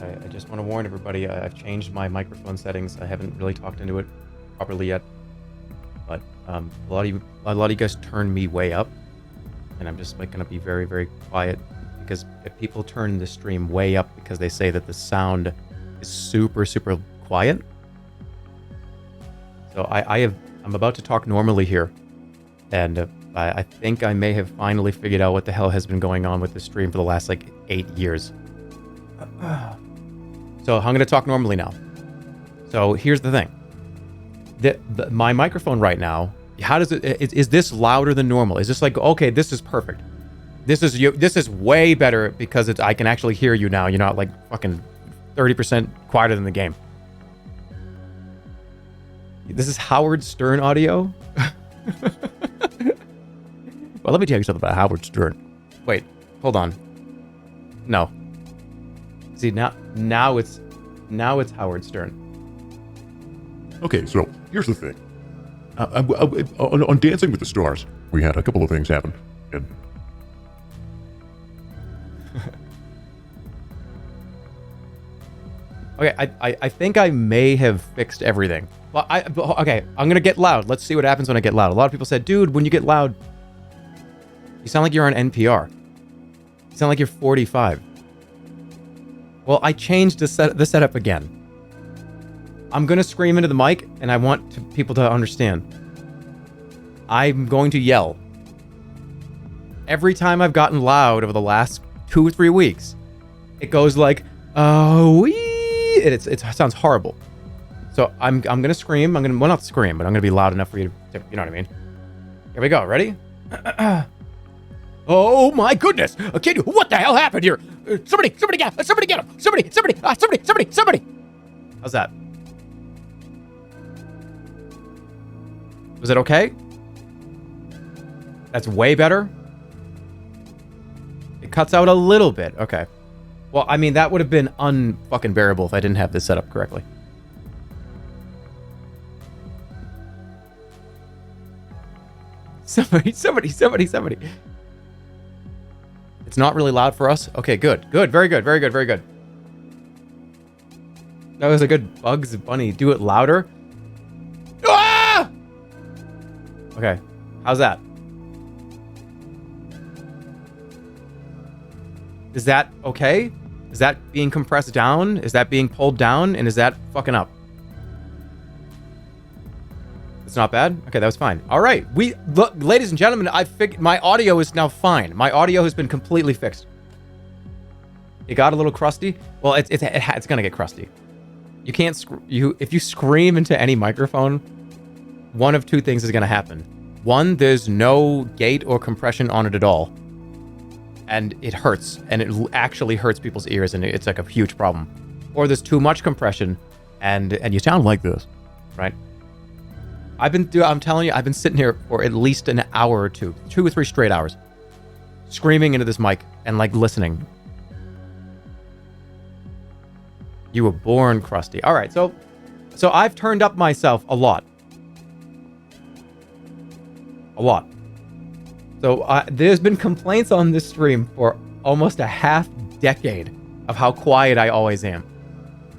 I just want to warn everybody, I've changed my microphone settings. I haven't really talked into it properly yet. But a lot of you guys turn me way up. And I'm just like going to be very, very quiet. Because if people turn the stream way up because they say that the sound is super, super quiet. So I'm about to talk normally here. And I think I may have finally figured out what the hell has been going on with the stream for the last like 8 years. So I'm going to talk normally now. So here's the thing. My microphone right now, how does it, is this louder than normal? Is this like, okay, this is perfect. This is way better because I can actually hear you now. You're not like fucking 30% quieter than the game. This is Howard Stern audio. Well, let me tell you something about Howard Stern. Wait, hold on. No. See, now it's Howard Stern. Okay, so here's the thing. On Dancing with the Stars, we had a couple of things happen, and okay, I think I may have fixed everything. Well, okay, I'm gonna get loud. Let's see what happens when I get loud. A lot of people said, dude, when you get loud, you sound like you're on NPR. You sound like you're 45. Well, I changed the setup again. I'm gonna scream into the mic, and I want people to understand. I'm going to yell. Every time I've gotten loud over the last 2 or 3 weeks, it goes like, oh, wee, and it sounds horrible. So I'm gonna scream. Well, not scream, but I'm gonna be loud enough for you to, you know what I mean? Here we go. Ready? Oh my goodness! Kid, what the hell happened here? Somebody get him! Somebody! How's that? Was it okay? That's way better. It cuts out a little bit. Okay. Well, I mean, that would have been unfucking bearable if I didn't have this set up correctly. Somebody. It's not really loud for us. Okay, good. Very good. That was a good Bugs Bunny. Do it louder. Ah! Okay, how's that? Is that okay? Is that being compressed down? Is that being pulled down? And is that fucking up? It's not bad? Okay, that was fine. All right, look, ladies and gentlemen, I figured my audio is now fine. My audio has been completely fixed. It got a little crusty. Well, it's gonna get crusty. You can't if you scream into any microphone, one of two things is gonna happen. One, there's no gate or compression on it at all, and it hurts, and it actually hurts people's ears, and it's like a huge problem. Or there's too much compression, and you sound like this, right? I'm telling you, I've been sitting here for at least an hour or 2 or 3 straight hours, screaming into this mic and like listening. You were born crusty. All right, so I've turned up myself a lot. So there's been complaints on this stream for almost a half decade of how quiet I always am.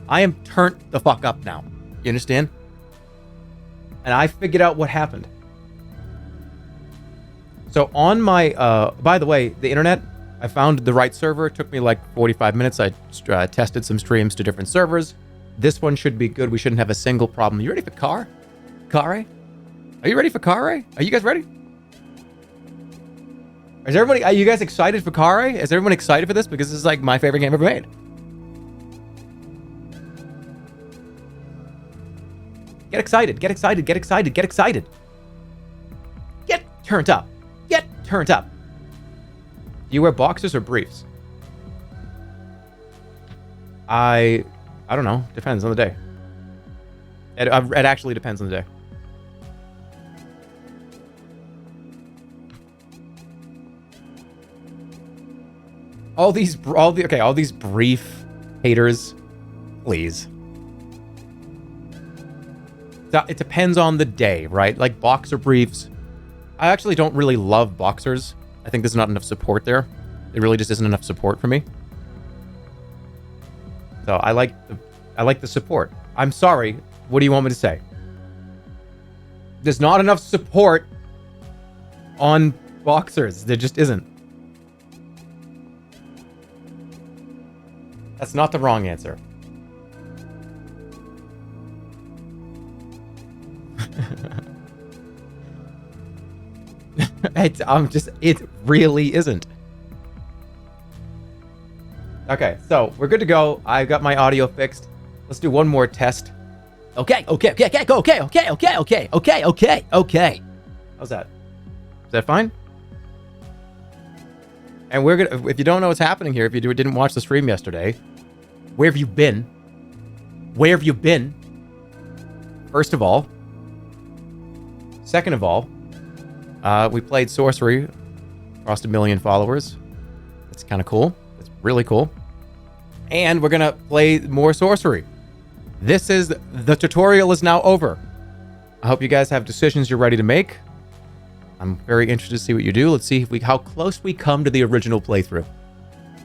I am turned the fuck up now. You understand? And I figured out what happened. So on my, by the way, the internet, I found the right server. It took me like 45 minutes. I tested some streams to different servers. This one should be good. We shouldn't have a single problem. You ready for Khare? Are you ready for Khare? Are you guys ready? Are you guys excited for Khare? Is everyone excited for this? Because this is like my favorite game ever made. Get excited. Get turned up. Do you wear boxers or briefs? I don't know. Depends on the day. It actually depends on the day. All these brief haters, please. It depends on the day, right? Like boxer briefs. I actually don't really love boxers. I think there's not enough support there. There really just isn't enough support for me. So I like the support. I'm sorry. What do you want me to say? There's not enough support on boxers. There just isn't. That's not the wrong answer. It really isn't. Okay, so we're good to go. I've got my audio fixed. Let's do one more test. Okay. How's that? Is that fine? And we're gonna, if you don't know what's happening here, if you didn't watch the stream yesterday, where have you been? Where have you been? First of all. Second of all, we played Sorcery, crossed 1 million followers. It's kind of cool. It's really cool. And we're gonna play more Sorcery. The tutorial is now over. I hope you guys have decisions you're ready to make. I'm very interested to see what you do. Let's see how close we come to the original playthrough.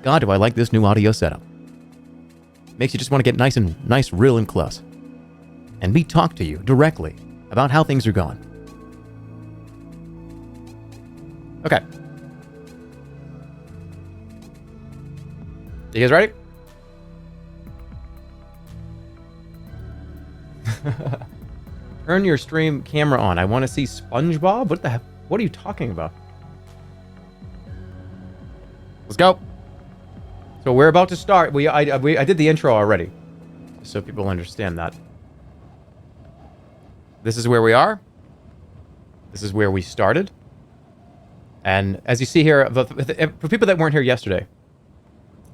God, do I like this new audio setup. Makes you just want to get nice, real and close. And me talk to you directly about how things are going. Okay. You guys ready? Turn your stream camera on. I want to see SpongeBob? What the heck? What are you talking about? Let's go. So we're about to start. I did the intro already, so people understand that. This is where we are. This is where we started. And as you see here, for people that weren't here yesterday,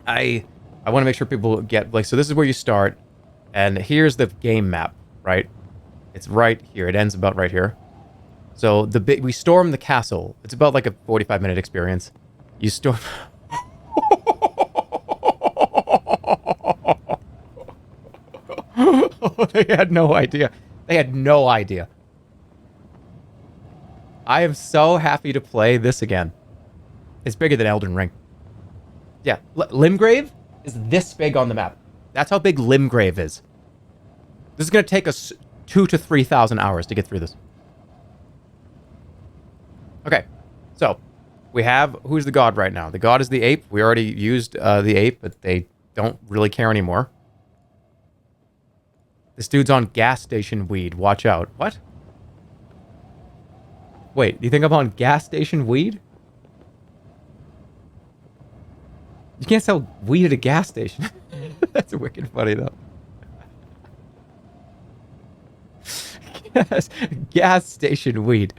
I want to make sure people get, like, so this is where you start, and here's the game map, right? It's right here. It ends about right here. So we storm the castle. It's about like a 45-minute experience. You storm. They had no idea. They had no idea. I am so happy to play this again. It's bigger than Elden Ring. Yeah, Limgrave is this big on the map. That's how big Limgrave is. This is going to take us 2,000 to 3,000 hours to get through this. Okay, so we have, who's the god right now? The god is the ape. We already used the ape, but they don't really care anymore. This dude's on gas station weed. Watch out. What? Wait, do you think I'm on gas station weed? You can't sell weed at a gas station. That's wicked funny, though. Gas station weed.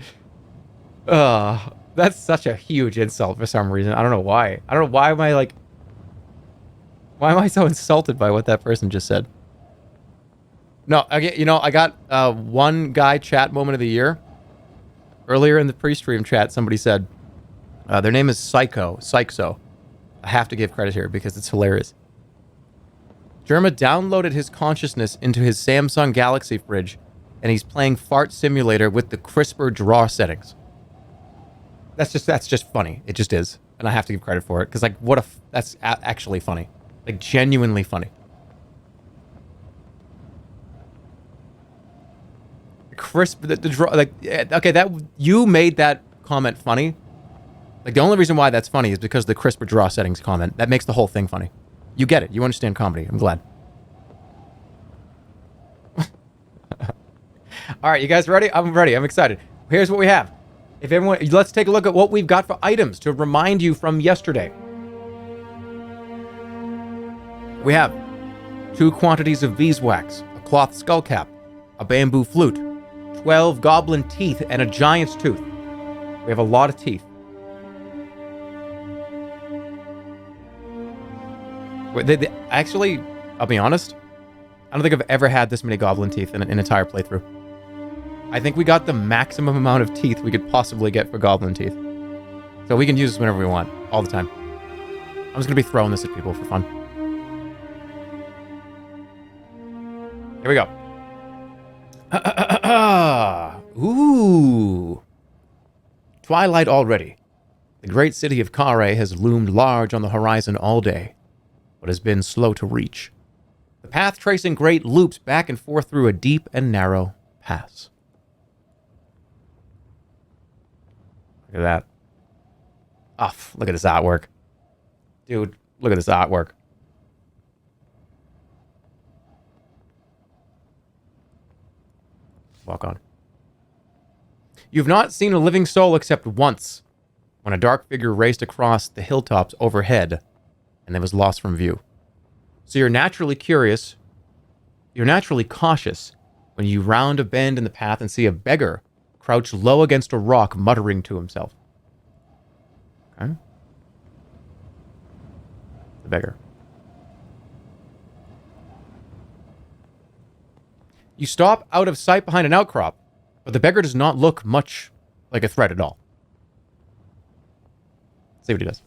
That's such a huge insult for some reason. I don't know why. I don't know why am I like... Why am I so insulted by what that person just said? No, I got one guy chat moment of the year. Earlier in the pre-stream chat, somebody said, their name is Psycho. I have to give credit here because it's hilarious. Jerma downloaded his consciousness into his Samsung Galaxy fridge, and he's playing Fart Simulator with the CRISPR draw settings. That's just funny. It just is, and I have to give credit for it because, like, that's actually funny, like genuinely funny. The draw, like, okay, that you made that comment funny. Like, the only reason why that's funny is because of the CRISPR draw settings comment. That makes the whole thing funny. You get it. You understand comedy. I'm glad. All right, you guys ready? I'm ready. I'm excited. Here's what we have. If everyone, let's take a look at what we've got for items to remind you from yesterday. We have 2 quantities of beeswax, a cloth skull cap, a bamboo flute, 12 goblin teeth, and a giant's tooth. We have a lot of teeth. Actually, I'll be honest, I don't think I've ever had this many goblin teeth in an entire playthrough. I think we got the maximum amount of teeth we could possibly get for goblin teeth. So we can use this whenever we want, all the time. I'm just going to be throwing this at people for fun. Here we go. Ooh. Twilight already. The great city of Khare has loomed large on the horizon all day, but has been slow to reach. The path tracing great loops back and forth through a deep and narrow pass. Look at that. Oh, look at this artwork. Dude, look at this artwork. Walk on. You've not seen a living soul except once, when a dark figure raced across the hilltops overhead and then was lost from view. So you're naturally curious, you're naturally cautious when you round a bend in the path and see a beggar crouched low against a rock muttering to himself. Okay? The beggar. You stop out of sight behind an outcrop, but the beggar does not look much like a threat at all. Let's see what he does.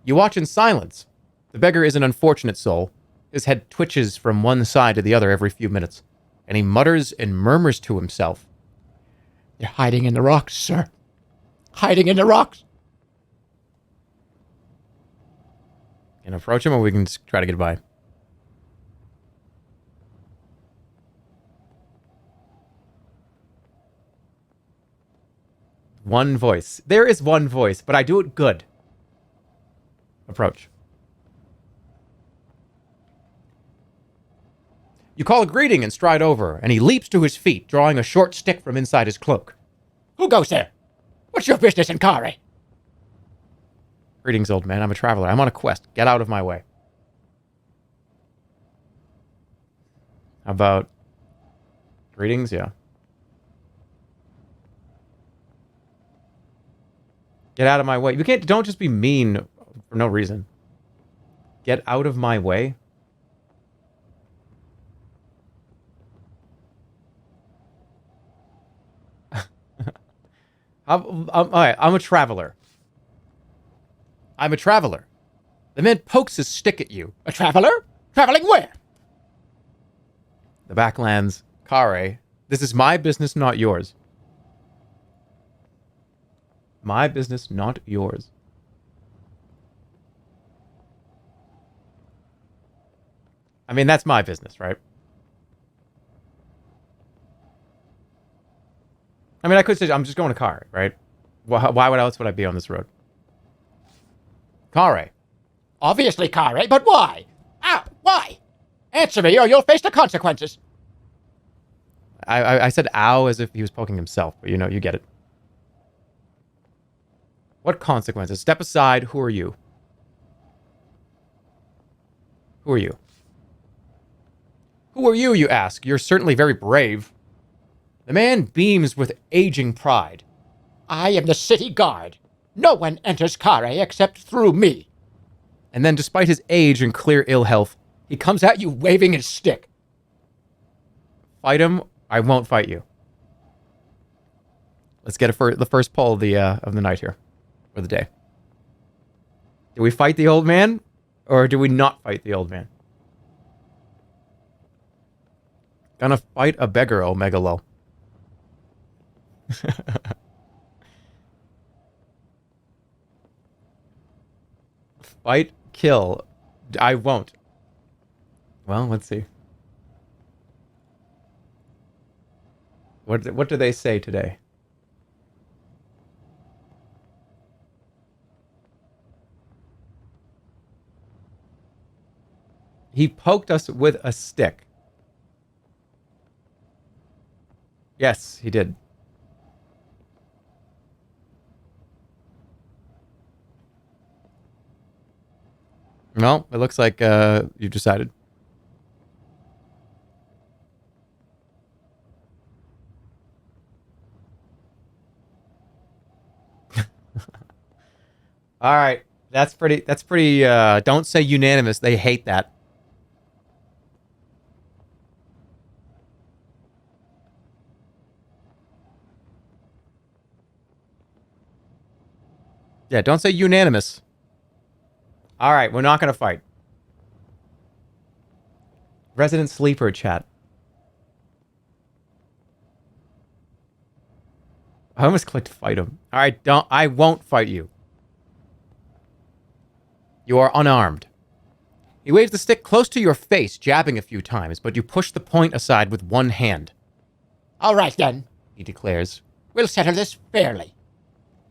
You watch in silence. The beggar is an unfortunate soul. His head twitches from one side to the other every few minutes, and he mutters and murmurs to himself. They're hiding in the rocks, sir. Hiding in the rocks. Can I approach him, or we can just try to get by? One voice. There is one voice, but I do it good. Approach. You call a greeting and stride over, and he leaps to his feet, drawing a short stick from inside his cloak. Who goes there? What's your business in Khare? Greetings, old man. I'm a traveler. I'm on a quest. Get out of my way. How about... Greetings? Yeah. Get out of my way. You can't... Don't just be mean for no reason. Get out of my way? All right, I'm a traveler. I'm a traveler. The man pokes his stick at you. A traveler? Traveling where? The Backlands, Khare. This is my business, not yours. My business, not yours. I mean, that's my business, right? I mean, I could say I'm just going to Khare, right? Why else would I be on this road? Khare. Obviously Khare, but why? Ah, why? Answer me or you'll face the consequences. I said ow as if he was poking himself, but you know, you get it. What consequences? Step aside. Who are you? Who are you? Who are you, you ask? You're certainly very brave. The man beams with aging pride. I am the city guard. No one enters Khare except through me. And then, despite his age and clear ill health, he comes at you waving his stick. Fight him. I won't fight you. Let's get the first poll of the night here, or the day. Do we fight the old man, or do we not fight the old man? Gonna fight a beggar, oh megalo. Fight, kill. I won't. Well, let's see. What do they say today? He poked us with a stick. Yes, he did. Well, it looks like you've decided. All right. That's pretty don't say unanimous. They hate that. Yeah, don't say unanimous. All right, we're not going to fight. Resident Sleeper chat. I almost clicked fight him. All right, I won't fight you. You are unarmed. He waves the stick close to your face, jabbing a few times, but you push the point aside with one hand. All right, then, He declares. we'll settle this fairly.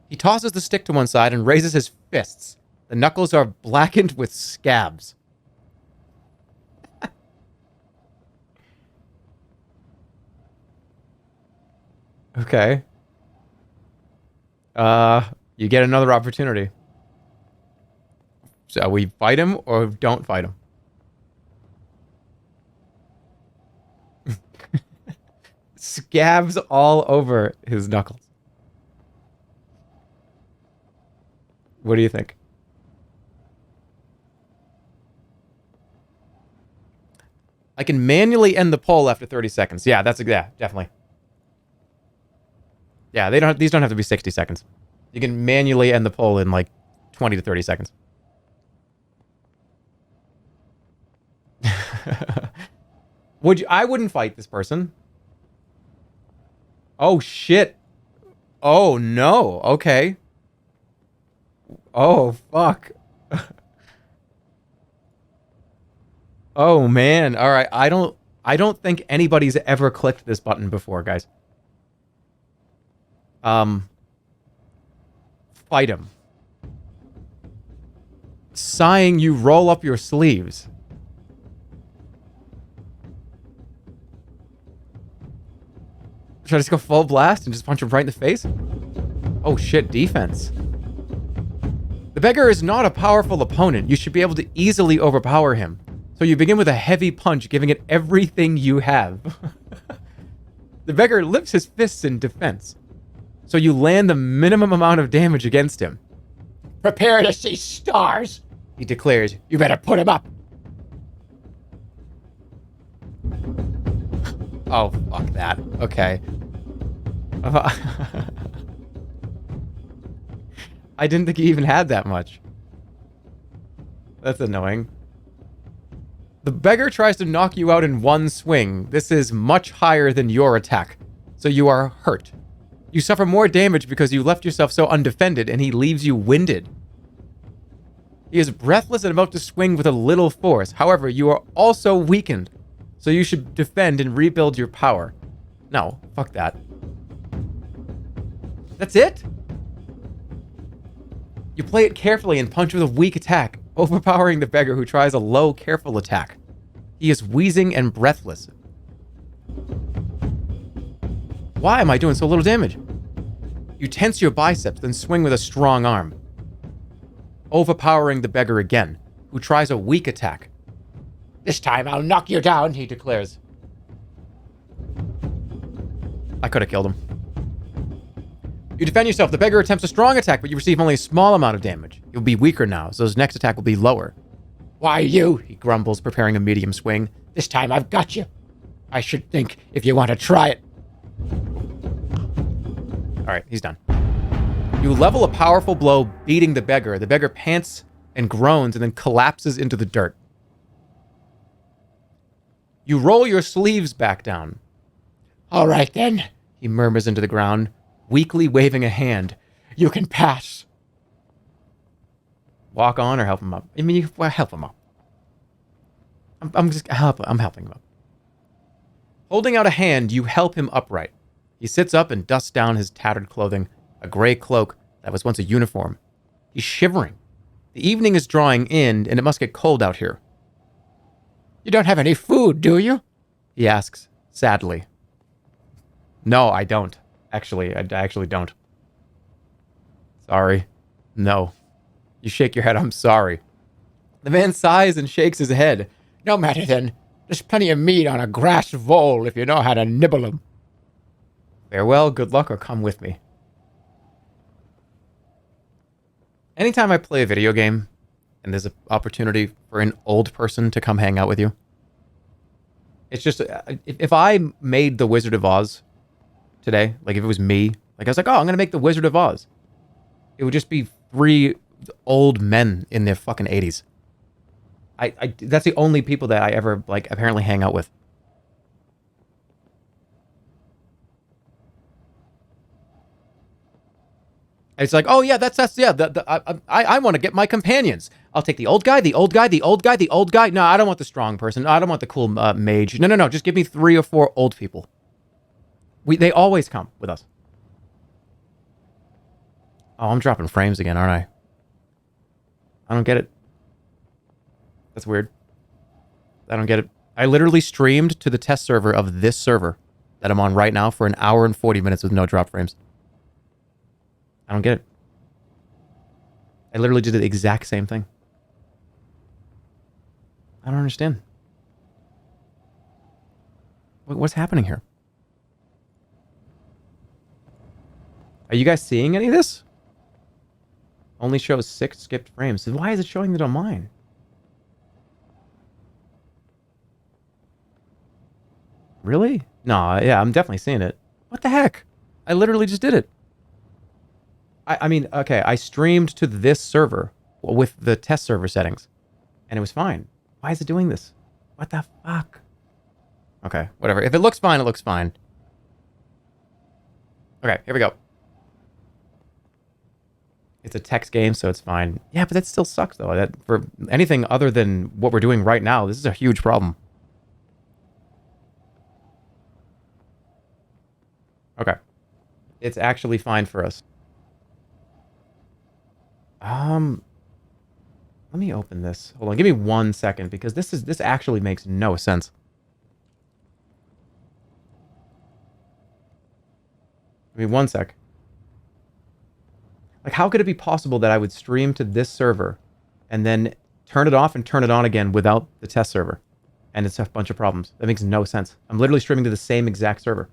He tosses the stick to one side and raises his fists. The knuckles are blackened with scabs. Okay. You get another opportunity. So we fight him or don't fight him? Scabs all over his knuckles. What do you think? I can manually end the poll after 30 seconds. Yeah, definitely. Yeah, these don't have to be 60 seconds. You can manually end the poll in like 20 to 30 seconds. I wouldn't fight this person. Oh shit. Oh no. Okay. Oh fuck. Oh man. All right. I don't think anybody's ever clicked this button before, guys. Fight him. Sighing, you roll up your sleeves. Should I just go full blast and just punch him right in the face? Oh shit, defense. The beggar is not a powerful opponent. You should be able to easily overpower him. So you begin with a heavy punch, giving it everything you have. The beggar lifts his fists in defense. So you land the minimum amount of damage against him. Prepare to see stars, He declares. you better put him up. Oh, fuck that. Okay. I didn't think he even had that much. That's annoying. The beggar tries to knock you out in one swing. This is much higher than your attack, so you are hurt. You suffer more damage because you left yourself so undefended, and he leaves you winded. He is breathless and about to swing with a little force. However, you are also weakened, so you should defend and rebuild your power. No, fuck that. That's it? You play it carefully and punch with a weak attack, overpowering the beggar who tries a low, careful attack. He is wheezing and breathless. Why am I doing so little damage? You tense your biceps, then swing with a strong arm, overpowering the beggar again, who tries a weak attack. This time I'll knock you down, He declares. I could have killed him. You defend yourself. The beggar attempts a strong attack, but you receive only a small amount of damage. You'll be weaker now, so his next attack will be lower. Why you? He grumbles, preparing a medium swing. This time I've got you. I should think if you want to try it. All right, he's done. You level a powerful blow, beating the beggar. The beggar pants and groans and then collapses into the dirt. You roll your sleeves back down. All right, then. He murmurs into the ground, weakly waving a hand. You can pass. Walk on or help him up? I mean, help him up. I'm helping him up. Holding out a hand, you help him upright. He sits up and dusts down his tattered clothing, a gray cloak that was once a uniform. He's shivering. The evening is drawing in, and it must get cold out here. You don't have any food, do you? He asks, sadly. No, I don't. Actually, I actually don't. Sorry. No. You shake your head, I'm sorry. The man sighs and shakes his head. No matter then. There's plenty of meat on a grass vole if you know how to nibble 'em. Farewell, good luck, or come with me. Anytime I play a video game and there's an opportunity for an old person to come hang out with you, it's just, if I made the Wizard of Oz today, like if it was me, like I was like, oh, I'm going to make the Wizard of Oz. It would just be 3 old men in their fucking 80s. That's the only people that I ever, like, apparently hang out with. It's like, oh yeah, that's yeah. I want to get my companions. I'll take the old guy, the old guy, the old guy, the old guy. No, I don't want the strong person. No, I don't want the cool mage. No. Just give me 3 or 4 old people. They always come with us. Oh, I'm dropping frames again, aren't I? I don't get it. That's weird. I don't get it. I literally streamed to the test server of this server that I'm on right now for 1 hour and 40 minutes with no drop frames. I don't get it. I literally did the exact same thing. I don't understand. What's happening here? Are you guys seeing any of this? Only shows 6 skipped frames. So why is it showing that on mine? Really? No, yeah, I'm definitely seeing it. What the heck? I literally just did it. I mean, okay, I streamed to this server with the test server settings, and it was fine. Why is it doing this? What the fuck? Okay, whatever. If it looks fine, it looks fine. Okay, here we go. It's a text game, so it's fine. Yeah, but that still sucks, though. That for anything other than what we're doing right now, this is a huge problem. Okay. It's actually fine for us. Let me open this. Hold on, give me 1 second, because this actually makes no sense. Give me 1 sec. Like, how could it be possible that I would stream to this server and then turn it off and turn it on again without the test server? And it's a bunch of problems. That makes no sense. I'm literally streaming to the same exact server.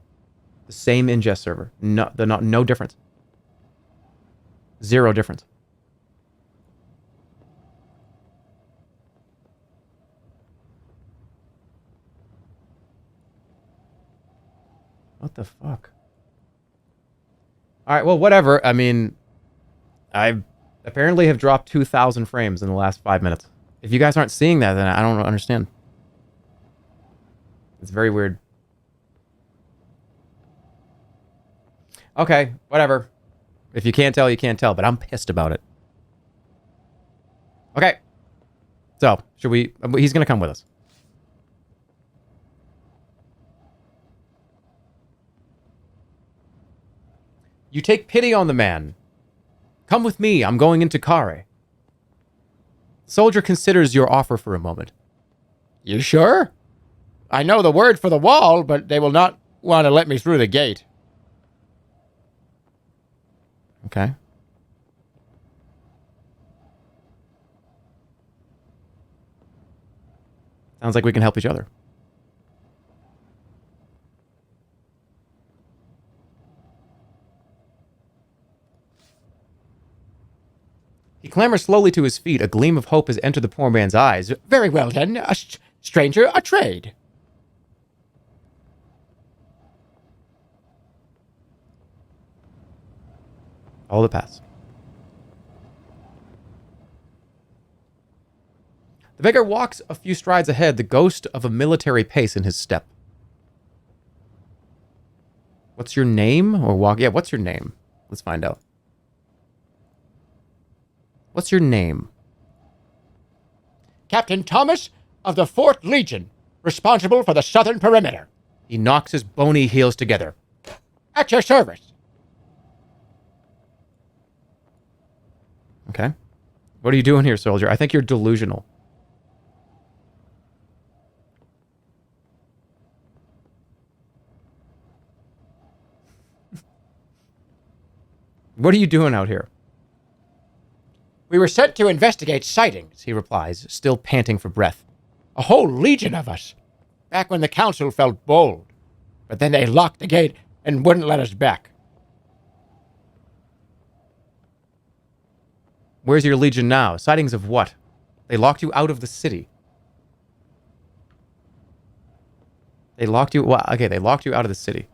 The same ingest server. No difference. 0 difference. What the fuck? Alright, well, whatever. I mean, I apparently have dropped 2,000 frames in the last 5 minutes. If you guys aren't seeing that, then I don't understand. It's very weird. Okay, whatever. If you can't tell, you can't tell, but I'm pissed about it. Okay. So, should we... He's gonna come with us. You take pity on the man. Come with me, I'm going into Khare. Soldier considers your offer for a moment. You sure? I know the word for the wall, but they will not want to let me through the gate. Okay. Sounds like we can help each other. He clambers slowly to his feet. A gleam of hope has entered the poor man's eyes. Very well, then. Stranger, a trade. All the pass. The beggar walks a few strides ahead, the ghost of a military pace in his step. What's your name? Or walk? Yeah, what's your name? Let's find out. What's your name? Captain Thomas of the 4th Legion, responsible for the southern perimeter. He knocks his bony heels together. At your service. Okay. What are you doing here, soldier? I think you're delusional. What are you doing out here? We were sent to investigate sightings, He replies, still panting for breath. a whole legion of us, back when the council felt bold. But then they locked the gate and wouldn't let us back. Where's your legion now? Sightings of what? They locked you out of the city. They locked you... Well, okay, they locked you out of the city.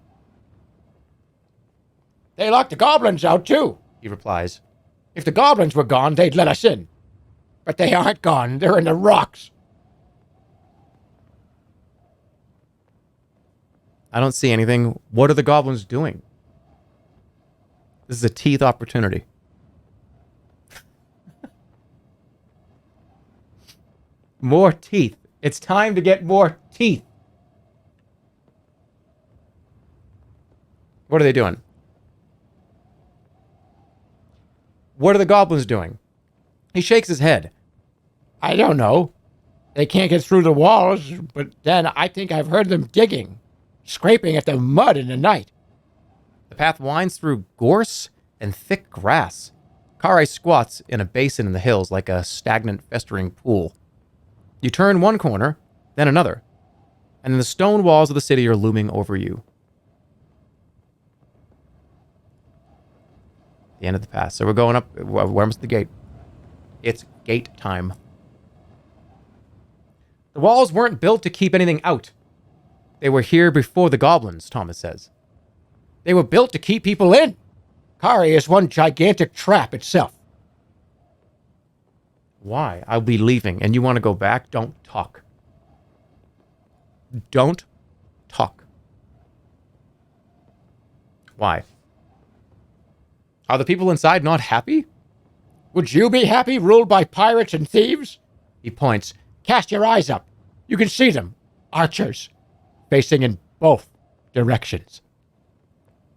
They locked the goblins out, too, He replies. If the goblins were gone, they'd let us in. But they aren't gone. They're in the rocks. I don't see anything. What are the goblins doing? This is a teeth opportunity. More teeth. It's time to get more teeth. What are they doing? What are the goblins doing? He shakes his head. I don't know. They can't get through the walls, but then I think I've heard them digging, scraping at the mud in the night. The path winds through gorse and thick grass. Khare squats in a basin in the hills like a stagnant, festering pool. You turn one corner, then another, and then the stone walls of the city are looming over you. The end of the pass. So we're going up. Where's the gate? It's gate time. The walls weren't built to keep anything out. They were here before the goblins, Thomas says. They were built to keep people in. Khare is one gigantic trap itself. Why? I'll be leaving, and you want to go back? Don't talk. Don't talk. Why? Are the people inside not happy? Would you be happy ruled by pirates and thieves? He points. Cast your eyes up. You can see them. Archers. Facing in both directions.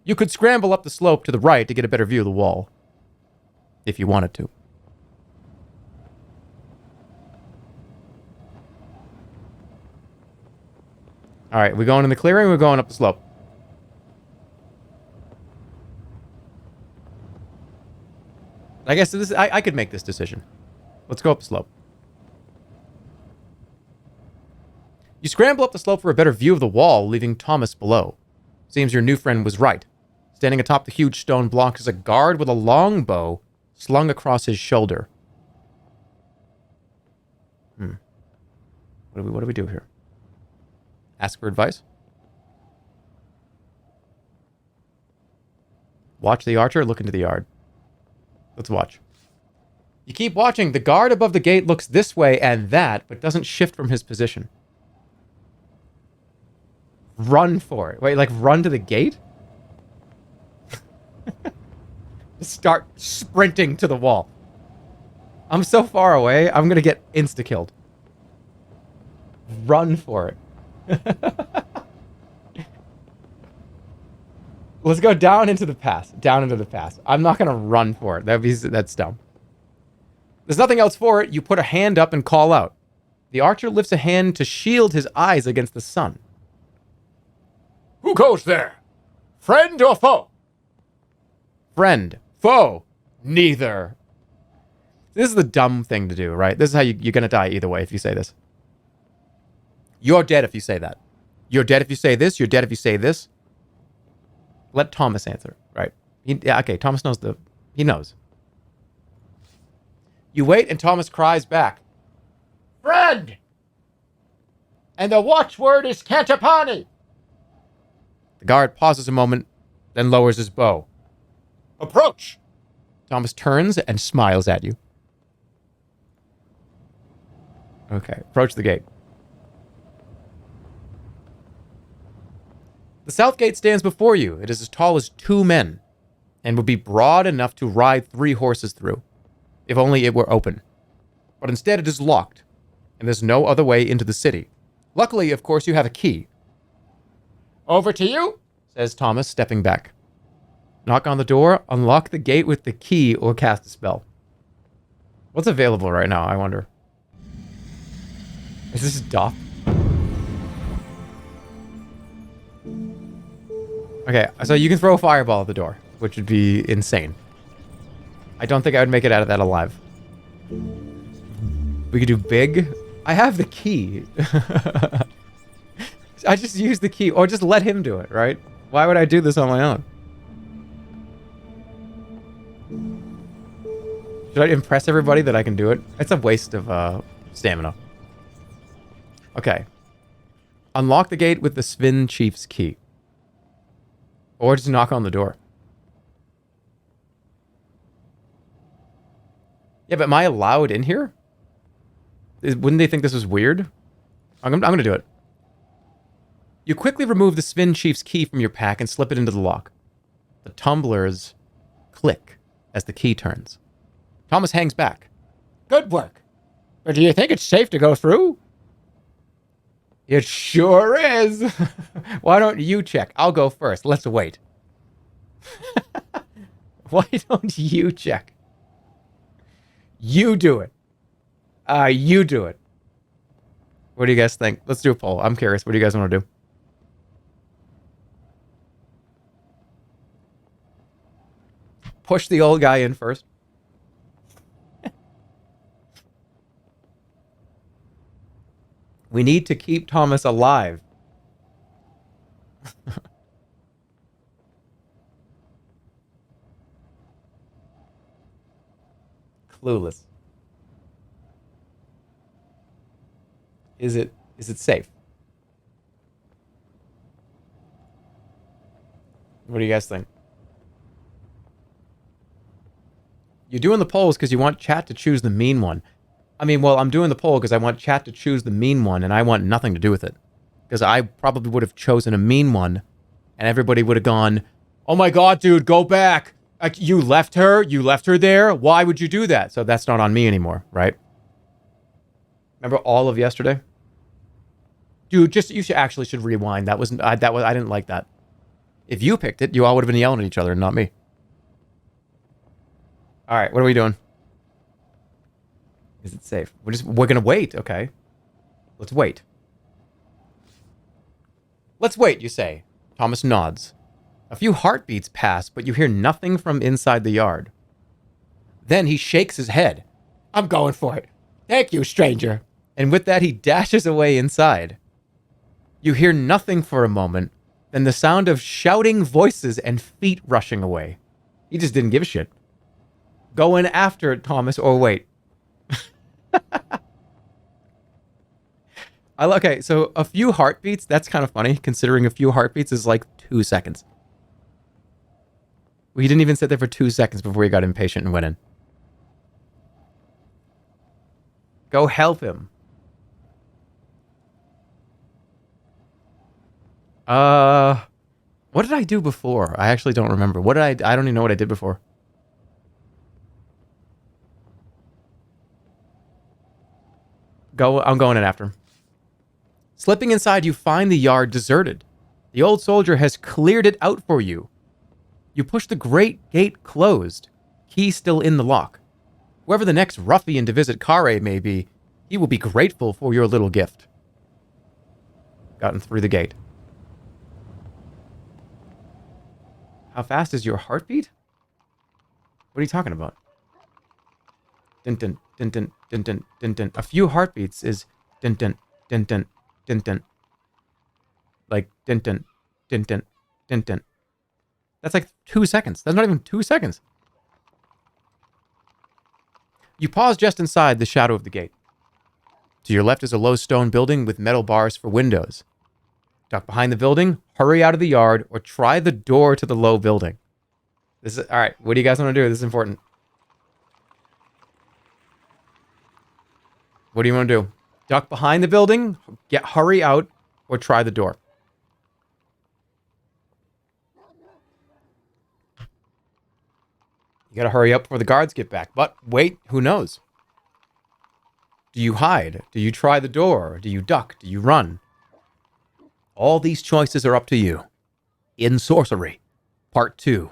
You could scramble up the slope to the right to get a better view of the wall. If you wanted to. Alright, we going in the clearing or we're going up the slope? I guess I could make this decision. Let's go up the slope. You scramble up the slope for a better view of the wall, leaving Thomas below. Seems your new friend was right. Standing atop the huge stone block is a guard with a long bow slung across his shoulder. What do we do here? Ask for advice? Watch the archer, look into the yard. Let's watch. You keep watching. The guard above the gate looks this way and that, but doesn't shift from his position. Run for it. Wait, like run to the gate? Start sprinting to the wall. I'm so far away, I'm gonna get insta-killed. Run for it. Let's go down into the pass. Down into the pass. I'm not gonna run for it. That's dumb. There's nothing else for it. You put a hand up and call out. The archer lifts a hand to shield his eyes against the sun. Who goes there? Friend or foe? Friend. Foe. Neither. This is the dumb thing to do, right? This is how you're gonna die either way if you say this. You're dead if you say that. You're dead if you say this. You're dead if you say this. Let Thomas answer, right? Yeah, okay, Thomas knows he knows. You wait and Thomas cries back. Friend! And the watchword is Cantapani. The guard pauses a moment, then lowers his bow. Approach! Thomas turns and smiles at you. Okay, approach the gate. The south gate stands before you. It is as tall as 2 men, and would be broad enough to ride 3 horses through, if only it were open. But instead it is locked, and there's no other way into the city. Luckily, of course, you have a key. Over to you, says Thomas, stepping back. Knock on the door, unlock the gate with the key, or cast a spell. What's available right now, I wonder? Is this Doth? Okay, so you can throw a fireball at the door, which would be insane. I don't think I would make it out of that alive. We could do big. I have the key. I just use the key, or just let him do it, right? Why would I do this on my own? Should I impress everybody that I can do it? It's a waste of stamina. Okay. Unlock the gate with the Svin Chief's key. Or just knock on the door. Yeah, but am I allowed in here? Wouldn't they think this was weird? I'm going to do it. You quickly remove the Svin Chief's key from your pack and slip it into the lock. The tumblers click as the key turns. Thomas hangs back. Good work. But do you think it's safe to go through? It sure is. Why don't you check? I'll go first. Let's wait. Why don't you check? You do it. You do it. What do you guys think? Let's do a poll. I'm curious. What do you guys want to do? Push the old guy in first. We need to keep Thomas alive. Clueless. Is it safe? What do you guys think? You're doing the polls because you want chat to choose the mean one. I mean, well, I'm doing the poll because I want chat to choose the mean one, and I want nothing to do with it. Because I probably would have chosen a mean one, and everybody would have gone, oh my god, dude, go back. Like, you left her there? Why would you do that? So that's not on me anymore, right? Remember all of yesterday? Dude, you should rewind. I didn't like that. If you picked it, you all would have been yelling at each other and not me. All right, what are we doing? Is it safe? We're gonna wait, okay. Let's wait. Let's wait, you say. Thomas nods. A few heartbeats pass, but you hear nothing from inside the yard. Then he shakes his head. I'm going for it. Thank you, stranger. And with that, he dashes away inside. You hear nothing for a moment, then the sound of shouting voices and feet rushing away. He just didn't give a shit. Go in after it, Thomas, or wait. Okay, so a few heartbeats, that's kind of funny, considering a few heartbeats is like 2 seconds. We didn't even sit there for 2 seconds before he got impatient and went in. Go help him. What did I do before? I actually don't remember. I don't even know what I did before. I'm going in after him. Slipping inside, you find the yard deserted. The old soldier has cleared it out for you. You push the great gate closed, key still in the lock. Whoever the next ruffian to visit Khare may be, he will be grateful for your little gift. Gotten through the gate. How fast is your heartbeat? What are you talking about? Dun dun dun dun dun dun dun dun. A few heartbeats is dun dun dun dun dun dun. Like dun dun dun dun dun dun. That's like 2 seconds. That's not even 2 seconds. You pause just inside the shadow of the gate. To your left is a low stone building with metal bars for windows. Duck behind the building, hurry out of the yard, or try the door to the low building. All right, what do you guys want to do? This is important. What do you want to do? Duck behind the building, hurry out, or try the door. You gotta hurry up before the guards get back. But wait, who knows? Do you hide? Do you try the door? Do you duck? Do you run? All these choices are up to you. In Sorcery, Part 2,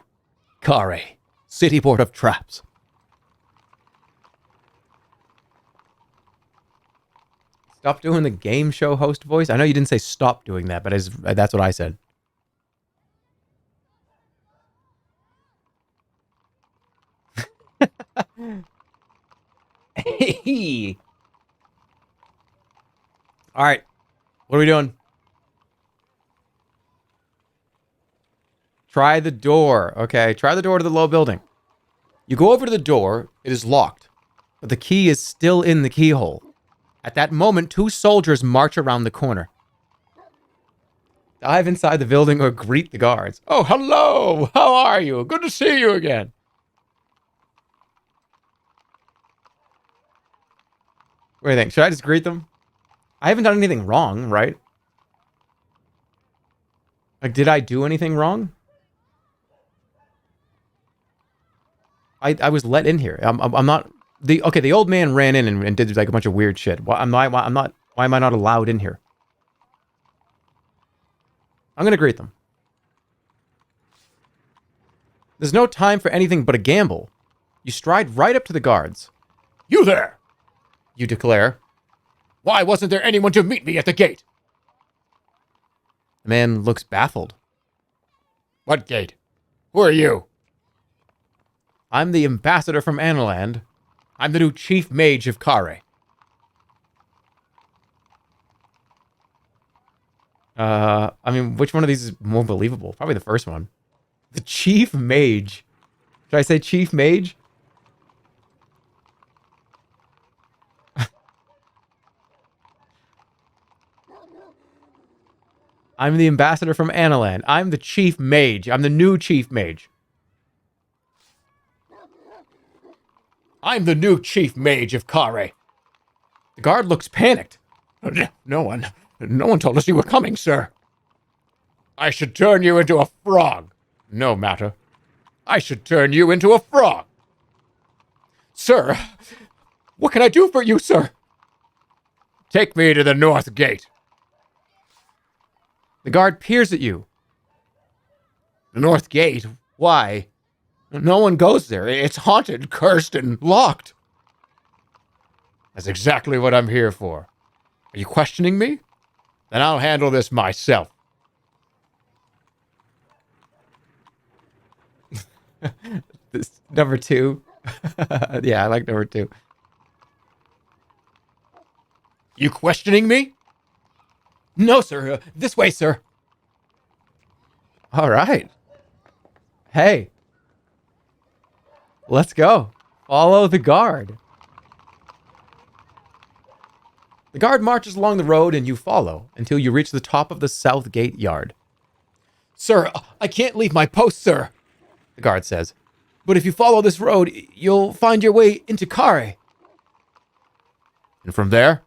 Khare, City Board of Traps. Stop doing the game show host voice. I know you didn't say stop doing that, but that's what I said. Hey. All right. What are we doing? Try the door. Okay, try the door to the low building. You go over to the door. It is locked, but the key is still in the keyhole. At that moment, 2 soldiers march around the corner. Dive inside the building or greet the guards. Oh, hello! How are you? Good to see you again. What do you think? Should I just greet them? I haven't done anything wrong, right? Like, did I do anything wrong? I was let in here. I'm not the old man ran in and did like a bunch of weird shit. Why am I not allowed in here? I'm gonna greet them. There's no time for anything but a gamble. You stride right up to the guards. You there! You declare. Why wasn't there anyone to meet me at the gate? The man looks baffled. What gate? Who are you? I'm the ambassador from Analand. I'm the new chief mage of Khare. I mean, which one of these is more believable? Probably the first one. The chief mage. Should I say chief mage? I'm the ambassador from Analand. I'm the chief mage. I'm the new chief mage. I'm the new chief mage of Khare. The guard looks panicked. No one told us you were coming, sir. I should turn you into a frog. No matter. I should turn you into a frog. Sir, what can I do for you, sir? Take me to the north gate. The guard peers at you. The north gate? Why? No one goes there. It's haunted, cursed, and locked. That's exactly what I'm here for. Are you questioning me? Then I'll handle this myself. This number 2. Yeah, I like number 2. You questioning me? No, sir. This way, sir. All right. Hey. Let's go. Follow the guard. The guard marches along the road and you follow until you reach the top of the south gate yard. Sir, I can't leave my post, sir, the guard says. But if you follow this road, you'll find your way into Khare. And from there?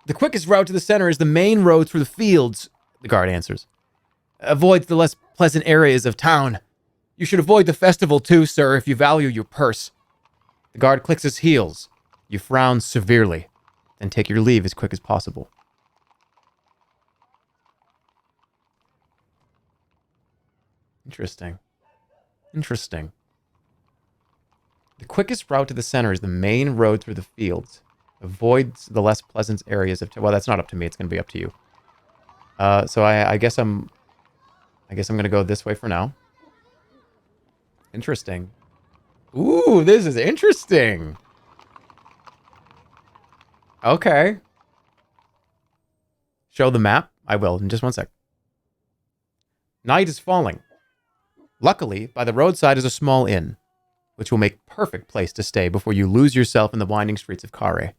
The quickest route to the center is the main road through the fields, the guard answers. Avoid the less pleasant areas of town. You should avoid the festival too, sir, if you value your purse. The guard clicks his heels. You frown severely, then take your leave as quick as possible. Interesting. Interesting. The quickest route to the center is the main road through the fields. Avoids the less pleasant areas of... Well, that's not up to me. It's going to be up to you. So I guess I'm going to go this way for now. Interesting. Ooh, this is interesting. Okay. Show the map? I will in just one sec. Night is falling. Luckily, by the roadside is a small inn, which will make perfect place to stay before you lose yourself in the winding streets of Khare.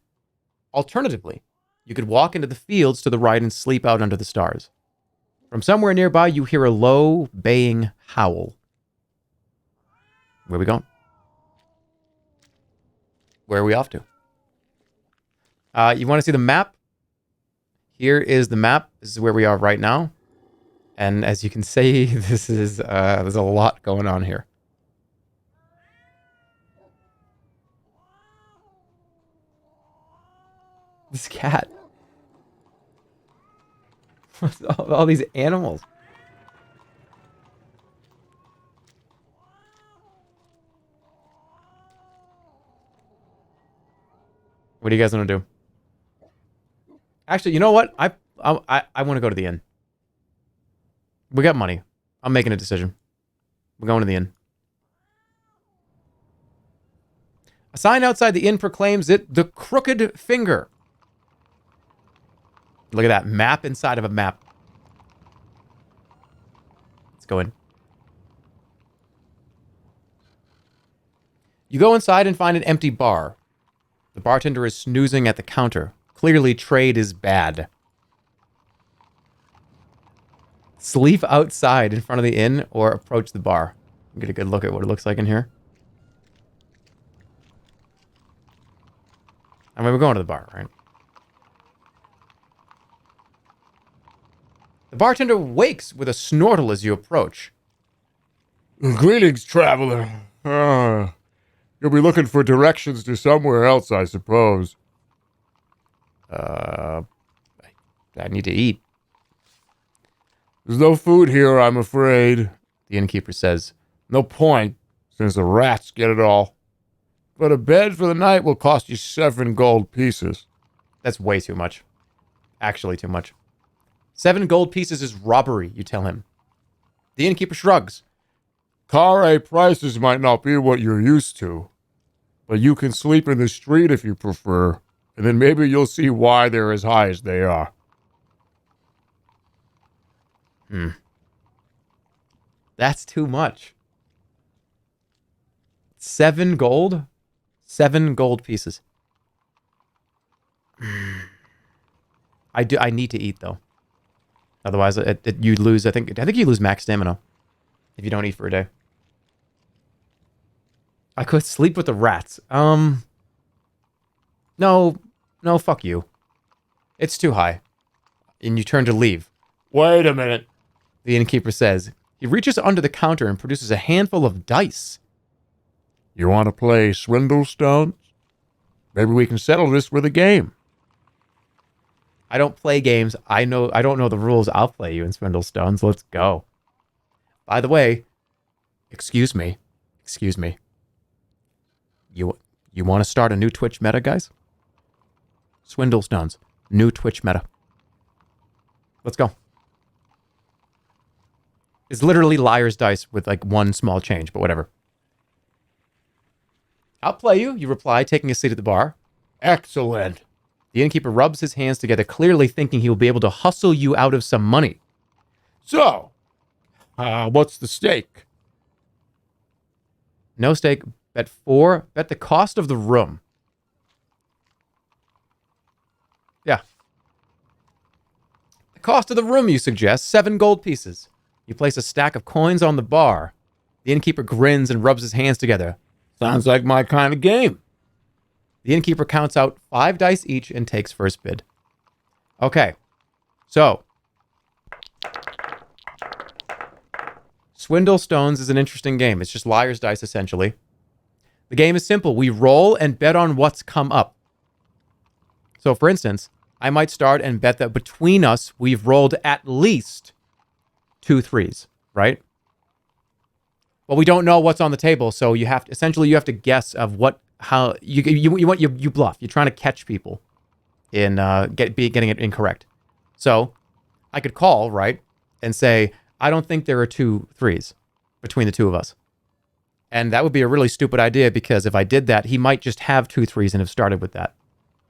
Alternatively, you could walk into the fields to the right and sleep out under the stars. From somewhere nearby, you hear a low, baying howl. Where are we going? Where are we off to? You want to see the map? Here is the map. This is where we are right now. And as you can see, this is there's a lot going on here. This cat. What's all these animals? What do you guys want to do? Actually, you know what? I want to go to the inn. We got money. I'm making a decision. We're going to the inn. A sign outside the inn proclaims it the Crooked Finger. Look at that map inside of a map. Let's go in. You go inside and find an empty bar. The bartender is snoozing at the counter. Clearly, trade is bad. Sleep outside in front of the inn or approach the bar. Get a good look at what it looks like in here. I mean, we're going to the bar, right? The bartender wakes with a snortle as you approach. Greetings, traveler. You'll be looking for directions to somewhere else, I suppose. I need to eat, There's no food here, I'm afraid. the innkeeper says. No point, since the rats get it all. But a bed for the night will cost you 7 gold pieces. That's way too much. Actually too much. 7 gold pieces is robbery, you tell him. The innkeeper shrugs. Khare prices might not be what you're used to, but you can sleep in the street if you prefer, and then maybe you'll see why they're as high as they are. That's too much. 7 gold? 7 gold pieces. I need to eat though. Otherwise, you lose. I think you lose max stamina if you don't eat for a day. I could sleep with the rats. No, fuck you. It's too high. And you turn to leave. Wait a minute. The innkeeper says. He reaches under the counter and produces a handful of dice. You want to play Swindle Stones? Maybe we can settle this with a game. I don't play games. I don't know the rules. I'll play you in Swindle Stones. Let's go. By the way, excuse me. You want to start a new Twitch meta, guys? Swindle Stones. New Twitch meta. Let's go. It's literally liar's dice with like one small change, but whatever. I'll play you, you reply, taking a seat at the bar. Excellent. The innkeeper rubs his hands together, clearly thinking he will be able to hustle you out of some money. So, what's the stake? No stake. Bet 4. Bet the cost of the room. Yeah. The cost of the room, you suggest, 7 gold pieces. You place a stack of coins on the bar. The innkeeper grins and rubs his hands together. Sounds like my kind of game. The innkeeper counts out 5 dice each and takes first bid. Okay. So, Swindle Stones is an interesting game. It's just liar's dice, essentially. The game is simple. We roll and bet on what's come up. So, for instance, I might start and bet that between us, we've rolled at least 2 3s, right? Well, we don't know what's on the table, so you have to guess of how you bluff. You're trying to catch people in getting it incorrect. So I could call, right, and say, I don't think there are 2 3s between the two of us. And that would be a really stupid idea, because if I did that, he might just have 2 3s and have started with that.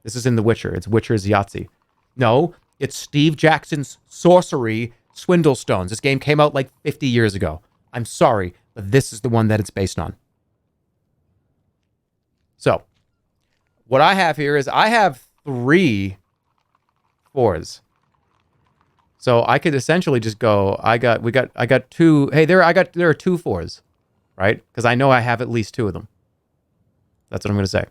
This is in The Witcher. It's Witcher's Yahtzee. No, it's Steve Jackson's Sorcery Swindle Stones. This game came out like 50 years ago. I'm sorry, but this is the one that it's based on. So, what I have here is I have 3 4s. So I could essentially just go, I got 2, hey, there are 2 4s, right? Because I know I have at least 2 of them. That's what I'm going to say.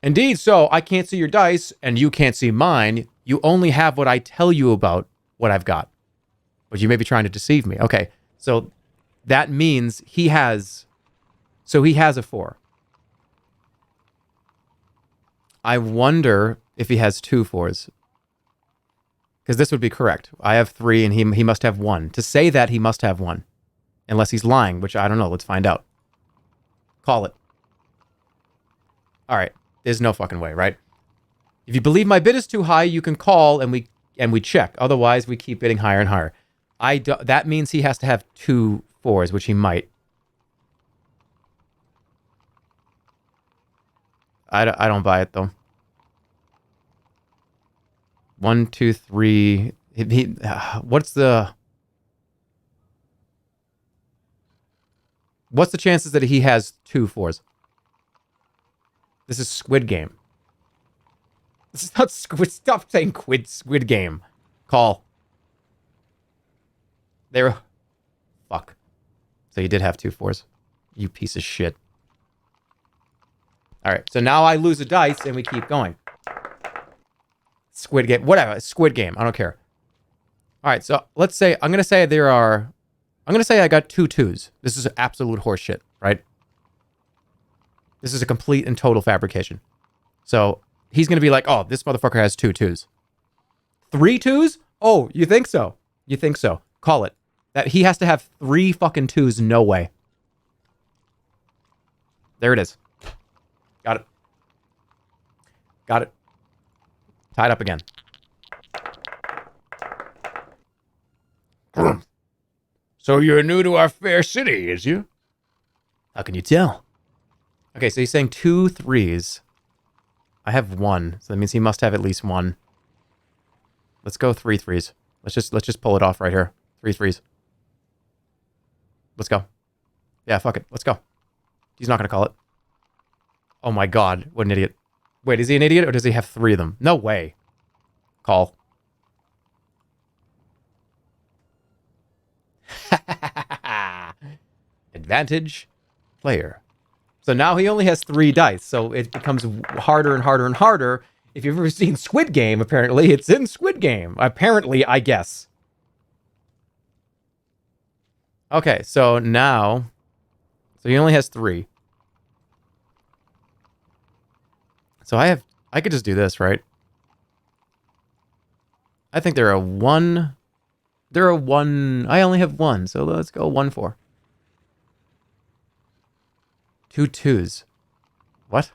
Indeed, so I can't see your dice, and you can't see mine. You only have what I tell you about what I've got. But you may be trying to deceive me. Okay, so that means he has a 4. I wonder if he has 2 4s. Because this would be correct. I have 3, and he must have 1. To say that, he must have 1. Unless he's lying, which I don't know. Let's find out. Call it. All right. There's no fucking way, right? If you believe my bid is too high, you can call and we check. Otherwise, we keep bidding higher and higher. That means he has to have 2 4s, which he might. I don't buy it though. 1 2 3. What's the chances that he has 2 4s? This is Squid Game. This is not Squid. Stop saying Squid Game. Call. There. Fuck. So you did have 2 4s. You piece of shit. All right. So now I lose a dice and we keep going. Squid Game. Whatever. Squid Game. I don't care. All right, so let's say, I'm going to say I got 2 twos. This is absolute horseshit, right? This is a complete and total fabrication. So he's going to be like, oh, this motherfucker has 2 twos. 3 twos? Oh, you think so? You think so? Call it. That he has to have 3 fucking twos, no way. There it is. Got it. Got it. Tied up again. So you're new to our fair city, is you? How can you tell? Okay, so he's saying 2 threes. I have 1, so that means he must have at least 1. Let's go 3 threes. Let's just pull it off right here. 3 threes. Let's go. Yeah, fuck it. Let's go. He's not gonna call it. Oh my god, what an idiot. Wait, is he an idiot or does he have 3 of them? No way. Call. Advantage player. So now he only has 3 dice, so it becomes harder and harder and harder. If you've ever seen Squid Game, apparently it's in Squid Game. Apparently, I guess. Okay, so now... So he only has 3. So I could just do this, right? I think there are 1... There are 1... I only have 1, so let's go 1-4. 2 twos. What?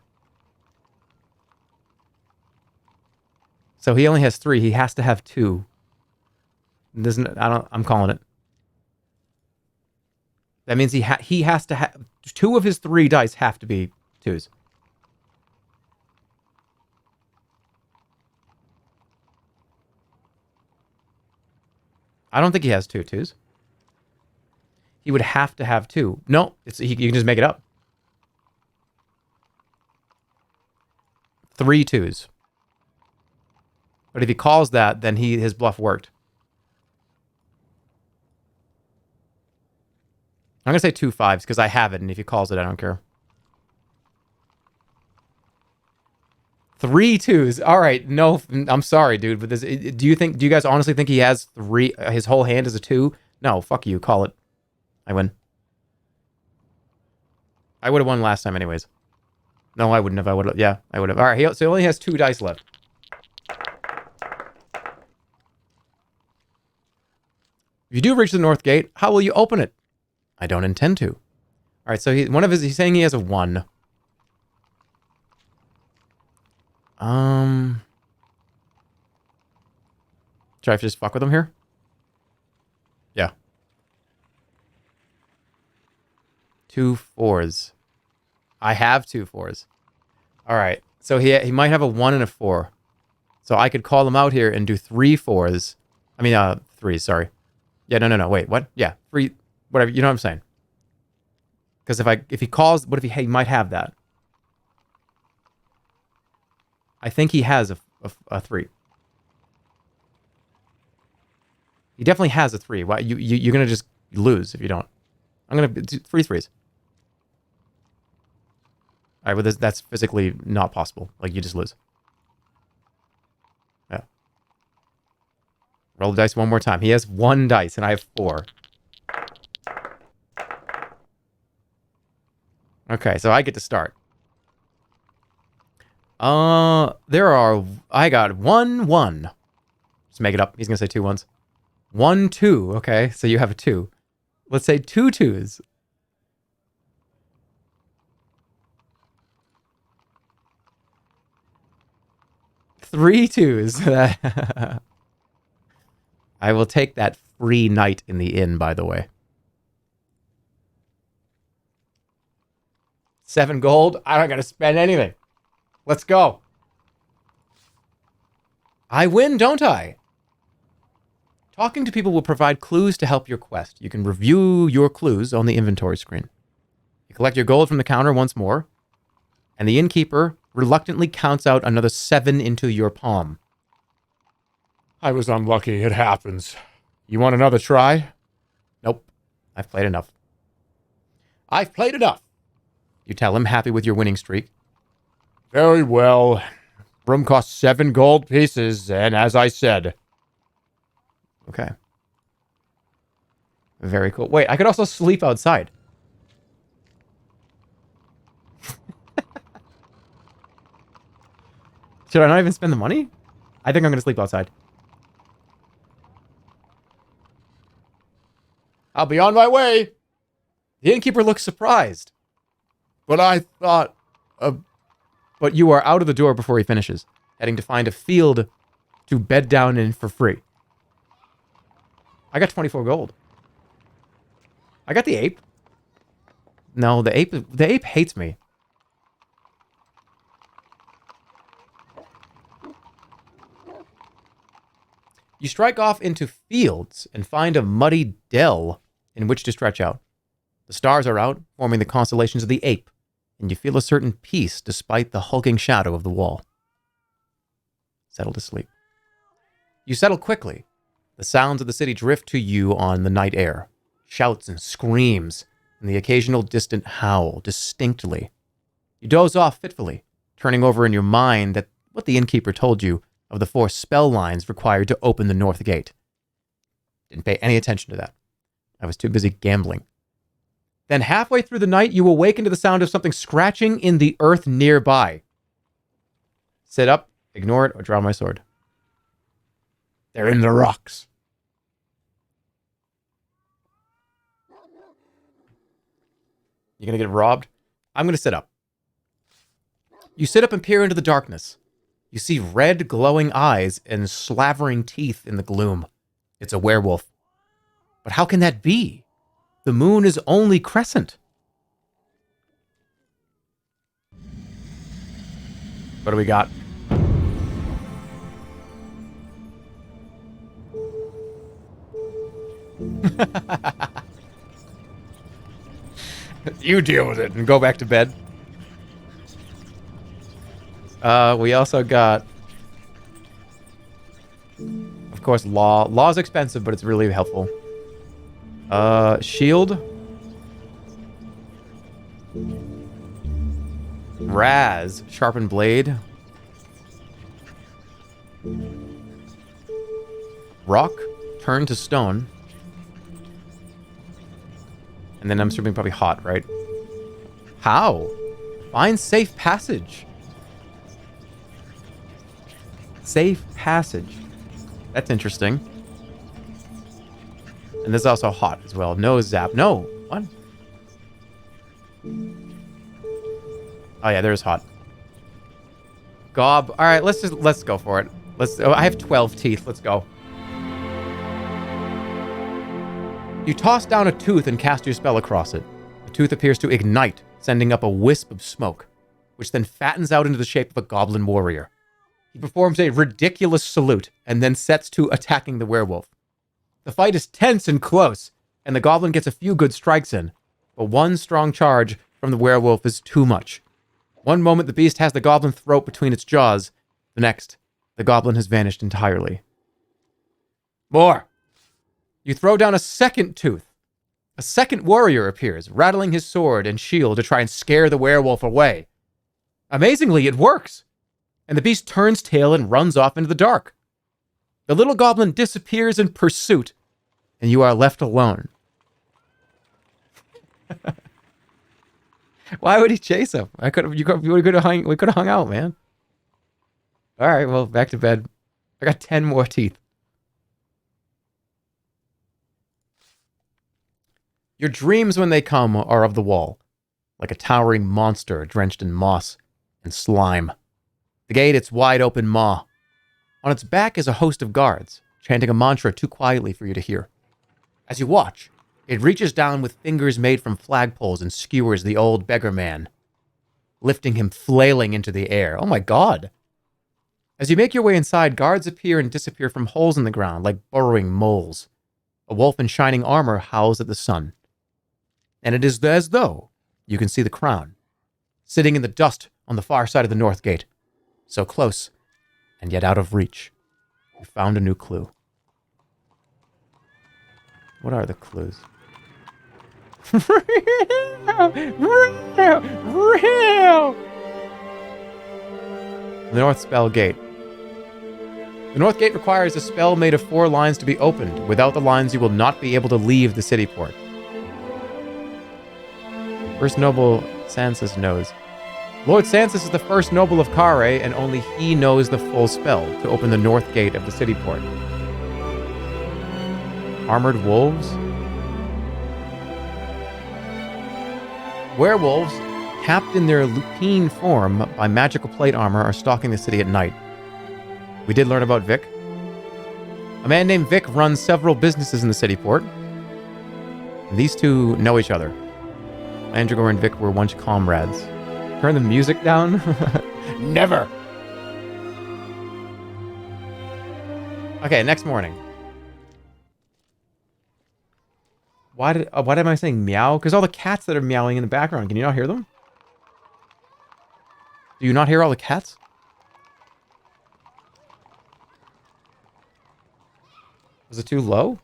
So he only has 3. He has to have 2. I'm calling it. That means he has to have 2 of his 3 dice have to be 2s. I don't think he has 2 twos. He would have to have 2. No, you can just make it up. 3 twos. But if he calls that, then his bluff worked. I'm going to say 2 5s because I have it, and if he calls it, I don't care. 3 twos. All right, no, I'm sorry, dude, but do you guys honestly think he has 3, his whole hand is a 2? No, fuck you, call it. I win. I would have won last time anyways. No, I wouldn't have. Yeah, I would have. All right, so he only has 2 dice left. If you do reach the north gate, how will you open it? I don't intend to. All right, so he's saying he has a 1. Try to just fuck with him here? Yeah. 2 4s. I have 2 4s. All right. So he might have a 1 and a 4. So I could call him out here and do 3 4s. I mean, 3s, sorry. Yeah, no. Wait, what? Yeah, 3, whatever. You know what I'm saying? Because if he calls, what if he might have that? I think he has a 3. He definitely has a 3. Why you're gonna just lose if you don't? I'm gonna do 3 3s. All right, well that's physically not possible. Like you just lose. Yeah. Roll the dice one more time. He has 1 dice and I have 4. Okay, so I get to start. I got 1 1. Just make it up. He's gonna say 2 1s. 1 2. Okay, so you have a 2. Let's say 2 2s. 3 2s. I will take that free night in the inn, by the way. 7 gold. I don't gotta spend anything. Let's go. I win, don't I? Talking to people will provide clues to help your quest. You can review your clues on the inventory screen. You collect your gold from the counter once more, and the innkeeper reluctantly counts out another 7 into your palm. I was unlucky. It happens. You want another try? Nope. I've played enough. I've played enough. You tell him, happy with your winning streak. Very well. Room costs 7 gold pieces, and as I said... Okay. Very cool. Wait, I could also sleep outside. Should I not even spend the money? I think I'm going to sleep outside. I'll be on my way. The innkeeper looks surprised. But I thought... But you are out of the door before he finishes, heading to find a field to bed down in for free. I got 24 gold. I got the ape. No, the ape hates me. You strike off into fields and find a muddy dell in which to stretch out. The stars are out, forming the constellations of the ape, and you feel a certain peace despite the hulking shadow of the wall. Settle to sleep. You settle quickly. The sounds of the city drift to you on the night air. Shouts and screams, and the occasional distant howl distinctly. You doze off fitfully, turning over in your mind that what the innkeeper told you of the 4 spell lines required to open the north gate. Didn't pay any attention to that. I was too busy gambling. Then halfway through the night, you awaken to the sound of something scratching in the earth nearby. Sit up, ignore it, or draw my sword. They're in the rocks. You gonna get robbed? I'm gonna sit up. You sit up and peer into the darkness. You see red, glowing eyes and slavering teeth in the gloom. It's a werewolf. But how can that be? The moon is only crescent. What do we got? You deal with it. And go back to bed. We also got, of course, law. Law's expensive, but it's really helpful. Shield. Raz, sharpened blade. Rock, turn to stone. And then I'm assuming probably hot, right? How? Find safe passage. Safe passage. That's interesting. And this is also hot as well. No zap. No. What? Oh yeah, there's hot. Gob. All right, let's go for it. I have 12 teeth. Let's go. You toss down a tooth and cast your spell across it. The tooth appears to ignite, sending up a wisp of smoke, which then fattens out into the shape of a goblin warrior. He performs a ridiculous salute and then sets to attacking the werewolf. The fight is tense and close, and the goblin gets a few good strikes in, but one strong charge from the werewolf is too much. One moment the beast has the goblin throat between its jaws, the next, the goblin has vanished entirely. More! You throw down a second tooth. A second warrior appears, rattling his sword and shield to try and scare the werewolf away. Amazingly, it works, and the beast turns tail and runs off into the dark. The little goblin disappears in pursuit, and you are left alone. Why would he chase him? We could have hung out, man. All right, well, back to bed. I got 10 more teeth. Your dreams, when they come, are of the wall, like a towering monster drenched in moss and slime. The gate, its wide open maw. On its back is a host of guards, chanting a mantra too quietly for you to hear. As you watch, it reaches down with fingers made from flagpoles and skewers the old beggar man, lifting him flailing into the air. Oh my god! As you make your way inside, guards appear and disappear from holes in the ground like burrowing moles. A wolf in shining armor howls at the sun. And it is as though you can see the crown, sitting in the dust on the far side of the north gate. So close, and yet out of reach. You found a new clue. What are the clues? North Spell Gate. The North Gate requires a spell made of 4 lines to be opened. Without the lines, you will not be able to leave the city port. First noble, Sansus knows. Lord Sansus is the first noble of Khare, and only he knows the full spell to open the North Gate of the city port. Armored wolves? Werewolves, capped in their lupine form by magical plate armor, are stalking the city at night. We did learn about Vic. A man named Vic runs several businesses in the city port. And these two know each other. Mandragore and Vic were once comrades. Turn the music down? Never. Okay, next morning. Why am I saying meow? Because all the cats that are meowing in the background, can you not hear them? Do you not hear all the cats? Was it too low?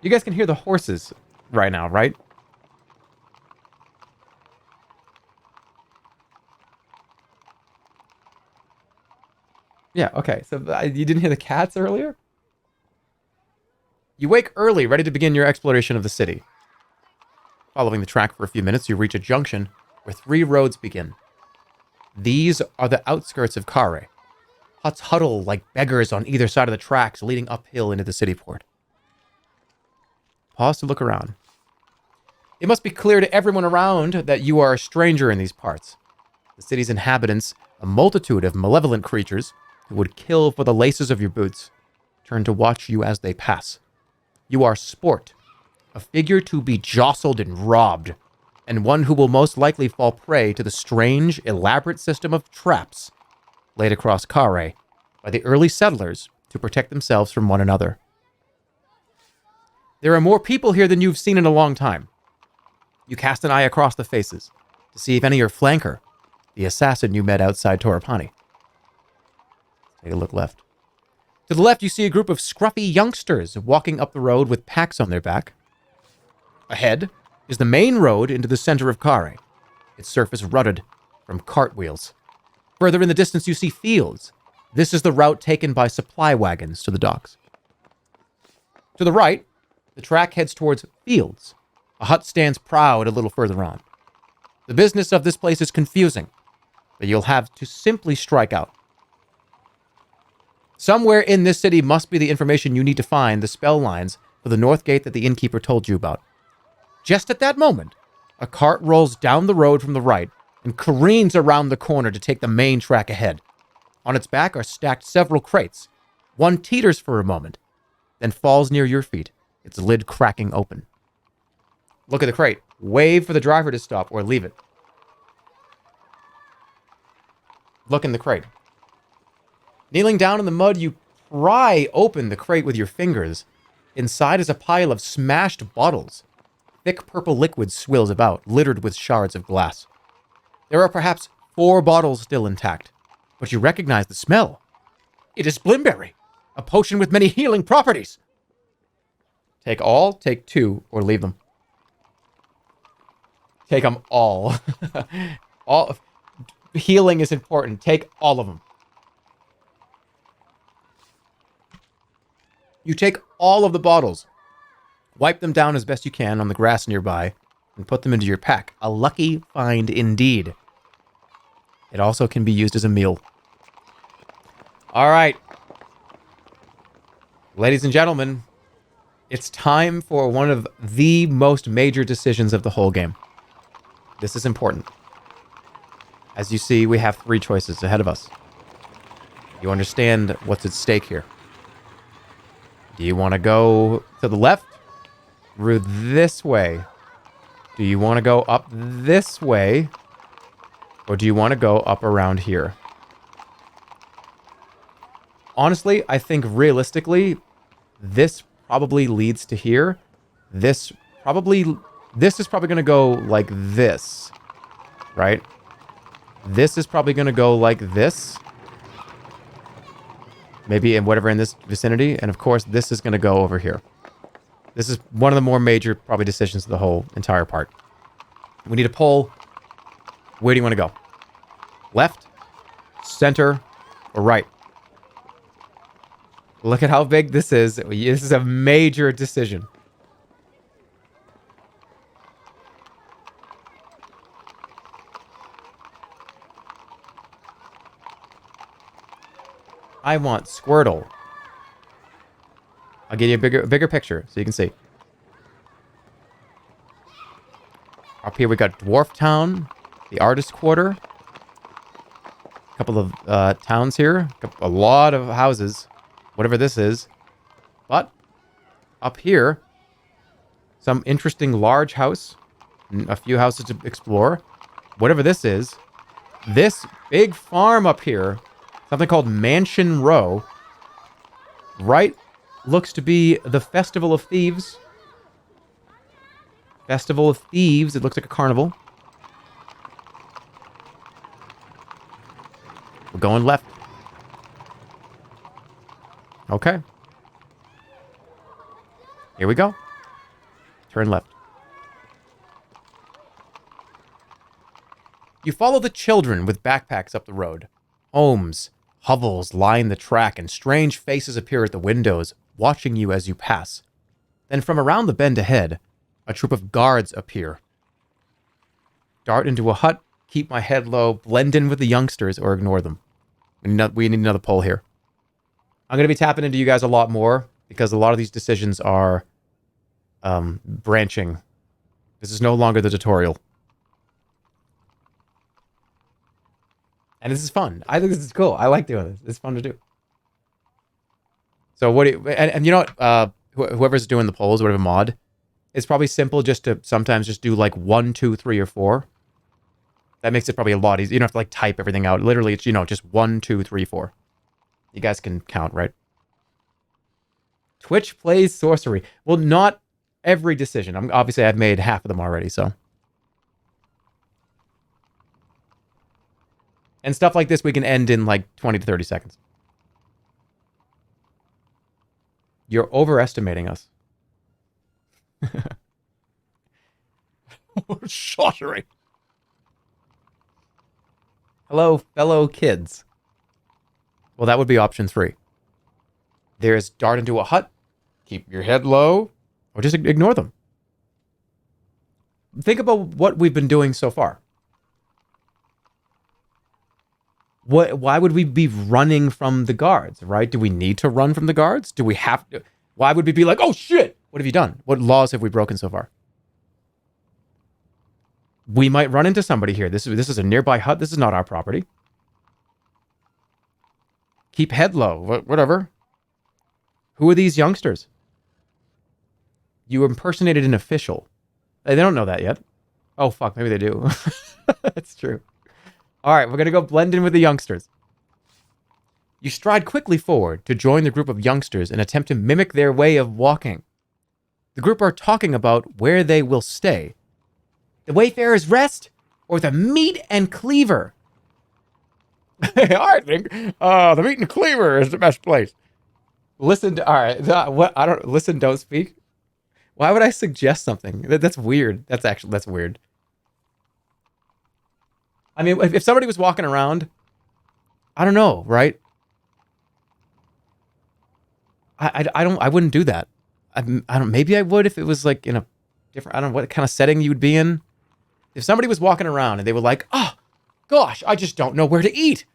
You guys can hear the horses right now, right? Yeah, okay. So you didn't hear the cats earlier? You wake early, ready to begin your exploration of the city. Following the track for a few minutes, you reach a junction where 3 roads begin. These are the outskirts of Khare. Huts huddle like beggars on either side of the tracks leading uphill into the city port. Pause to look around. It must be clear to everyone around that you are a stranger in these parts. The city's inhabitants, a multitude of malevolent creatures who would kill for the laces of your boots, turn to watch you as they pass. You are sport, a figure to be jostled and robbed, and one who will most likely fall prey to the strange, elaborate system of traps laid across Khare by the early settlers to protect themselves from one another. There are more people here than you've seen in a long time. You cast an eye across the faces to see if any are flanker, the assassin you met outside Torapani. Take a look left. To the left, you see a group of scruffy youngsters walking up the road with packs on their back. Ahead is the main road into the center of Khare, its surface rutted from cartwheels. Further in the distance, you see fields. This is the route taken by supply wagons to the docks. To the right, the track heads towards fields. A hut stands proud a little further on. The business of this place is confusing, but you'll have to simply strike out. Somewhere in this city must be the information you need to find the spell lines for the North Gate that the innkeeper told you about. Just at that moment, a cart rolls down the road from the right and careens around the corner to take the main track ahead. On its back are stacked several crates. One teeters for a moment, then falls near your feet, its lid cracking open. Look at the crate. Wave for the driver to stop or leave it. Look in the crate. Kneeling down in the mud, you pry open the crate with your fingers. Inside is a pile of smashed bottles. Thick purple liquid swills about, littered with shards of glass. There are perhaps 4 bottles still intact, but you recognize the smell. It is Blimberry, a potion with many healing properties. Take all, take 2, or leave them. Take them all. All. Healing is important. Take all of them. You take all of the bottles, wipe them down as best you can on the grass nearby, and put them into your pack. A lucky find indeed. It also can be used as a meal. All right. Ladies and gentlemen, it's time for one of the most major decisions of the whole game. This is important. As you see, we have 3 choices ahead of us. You understand what's at stake here. Do you want to go to the left? Through this way? Do you want to go up this way? Or do you want to go up around here? Honestly, I think realistically, this probably leads to here. This is probably going to go like this. Right? This is probably going to go like this. Maybe in whatever in this vicinity. And of course, this is going to go over here. This is one of the more major, probably, decisions of the whole entire part. We need a poll. Where do you want to go? Left, center, or right? Look at how big this is. This is a major decision. I want Squirtle. I'll give you a bigger picture so you can see. Up here we got Dwarf Town, the Artist Quarter. A couple of towns here. A lot of houses. Whatever this is. But up here, some interesting large house. A few houses to explore. Whatever this is. This big farm up here. Something called Mansion Row. Right looks to be the Festival of Thieves. Festival of Thieves. It looks like a carnival. We're going left. Okay. Here we go. Turn left. You follow the children with backpacks up the road. Homes, hovels line the track, and strange faces appear at the windows, watching you as you pass. Then from around the bend ahead, a troop of guards appear. Dart into a hut, keep my head low, blend in with the youngsters, or ignore them. We need another poll here. I'm going to be tapping into you guys a lot more, because a lot of these decisions are branching. This is no longer the tutorial. And this is fun. I think this is cool. I like doing this. It's fun to do. So what do you, and you know what, whoever's doing the polls, whatever mod, it's probably simple just to sometimes just do like 1, 2, 3, or 4. That makes it probably a lot easier. You don't have to like type everything out. Literally, it's, you know, just 1, 2, 3, 4. You guys can count, right? Twitch plays Sorcery. Well, not every decision. Obviously, I've made half of them already, so. And stuff like this we can end in like 20 to 30 seconds. You're overestimating us. Sorcery. Hello, fellow kids. Well, that would be option 3. There's dart into a hut, keep your head low, or just ignore them. Think about what we've been doing so far. Why would we be running from the guards, right? Do we need to run from the guards? Do we have to? Why would we be like, oh shit, what have you done? What laws have we broken so far? We might run into somebody here. This is a nearby hut. This is not our property. Keep head low. Whatever. Who are these youngsters? You impersonated an official. They don't know that yet. Oh, fuck. Maybe they do. That's true. All right. We're going to go blend in with the youngsters. You stride quickly forward to join the group of youngsters and attempt to mimic their way of walking. The group are talking about where they will stay. The Wayfarer's Rest or the Meat and Cleaver? I think the Meat and Cleaver is the best place. Listen to, all right. What? I don't listen, don't speak. Why would I suggest something? That's weird. That's weird. I mean, if somebody was walking around, I don't know, right? I wouldn't do that. I don't, maybe I would if it was like in a different, I don't know what kind of setting you would be in. If somebody was walking around and they were like, oh, gosh, I just don't know where to eat.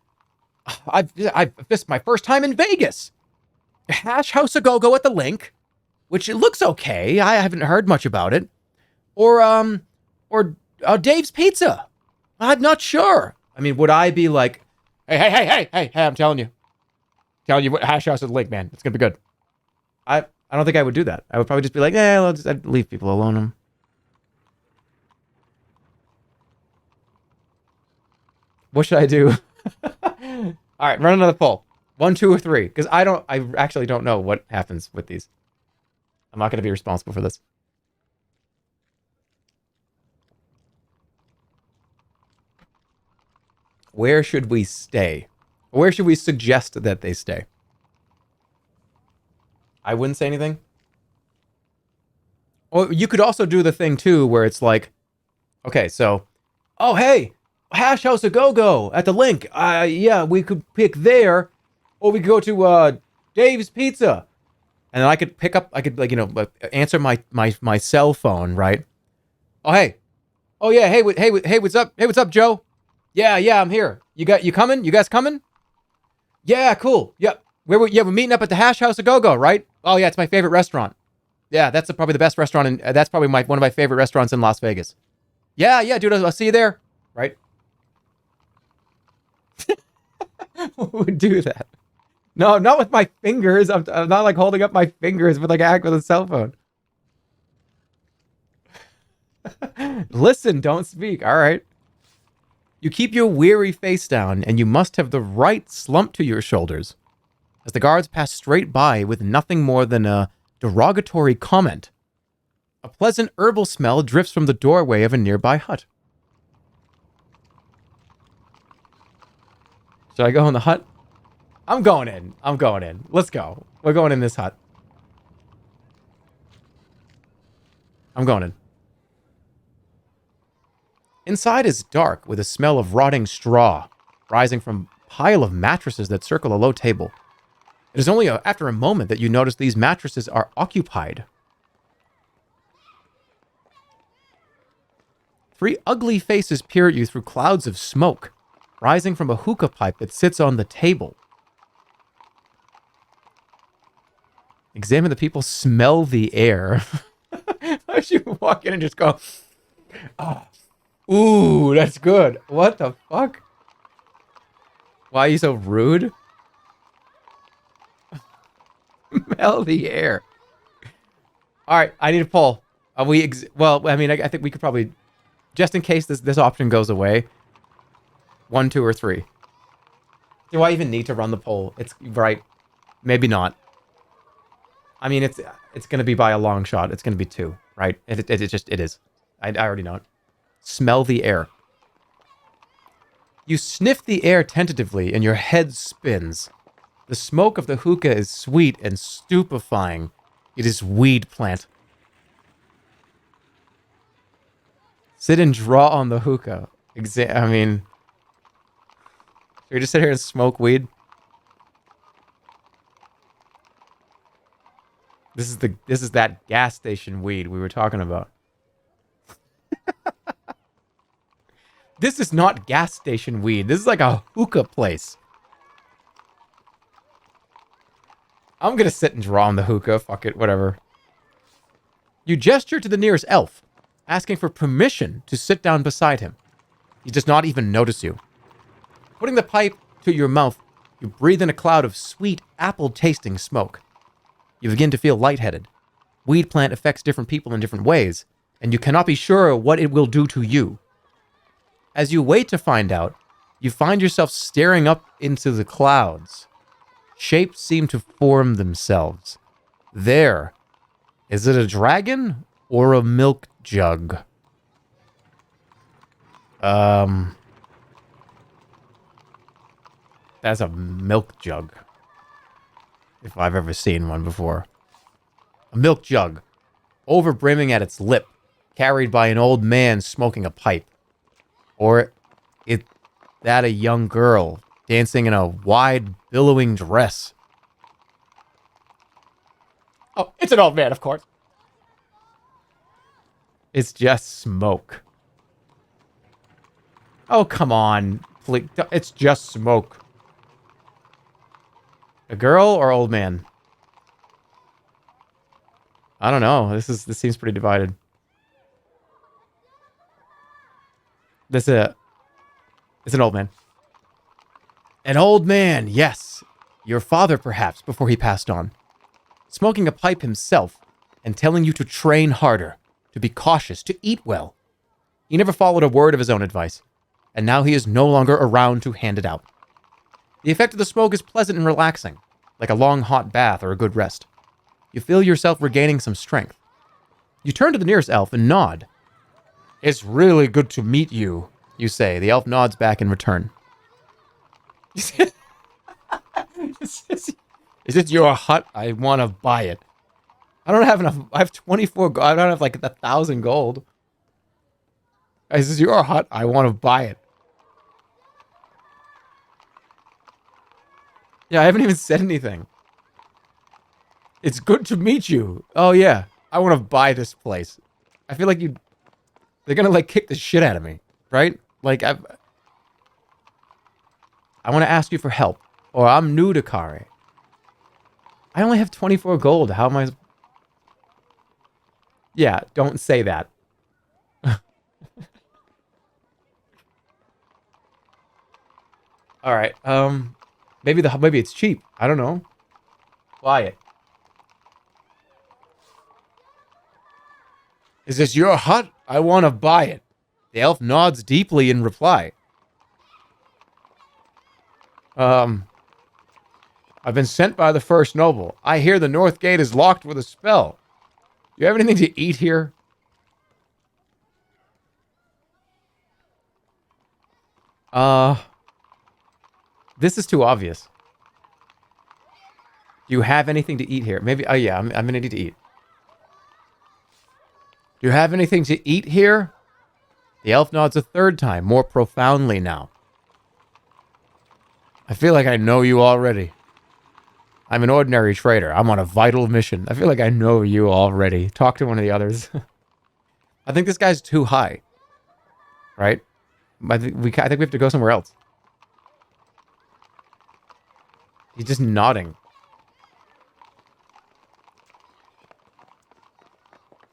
This is my first time in Vegas. Hash House A Go-Go at the Link, which it looks okay. I haven't heard much about it. Or Dave's Pizza. I'm not sure. I mean, would I be like, hey, I'm telling you what, Hash House at the Link, man. It's going to be good. I don't think I would do that. I would probably just be like, I'd leave people alone. What should I do? All right, run another poll. 1, 2, or 3. Because I actually don't know what happens with these. I'm not going to be responsible for this. Where should we stay? Where should we suggest that they stay? I wouldn't say anything. Or you could also do the thing too where it's like, okay, so, oh, hey, Hash House A Go-Go at the Link. Yeah, we could pick there. Or we could go to Dave's Pizza. And then I could pick up, I could like, answer my cell phone, right? Oh, hey. Oh, yeah. Hey, what's up? Hey, what's up, Joe? Yeah, I'm here. You coming? You guys coming? Yeah, cool. Yep. We're meeting up at the Hash House of Go-Go, right? Oh, yeah, it's my favorite restaurant. Yeah, that's probably the best restaurant, and that's probably one of my favorite restaurants in Las Vegas. Yeah, dude, I'll see you there. Right? Who would do that? No, not with my fingers. I'm not like holding up my fingers with like act with a cell phone. Listen, don't speak. All right. You keep your weary face down, and you must have the right slump to your shoulders as the guards pass straight by with nothing more than a derogatory comment. A pleasant herbal smell drifts from the doorway of a nearby hut. Should I go in the hut? I'm going in. Let's go. We're going in this hut. I'm going in. Inside is dark with a smell of rotting straw rising from a pile of mattresses that circle a low table. It is only after a moment that you notice these mattresses are occupied. 3 ugly faces peer at you through clouds of smoke, rising from a hookah pipe that sits on the table. Examine the people, smell the air. Why should you walk in and just go, oh, ooh, that's good. What the fuck? Why are you so rude? Smell the air. All right, I need a poll. Well, I mean, I think we could probably, just in case this option goes away, 1, 2, or 3. Do I even need to run the poll? It's right. Maybe not. I mean, it's going to be by a long shot. It's going to be 2, right? It is. I already know it. Smell the air. You sniff the air tentatively and your head spins. The smoke of the hookah is sweet and stupefying. It is weed plant. Sit and draw on the hookah. I mean, should we just sit here and smoke weed? This is that gas station weed we were talking about. This is not gas station weed. This is like a hookah place. I'm gonna sit and draw on the hookah. Fuck it, whatever. You gesture to the nearest elf, asking for permission to sit down beside him. He does not even notice you. Putting the pipe to your mouth, you breathe in a cloud of sweet, apple-tasting smoke. You begin to feel lightheaded. Weed plant affects different people in different ways, and you cannot be sure what it will do to you. As you wait to find out, you find yourself staring up into the clouds. Shapes seem to form themselves. There. Is it a dragon or a milk jug? That's a milk jug. If I've ever seen one before. A milk jug, overbrimming at its lip, carried by an old man smoking a pipe. Or is that a young girl dancing in a wide, billowing dress? Oh, it's an old man, of course. It's just smoke. Oh, come on. Please. It's just smoke. A girl or old man? I don't know. This seems pretty divided. It's an old man. An old man, yes. Your father, perhaps, before he passed on. Smoking a pipe himself and telling you to train harder, to be cautious, to eat well. He never followed a word of his own advice, and now he is no longer around to hand it out. The effect of the smoke is pleasant and relaxing, like a long hot bath or a good rest. You feel yourself regaining some strength. You turn to the nearest elf and nod. It's really good to meet you, you say. The elf nods back in return. Is this your hut? I want to buy it. I don't have enough. I have 24. I don't have like 1,000 gold. Is this your hut? I want to buy it. Yeah, I haven't even said anything. It's good to meet you. Oh, yeah. I want to buy this place. I feel like they're going to, like, kick the shit out of me, right? Like, I want to ask you for help. Or I'm new to Khare. I only have 24 gold. How am I... Yeah, don't say that. All right. Maybe it's cheap. I don't know. Buy it. Is this your hut? I want to buy it. The elf nods deeply in reply. I've been sent by the first noble. I hear the north gate is locked with a spell. Do you have anything to eat here? This is too obvious. Do you have anything to eat here? Maybe, oh yeah, I'm gonna need to eat. Do you have anything to eat here? The elf nods a third time, more profoundly now. I feel like I know you already. I'm an ordinary trader. I'm on a vital mission. I feel like I know you already. Talk to one of the others. I think this guy's too high. Right? I think we have to go somewhere else. He's just nodding.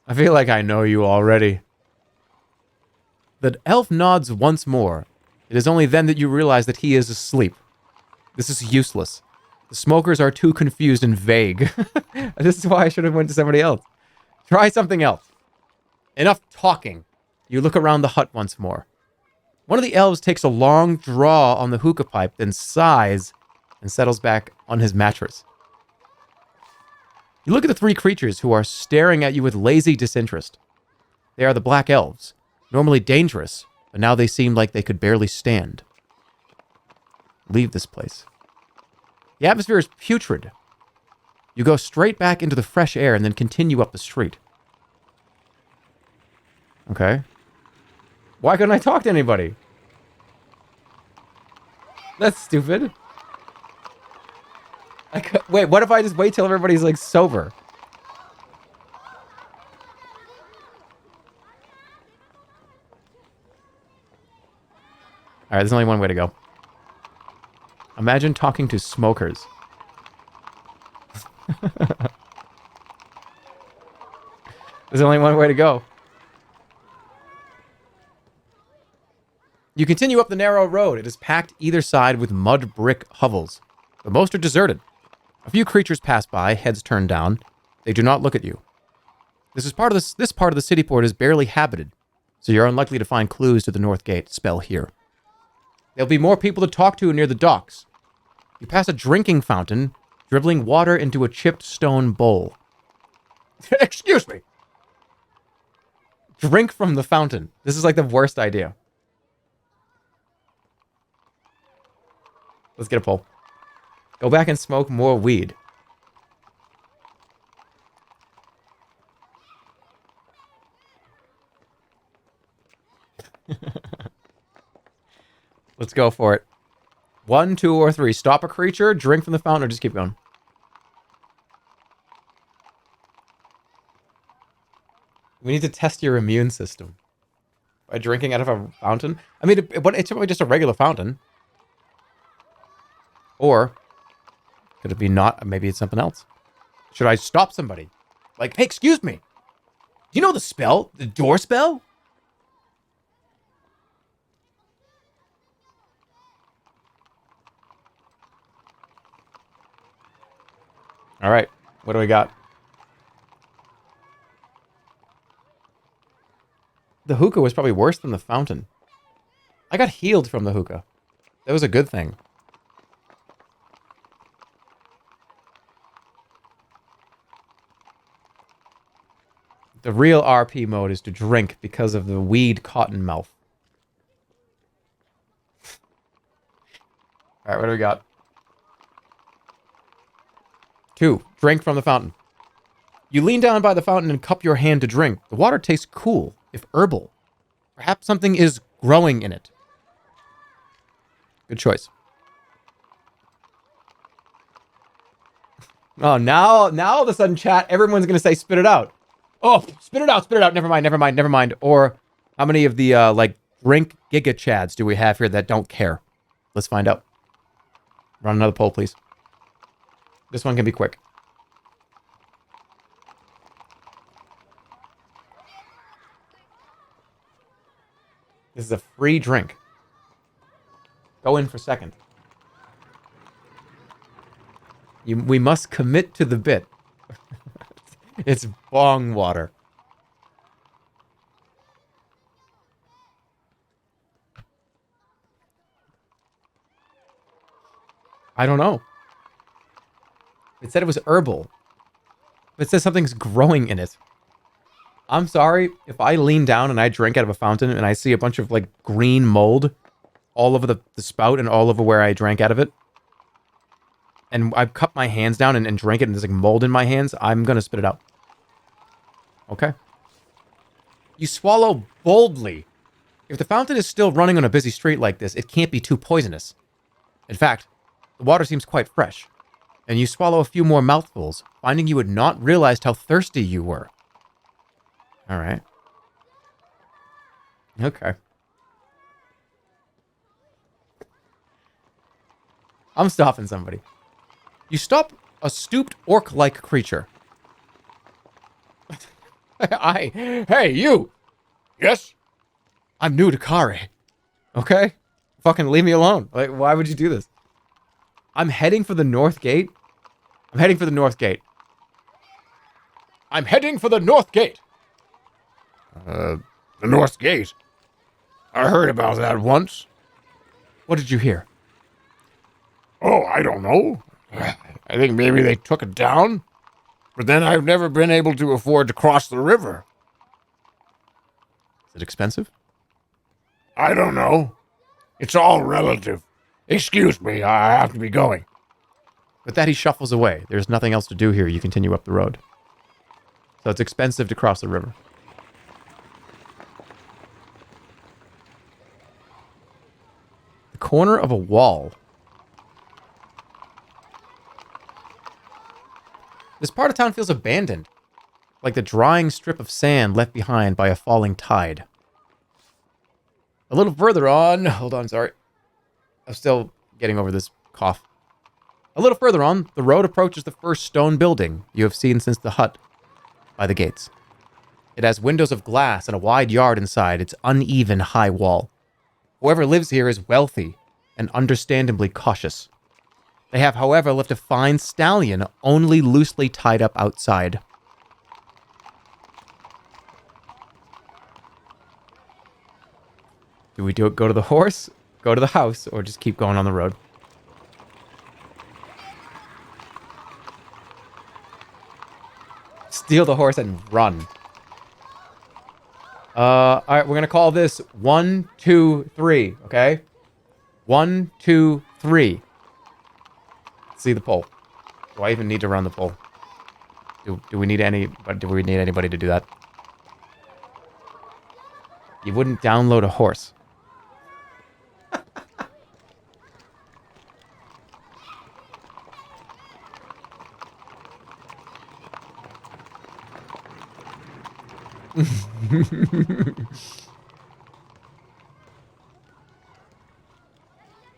I feel like I know you already. The elf nods once more. It is only then that you realize that he is asleep. This is useless. The smokers are too confused and vague. This is why I should have went to somebody else. Try something else. Enough talking. You look around the hut once more. One of the elves takes a long draw on the hookah pipe, then sighs and settles back on his mattress. You look at the three creatures who are staring at you with lazy disinterest. They are the black elves, normally dangerous, but now they seem like they could barely stand. Leave this place. The atmosphere is putrid. You go straight back into the fresh air and then continue up the street. Okay. Why couldn't I talk to anybody? That's stupid. Wait, what if I just wait till everybody's, like, sober? Alright, there's only one way to go. Imagine talking to smokers. There's only one way to go. You continue up the narrow road. It is packed either side with mud brick hovels, but most are deserted. A few creatures pass by, heads turned down. They do not look at you. This part of the city port is barely habited, so you're unlikely to find clues to the north gate. Spell here. There'll be more people to talk to near the docks. You pass a drinking fountain, dribbling water into a chipped stone bowl. Excuse me. Drink from the fountain. This is like the worst idea. Let's get a pull. Go back and smoke more weed. Let's go for it. 1, 2, or 3. Stop a creature, drink from the fountain, or just keep going. We need to test your immune system. By drinking out of a fountain? I mean, it's probably just a regular fountain. Or, could it be not? Maybe it's something else. Should I stop somebody? Like, hey, excuse me. Do you know the spell? The door spell? All right. What do we got? The hookah was probably worse than the fountain. I got healed from the hookah. That was a good thing. The real RP mode is to drink because of the weed cotton mouth. All right, what do we got? 2, drink from the fountain. You lean down by the fountain and cup your hand to drink. The water tastes cool, if herbal. Perhaps something is growing in it. Good choice. Oh, now all of a sudden, chat, everyone's gonna say spit it out. Oh, spit it out, spit it out. Never mind, never mind, never mind. Or how many of the like drink giga chads do we have here that don't care? Let's find out. Run another poll, please. This one can be quick. This is a free drink. Go in for second. We must commit to the bit. It's bong water. I don't know. It said it was herbal. But it says something's growing in it. I'm sorry, if I lean down and I drink out of a fountain and I see a bunch of, like, green mold all over the spout and all over where I drank out of it, and I've cupped my hands down and drank it and there's, like, mold in my hands, I'm gonna spit it out. Okay? You swallow boldly. If the fountain is still running on a busy street like this, it can't be too poisonous. In fact, the water seems quite fresh. And you swallow a few more mouthfuls, finding you had not realized how thirsty you were. Alright. Okay. I'm stopping somebody. You stop a stooped orc-like creature. Hey, you! Yes? I'm new to Khare. Okay? Fucking leave me alone. Like, why would you do this? I'm heading for the north gate. I'm heading for the north gate. I'm heading for the north gate. The north gate? I heard about that once. What did you hear? Oh, I don't know. I think maybe they took it down. But then I've never been able to afford to cross the river. Is it expensive? I don't know. It's all relative. Excuse me, I have to be going. With that, he shuffles away. There's nothing else to do here. You continue up the road. So it's expensive to cross the river. The corner of a wall. This part of town feels abandoned. Like the drying strip of sand left behind by a falling tide. A little further on... Hold on, sorry. I'm still getting over this cough. A little further on, the road approaches the first stone building you have seen since the hut by the gates. It has windows of glass and a wide yard inside its uneven high wall. Whoever lives here is wealthy and understandably cautious. They have, however, left a fine stallion only loosely tied up outside. Do we go to the horse, go to the house, or just keep going on the road? Steal the horse and run. Alright, we're gonna call this 1, 2, 3, okay? 1, 2, 3. See the poll. Do I even need to run the poll? Do we need anybody to do that? You wouldn't download a horse.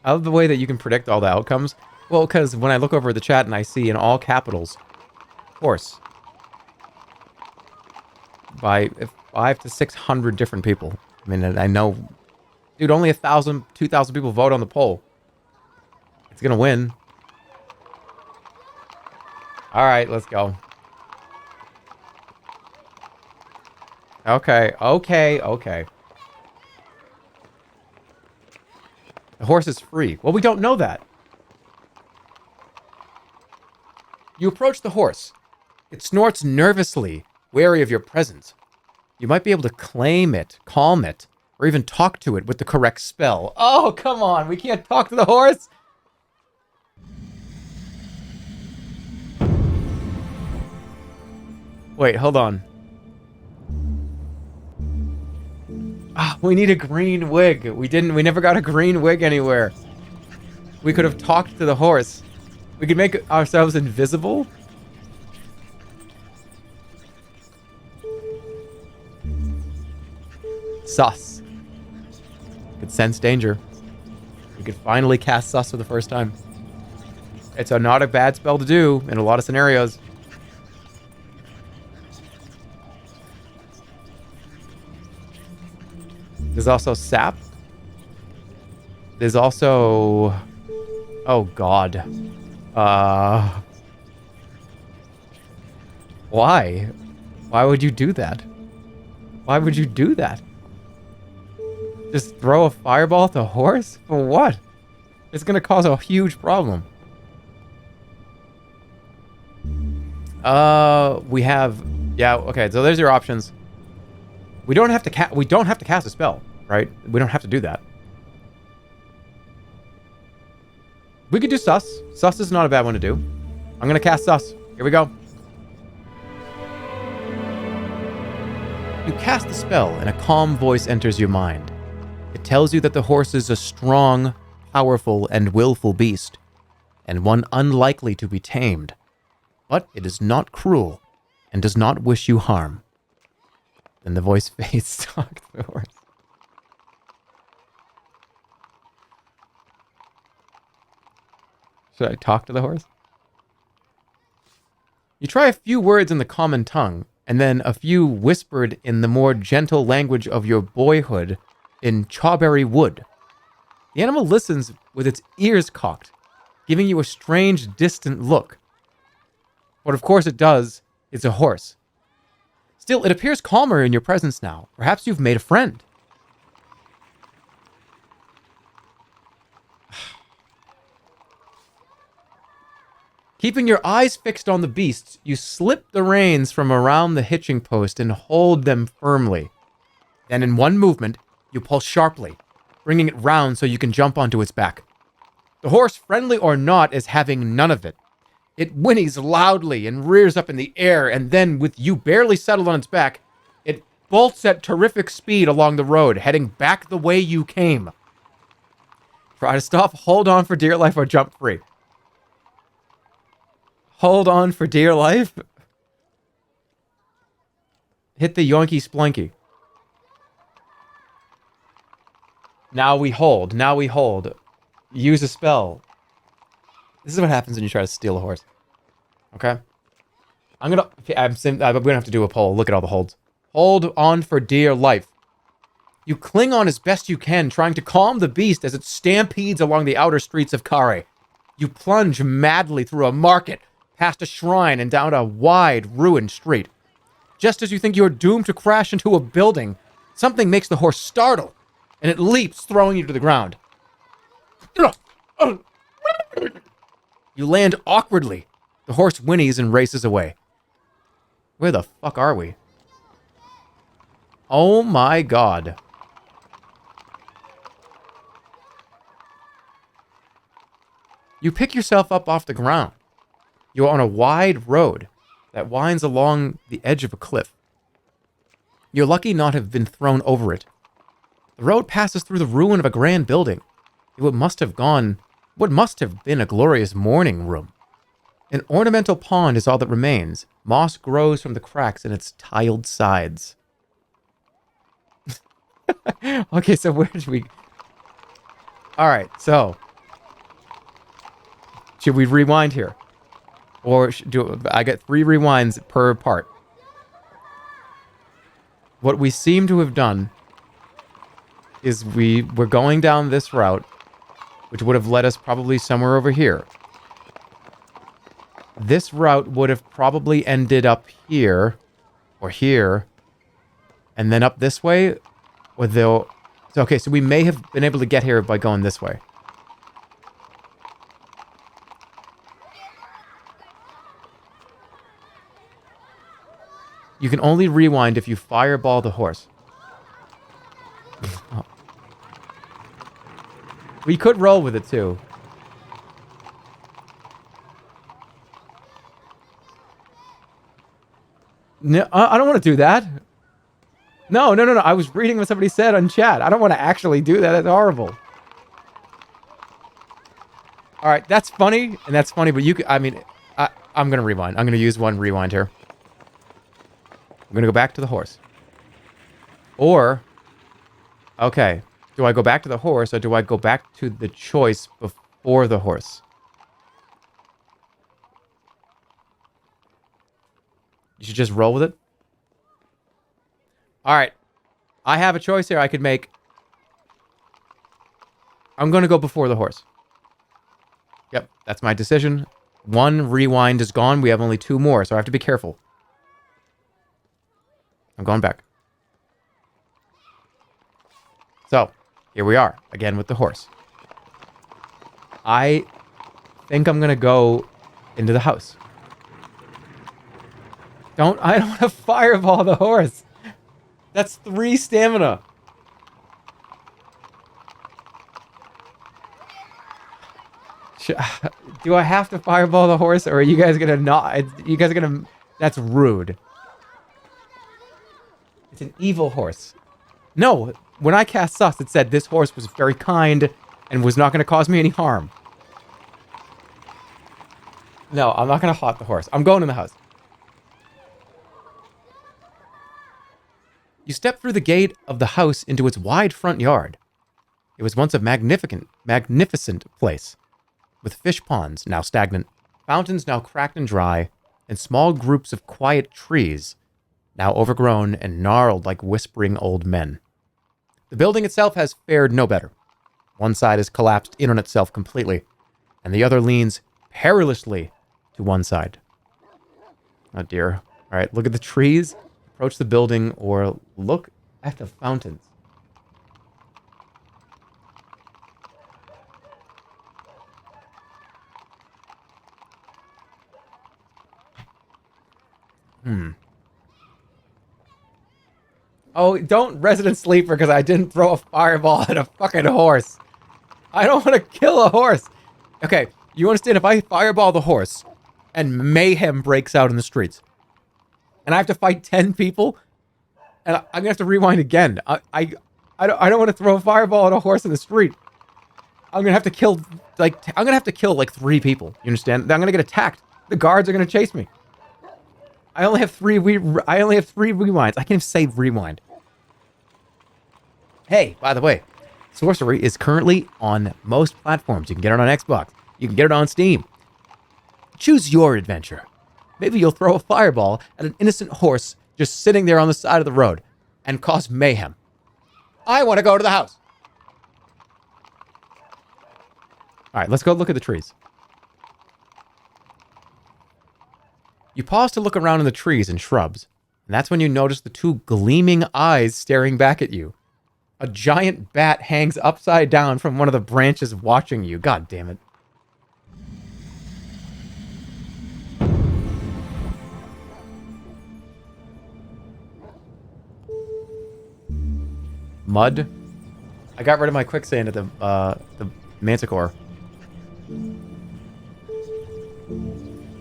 I love the way that you can predict all the outcomes. Well, because when I look over the chat and I see in all capitals, horse, by 500 to 600 different people. I mean, I know, dude, only 1,000, 2,000 people vote on the poll. It's gonna win. All right, let's go. Okay. The horse is free. Well, we don't know that. You approach the horse. It snorts nervously, wary of your presence. You might be able to claim it, calm it, or even talk to it with the correct spell. Oh, come on. We can't talk to the horse? Wait, hold on. Ah, we need a green wig. We never got a green wig anywhere. We could have talked to the horse. We could make ourselves invisible Sus. Could sense danger. You could finally cast Sus for the first time. It's not a bad spell to do in a lot of scenarios. There's also Sap. There's also... Oh, God. Why? Why would you do that? Why would you do that? Just throw a fireball at the horse? For what? It's gonna cause a huge problem. We have... Yeah, okay, so there's your options. We don't have to cast a spell, right? We don't have to do that. We could do Sus. Sus is not a bad one to do. I'm gonna cast Sus. Here we go. You cast the spell and a calm voice enters your mind. It tells you that the horse is a strong, powerful, and willful beast, and one unlikely to be tamed. But it is not cruel and does not wish you harm. Then the voice fades to talk to the horse. Should I talk to the horse? You try a few words in the common tongue, and then a few whispered in the more gentle language of your boyhood in Chawberry Wood. The animal listens with its ears cocked, giving you a strange, distant look. What of course it does is a horse. Still, it appears calmer in your presence now. Perhaps you've made a friend. Keeping your eyes fixed on the beasts, you slip the reins from around the hitching post and hold them firmly. Then in one movement, you pull sharply, bringing it round so you can jump onto its back. The horse, friendly or not, is having none of it. It whinnies loudly and rears up in the air, and then, with you barely settled on its back, it bolts at terrific speed along the road, heading back the way you came. Try to stop, hold on for dear life, or jump free. Hold on for dear life. Hit the yoinky splanky. Now we hold. Now we hold. Use a spell. This is what happens when you try to steal a horse. Okay? we're gonna have to do a poll. Look at all the holds. Hold on for dear life. You cling on as best you can, trying to calm the beast as it stampedes along the outer streets of Khare. You plunge madly through a market, past a shrine, and down a wide, ruined street. Just as you think you're doomed to crash into a building, something makes the horse startle, and it leaps, throwing you to the ground. You land awkwardly. The horse whinnies and races away. Where the fuck are we? Oh my god. You pick yourself up off the ground. You're on a wide road that winds along the edge of a cliff. You're lucky not to have been thrown over it. The road passes through the ruin of a grand building. What must have been a glorious morning room. An ornamental pond is all that remains. Moss grows from the cracks in its tiled sides. Okay, so where did we... Alright, so... Should we rewind here? Or I get 3 rewinds per part. What we seem to have done is we're going down this route, which would have led us probably somewhere over here. This route would have probably ended up here, or here, and then up this way, or they'll... Okay, so we may have been able to get here by going this way. You can only rewind if you fireball the horse. Oh. We could roll with it, too. No, I don't want to do that. No. I was reading what somebody said on chat. I don't want to actually do that. That's horrible. All right, that's funny, but you could... I mean, I'm going to rewind. I'm going to use one rewind here. I'm going to go back to the horse. Or Okay. Do I go back to the horse or do I go back to the choice before the horse? You should just roll with it. All right. I have a choice here I could make. I'm going to go before the horse. Yep, that's my decision. One rewind is gone. We have only 2 more, so I have to be careful. I'm going back. So, here we are, again with the horse. I think I'm going to go into the house. I don't want to fireball the horse. That's 3 stamina. Do I have to fireball the horse, or are you guys gonna not? You guys are gonna... That's rude. It's an evil horse. No, when I cast Sus, it said this horse was very kind and was not gonna cause me any harm. No, I'm not gonna haunt the horse. I'm going in the house. You step through the gate of the house into its wide front yard. It was once a magnificent place, with fish ponds now stagnant, fountains now cracked and dry, and small groups of quiet trees, now overgrown and gnarled like whispering old men. The building itself has fared no better. One side has collapsed in on itself completely, and the other leans perilously to one side. Oh dear. All right, look at the trees, approach the building, or look at the fountains. Oh, don't resident sleeper because I didn't throw a fireball at a fucking horse. I don't want to kill a horse. Okay, you understand if I fireball the horse and mayhem breaks out in the streets and I have to fight 10 people and I'm going to have to rewind again. I don't want to throw a fireball at a horse in the street. I'm going to have to kill like 3 people. You understand? I'm going to get attacked. The guards are going to chase me. I only have 3 rewinds. I can't even say rewind. Hey, by the way, Sorcery is currently on most platforms. You can get it on Xbox. You can get it on Steam. Choose your adventure. Maybe you'll throw a fireball at an innocent horse just sitting there on the side of the road and cause mayhem. I want to go to the house. All right, let's go look at the trees. You pause to look around in the trees and shrubs, and that's when you notice the 2 gleaming eyes staring back at you. A giant bat hangs upside down from one of the branches watching you. God damn it. Mud. I got rid of my quicksand at the manticore.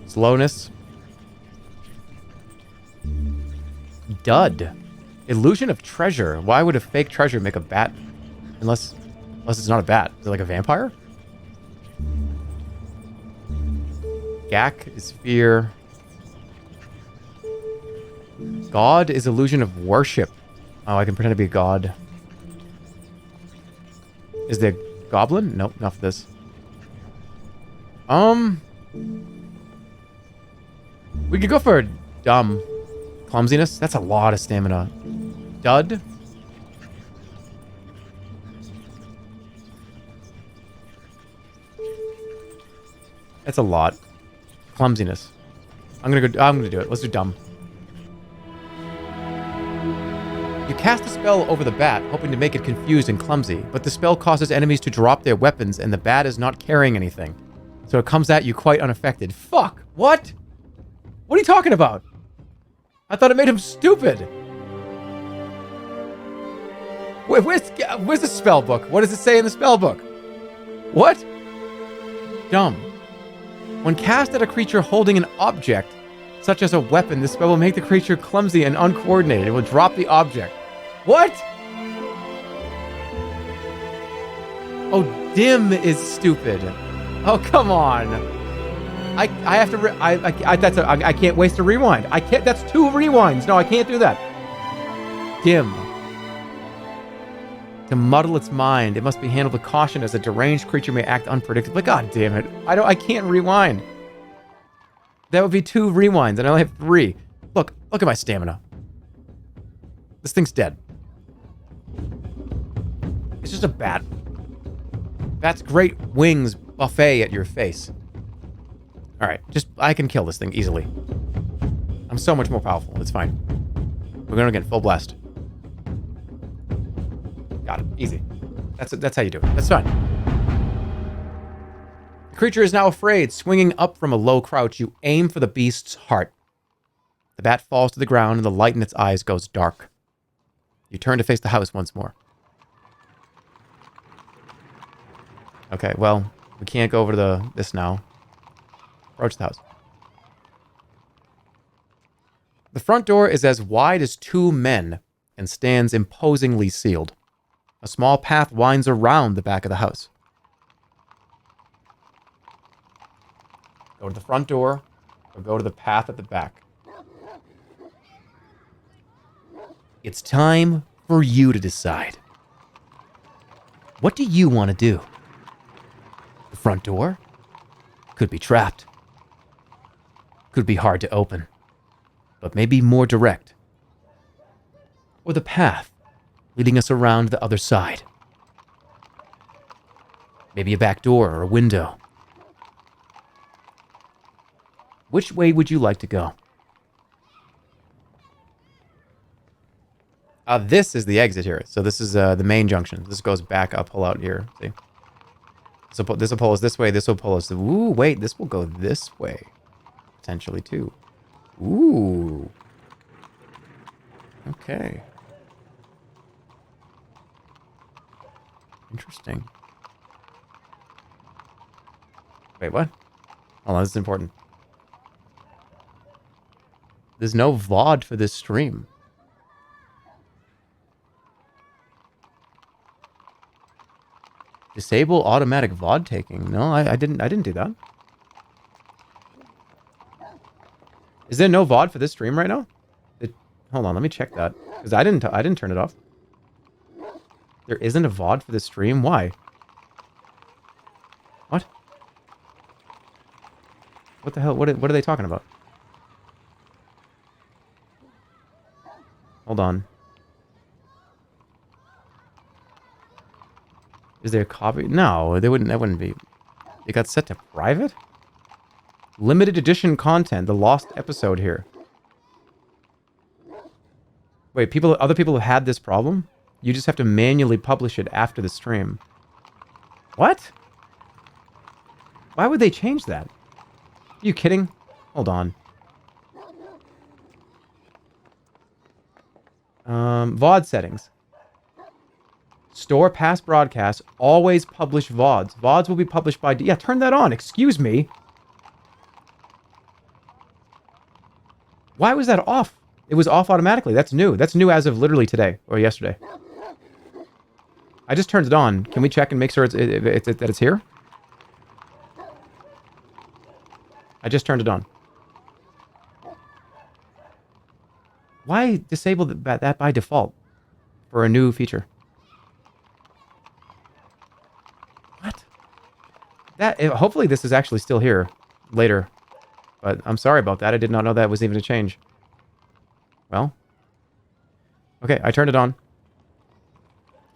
Slowness. Dud. Illusion of treasure. Why would a fake treasure make a bat? Unless it's not a bat. Is it like a vampire? Gak is fear. God is illusion of worship. Oh, I can pretend to be a god. Is there goblin? Nope, not for this. We could go for dumb. Clumsiness? That's a lot of stamina. Dud? That's a lot. Clumsiness. I'm gonna do it. Let's do dumb. You cast a spell over the bat, hoping to make it confused and clumsy, but the spell causes enemies to drop their weapons and the bat is not carrying anything. So it comes at you quite unaffected. Fuck! What? What are you talking about? I thought it made him stupid. Where's the spell book? What does it say in the spell book? What? Dumb. When cast at a creature holding an object, such as a weapon, this spell will make the creature clumsy and uncoordinated. It will drop the object. What? Oh, dim is stupid. Oh, come on. I have to. I can't waste a rewind. I can't. That's 2 rewinds. No, I can't do that. Dim. To muddle its mind, it must be handled with caution as a deranged creature may act unpredictably. God damn it. I can't rewind. That would be 2 rewinds, and I only have 3. Look at my stamina. This thing's dead. It's just a bat. Bat's great wings buffet at your face. Alright, I can kill this thing easily. I'm so much more powerful. It's fine. We're gonna get full blast. Got it. Easy. That's how you do it. That's fine. The creature is now afraid. Swinging up from a low crouch, you aim for the beast's heart. The bat falls to the ground and the light in its eyes goes dark. You turn to face the house once more. Okay, well, we can't go over to this now. Approach the house. The front door is as wide as 2 men and stands imposingly sealed. A small path winds around the back of the house. Go to the front door, or go to the path at the back. It's time for you to decide. What do you want to do? The front door could be trapped. Could be hard to open, but maybe more direct. Or the path leading us around the other side. Maybe a back door or a window. Which way would you like to go? This is the exit here. So this is the main junction. This goes back up, pull out here. See? So this will pull us this way. This will pull us. Ooh, wait. This will go this way. Potentially, too. Ooh. Okay. Interesting. Wait, what? Hold on, this is important. There's no VOD for this stream. Disable automatic VOD taking. No, I didn't do that. Is there no VOD for this stream right now? Hold on, let me check that. Because I didn't turn it off. There isn't a VOD for this stream? Why? What? What the hell? What are they talking about? Hold on. Is there a copy? No, that wouldn't be. It got set to private? Limited edition content, the lost episode here. Wait, other people have had this problem? You just have to manually publish it after the stream. What? Why would they change that? Are you kidding? Hold on. VOD settings. Store past broadcasts. Always publish VODs. VODs will be published by... Yeah, turn that on. Excuse me. Why was that off? It was off automatically. That's new. That's new as of literally today or yesterday. I just turned it on. Can we check and make sure that it's here? I just turned it on. Why disable that by default for a new feature? What? Hopefully this is actually still here later. But I'm sorry about that. I did not know that was even a change. Well. Okay, I turned it on.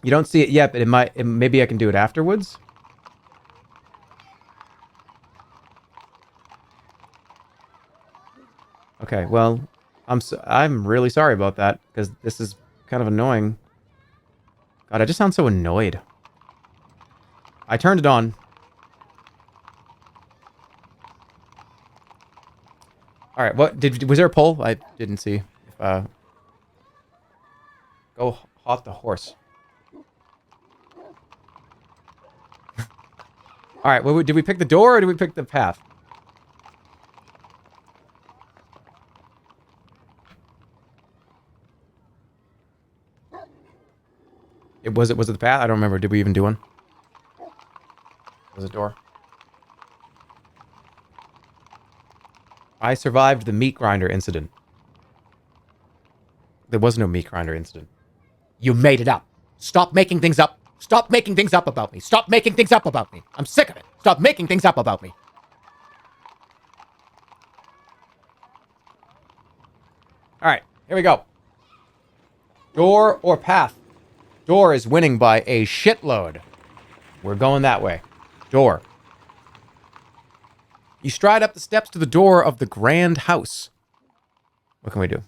You don't see it yet, but maybe I can do it afterwards. Okay, well, I'm really sorry about that, because this is kind of annoying. God, I just sound so annoyed. I turned it on. All right, was there a poll? I didn't see. Go hot the horse. All right, did we pick the door or did we pick the path? Was it the path? I don't remember. Did we even do one? Was it door? I survived the meat grinder incident. There was no meat grinder incident. You made it up. Stop making things up. Stop making things up about me. Stop making things up about me. I'm sick of it. Stop making things up about me. All right, here we go. Door or path? Door is winning by a shitload. We're going that way. Door. You stride up the steps to the door of the grand house. What can we do?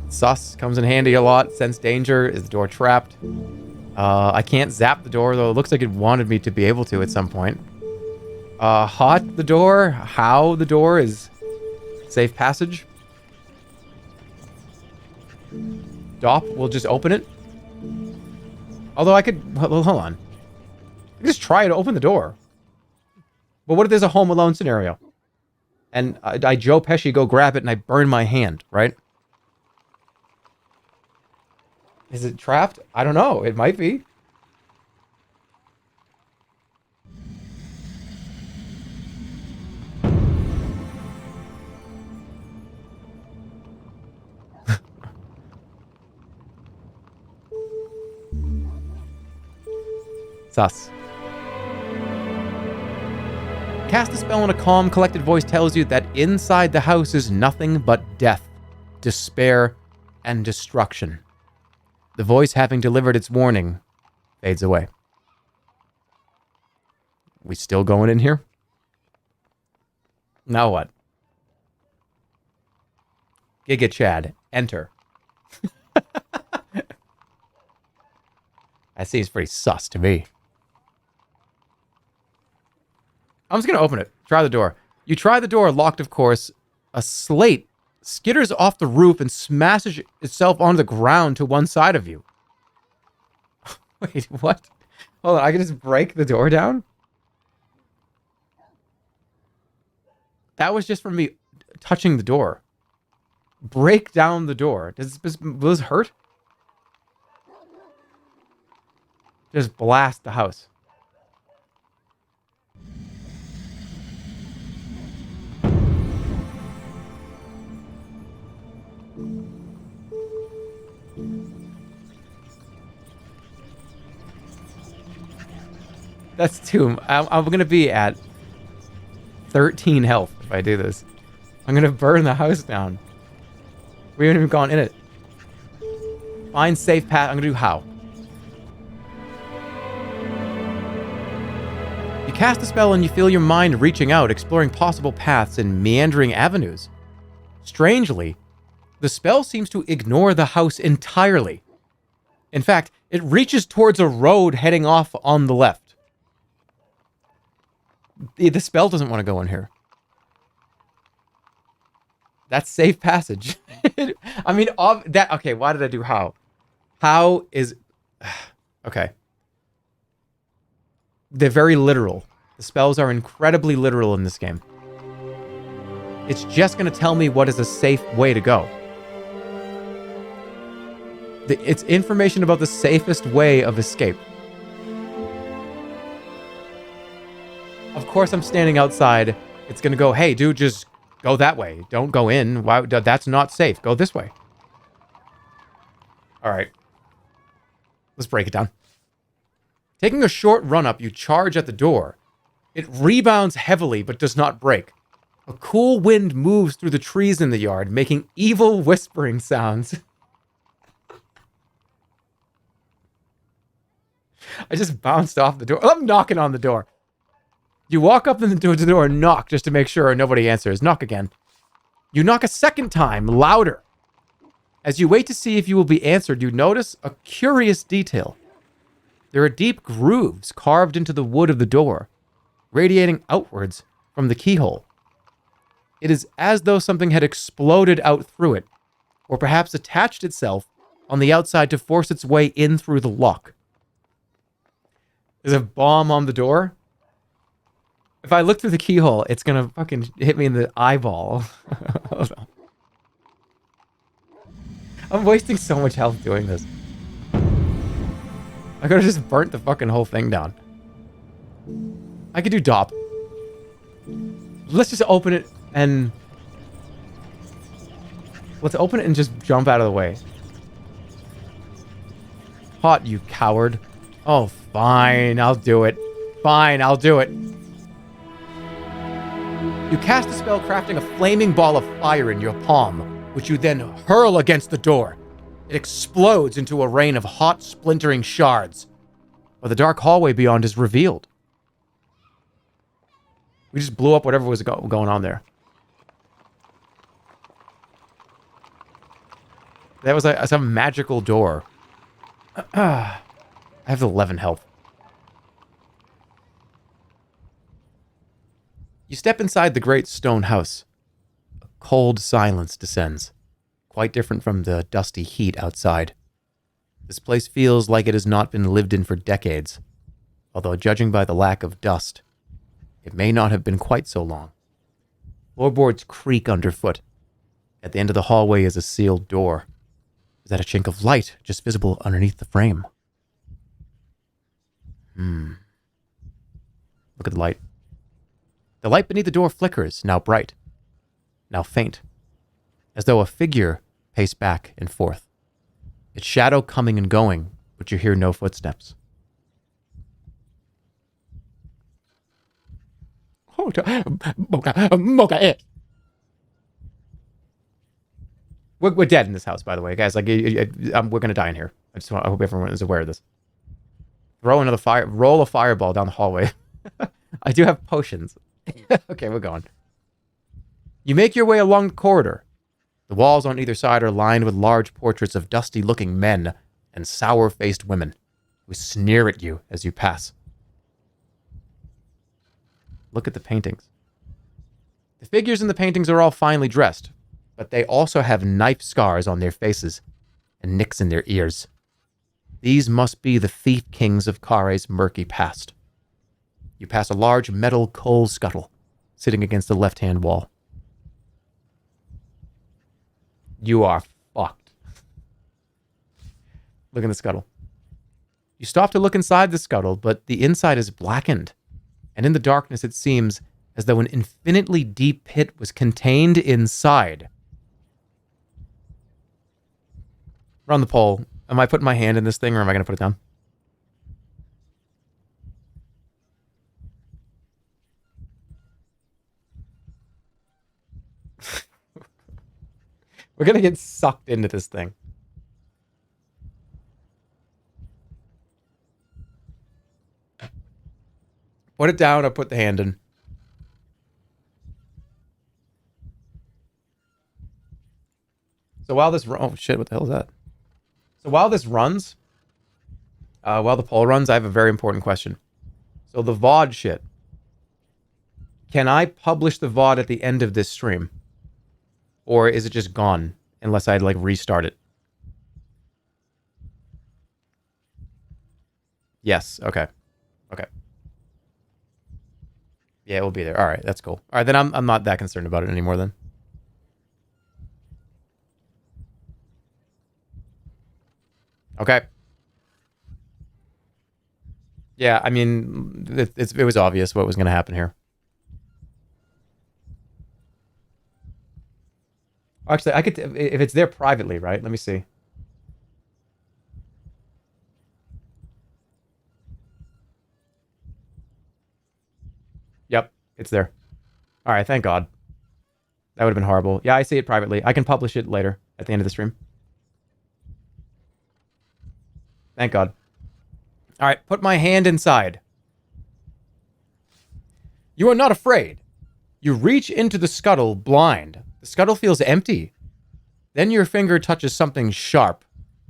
Sus comes in handy a lot. Sense danger. Is the door trapped? I can't zap the door, though it looks like it wanted me to be able to at some point. Hot the door. How the door is safe passage. Dop will just open it. Although I could... Well, hold on. I could just try to open the door. But what if there's a Home Alone scenario? And I Joe Pesci go grab it and I burn my hand, right? Is it trapped? I don't know. It might be. Sus. Cast a spell and a calm, collected voice tells you that inside the house is nothing but death, despair, and destruction. The voice, having delivered its warning, fades away. We still going in here? Now what? Giga Chad, enter. That seems pretty sus to me. I'm just going to open it. Try the door. You try the door, locked, of course. A slate skitters off the roof and smashes itself onto the ground to one side of you. Wait, what? Hold on, I can just break the door down? That was just from me touching the door. Break down the door. Will this hurt? Just blast the house. That's two. I'm going to be at 13 health if I do this. I'm going to burn the house down. We haven't even gone in it. Find safe path. I'm going to do how. You cast a spell and you feel your mind reaching out, exploring possible paths and meandering avenues. Strangely, the spell seems to ignore the house entirely. In fact, it reaches towards a road heading off on the left. The spell doesn't want to go in here. That's safe passage. I mean, okay, why did I do how? How is... Okay. They're very literal. The spells are incredibly literal in this game. It's just going to tell me what is a safe way to go. It's information about the safest way of escape. Of course, I'm standing outside. It's going to go, hey, dude, just go that way. Don't go in. Why? That's not safe. Go this way. All right. Let's break it down. Taking a short run up, you charge at the door. It rebounds heavily, but does not break. A cool wind moves through the trees in the yard, making evil whispering sounds. I just bounced off the door. I'm knocking on the door. You walk up to the door and knock just to make sure nobody answers. Knock again. You knock a second time, louder. As you wait to see if you will be answered, you notice a curious detail. There are deep grooves carved into the wood of the door, radiating outwards from the keyhole. It is as though something had exploded out through it, or perhaps attached itself on the outside to force its way in through the lock. There's a bomb on the door. If I look through the keyhole, it's gonna fucking hit me in the eyeball. Hold on. I'm wasting so much health doing this. I could have just burnt the fucking whole thing down. I could do DOP. Let's just open it and Let's open it and just jump out of the way. Hot, you coward. Oh, fine. I'll do it. Fine, I'll do it. You cast a spell crafting a flaming ball of fire in your palm, which you then hurl against the door. It explodes into a rain of hot, splintering shards, while the dark hallway beyond is revealed. We just blew up whatever was going on there. That was some magical door. I have 11 health. You step inside the great stone house. A cold silence descends, quite different from the dusty heat outside. This place feels like it has not been lived in for decades, although judging by the lack of dust, it may not have been quite so long. Floorboards creak underfoot. At the end of the hallway is a sealed door. Is that a chink of light just visible underneath the frame? Look at the light. The light beneath the door flickers, now bright, now faint, as though a figure paced back and forth. Its shadow coming and going, but you hear no footsteps. We're dead in this house, by the way, guys. Like, we're gonna die in here. I hope everyone is aware of this. Roll a fireball down the hallway. I do have potions. Okay, we're going. You make your way along the corridor. The walls on either side are lined with large portraits of dusty-looking men and sour-faced women who sneer at you as you pass. Look at the paintings. The figures in the paintings are all finely dressed, but they also have knife scars on their faces and nicks in their ears. These must be the thief kings of Khare's murky past. You pass a large metal coal scuttle sitting against the left-hand wall. You are fucked. Look in the scuttle. You stop to look inside the scuttle, but the inside is blackened, and in the darkness it seems as though an infinitely deep pit was contained inside. Run the poll. Am I putting my hand in this thing, or am I going to put it down? We're going to get sucked into this thing. Put it down or put the hand in. So while this... Oh, shit, what the hell is that? So while this runs, while the poll runs, I have a very important question. So the VOD shit. Can I publish the VOD at the end of this stream? Or is it just gone unless I like restart it? Yes. Okay. Okay. Yeah, it will be there. All right, that's cool. All right, then I'm not that concerned about it anymore then. Okay. Yeah, I mean, it was obvious what was going to happen here. Actually, I could, if it's there privately, right? Let me see. Yep, it's there. All right, thank God. That would have been horrible. Yeah, I see it privately. I can publish it later at the end of the stream. Thank God. All right, put my hand inside. You are not afraid. You reach into the scuttle blind. The scuttle feels empty. Then your finger touches something sharp.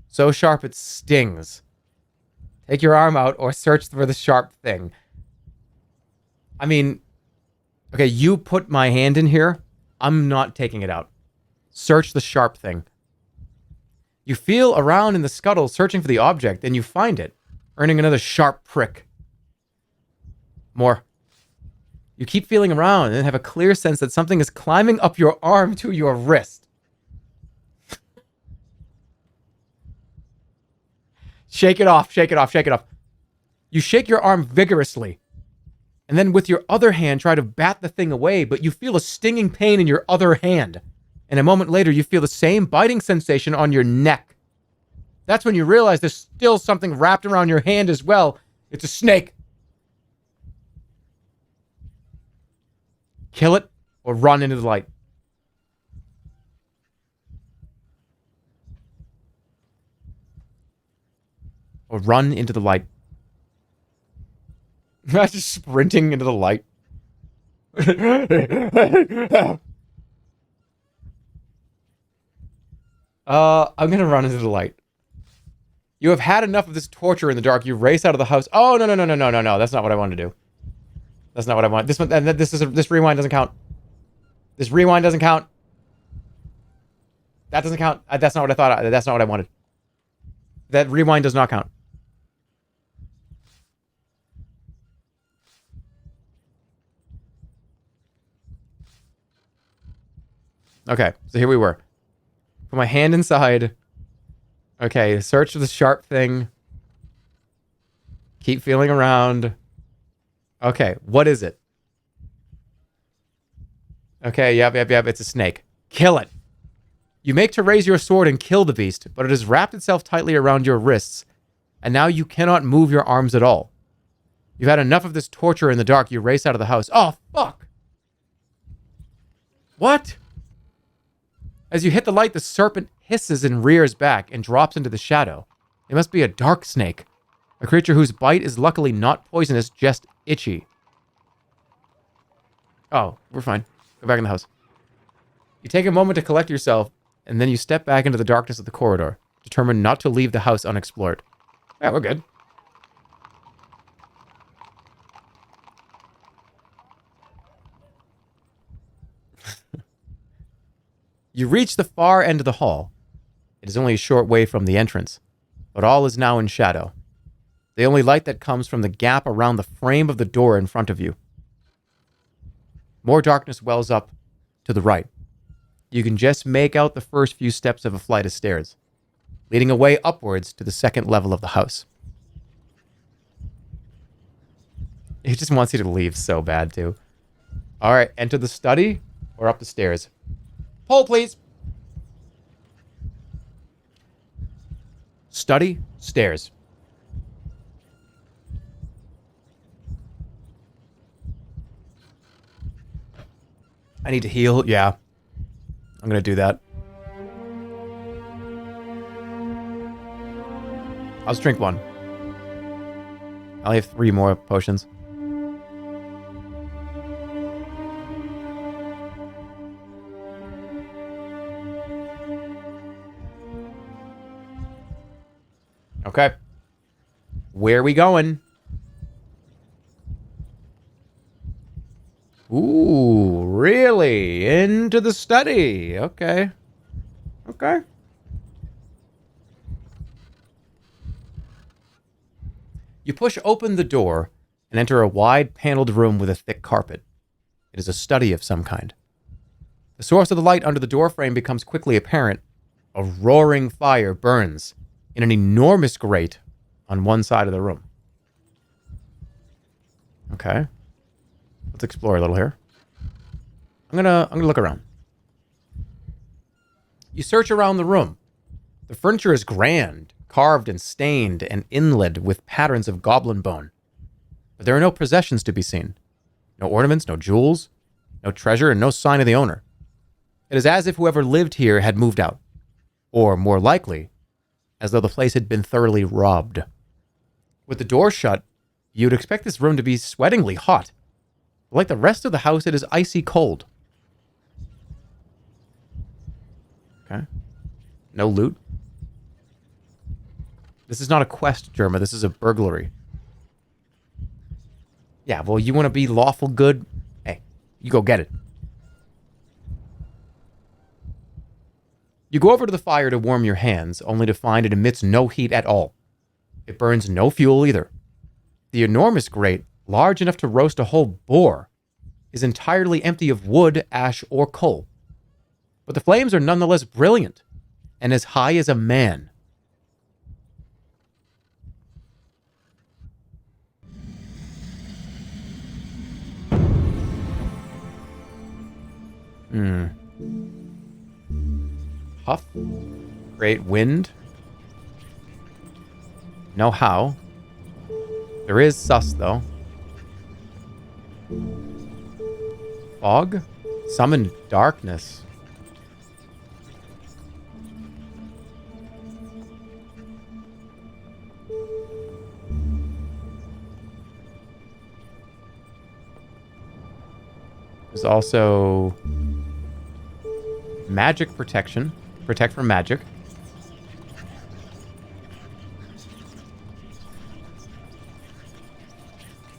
So sharp it stings. Take your arm out or search for the sharp thing. I mean, okay, you put my hand in here. I'm not taking it out. Search the sharp thing. You feel around in the scuttle searching for the object, and you find it, earning another sharp prick. More. You keep feeling around and have a clear sense that something is climbing up your arm to your wrist. Shake it off, shake it off, shake it off. You shake your arm vigorously, and then with your other hand try to bat the thing away, but you feel a stinging pain in your other hand, and a moment later you feel the same biting sensation on your neck. That's when you realize there's still something wrapped around your hand as well. It's a snake. Kill it or run into the light. Or run into the light. Just sprinting into the light. I'm gonna run into the light. You have had enough of this torture in the dark. You race out of the house. Oh, no. That's not what I wanted to do. That's not what I want. This one, this rewind doesn't count. This rewind doesn't count. That doesn't count. That's not what I thought. That's not what I wanted. That rewind does not count. Okay, so here we were. Put my hand inside. Okay, search for the sharp thing. Keep feeling around. Okay, what is it? Okay, yep, it's a snake. Kill it. You make to raise your sword and kill the beast, but it has wrapped itself tightly around your wrists, and now you cannot move your arms at all. You've had enough of this torture in the dark. You race out of the house. Oh, fuck! What? As you hit the light, the serpent hisses and rears back and drops into the shadow. It must be a dark snake. A creature whose bite is luckily not poisonous, just itchy. Oh, we're fine. Go back in the house. You take a moment to collect yourself, and then you step back into the darkness of the corridor, determined not to leave the house unexplored. Yeah, we're good. You reach the far end of the hall. It is only a short way from the entrance, but all is now in shadow. The only light that comes from the gap around the frame of the door in front of you. More darkness wells up to the right. You can just make out the first few steps of a flight of stairs, leading away upwards to the second level of the house. He just wants you to leave so bad, too. All right, enter the study or up the stairs. Poll, please. Study, stairs. I need to heal. Yeah. I'm going to do that. I'll just drink one. I only have 3 more potions. Okay. Where are we going? Ooh, really? Into the study. Okay. Okay. You push open the door and enter a wide paneled room with a thick carpet. It is a study of some kind. The source of the light under the doorframe becomes quickly apparent. A roaring fire burns in an enormous grate on one side of the room. Okay. Let's explore a little here. I'm gonna look around. You search around the room. The furniture is grand, carved and stained and inlaid with patterns of goblin bone. But there are no possessions to be seen. No ornaments, no jewels, no treasure, and no sign of the owner. It is as if whoever lived here had moved out. Or, more likely, as though the place had been thoroughly robbed. With the door shut, you'd expect this room to be sweatingly hot. But like the rest of the house, it is icy cold. Okay. No loot. This is not a quest, Jerma. This is a burglary. Yeah, well, you want to be lawful good? Hey, you go get it. You go over to the fire to warm your hands, only to find it emits no heat at all. It burns no fuel either. The enormous grate, large enough to roast a whole boar, is entirely empty of wood, ash, or coal. But the flames are nonetheless brilliant, and as high as a man. Huff. Create wind. No how. There is sus, though. Fog? Summon darkness. There's also magic protection. Protect from magic.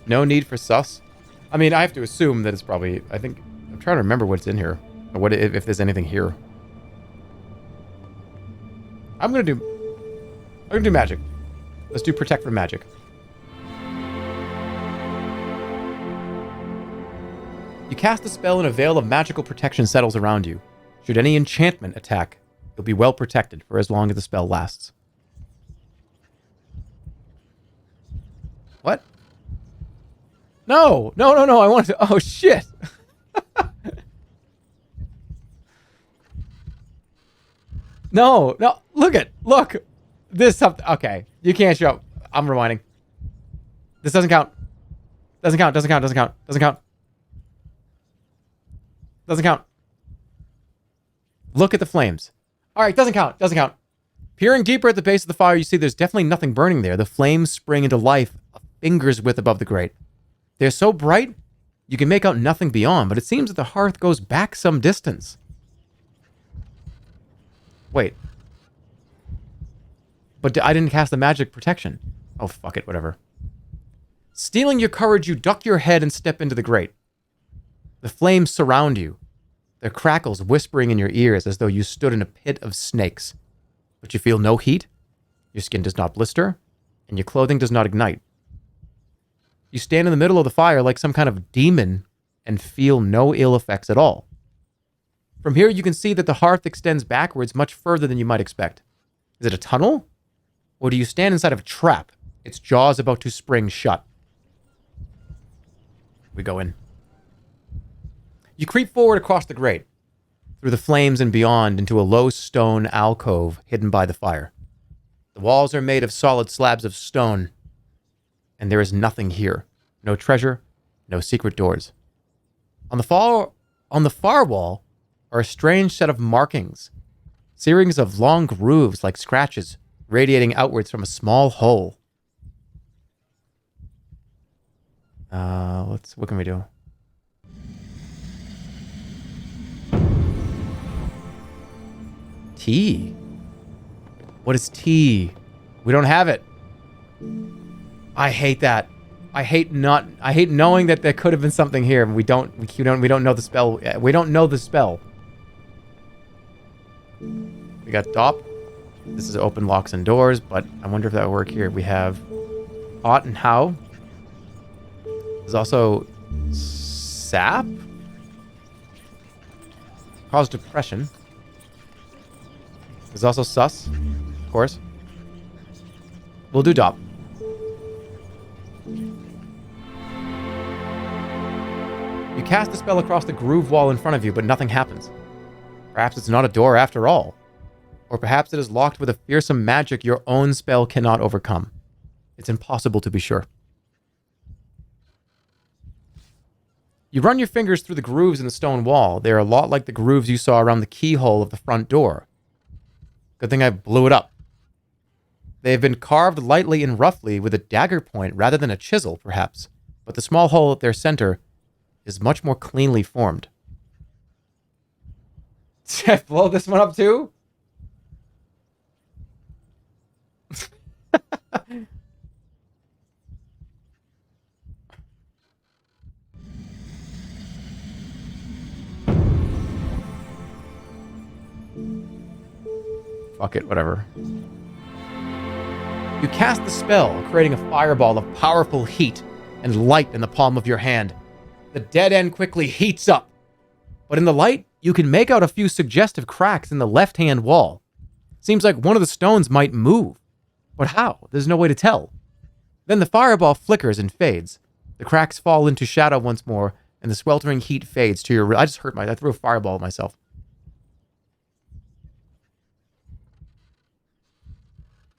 No need for sus. I mean, I have to assume that it's probably... I think... I'm trying to remember what's in here. Or what if there's anything here. I'm gonna do magic. Let's do protect from magic. You cast a spell and a veil of magical protection settles around you. Should any enchantment attack, you'll be well protected for as long as the spell lasts. What? No! No, no, no, I want to... Oh, shit! No, no, look! This something... Okay, you can't show... I'm rewinding. This doesn't count. Doesn't count, doesn't count, doesn't count, doesn't count. Doesn't count. Look at the flames. Alright, doesn't count, doesn't count. Peering deeper at the base of the fire, you see there's definitely nothing burning there. The flames spring into life a finger's width above the grate. They're so bright, you can make out nothing beyond, but it seems that the hearth goes back some distance. Wait. But I didn't cast the magic protection. Oh, fuck it, whatever. Stealing your courage, you duck your head and step into the grate. The flames surround you, their crackles whispering in your ears as though you stood in a pit of snakes. But you feel no heat, your skin does not blister, and your clothing does not ignite. You stand in the middle of the fire like some kind of demon and feel no ill effects at all. From here, you can see that the hearth extends backwards much further than you might expect. Is it a tunnel? Or do you stand inside of a trap, its jaws about to spring shut? We go in. You creep forward across the grate, through the flames and beyond into a low stone alcove hidden by the fire. The walls are made of solid slabs of stone, and there is nothing here. No treasure, no secret doors. On the far wall are a strange set of markings, series of long grooves like scratches radiating outwards from a small hole. What can we do? Tea? What is tea? We don't have it. I hate that. I hate knowing that there could have been something here. We don't know the spell. We don't know the spell. We got Dop. This is open locks and doors, but I wonder if that would work here. We have Hot and How. There's also Sap. Cause depression. There's also Sus, of course. We'll do Dop. You cast the spell across the groove wall in front of you, but nothing happens. Perhaps it's not a door after all. Or perhaps it is locked with a fearsome magic your own spell cannot overcome. It's impossible to be sure. You run your fingers through the grooves in the stone wall. They are a lot like the grooves you saw around the keyhole of the front door. Good thing I blew it up. They have been carved lightly and roughly with a dagger point rather than a chisel, perhaps. But the small hole at their center is much more cleanly formed. Should I blow this one up too? Fuck it, whatever. You cast the spell, creating a fireball of powerful heat and light in the palm of your hand. The dead end quickly heats up. But in the light, you can make out a few suggestive cracks in the left-hand wall. Seems like one of the stones might move. But how? There's no way to tell. Then the fireball flickers and fades. The cracks fall into shadow once more, and the sweltering heat fades to your... I just hurt I threw a fireball at myself.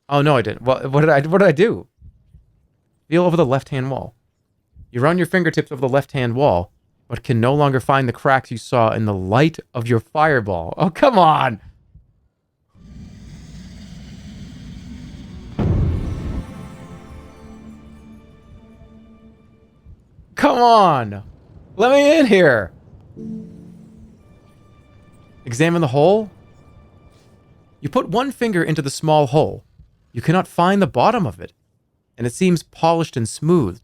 Oh, no, I didn't. What did I do? Feel over the left-hand wall. You run your fingertips over the left-hand wall, but can no longer find the cracks you saw in the light of your fireball. Oh, come on! Come on! Let me in here! Examine the hole. You put one finger into the small hole. You cannot find the bottom of it, and it seems polished and smooth.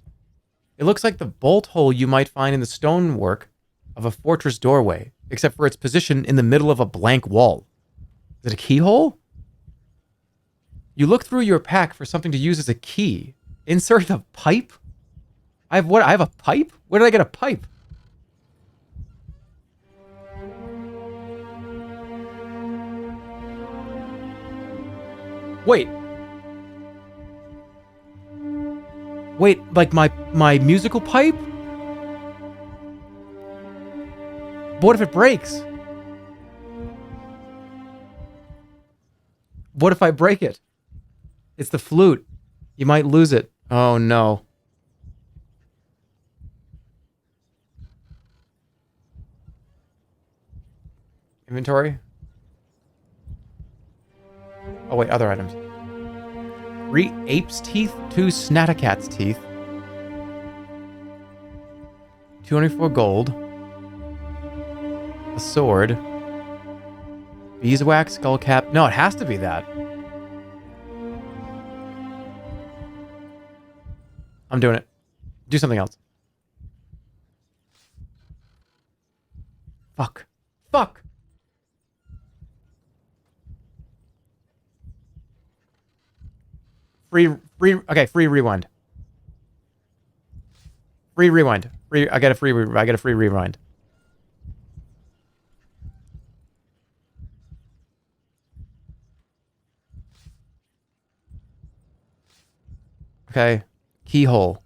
It looks like the bolt hole you might find in the stonework of a fortress doorway, except for its position in the middle of a blank wall. Is it a keyhole? You look through your pack for something to use as a key. Insert a pipe? I have a pipe? Where did I get a pipe? Wait. Wait, like my musical pipe? What if it breaks? What if I break it? It's the flute. You might lose it. Oh no. Inventory? Oh wait, other items. 3 ape's teeth, 2 snaticat's teeth. 204 gold. A sword. Beeswax, skull cap. No, it has to be that. I'm doing it. Do something else. Fuck. Fuck! Free rewind. I get a free rewind. Okay. Keyhole.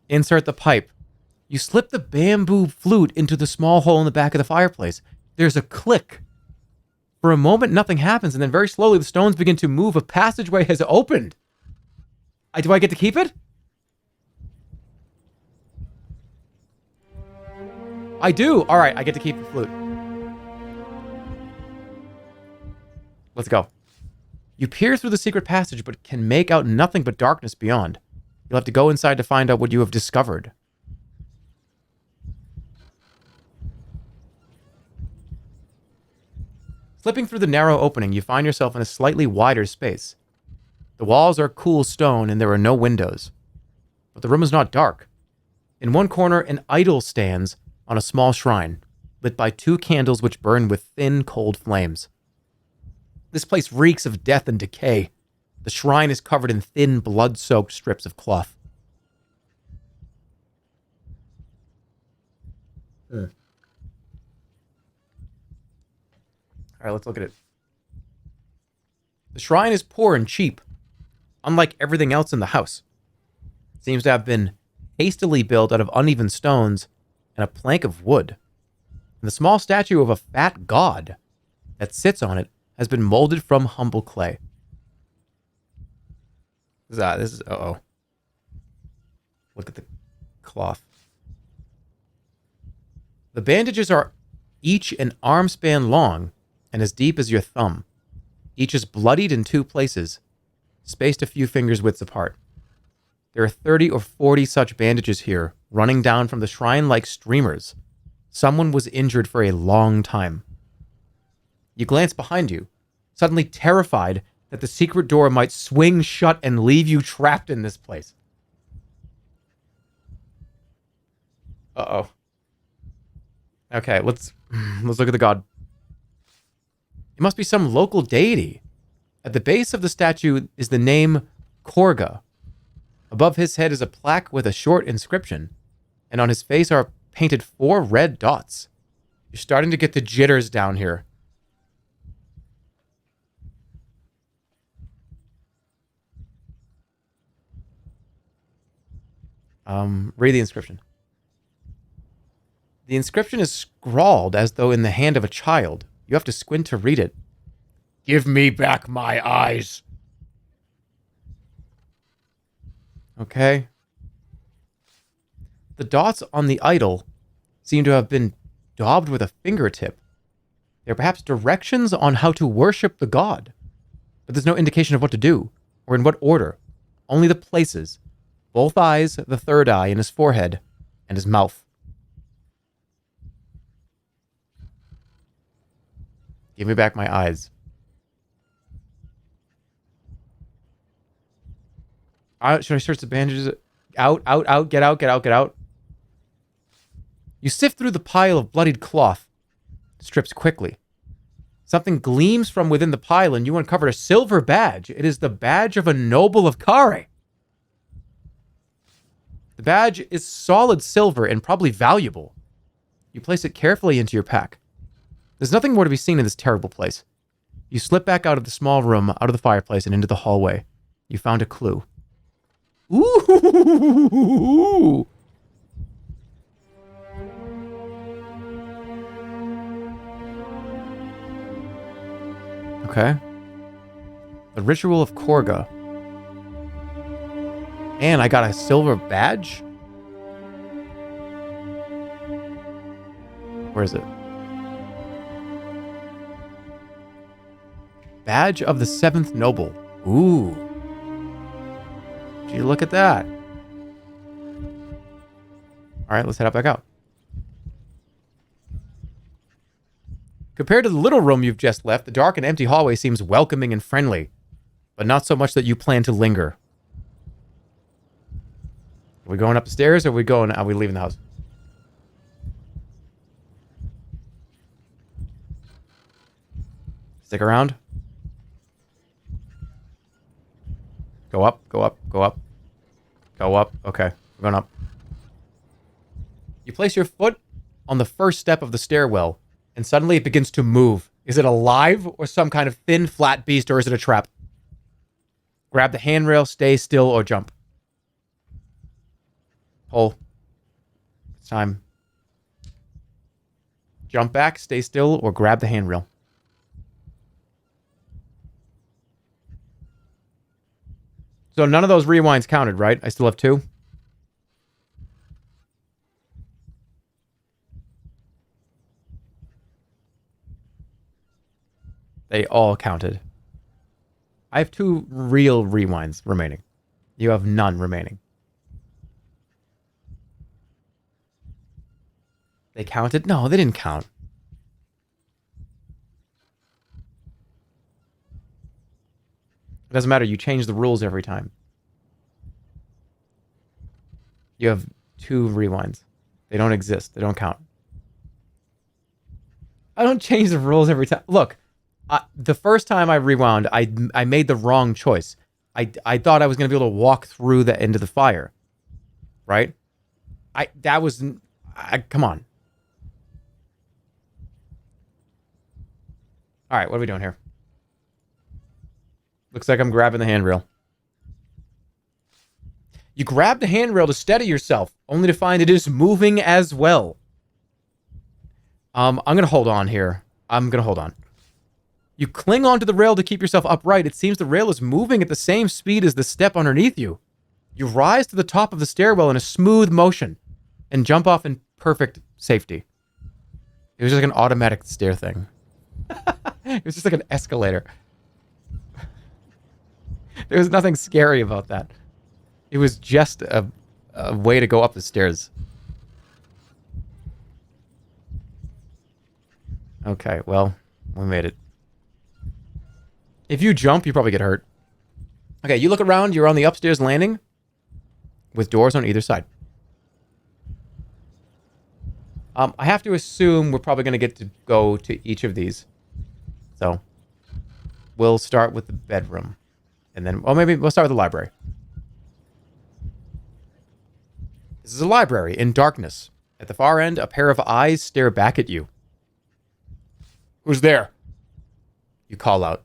Insert the pipe. You slip the bamboo flute into the small hole in the back of the fireplace. There's a click. For a moment, nothing happens, and then very slowly the stones begin to move. A passageway has opened. Do I get to keep it? I do. All right, I get to keep the flute. Let's go. You peer through the secret passage, but can make out nothing but darkness beyond. You'll have to go inside to find out what you have discovered. Slipping through the narrow opening, you find yourself in a slightly wider space. The walls are cool stone and there are no windows. But the room is not dark. In one corner, an idol stands on a small shrine, lit by 2 candles which burn with thin, cold flames. This place reeks of death and decay. The shrine is covered in thin, blood-soaked strips of cloth. All right, let's look at it. The shrine is poor and cheap, unlike everything else in the house. It seems to have been hastily built out of uneven stones and a plank of wood. And the small statue of a fat god that sits on it has been molded from humble clay. This is uh-oh. Look at the cloth. The bandages are each an arm span long and as deep as your thumb. Each is bloodied in 2 places, spaced a few fingers widths apart. There are 30 or 40 such bandages here, running down from the shrine like streamers. Someone was injured for a long time. You glance behind you, suddenly terrified that the secret door might swing shut and leave you trapped in this place. Uh-oh. Okay, let's look at the god. It must be some local deity. At the base of the statue is the name Korga. Above his head is a plaque with a short inscription, and on his face are painted 4 red dots. You're starting to get the jitters down here. Read the inscription. The inscription is scrawled as though in the hand of a child. You have to squint to read it. Give me back my eyes. Okay. The dots on the idol seem to have been daubed with a fingertip. They're perhaps directions on how to worship the god. But there's no indication of what to do, or in what order. Only the places. Both eyes, the third eye, and his forehead, and his mouth. Give me back my eyes. Should I search the bandages? Out, get out. You sift through the pile of bloodied cloth. Strips quickly. Something gleams from within the pile, and you uncover a silver badge. It is the badge of a noble of Khare. The badge is solid silver and probably valuable. You place it carefully into your pack. There's nothing more to be seen in this terrible place. You slip back out of the small room, out of the fireplace, and into the hallway. You found a clue. Ooh! Okay. The Ritual of Korga. And I got a silver badge? Where is it? Badge of the Seventh Noble. Ooh. Did you look at that? Alright, let's head out back out. Compared to the little room you've just left, the dark and empty hallway seems welcoming and friendly, but not so much that you plan to linger. Are we going up the stairs, or are we leaving the house? Stick around. Go up. Okay, we're going up. You place your foot on the first step of the stairwell, and suddenly it begins to move. Is it alive, or some kind of thin, flat beast, or is it a trap? Grab the handrail, stay still, or jump. Pull. It's time. Jump back, stay still, or grab the handrail. So none of those rewinds counted, right? I still have 2. They all counted. I have 2 real rewinds remaining. You have none remaining. They counted? No, they didn't count. It doesn't matter. You change the rules every time. You have 2 rewinds. They don't exist. They don't count. I don't change the rules every time. Look, the first time I rewound, I made the wrong choice. I thought I was going to be able to walk through the end of the fire. Right? Come on. All right, what are we doing here? Looks like I'm grabbing the handrail. You grab the handrail to steady yourself, only to find it is moving as well. I'm going to hold on here. You cling onto the rail to keep yourself upright. It seems the rail is moving at the same speed as the step underneath you. You rise to the top of the stairwell in a smooth motion and jump off in perfect safety. It was just like an automatic stair thing. It was just like an escalator. There was nothing scary about that. It was just a way to go up the stairs. Okay, well, we made it. If you jump, you probably get hurt. Okay, you look around. You're on the upstairs landing with doors on either side. I have to assume we're probably going to get to go to each of these. So, we'll start with the bedroom. And then, well, maybe we'll start with the library. This is a library in darkness. At the far end, a pair of eyes stare back at you. Who's there? You call out.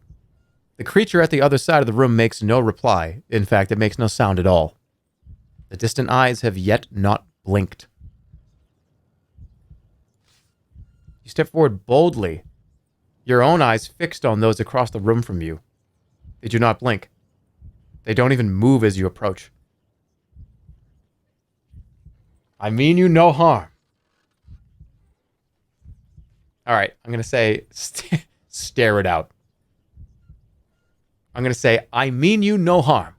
The creature at the other side of the room makes no reply. In fact, it makes no sound at all. The distant eyes have yet not blinked. You step forward boldly, your own eyes fixed on those across the room from you. They do not blink. They don't even move as you approach. I mean you no harm. All right, I'm going to say, stare it out. I'm going to say, I mean you no harm.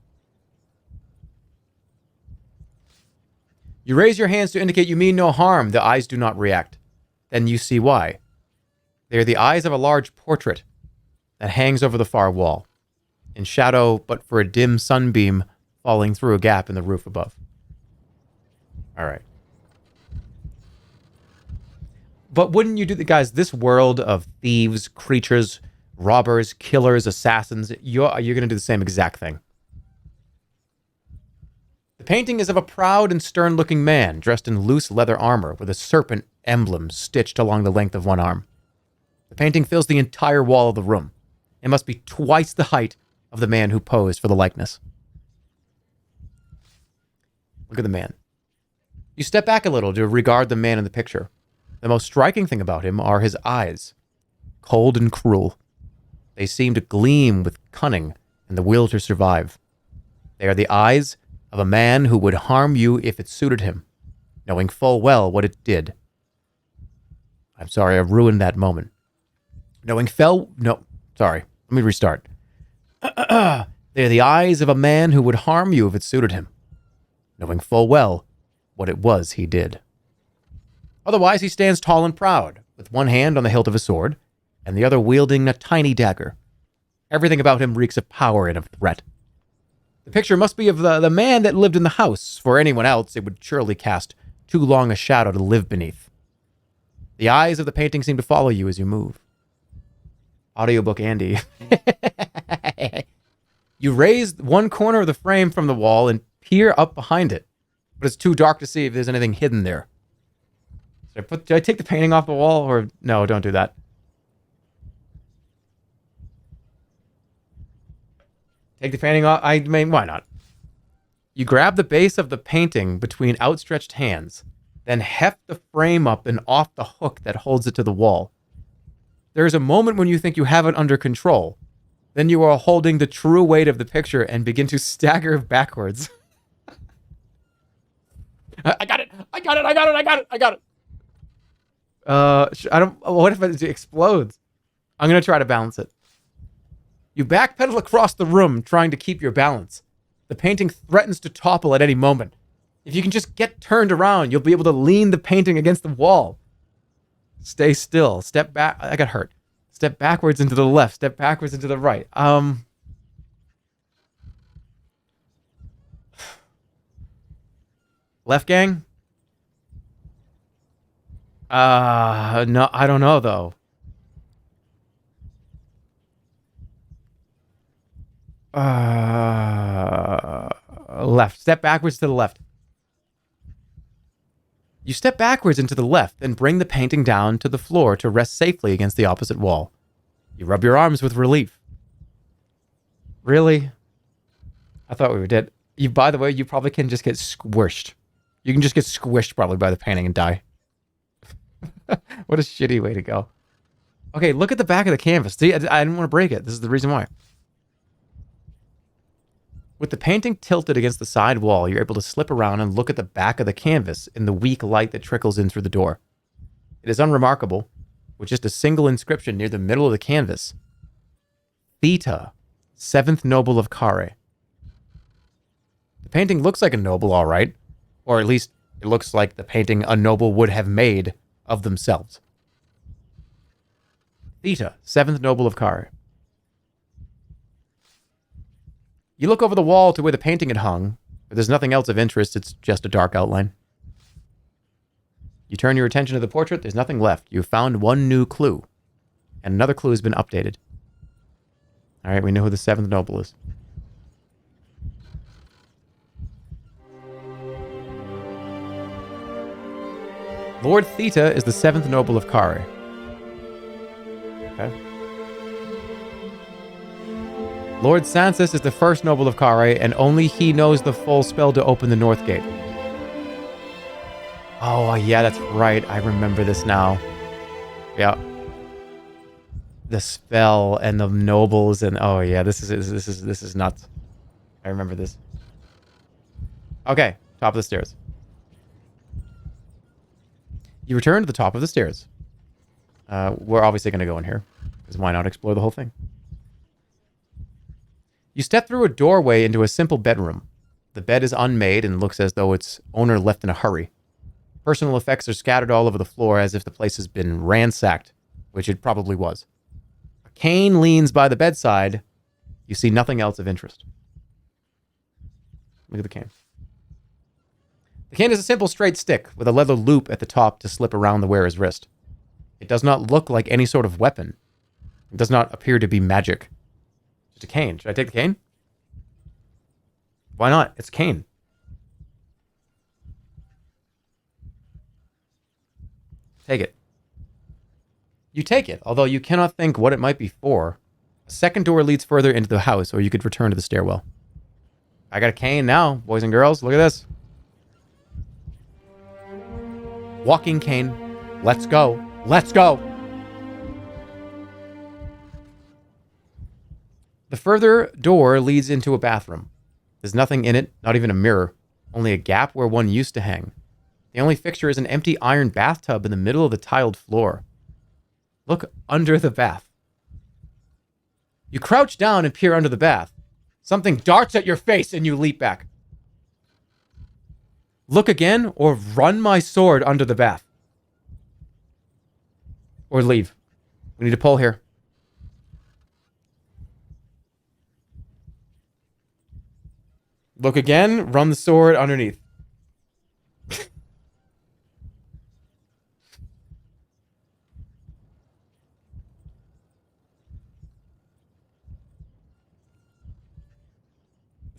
You raise your hands to indicate you mean no harm. The eyes do not react. Then you see why. They are the eyes of a large portrait that hangs over the far wall, in shadow but for a dim sunbeam falling through a gap in the roof above. All right. But wouldn't you do the guys, this world of thieves, creatures, robbers, killers, assassins, you're going to do the same exact thing. The painting is of a proud and stern-looking man dressed in loose leather armor with a serpent emblem stitched along the length of one arm. The painting fills the entire wall of the room. It must be twice the height of the man who posed for the likeness. Look at the man. You step back a little to regard the man in the picture. The most striking thing about him are his eyes, cold and cruel. They seem to gleam with cunning and the will to survive. They are the eyes of a man who would harm you if it suited him, knowing full well what it did. I'm sorry, I ruined that moment. Let me restart. They are the eyes of a man who would harm you if it suited him, knowing full well what it was he did. Otherwise, he stands tall and proud, with one hand on the hilt of a sword, and the other wielding a tiny dagger. Everything about him reeks of power and of threat. The picture must be of the man that lived in the house. For anyone else, it would surely cast too long a shadow to live beneath. The eyes of the painting seem to follow you as you move. Audiobook Andy. You raise one corner of the frame from the wall and peer up behind it, but it's too dark to see if there's anything hidden there. Did I take the painting off the wall? Or no, don't do that. Take the painting off? I mean, why not? You grab the base of the painting between outstretched hands, then heft the frame up and off the hook that holds it to the wall. There is a moment when you think you have it under control. Then you are holding the true weight of the picture and begin to stagger backwards. I got it! What if it explodes? I'm going to try to balance it. You backpedal across the room, trying to keep your balance. The painting threatens to topple at any moment. If you can just get turned around, you'll be able to lean the painting against the wall. Stay still. Step back. I got hurt. Step backwards into the left. Step backwards into the right. Left, gang? No, I don't know, though. Left. Step backwards to the left. You step backwards into the left, then bring the painting down to the floor to rest safely against the opposite wall. You rub your arms with relief. Really? I thought we were dead. By the way, you probably can just get squished. You can just get squished probably by the painting and die. What a shitty way to go. Okay, look at the back of the canvas. See, I didn't want to break it. This is the reason why. With the painting tilted against the side wall, you're able to slip around and look at the back of the canvas in the weak light that trickles in through the door. It is unremarkable, with just a single inscription near the middle of the canvas. Theta, 7th noble of Khare. The painting looks like a noble, all right. Or at least it looks like the painting a noble would have made of themselves. Theta, 7th noble of Khare. You look over the wall to where the painting had hung, but there's nothing else of interest. It's just a dark outline. You turn your attention to the portrait. There's nothing left. You've found one new clue, and another clue has been updated. All right, we know who the 7th noble is. Lord Theta is the 7th noble of Khare. Okay. Lord Sansis is the 1st noble of Khare, and only he knows the full spell to open the North Gate. Oh, yeah, that's right. I remember this now. Yeah. The spell and the nobles and oh yeah, this is nuts. I remember this. Okay, top of the stairs. You return to the top of the stairs. We're obviously going to go in here, because why not explore the whole thing? You step through a doorway into a simple bedroom. The bed is unmade and looks as though its owner left in a hurry. Personal effects are scattered all over the floor as if the place has been ransacked, which it probably was. A cane leans by the bedside. You see nothing else of interest. Look at the cane. The cane is a simple straight stick with a leather loop at the top to slip around the wearer's wrist. It does not look like any sort of weapon. It does not appear to be magic. Just a cane. Should I take the cane? Why not? It's a cane. Take it. You take it, although you cannot think what it might be for. A second door leads further into the house, or you could return to the stairwell. I got a cane now, boys and girls. Look at this. Walking cane. Let's go. Let's go. The further door leads into a bathroom. There's nothing in it, not even a mirror, only a gap where one used to hang. The only fixture is an empty iron bathtub in the middle of the tiled floor. Look under the bath. You crouch down and peer under the bath. Something darts at your face and you leap back. Look again or run my sword under the bath. Or leave. We need to pull here. Look again, run the sword underneath.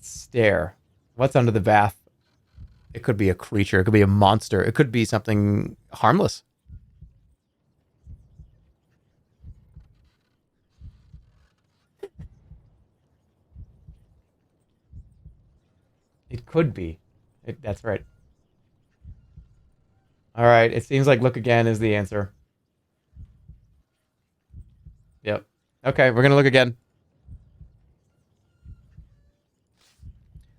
Stare. What's under the bath? It could be a creature. It could be a monster. It could be something harmless. It could be. That's right. All right. It seems like look again is the answer. Yep. Okay, we're going to look again.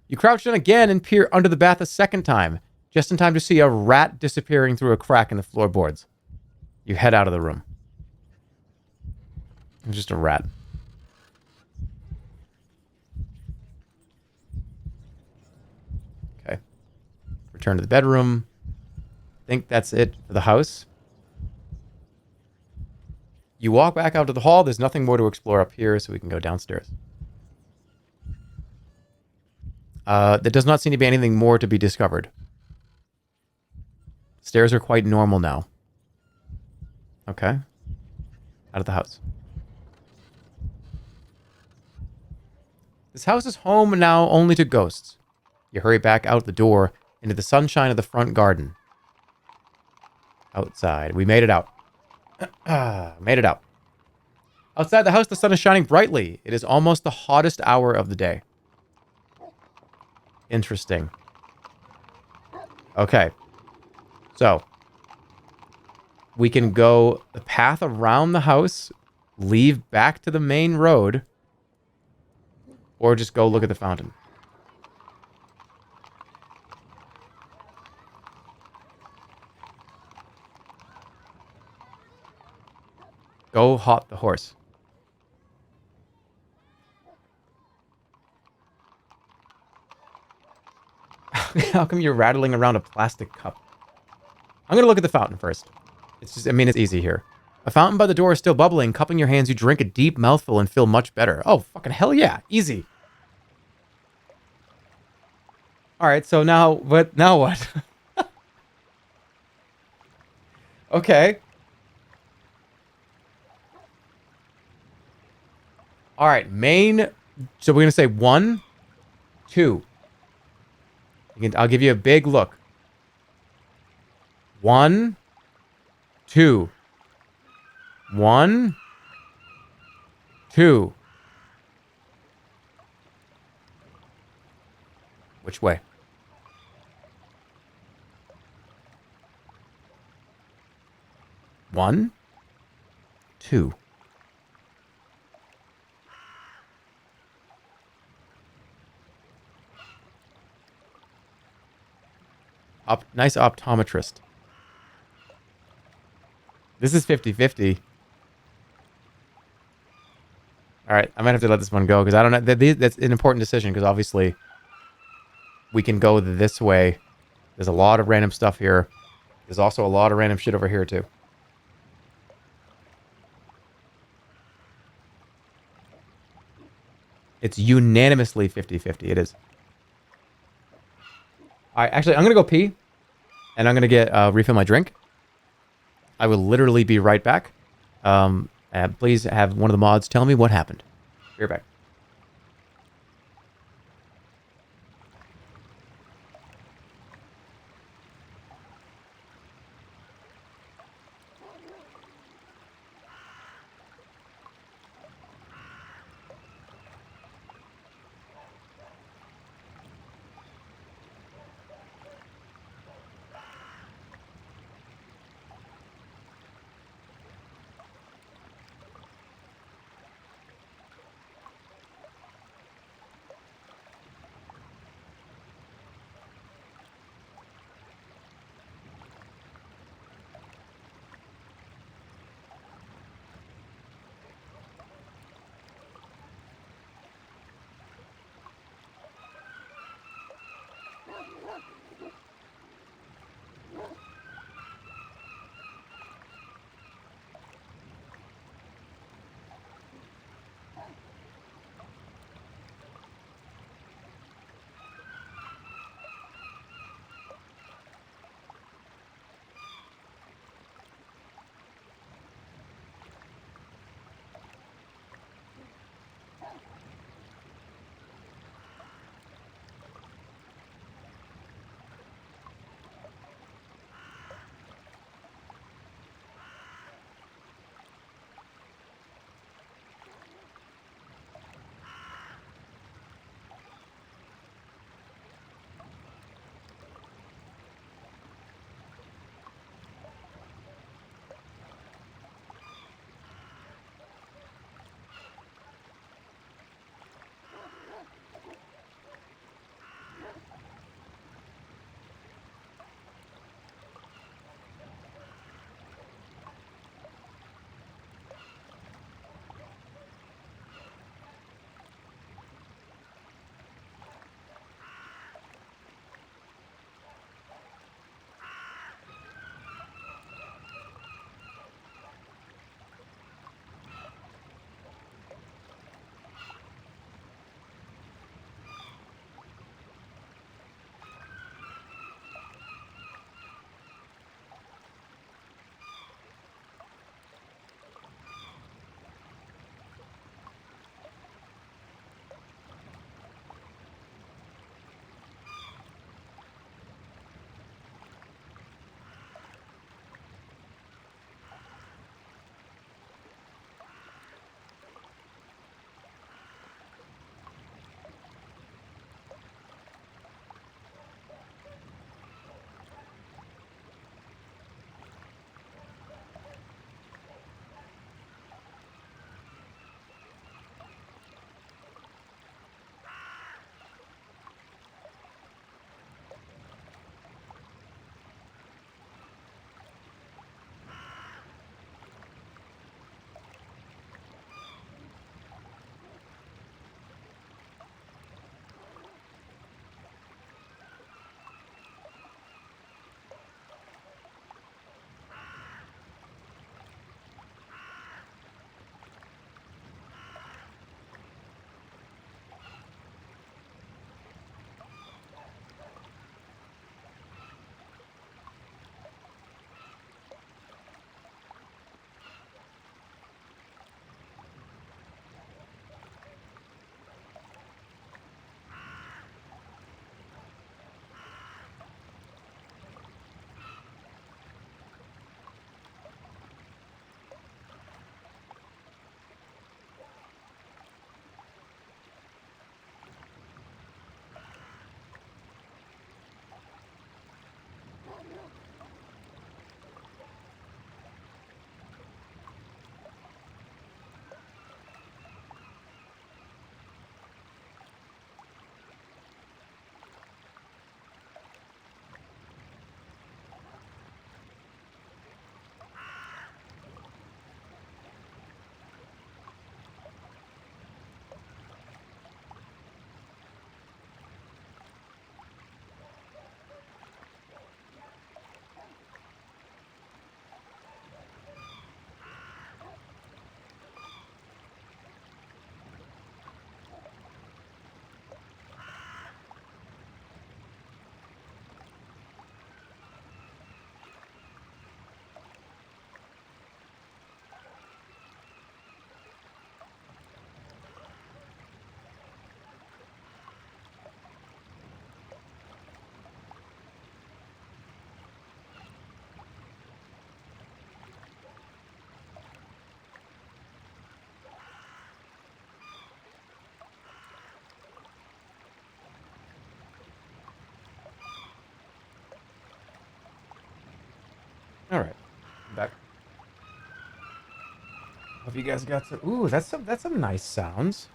You crouch in again and peer under the bath a second time, just in time to see a rat disappearing through a crack in the floorboards. You head out of the room. It was just a rat. Okay. Return to the bedroom. Think that's it for the house. You walk back out to the hall. There's nothing more to explore up here, so we can go downstairs. There does not seem to be anything more to be discovered. Stairs are quite normal now. Okay. Out of the house. This house is home now only to ghosts. You hurry back out the door into the sunshine of the front garden. Outside. We made it out. Made it out. Outside the house, the sun is shining brightly. It is almost the hottest hour of the day. Interesting. Okay. So, we can go the path around the house, leave back to the main road, or just go look at the fountain. Go hot the horse. How come you're rattling around a plastic cup? I'm going to look at the fountain first. It's just, I mean, it's easy here. A fountain by the door is still bubbling. Cupping your hands, you drink a deep mouthful and feel much better. Oh, fucking hell yeah. Easy. All right, so now what? Okay. All right, main. So we're going to say 1, 2. I'll give you a big look. 1, 2. 1, 2. Which way? One, 2. Nice optometrist. This is 50-50. All right, I might have to let this one go because I don't know. That's an important decision because obviously we can go this way. There's a lot of random stuff here. There's also a lot of random shit over here too. It's unanimously 50-50. It is. All right, actually, I'm going to go pee. And I'm going to get refill my drink. I will literally be right back. And please have one of the mods tell me what happened. Be right back. you guys got some... Ooh, that's some nice sounds.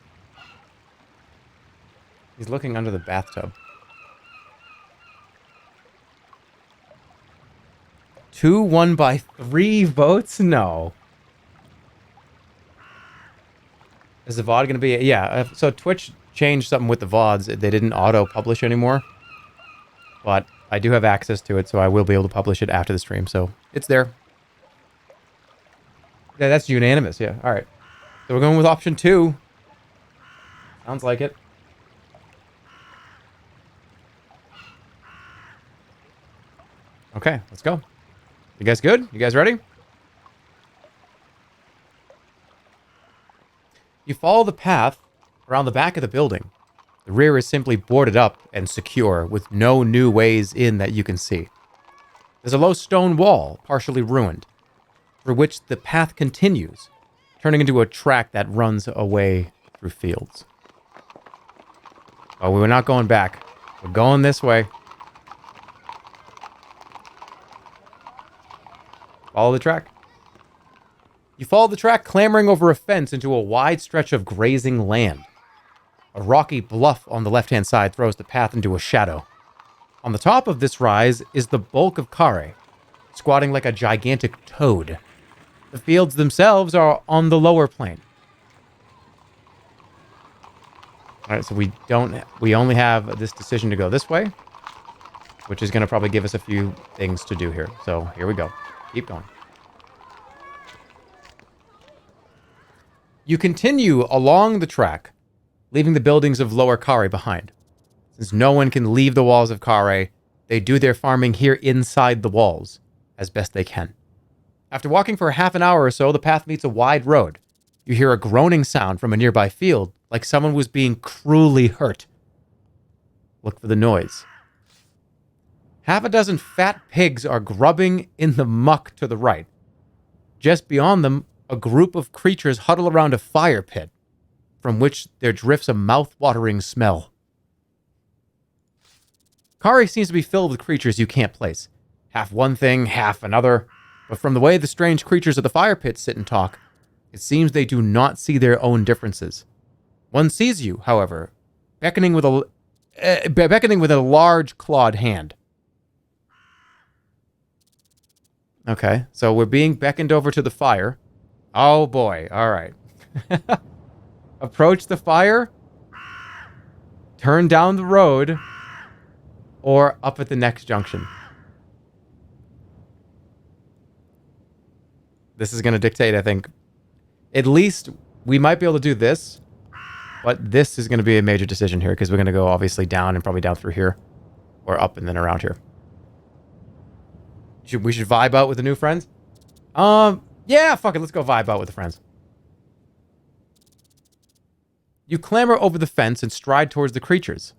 He's looking under the bathtub. 2 won by 3 votes? No. Is the VOD going to be... Yeah, so Twitch changed something with the VODs. They didn't auto-publish anymore. But I do have access to it, so I will be able to publish it after the stream. So it's there. Yeah, that's unanimous. Yeah, all right. So we're going with option 2. Sounds like it. Okay, let's go. You guys good? You guys ready? You follow the path around the back of the building. The rear is simply boarded up and secure, with no new ways in that you can see. There's a low stone wall, partially ruined, through which the path continues, turning into a track that runs away through fields. Oh, we were not going back. We're going this way. Follow the track. You follow the track, clambering over a fence into a wide stretch of grazing land. A rocky bluff on the left-hand side throws the path into a shadow. On the top of this rise is the bulk of Khare, squatting like a gigantic toad. The fields themselves are on the lower plane. Alright, so we only have this decision to go this way, which is going to probably give us a few things to do here. So here we go. Keep going. You continue along the track, leaving the buildings of Lower Khare behind. Since no one can leave the walls of Khare, they do their farming here inside the walls, as best they can. After walking for half an hour or so, the path meets a wide road. You hear a groaning sound from a nearby field, like someone was being cruelly hurt. Look for the noise. Half a dozen fat pigs are grubbing in the muck to the right. Just beyond them, a group of creatures huddle around a fire pit, from which there drifts a mouth-watering smell. Khare seems to be filled with creatures you can't place. Half one thing, half another. But from the way the strange creatures of the fire pit sit and talk, it seems they do not see their own differences. One sees you, however, beckoning with a large clawed hand. Okay, so we're being beckoned over to the fire. Oh boy, alright. Approach the fire, turn down the road, or up at the next junction. This is going to dictate, I think. At least we might be able to do this, but this is going to be a major decision here because we're going to go obviously down and probably down through here, or up and then around here. We should vibe out with the new friends? Yeah, fuck it, let's go vibe out with the friends. You clamber over the fence and stride towards the creatures.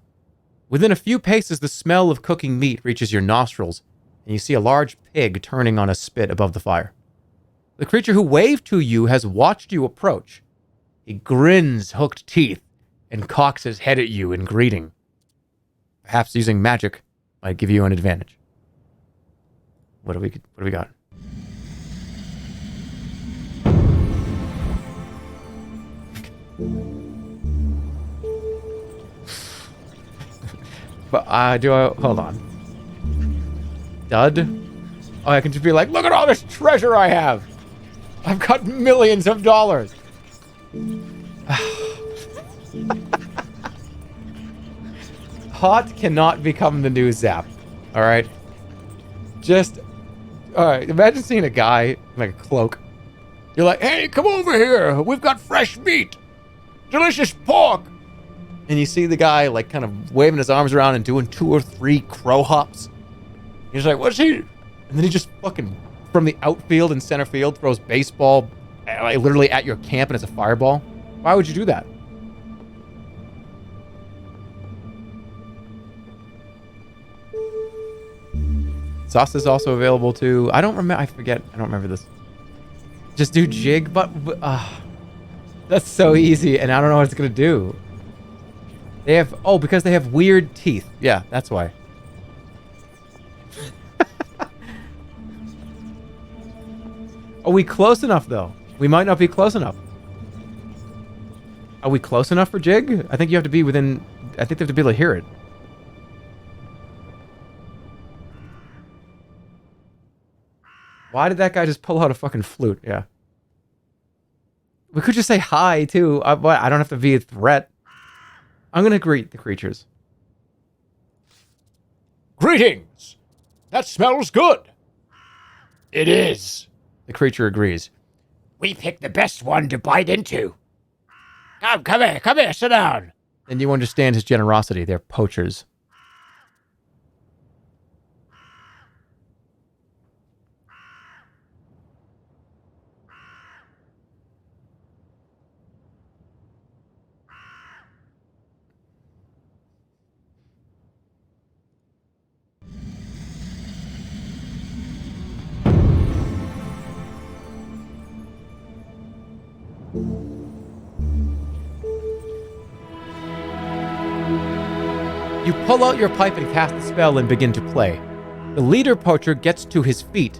Within a few paces, the smell of cooking meat reaches your nostrils, and you see a large pig turning on a spit above the fire. The creature who waved to you has watched you approach. He grins hooked teeth and cocks his head at you in greeting. Perhaps using magic might give you an advantage. What do we got? But hold on. Dud? Oh, I can just be like, look at all this treasure I have. I've got millions of dollars. Hot cannot become the new Zap. All right. All right. Imagine seeing a guy in like a cloak. You're like, hey, come over here. We've got fresh meat. Delicious pork. And you see the guy like kind of waving his arms around and doing 2 or 3 crow hops. He's like, what's he? And then he just fucking, from the outfield and center field, throws baseball like, literally at your camp and it's a fireball. Why would you do that? Sauce is also available too. I don't remember this. Just do jig, but that's so easy, and I don't know what it's gonna do. They have because they have weird teeth. Yeah, that's why. Are we close enough though? We might not be close enough. Are we close enough for Jig? I think you have to be within... I think they have to be able to hear it. Why did that guy just pull out a fucking flute? Yeah. We could just say hi, too. But I don't have to be a threat. I'm gonna greet the creatures. Greetings! That smells good. It is. The creature agrees. We picked the best one to bite into. Come here, sit down. And you understand his generosity. They're poachers. You pull out your pipe and cast the spell and begin to play. The leader poacher gets to his feet,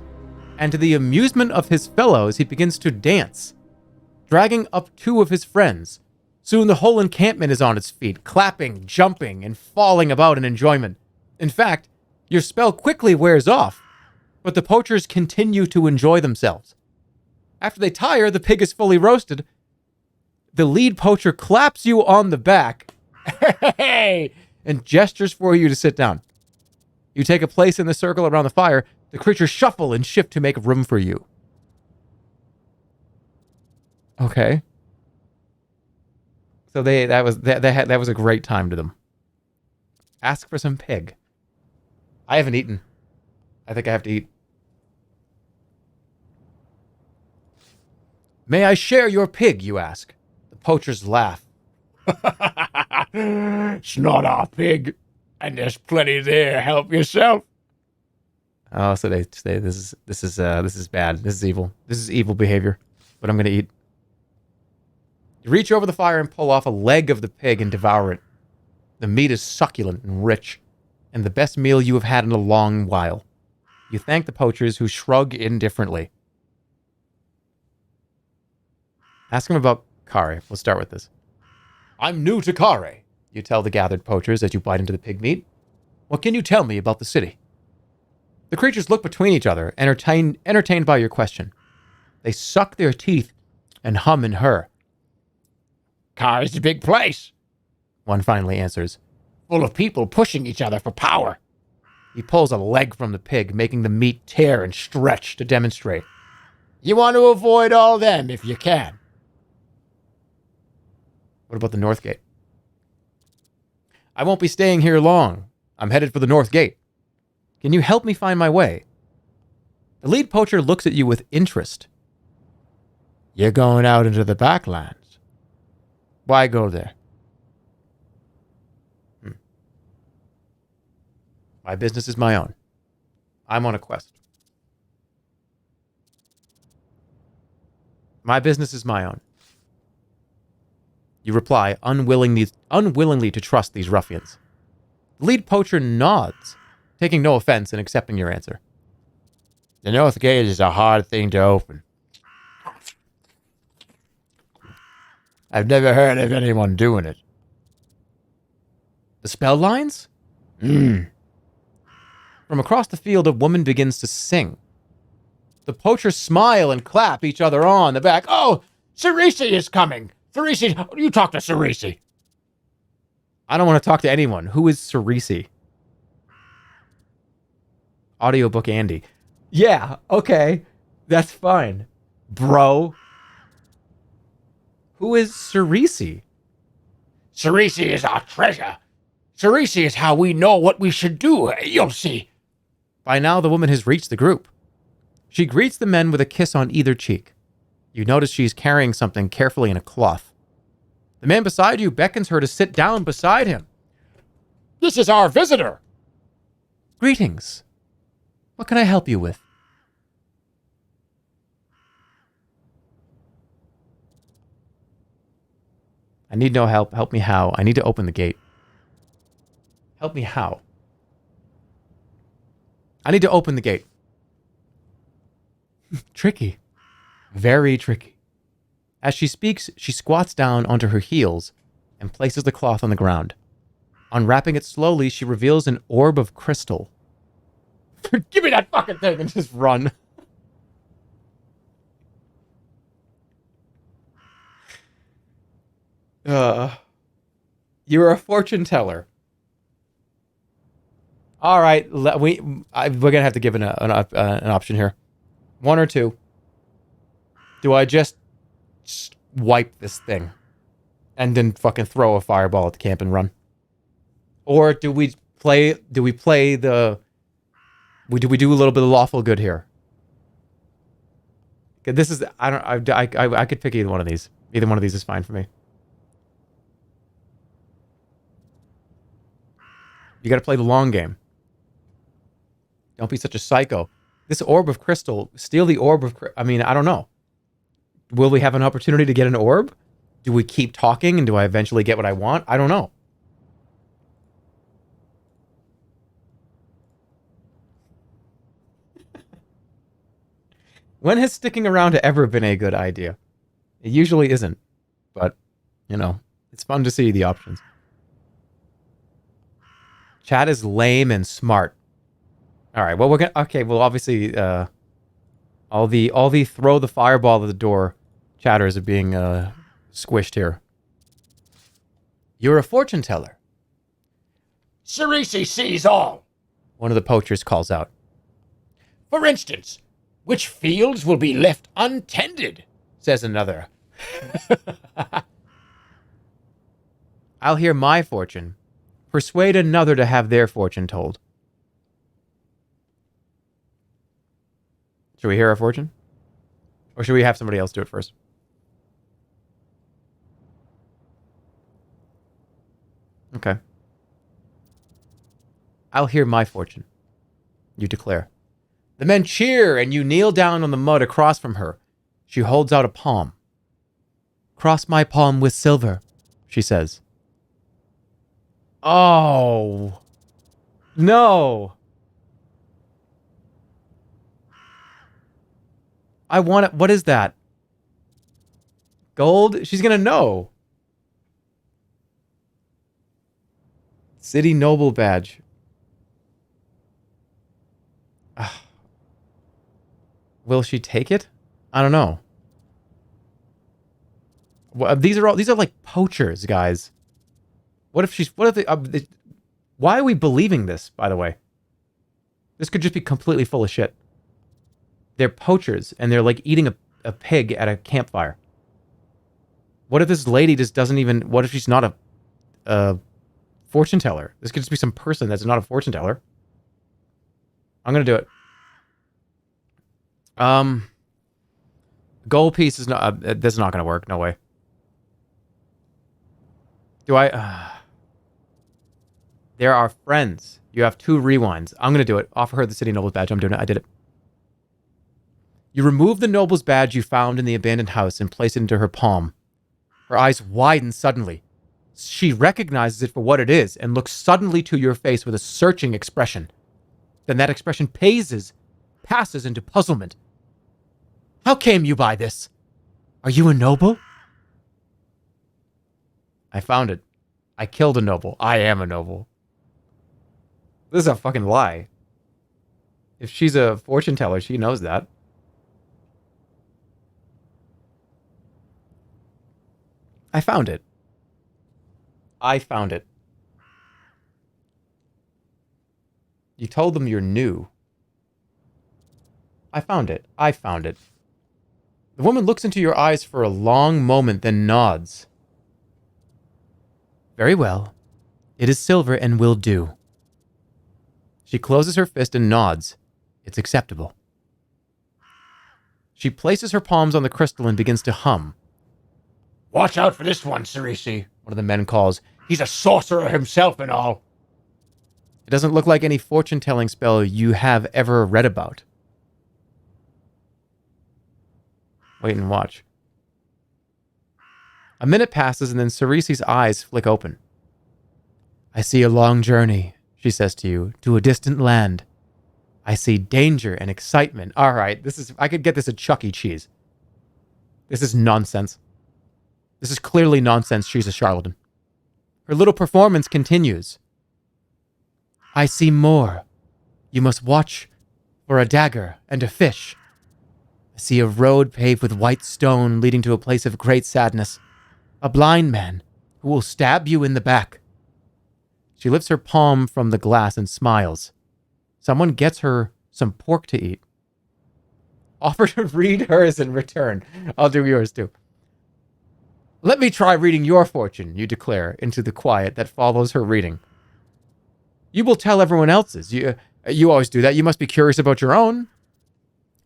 and to the amusement of his fellows, he begins to dance, dragging up two of his friends. Soon the whole encampment is on its feet, clapping, jumping, and falling about in enjoyment. In fact, your spell quickly wears off, but the poachers continue to enjoy themselves. After they tire, the pig is fully roasted. The lead poacher claps you on the back. Hey! And gestures for you to sit down. You take a place in the circle around the fire. The creatures shuffle and shift to make room for you. Okay. So that was a great time to them. Ask for some pig. I haven't eaten. I think I have to eat. May I share your pig, you ask. The poachers laugh. It's not our pig, and there's plenty there. Help yourself. Oh, so they say this is bad. This is evil. This is evil behavior. But I'm gonna eat. You reach over the fire and pull off a leg of the pig and devour it. The meat is succulent and rich, and the best meal you have had in a long while. You thank the poachers, who shrug indifferently. Ask him about Khare. We'll start with this. I'm new to Khare, you tell the gathered poachers as you bite into the pig meat. What can you tell me about the city? The creatures look between each other, entertained by your question. They suck their teeth and hum and her. Khare's a big place, one finally answers. full of people pushing each other for power. He pulls a leg from the pig, making the meat tear and stretch to demonstrate. You want to avoid all them if you can. What about the North Gate? I won't be staying here long. I'm headed for the North Gate. Can you help me find my way? The lead poacher looks at you with interest. You're going out into the backlands. Why go there? My business is my own. I'm on a quest. My business is my own. You reply, unwillingly to trust these ruffians. The lead poacher nods, taking no offense and accepting your answer. The North Gate is a hard thing to open. I've never heard of anyone doing it. The spell lines? From across the field, a woman begins to sing. The poachers smile and clap each other on the back. Oh, Sorcery is coming. Sorcery, you talk to Sorcery. I don't want to talk to anyone. Who is Sorcery? Audiobook Andy. Yeah, okay. That's fine. Bro. Who is Sorcery? Sorcery is our treasure. Sorcery is how we know what we should do. You'll see. By now, the woman has reached the group. She greets the men with a kiss on either cheek. You notice she's carrying something carefully in a cloth. The man beside you beckons her to sit down beside him. This is our visitor. Greetings. What can I help you with? I need no help. Help me how? I need to open the gate. Help me how? I need to open the gate. Tricky. Very tricky. As she speaks, she squats down onto her heels and places the cloth on the ground. Unwrapping it slowly, she reveals an orb of crystal. Give me that fucking thing and just run. You're a fortune teller. All right, we're gonna have to give an option here. One or two. Do I just wipe this thing and then fucking throw a fireball at the camp and run, or do we play? Do we do a little bit of lawful good here? This is I could pick either one of these. Either one of these is fine for me. You got to play the long game. Don't be such a psycho. This orb of crystal, steal the orb of... I mean, I don't know. Will we have an opportunity to get an orb? Do we keep talking and do I eventually get what I want? I don't know. When has sticking around ever been a good idea? It usually isn't. But, you know, it's fun to see the options. Chat is lame and smart. All right. Well, we're gonna. Okay. Well, obviously, all the throw the fireball at the door chatters are being squished here. You're a fortune teller. Sorcery sees all. One of the poachers calls out. For instance, which fields will be left untended? Says another. I'll hear my fortune. Persuade another to have their fortune told. Should we hear our fortune? Or should we have somebody else do it first? Okay. I'll hear my fortune. You declare. The men cheer, and you kneel down on the mud across from her. She holds out a palm. Cross my palm with silver, she says. Oh. No. I want it. What is that? Gold? She's going to know. City Noble badge. Will she take it? I don't know. Well, these are like poachers, guys. What if why are we believing this, by the way? This could just be completely full of shit. They're poachers, and they're like eating a pig at a campfire. What if this lady just doesn't even... What if she's not a fortune teller? This could just be some person that's not a fortune teller. I'm going to do it. Gold piece is not... this is not going to work. No way. Do I... There are friends. You have 2 rewinds. I'm going to do it. Offer her the City Noble's badge. I'm doing it. I did it. You remove the noble's badge you found in the abandoned house and place it into her palm. Her eyes widen suddenly. She recognizes it for what it is and looks suddenly to your face with a searching expression. Then that expression passes into puzzlement. How came you by this? Are you a noble? I found it. I killed a noble. I am a noble. This is a fucking lie. If she's a fortune teller, she knows that. I found it. I found it. You told them you're new. I found it. I found it. The woman looks into your eyes for a long moment, then nods. Very well. It is silver and will do. She closes her fist and nods. It's acceptable. She places her palms on the crystal and begins to hum. Watch out for this one, Sorcery. One of the men calls. He's a sorcerer himself and all. It doesn't look like any fortune-telling spell you have ever read about. Wait and watch. A minute passes and then Cerisi's eyes flick open. I see a long journey, she says to you, to a distant land. I see danger and excitement. All right, I could get this at Chuck E. Cheese. This is nonsense. This is clearly nonsense. She's a charlatan. Her little performance continues. I see more. You must watch for a dagger and a fish. I see a road paved with white stone leading to a place of great sadness. A blind man who will stab you in the back. She lifts her palm from the glass and smiles. Someone gets her some pork to eat. Offer to read hers in return. I'll do yours too. Let me try reading your fortune, you declare into the quiet that follows her reading. You will tell everyone else's. You always do that. You must be curious about your own.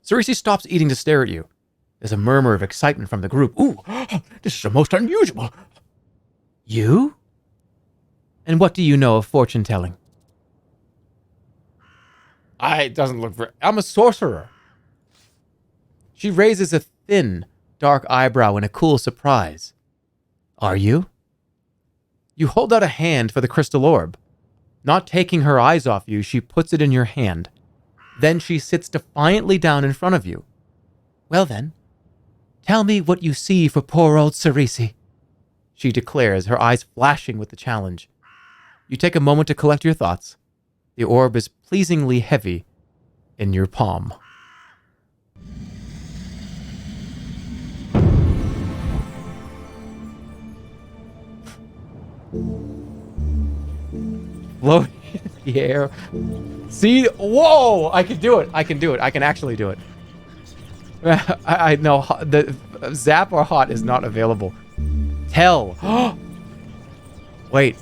Sorcery stops eating to stare at you. There's a murmur of excitement from the group. Ooh, this is the most unusual. You? And what do you know of fortune telling? It doesn't look very... I'm a sorcerer. She raises a thin, dark eyebrow in a cool surprise. Are you? You hold out a hand for the crystal orb. Not taking her eyes off you, she puts it in your hand. Then she sits defiantly down in front of you. Well then, tell me what you see for poor old Sorcery, she declares, her eyes flashing with the challenge. You take a moment to collect your thoughts. The orb is pleasingly heavy in your palm. Floating in the air. See? Whoa! I can do it. I can do it. I can actually do it. I know. The zap or hot is not available. Tell. Wait.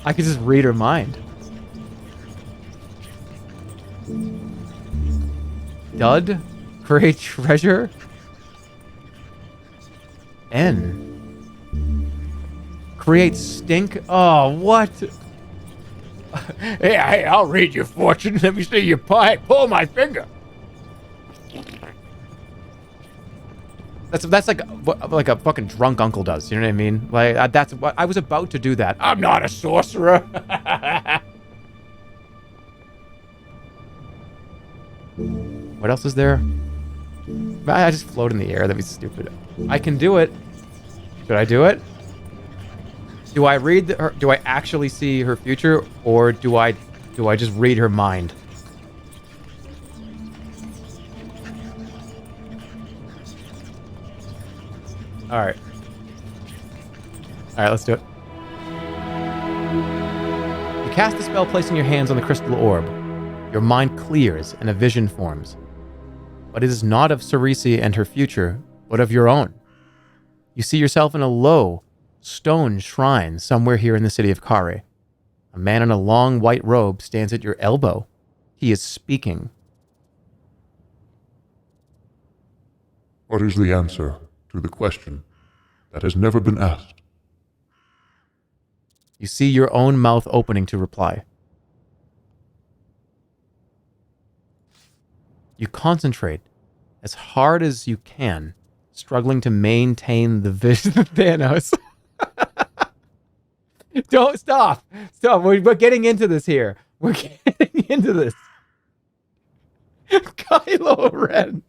I could just read her mind. Dud? Create treasure? N. Create stink? Oh, what? Hey, I'll read your fortune. Let me see your pie. Pull my finger. That's like a fucking drunk uncle does. You know what I mean? Like that's what I was about to do. That I'm not a sorcerer. What else is there? I just float in the air. That'd be stupid. I can do it. Should I do it? Do I read her? Do I actually see her future, or do I just read her mind? All right, let's do it. You cast the spell, placing your hands on the crystal orb. Your mind clears and a vision forms. But it is not of Sorcery and her future, but of your own. You see yourself in a low, stone shrine somewhere here in the city of Khare. A man in a long white robe stands at your elbow. He is speaking. What is the answer to the question that has never been asked? You see your own mouth opening to reply. You concentrate as hard as you can, struggling to maintain the vision of Thanos. Don't stop. Stop. We're getting into this here. We're getting into this. Kylo Ren.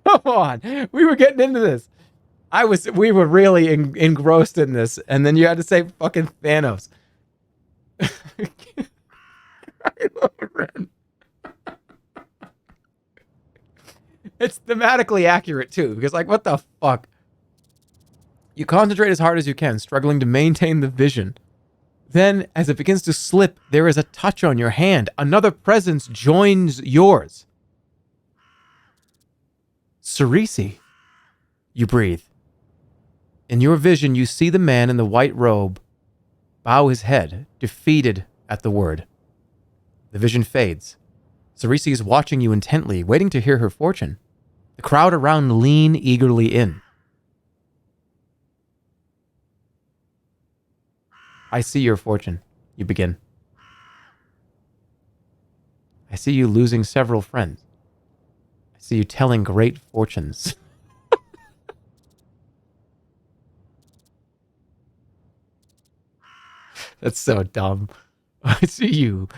Come on. We were getting into this. We were really engrossed in this, and then you had to say fucking Thanos. Kylo Ren. It's thematically accurate too, because like, what the fuck? You concentrate as hard as you can, struggling to maintain the vision. Then, as it begins to slip, there is a touch on your hand. Another presence joins yours. Sorcery. You breathe. In your vision, you see the man in the white robe bow his head, defeated at the word. The vision fades. Sorcery is watching you intently, waiting to hear her fortune. The crowd around lean eagerly in. I see your fortune, you begin. I see you losing several friends. I see you telling great fortunes. That's so dumb. I see you.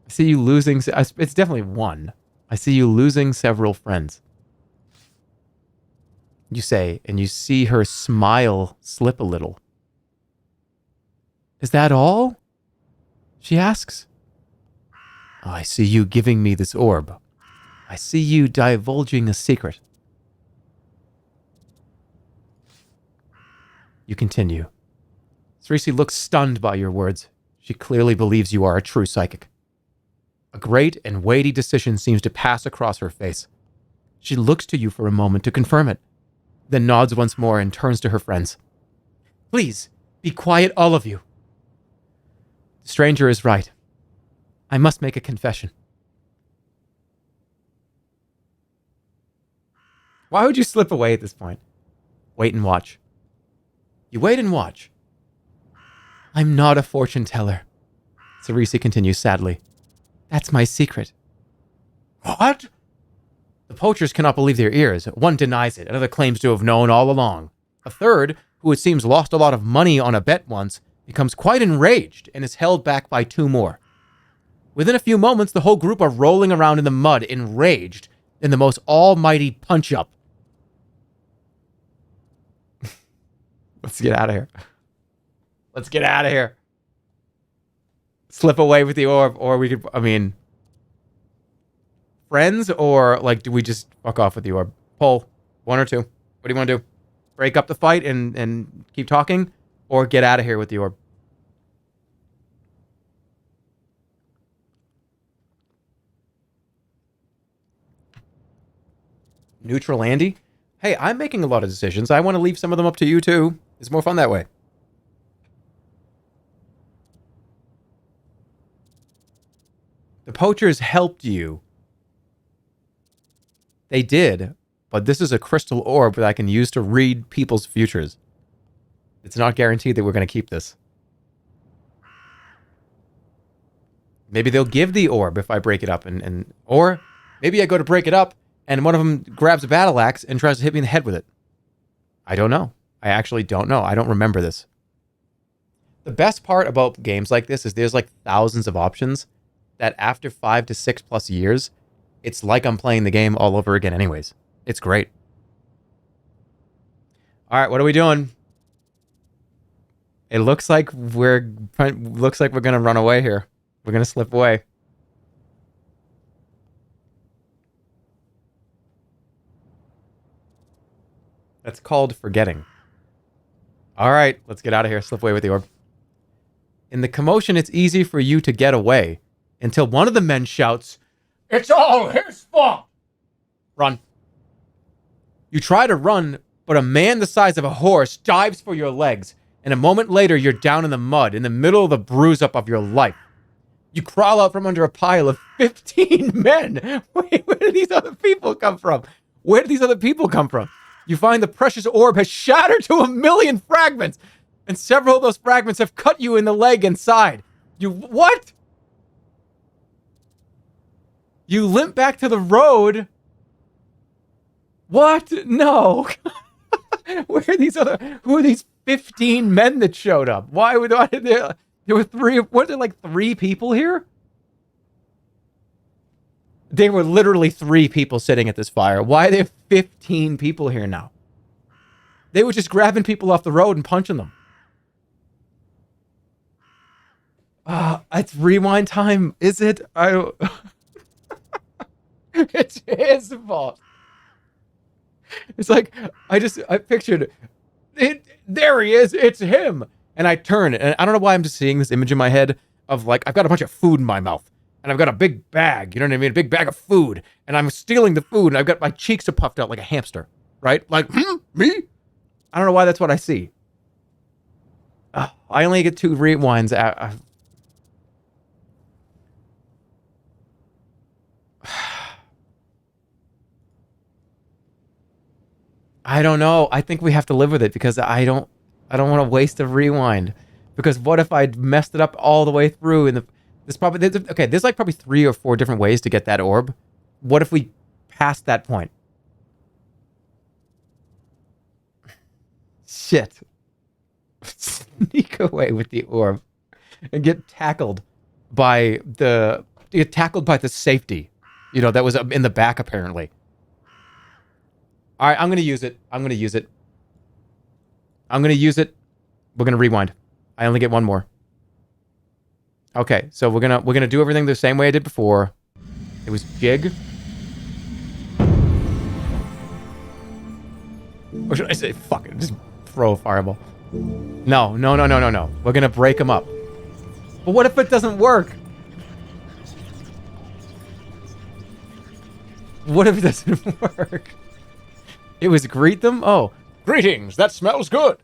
I see you losing... It's definitely one. I see you losing several friends. You say, and you see her smile slip a little. Is that all? She asks. Oh, I see you giving me this orb. I see you divulging a secret. You continue. Sorcery looks stunned by your words. She clearly believes you are a true psychic. A great and weighty decision seems to pass across her face. She looks to you for a moment to confirm it, then nods once more and turns to her friends. Please, be quiet, all of you. The stranger is right. I must make a confession. Why would you slip away at this point? Wait and watch. You wait and watch. I'm not a fortune teller. Sorcery continues sadly. That's my secret. What? The poachers cannot believe their ears. One denies it, another claims to have known all along. A third, who it seems lost a lot of money on a bet once, becomes quite enraged and is held back by two more. Within a few moments, the whole group are rolling around in the mud, enraged, in the most almighty punch-up. Let's get out of here. Let's get out of here. Slip away with the orb, or we could, I mean... Friends, or, like, do we just fuck off with the orb? Poll. One or two. What do you want to do? Break up the fight and keep talking? Or get out of here with the orb? Neutral Andy? Hey, I'm making a lot of decisions. I want to leave some of them up to you, too. It's more fun that way. The poachers helped you. They did, but this is a crystal orb that I can use to read people's futures. It's not guaranteed that we're going to keep this. Maybe they'll give the orb if I break it up, or maybe I go to break it up and one of them grabs a battle axe and tries to hit me in the head with it. I don't know. I actually don't know. I don't remember this. The best part about games like this is there's like thousands of options that after 5 to 6 plus years, it's like I'm playing the game all over again anyways. It's great. All right, what are we doing? It looks like we're going to run away here. We're going to slip away. That's called forgetting. All right, let's get out of here. Slip away with the orb. In the commotion, it's easy for you to get away until one of the men shouts, It's all his fault! Run. You try to run, but a man the size of a horse dives for your legs, and a moment later you're down in the mud, in the middle of the bruise-up of your life. You crawl out from under a pile of 15 men. Wait, where did these other people come from? Where did these other people come from? You find the precious orb has shattered to 1,000,000 fragments, and several of those fragments have cut you in the leg and side. What? You limp back to the road. What? No. Who are these 15 men that showed up? Why there were weren't there like 3 people here? There were literally 3 people sitting at this fire. Why are there 15 people here now? They were just grabbing people off the road and punching them. It's rewind time, is it? It's his fault. It's like, I pictured it. There he is. It's him. And I turn, and I don't know why I'm just seeing this image in my head of like, I've got a bunch of food in my mouth, and I've got a big bag, you know what I mean? A big bag of food, and I'm stealing the food, and I've got my cheeks are puffed out like a hamster, right? Like, me? I don't know why that's what I see. I only get 2 rewinds. I don't know. I think we have to live with it because I don't want to waste a rewind. Because what if I'd messed it up all the way through and there's like probably 3 or 4 different ways to get that orb. What if we passed that point? Shit. Sneak away with the orb and get tackled by the get tackled by the safety. You know, that was in the back, apparently. All right, I'm going to use it. I'm going to use it. I'm going to use it. We're going to rewind. I only get one more. Okay, so we're going to do everything the same way I did before. It was jig. Or should I say, fuck it, just throw a fireball. No. We're going to break them up. But what if it doesn't work? What if it doesn't work? It was greet them? Oh. Greetings, that smells good.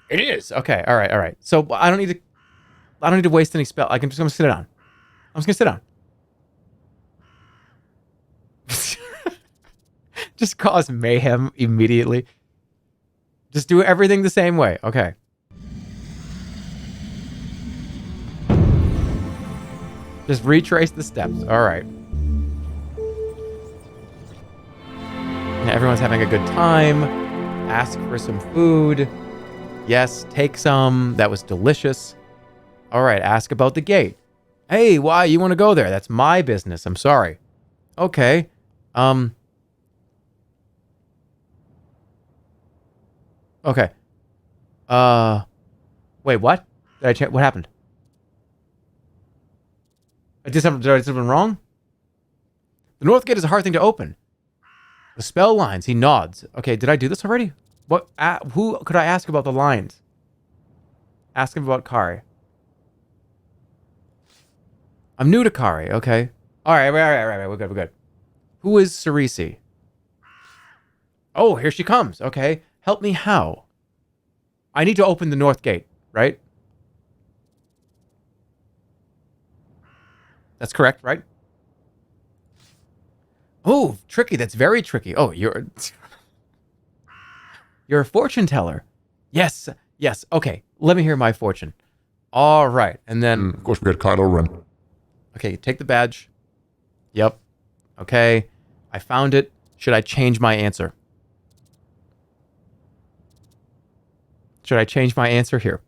It is. Okay, all right. So I don't need to waste any spell. I'm just going to sit down. I'm just going to sit down. Just cause mayhem immediately. Just do everything the same way. Okay. Just retrace the steps. All right. Now everyone's having a good time. Ask for some food. Yes, take some. That was delicious. All right, ask about the gate. Hey, why you want to go there? That's my business. I'm sorry. Okay. Okay. Wait, what? What happened? Did I do something wrong? The north gate is a hard thing to open. The spell lines. He nods. Okay, did I do this already? What? Who could I ask about the lines? Ask him about Khare. I'm new to Khare. Okay. All right. We're good. Who is Sorcery? Oh, here she comes. Okay. Help me how? I need to open the north gate, right? That's correct, right? Oh, tricky. That's very tricky. Oh, you're a fortune teller. Yes. Okay, let me hear my fortune. All right, and then... of course, we had Kylo Ren. Okay, take the badge. Yep. Okay, I found it. Should I change my answer? Should I change my answer here?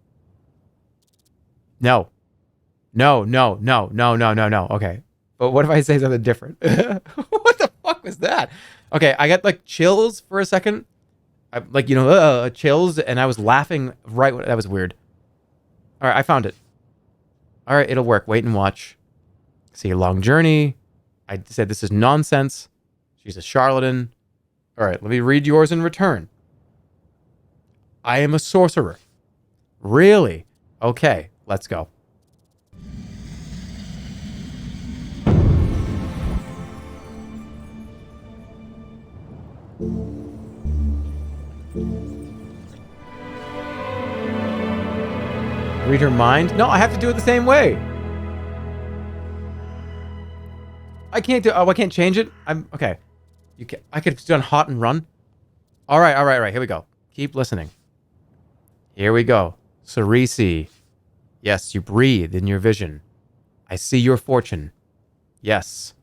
No. Okay. But what if I say something different? What the fuck was that? Okay, I got like chills for a second. Chills, and I was laughing right when... That was weird. All right, I found it. All right, it'll work. Wait and watch. See a long journey. I said this is nonsense. She's a charlatan. All right, let me read yours in return. I am a sorcerer. Really? Okay, let's go. Read her mind? No, I have to do it the same way. I can't do... Oh, I can't change it? Okay. I could have done hot and run. All right. Here we go. Keep listening. Here we go. Sorcery. Yes, you breathe in your vision. I see your fortune. Yes.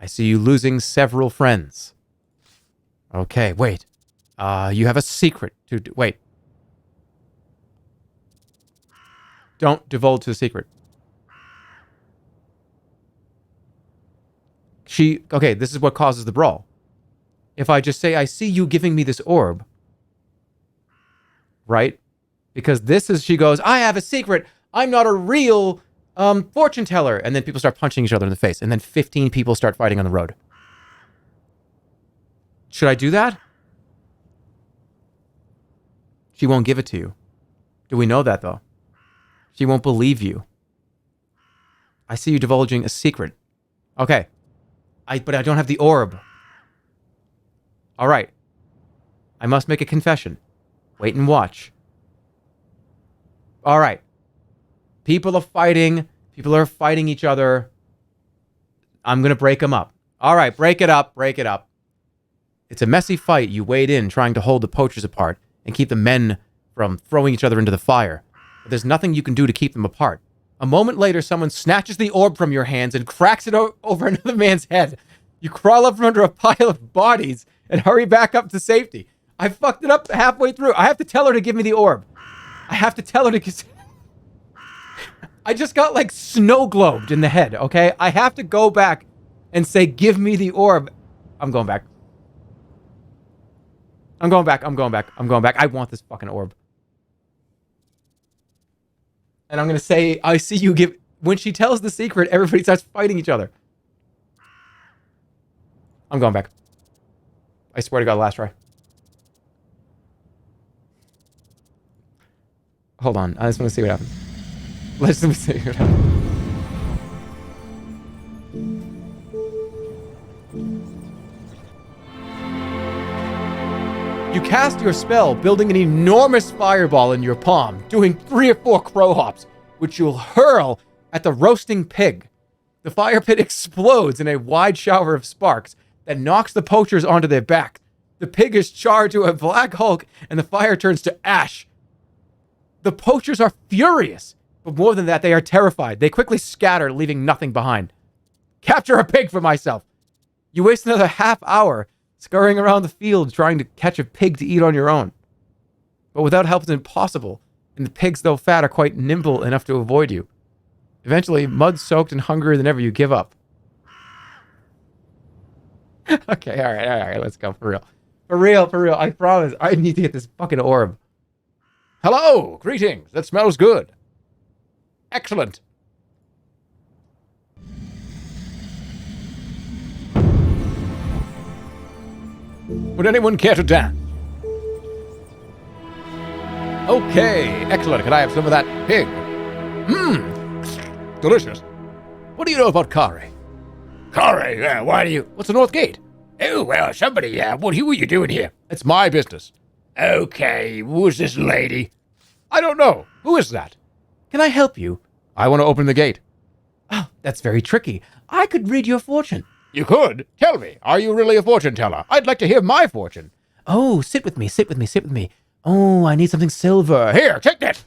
I see you losing several friends. Okay, wait. You have a secret to... Wait. Don't divulge the secret. Okay, this is what causes the brawl. If I just say, I see you giving me this orb. Right? Because she goes, I have a secret. I'm not a real fortune teller. And then people start punching each other in the face. And then 15 people start fighting on the road. Should I do that? She won't give it to you. Do we know that, though? She won't believe you. I see you divulging a secret. Okay. But I don't have the orb. All right. I must make a confession. Wait and watch. All right. People are fighting. People are fighting each other. I'm going to break them up. All right, break it up. It's a messy fight. You wade in trying to hold the poachers apart and keep the men from throwing each other into the fire. But there's nothing you can do to keep them apart. A moment later, someone snatches the orb from your hands and cracks it over another man's head. You crawl up from under a pile of bodies and hurry back up to safety. I fucked it up halfway through. I have to tell her to give me the orb. I have to tell her to... I just got like snow globed in the head, okay? I have to go back and say, give me the orb. I'm going back. I'm going back. I'm going back. I'm going back. I want this fucking orb. And I'm going to say, I see you give... When she tells the secret, everybody starts fighting each other. I'm going back. I swear to God, last try. Hold on. I just want to see what happens. Let's see what happens. You cast your spell, building an enormous fireball in your palm, doing 3 or 4 crow hops, which you'll hurl at the roasting pig. The fire pit explodes in a wide shower of sparks that knocks the poachers onto their back. The pig is charred to a black hulk, and the fire turns to ash. The poachers are furious, but more than that, they are terrified. They quickly scatter, leaving nothing behind. Capture a pig for myself. You waste another half hour scurrying around the field trying to catch a pig to eat on your own. But without help it's impossible, and the pigs, though fat, are quite nimble enough to avoid you. Eventually, mud-soaked and hungrier than ever, you give up. Okay, all right, let's go, for real, I promise, I need to get this fucking orb. Hello, greetings, that smells good. Excellent. Would anyone care to dance? Okay, excellent. Can I have some of that pig? Delicious. What do you know about Khare? Khare? Why do you... What's the North Gate? Oh, well, somebody, who are you doing here? It's my business. Okay, who's this lady? I don't know. Who is that? Can I help you? I want to open the gate. Oh, that's very tricky. I could read your fortune. You could? Tell me, are you really a fortune teller? I'd like to hear my fortune. Oh, sit with me. Oh, I need something silver. Here, take this.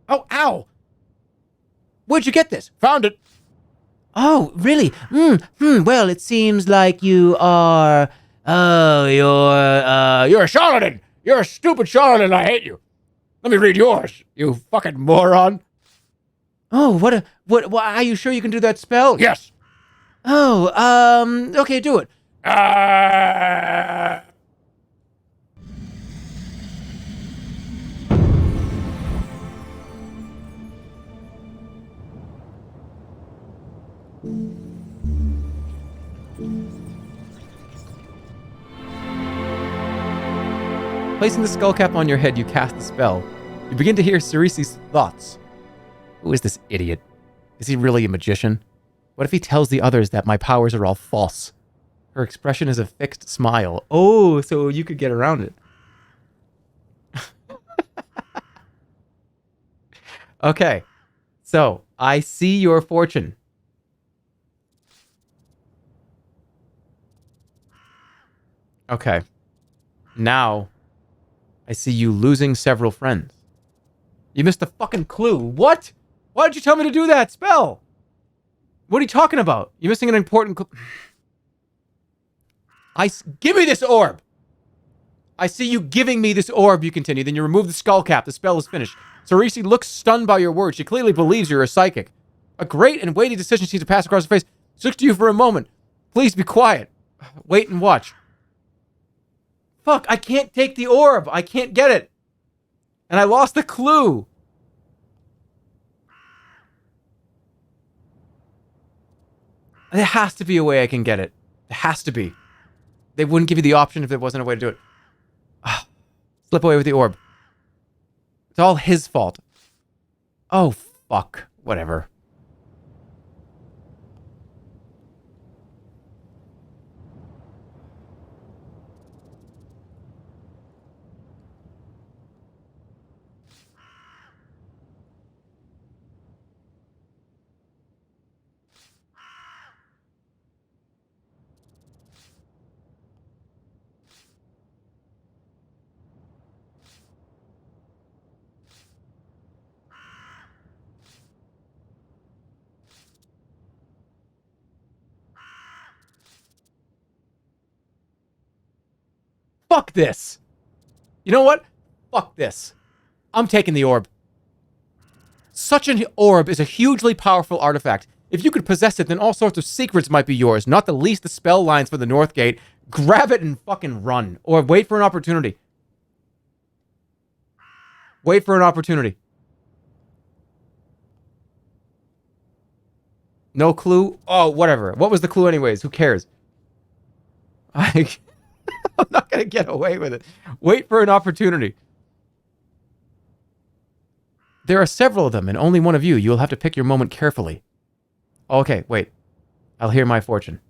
Oh, ow. Where'd you get this? Found it. Oh, really? Well, it seems like you are... Oh, You're a charlatan. You're a stupid charlatan. I hate you. Let me read yours, you fucking moron. Oh, what, are you sure you can do that spell? Yes. Oh, okay, do it. Placing the skull cap on your head, you cast the spell. You begin to hear Cerisi's thoughts. Who is this idiot? Is he really a magician? What if he tells the others that my powers are all false? Her expression is a fixed smile. Oh, so you could get around it. Okay, so I see your fortune. Okay, now I see you losing several friends. You missed the fucking clue. What? Why did you tell me to do that spell? What are you talking about? You're missing an important clue. Give me this orb! I see you giving me this orb, you continue. Then you remove the skull cap. The spell is finished. Cerisi looks stunned by your words. She clearly believes you're a psychic. A great and weighty decision seems to pass across her face. She looks to you for a moment. Please be quiet. Wait and watch. Fuck, I can't take the orb. I can't get it. And I lost the clue. There has to be a way I can get it. There has to be. They wouldn't give you the option if there wasn't a way to do it. Slip away with the orb. It's all his fault. Oh, fuck. Whatever. Fuck this. You know what? Fuck this. I'm taking the orb. Such an orb is a hugely powerful artifact. If you could possess it, then all sorts of secrets might be yours, not the least the spell lines for the North Gate. Grab it and fucking run. Or wait for an opportunity. Wait for an opportunity. No clue? Oh, whatever. What was the clue anyways? Who cares? I'm not going to get away with it. Wait for an opportunity. There are several of them, and only one of you. You'll have to pick your moment carefully. Okay, wait. I'll hear my fortune.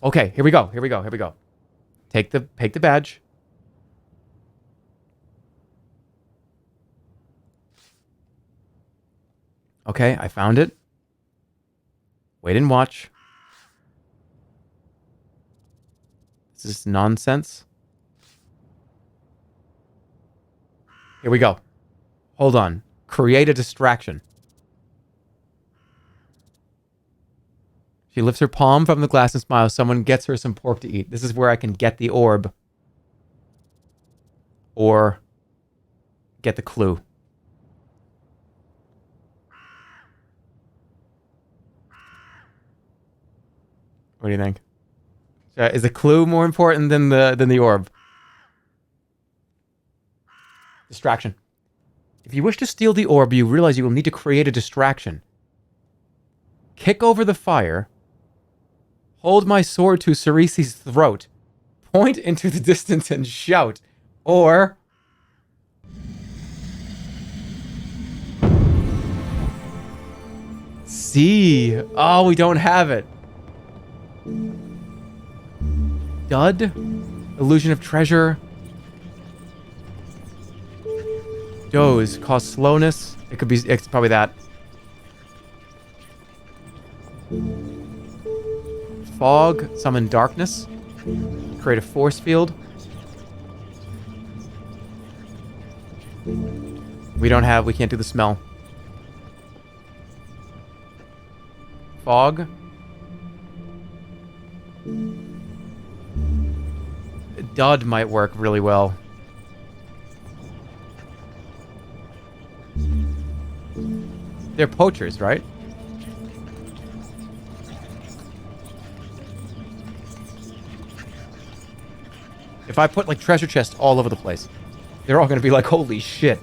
Okay, here we go. Here we go. Here we go. Take the badge. Okay, I found it. Wait and watch. This is nonsense. Here we go. Hold on. Create a distraction. She lifts her palm from the glass and smiles. Someone gets her some pork to eat. This is where I can get the orb. Or get the clue. What do you think? Is the clue more important than the orb? Distraction. If you wish to steal the orb, you realize you will need to create a distraction. Kick over the fire. Hold my sword to Cerisi's throat. Point into the distance and shout. Or... see. Oh, we don't have it. Dud? Illusion of treasure. Doze. Cause slowness. It's probably that. Fog. Summon darkness. Create a force field. We can't do the smell. Fog. Dud might work really well. They're poachers, right? If I put, like, treasure chests all over the place, they're all gonna be like, holy shit.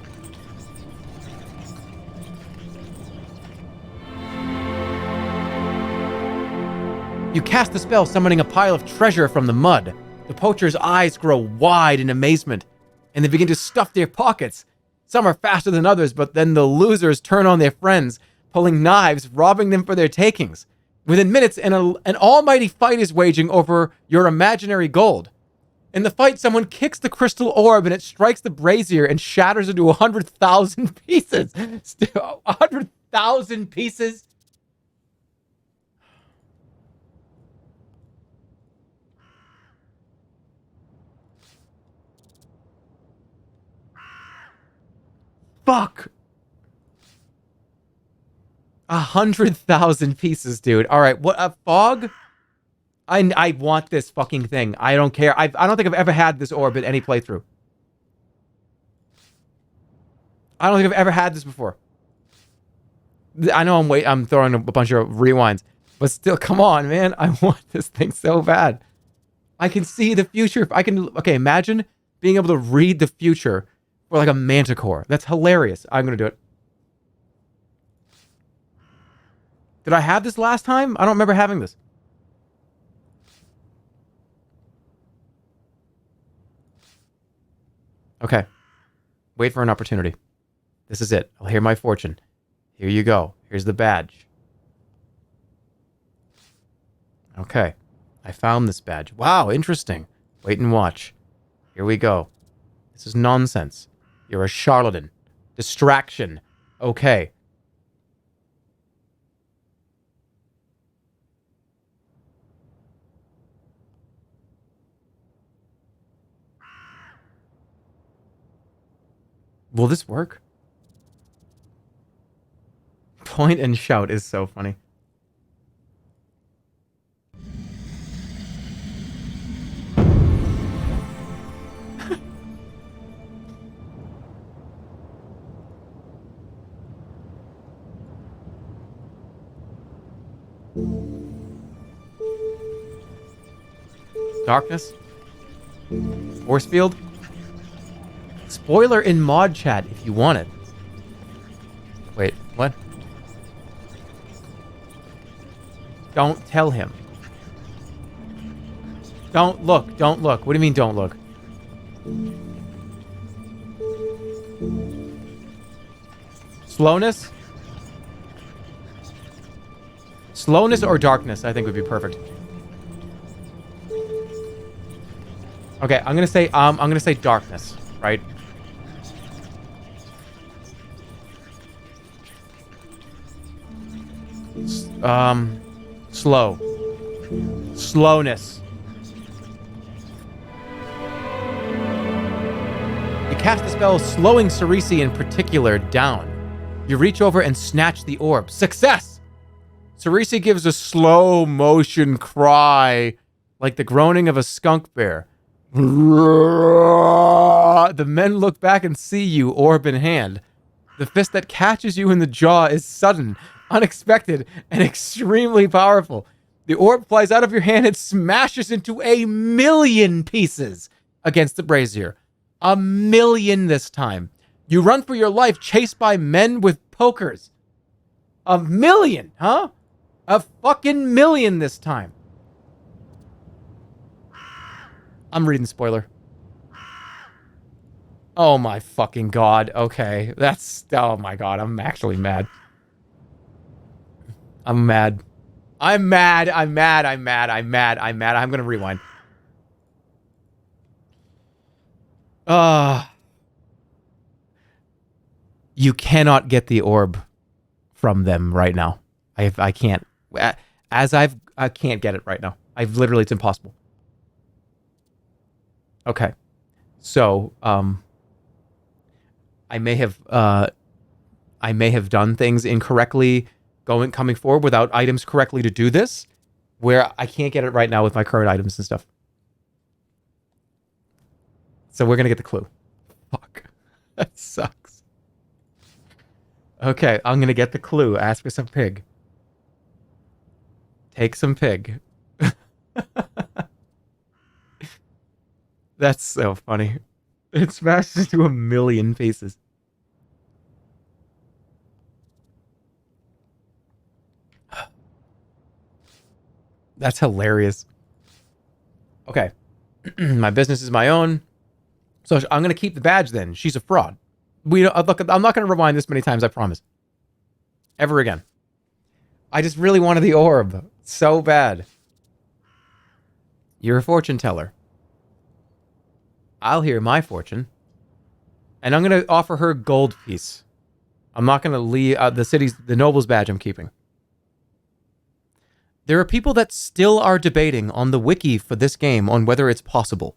You cast the spell, summoning a pile of treasure from the mud. The poacher's eyes grow wide in amazement, and they begin to stuff their pockets. Some are faster than others, but then the losers turn on their friends, pulling knives, robbing them for their takings. Within minutes, an almighty fight is waging over your imaginary gold. In the fight, someone kicks the crystal orb, and it strikes the brazier and shatters into 100,000 pieces. 100,000 pieces? Fuck. 100,000 pieces, dude. All right, what a fog? I want this fucking thing. I don't care. I don't think I've ever had this orb in any playthrough. I don't think I've ever had this before. I know I'm throwing a bunch of rewinds, but still, come on, man. I want this thing so bad. I can see the future. Okay, imagine being able to read the future for like a manticore. That's hilarious. I'm gonna do it. Did I have this last time? I don't remember having this. Okay. Wait for an opportunity. This is it. I'll hear my fortune. Here you go. Here's the badge. Okay. I found this badge. Wow, interesting. Wait and watch. Here we go. This is nonsense. You're a charlatan. Distraction. Okay. Will this work? Point and shout is so funny. Darkness. Force field. Spoiler in mod chat if you want it. Wait, what? Don't tell him. Don't look. Don't look. What do you mean don't look? Slowness? Slowness or darkness, I think would be perfect. Okay, I'm gonna say darkness, right? Slow. Slowness. You cast the spell slowing Sorcery in particular down. You reach over and snatch the orb. Success! Sorcery gives a slow motion cry, like the groaning of a skunk bear. The men look back and see you, orb in hand. The fist that catches you in the jaw is sudden, unexpected, and extremely powerful. The orb flies out of your hand and smashes into 1,000,000 pieces against the brazier. 1,000,000 this time. You run for your life, chased by men with pokers. 1,000,000, huh? A fucking million this time. I'm reading spoiler. Oh my fucking god. Okay. Oh my god. I'm actually mad. I'm mad. I'm gonna rewind. You cannot get the orb from them right now. I can't. I can't get it right now. It's impossible. Okay. So, I may have done things incorrectly coming forward without items correctly to do this, where I can't get it right now with my current items and stuff. So we're gonna get the clue. Fuck. That sucks. Okay, I'm gonna get the clue. Ask for some pig. Take some pig. That's so funny. It smashes into 1,000,000 pieces. That's hilarious. Okay. My business is my own. So I'm going to keep the badge then. She's a fraud. Look, I'm not going to rewind this many times, I promise. Ever again. I just really wanted the orb. So bad. You're a fortune teller. I'll hear my fortune. And I'm going to offer her a gold piece. I'm not going to leave the noble's badge I'm keeping. There are people that still are debating on the wiki for this game on whether it's possible.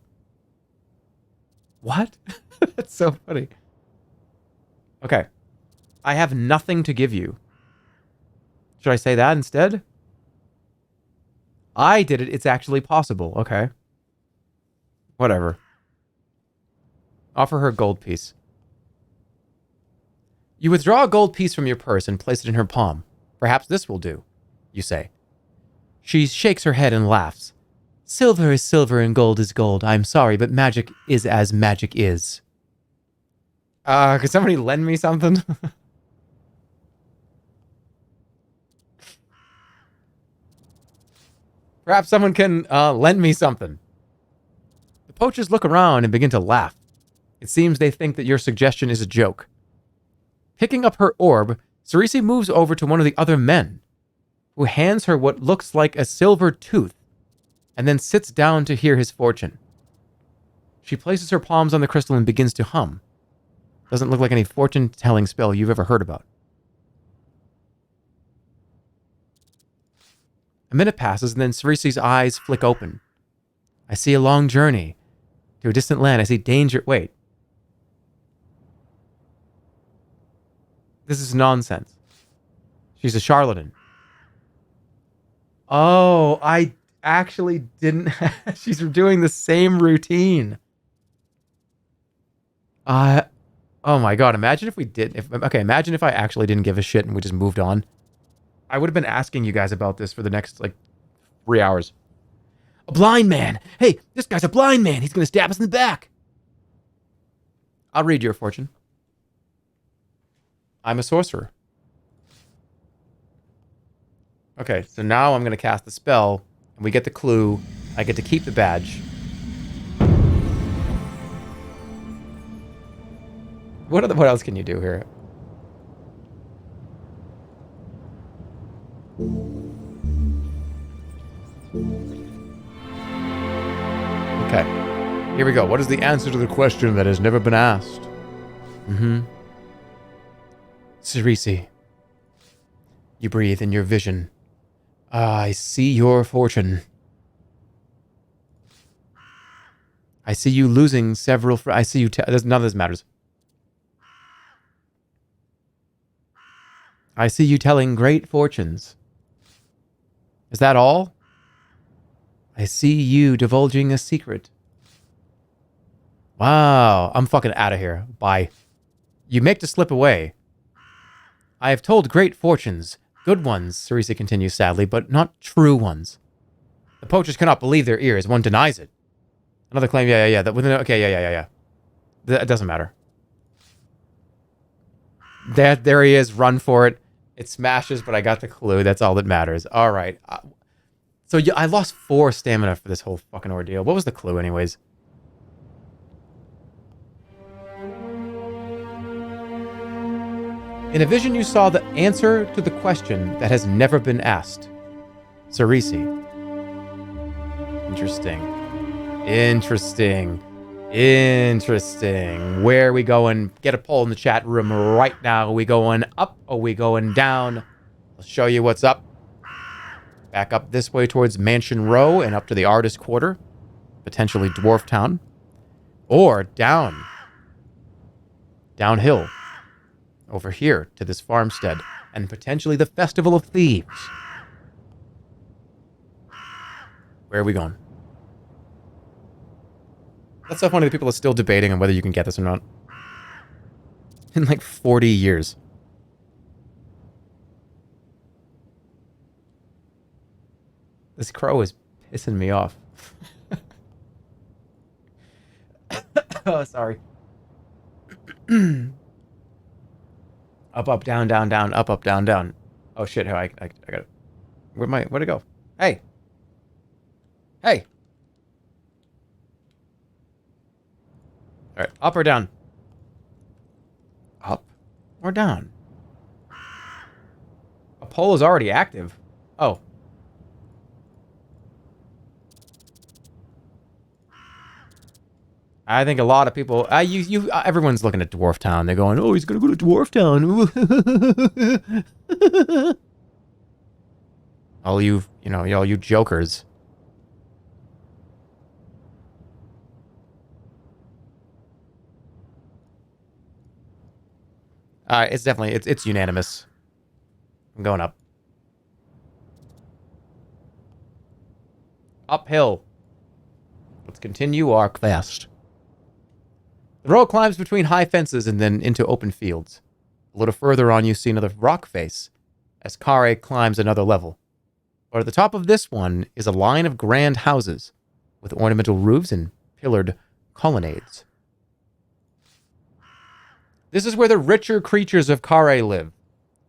What? That's so funny. Okay. I have nothing to give you. Should I say that instead? I did it. It's actually possible. Okay. Whatever. Offer her a gold piece. You withdraw a gold piece from your purse and place it in her palm. Perhaps this will do, you say. She shakes her head and laughs. Silver is silver and gold is gold. I'm sorry, but magic is as magic is. Could somebody lend me something? Perhaps someone can lend me something. The poachers look around and begin to laugh. It seems they think that your suggestion is a joke. Picking up her orb, Sorcery moves over to one of the other men, who hands her what looks like a silver tooth, and then sits down to hear his fortune. She places her palms on the crystal and begins to hum. Doesn't look like any fortune-telling spell you've ever heard about. A minute passes, and then Sorcery's eyes flick open. I see a long journey to a distant land. I see danger. Wait. This is nonsense. She's a charlatan. Oh, I actually didn't. She's doing the same routine. Oh my god! Imagine if we did. Imagine if I actually didn't give a shit and we just moved on. I would have been asking you guys about this for the next, like, 3 hours. A blind man! Hey, this guy's a blind man! He's gonna stab us in the back! I'll read your fortune. I'm a sorcerer. Okay, so now I'm gonna cast the spell, and we get the clue. I get to keep the badge. What else can you do here? Okay. Here we go. What is the answer to the question that has never been asked? Cerisi. You breathe in your vision. I see your fortune. I see you losing several... I see you... none of this matters. I see you telling great fortunes. Is that all? I see you divulging a secret. Wow. I'm fucking out of here. Bye. You make to slip away. I have told great fortunes. Good ones, Cerisi continues sadly, but not true ones. The poachers cannot believe their ears. One denies it. Another claim, yeah. Okay. That doesn't matter. There he is. Run for it. It smashes, but I got the clue. That's all that matters. All right. So I lost 4 stamina for this whole fucking ordeal. What was the clue, anyways? In a vision, you saw the answer to the question that has never been asked. Cerisi. Interesting. Where are we going? Get a poll in the chat room right now. Are we going up? Or are we going down? I'll show you what's up. Back up this way towards Mansion Row and up to the Artist Quarter. Potentially Dwarf Town. Or down. Downhill. Over here to this farmstead. And potentially the Festival of Thieves. Where are we going? That's so funny that people are still debating on whether you can get this or not. In like 40 years. This crow is pissing me off. Oh, sorry. Up, down, up, down. Oh shit, I got it. Where'd it go? Hey! Alright, up or down? Up or down? A poll is already active. Oh. I think a lot of people... everyone's looking at Dwarf Town. They're going, oh, he's gonna go to Dwarf Town. all you jokers. It's definitely, it's unanimous. I'm going up. Uphill. Let's continue our quest. The road climbs between high fences and then into open fields. A little further on, you see another rock face as Khare climbs another level. But at the top of this one is a line of grand houses with ornamental roofs and pillared colonnades. This is where the richer creatures of Khare live,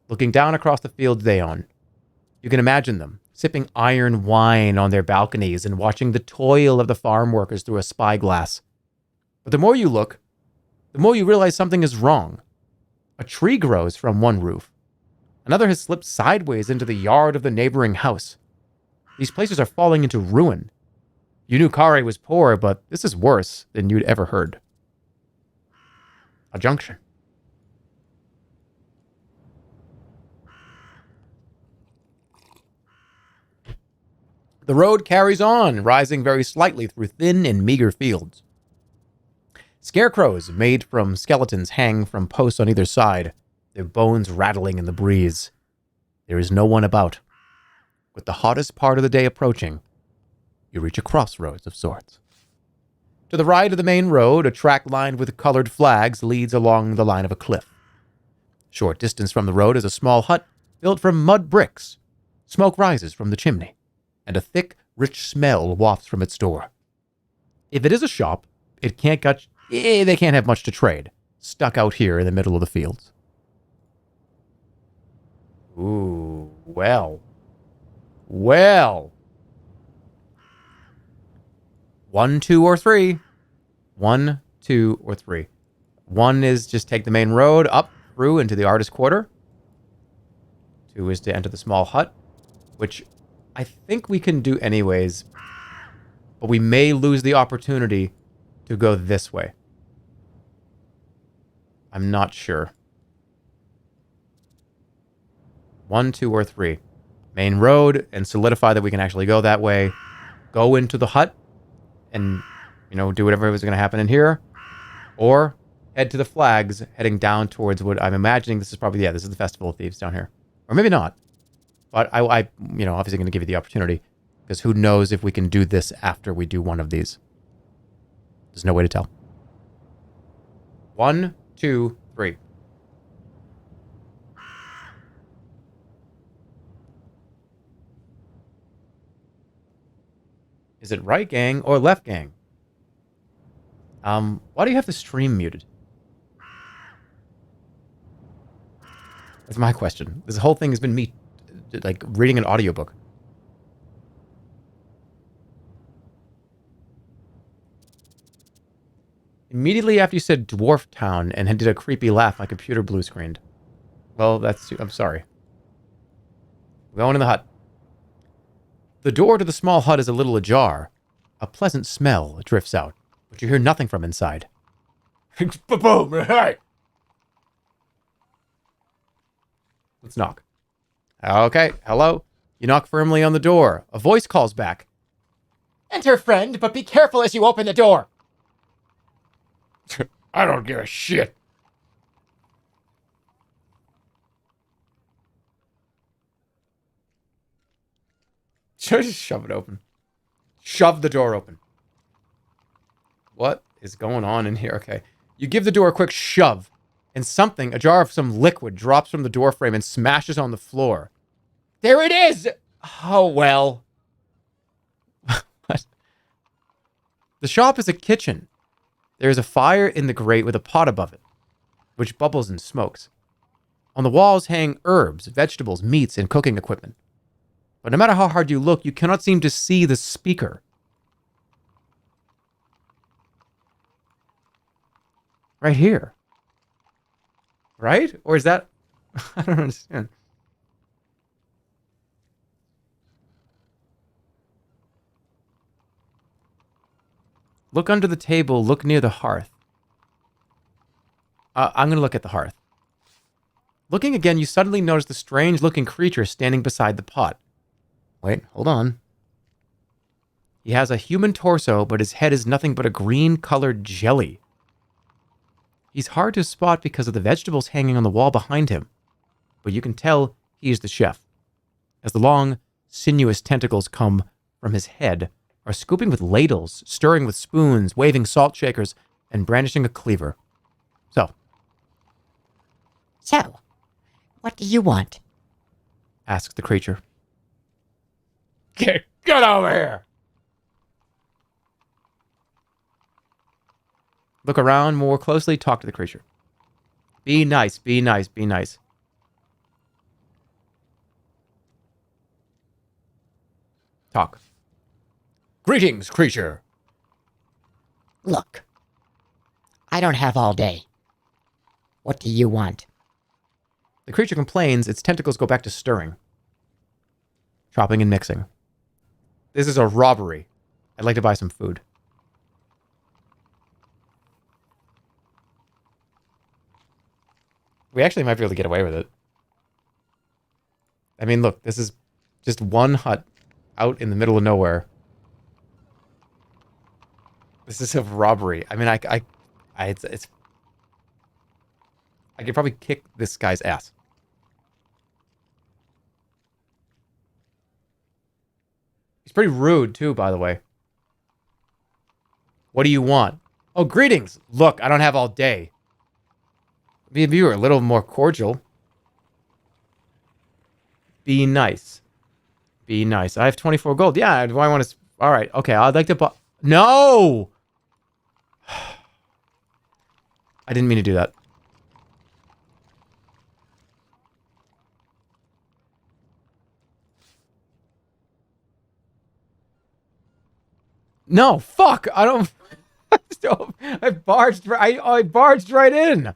looking down across the fields they own. You can imagine them, sipping iron wine on their balconies and watching the toil of the farm workers through a spyglass. But the more you look, the more you realize something is wrong. A tree grows from one roof. Another has slipped sideways into the yard of the neighboring house. These places are falling into ruin. You knew Khare was poor, but this is worse than you'd ever heard. A junction. The road carries on, rising very slightly through thin and meager fields. Scarecrows made from skeletons hang from posts on either side, their bones rattling in the breeze. There is no one about. With the hottest part of the day approaching, you reach a crossroads of sorts. To the right of the main road, a track lined with colored flags leads along the line of a cliff. Short distance from the road is a small hut built from mud bricks. Smoke rises from the chimney, and a thick, rich smell wafts from its door. If it is a shop, they can't have much to trade, stuck out here in the middle of the fields. Ooh, well. 1, 2, or 3. 1, 2, or 3. 1 is just take the main road up through into the artist quarter. 2 is to enter the small hut, which I think we can do anyways, but we may lose the opportunity to go this way. I'm not sure. 1, 2, or 3. Main road, and solidify that we can actually go that way. Go into the hut, and, do whatever was going to happen in here. Or head to the flags, heading down towards what I'm imagining this is probably, this is the Festival of Thieves down here. Or maybe not. But I obviously going to give you the opportunity, because who knows if we can do this after we do one of these. There's no way to tell. 1, 2, 3. Is it right gang or left gang? Why do you have the stream muted? That's my question. This whole thing has been me, like, reading an audiobook. Immediately after you said Dwarf Town and did a creepy laugh, my computer blue screened. Well, I'm sorry. We're going in the hut. The door to the small hut is a little ajar. A pleasant smell drifts out, but you hear nothing from inside. Boom! Hey! Let's knock. Okay, hello? You knock firmly on the door. A voice calls back. Enter, friend, but be careful as you open the door. I don't give a shit. Just shove it open. Shove the door open. What is going on in here? Okay. You give the door a quick shove, and a jar of some liquid, drops from the door frame and smashes on the floor. There it is! Oh, well. What? The shop is a kitchen. There is a fire in the grate with a pot above it, which bubbles and smokes. On the walls hang herbs, vegetables, meats, and cooking equipment. But no matter how hard you look, you cannot seem to see the speaker. Right here. Right? Or is that... I don't understand. Look under the table. Look near the hearth. I'm going to look at the hearth. Looking again, you suddenly notice the strange-looking creature standing beside the pot. Wait, hold on. He has a human torso, but his head is nothing but a green-colored jelly. He's hard to spot because of the vegetables hanging on the wall behind him, but you can tell he is the chef, as the long, sinuous tentacles come from his head, are scooping with ladles, stirring with spoons, waving salt shakers, and brandishing a cleaver. So, what do you want? Asks the creature. Get over here! Look around more closely, talk to the creature. Be nice, be nice, be nice. Talk. Greetings, creature. Look, I don't have all day. What do you want? The creature complains, its tentacles go back to stirring. Chopping and mixing. This is a robbery. I'd like to buy some food. We actually might be able to get away with it. I mean, look, this is just one hut out in the middle of nowhere. This is a robbery. I mean, I could probably kick this guy's ass. He's pretty rude, too, by the way. What do you want? Oh, greetings. Look, I don't have all day. Maybe you were a little more cordial. Be nice. Be nice. I have 24 gold. Yeah, do I want to... All right, okay, I'd like to buy... No! I didn't mean to do that. No, fuck! I don't... I barged right in!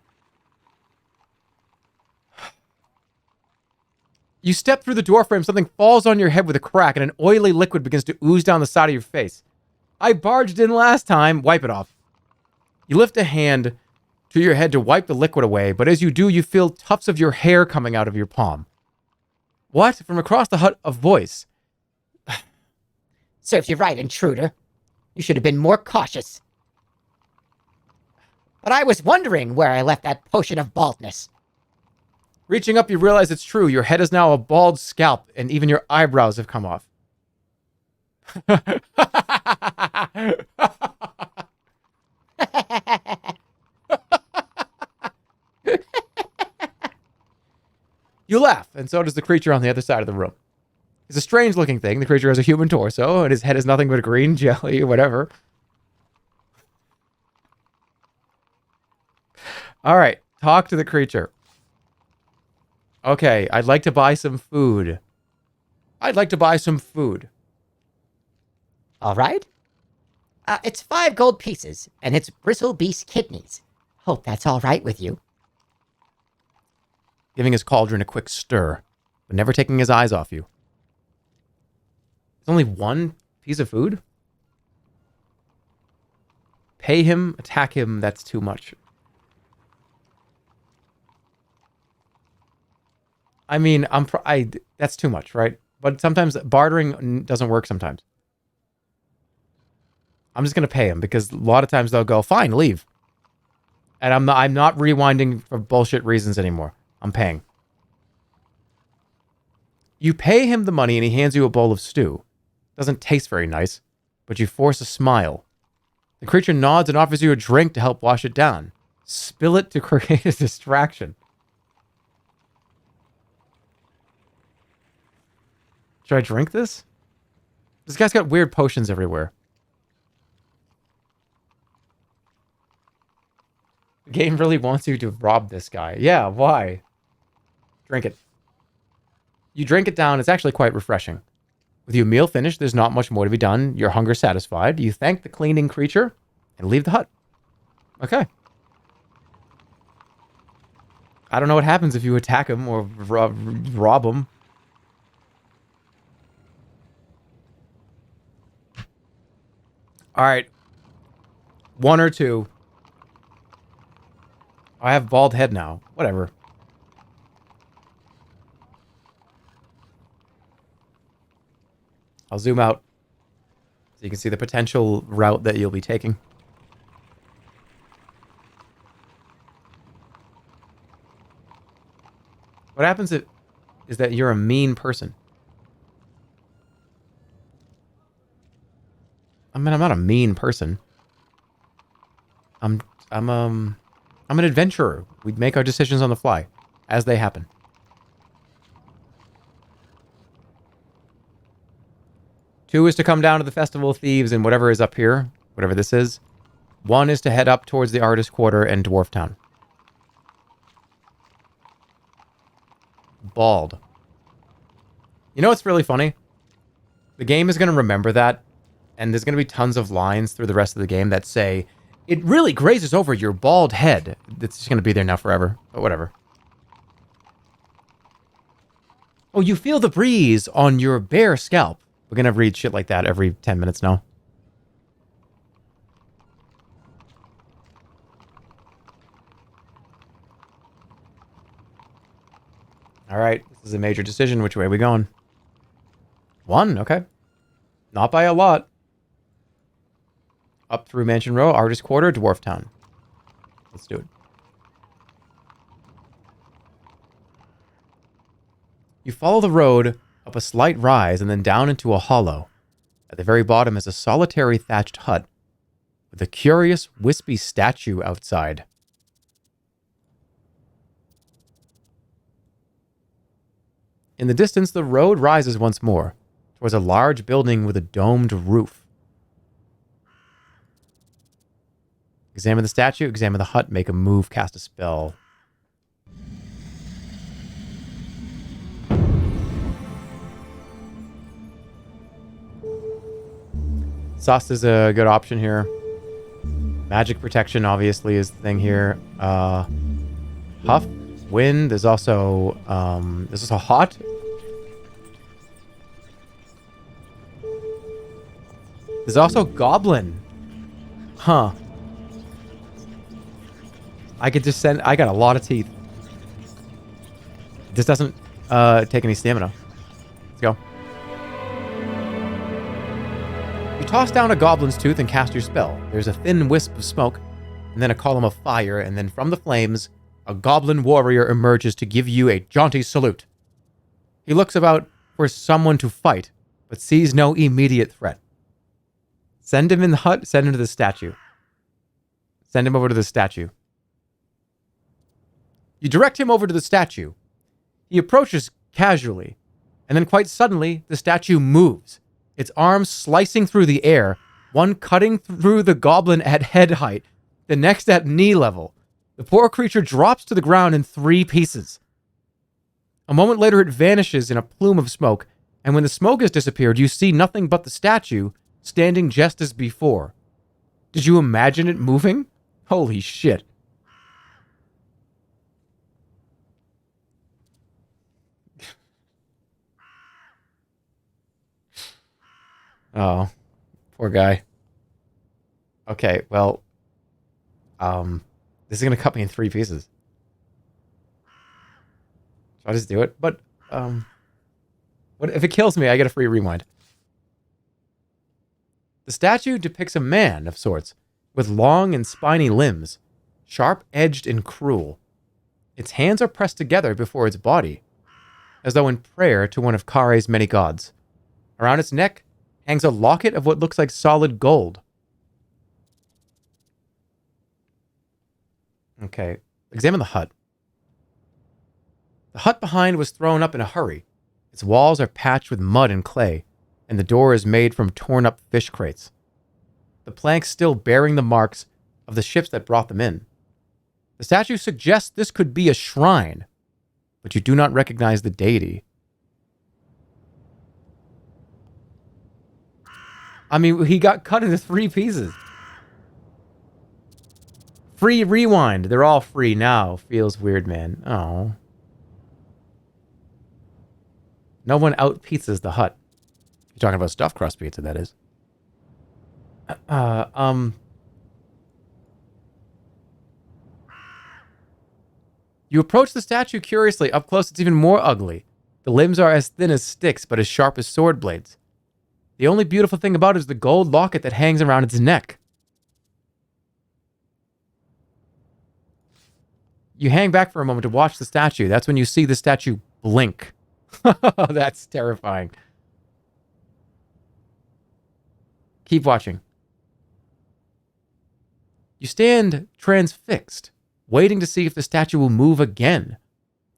You step through the door frame, something falls on your head with a crack, and an oily liquid begins to ooze down the side of your face. I barged in last time. Wipe it off. You lift a hand to your head to wipe the liquid away, but as you do, you feel tufts of your hair coming out of your palm. What? From across the hut, a voice. Serves you right, intruder. You should have been more cautious. But I was wondering where I left that potion of baldness. Reaching up, you realize it's true. Your head is now a bald scalp, and even your eyebrows have come off. You laugh, and so does the creature on the other side of the room. It's a strange-looking thing. The creature has a human torso, and his head is nothing but green jelly or whatever. All right, talk to the creature. Okay, I'd like to buy some food. I'd like to buy some food. All right. It's 5 gold pieces, and it's bristle beast kidneys. Hope that's all right with you. Giving his cauldron a quick stir, but never taking his eyes off you. There's only 1 piece of food? Pay him, attack him, that's too much. I mean, that's too much, right? But sometimes bartering doesn't work sometimes. I'm just going to pay him because a lot of times they'll go, fine, leave. And I'm not rewinding for bullshit reasons anymore. I'm paying. You pay him the money and he hands you a bowl of stew. Doesn't taste very nice, but you force a smile. The creature nods and offers you a drink to help wash it down. Spill it to create a distraction. Should I drink this? This guy's got weird potions everywhere. The game really wants you to rob this guy. Yeah, why? Drink it. You drink it down. It's actually quite refreshing. With your meal finished, there's not much more to be done. Your hunger satisfied. You thank the cleaning creature and leave the hut. Okay. I don't know what happens if you attack him or rob him. All right. 1 or 2. I have bald head now. Whatever. I'll zoom out so you can see the potential route that you'll be taking. What happens is that you're a mean person. I mean, I'm not a mean person. I'm an adventurer. We make our decisions on the fly as they happen. Two is to come down to the Festival of Thieves and whatever is up here, whatever this is. 1 is to head up towards the Artist Quarter and Dwarf Town. Bald. You know what's really funny? The game is going to remember that, and there's going to be tons of lines through the rest of the game that say, it really grazes over your bald head. It's just going to be there now forever, but whatever. Oh, you feel the breeze on your bare scalp. We're going to read shit like that every 10 minutes now. All right, this is a major decision. Which way are we going? 1, okay. Not by a lot. Up through Mansion Row, Artist Quarter, Dwarf Town. Let's do it. You follow the road up a slight rise and then down into a hollow. At the very bottom is a solitary thatched hut with a curious, wispy statue outside. In the distance, the road rises once more towards a large building with a domed roof. Examine the statue, examine the hut, make a move, cast a spell. Sus is a good option here. Magic protection, obviously, is the thing here. Huff, wind. There's also hot. There's also goblin. Huh. I could just send... I got a lot of teeth. This doesn't take any stamina. Let's go. You toss down a goblin's tooth and cast your spell. There's a thin wisp of smoke, and then a column of fire, and then from the flames, a goblin warrior emerges to give you a jaunty salute. He looks about for someone to fight, but sees no immediate threat. Send him in the hut, send him to the statue. Send him over to the statue. You direct him over to the statue. He approaches casually, and then quite suddenly, the statue moves, its arms slicing through the air, one cutting through the goblin at head height, the next at knee level. The poor creature drops to the ground in 3 pieces. A moment later, it vanishes in a plume of smoke, and when the smoke has disappeared, you see nothing but the statue standing just as before. Did you imagine it moving? Holy shit. Oh, poor guy. Okay, well, this is gonna cut me in 3 pieces. Should I just do it? But, what if it kills me? I get a free rewind. The statue depicts a man of sorts, with long and spiny limbs, sharp-edged and cruel. Its hands are pressed together before its body, as though in prayer to one of Khare's many gods. Around its neck hangs a locket of what looks like solid gold. Okay, examine the hut. The hut behind was thrown up in a hurry. Its walls are patched with mud and clay, and the door is made from torn-up fish crates. The planks still bearing the marks of the ships that brought them in. The statue suggests this could be a shrine, but you do not recognize the deity. I mean, he got cut into 3 pieces. Free rewind. They're all free now. Feels weird, man. Oh. No one out-pizzas the hut. You're talking about stuffed crust pizza, that is. You approach the statue curiously. Up close, it's even more ugly. The limbs are as thin as sticks, but as sharp as sword blades. The only beautiful thing about it is the gold locket that hangs around its neck. You hang back for a moment to watch the statue. That's when you see the statue blink. That's terrifying. Keep watching. You stand transfixed, waiting to see if the statue will move again.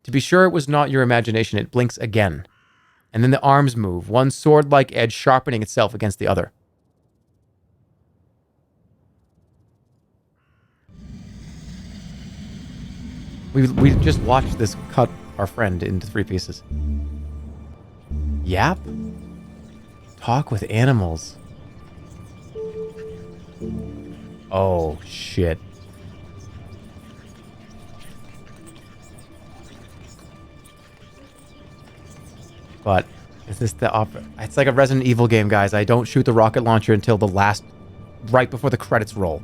To be sure it was not your imagination, it blinks again. And then the arms move, one sword-like edge sharpening itself against the other. We just watched this cut our friend into 3 pieces. Yap? Talk with animals. Oh, shit. But is this the opera? It's like a Resident Evil game, guys. I don't shoot the rocket launcher until the last, right before the credits roll.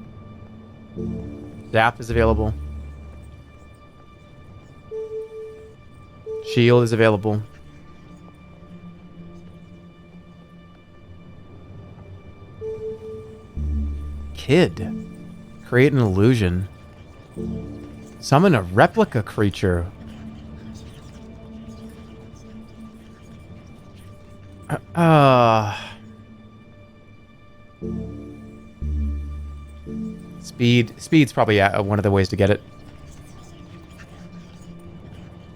Zap is available. Shield is available. Kid. Create an illusion. Summon a replica creature. Speed's probably one of the ways to get it.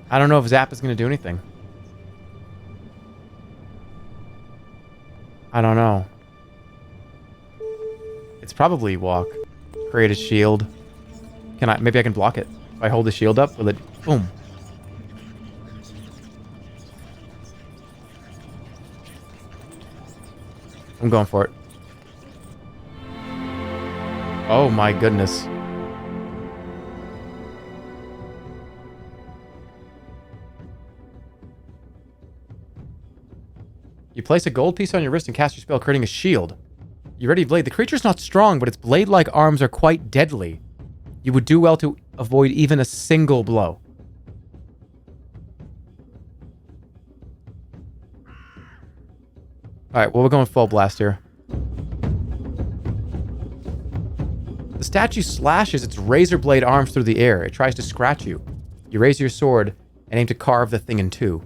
I don't know if Zap is going to do anything. I don't know. It's probably walk. Create a shield. Maybe I can block it. If I hold the shield up, will it... Boom. I'm going for it. Oh my goodness. You place a gold piece on your wrist and cast your spell, creating a shield. You ready blade. The creature's not strong, but its blade-like arms are quite deadly. You would do well to avoid even a single blow. Alright, well, we're going full blast here. The statue slashes its razor blade arms through the air. It tries to scratch you. You raise your sword and aim to carve the thing in two.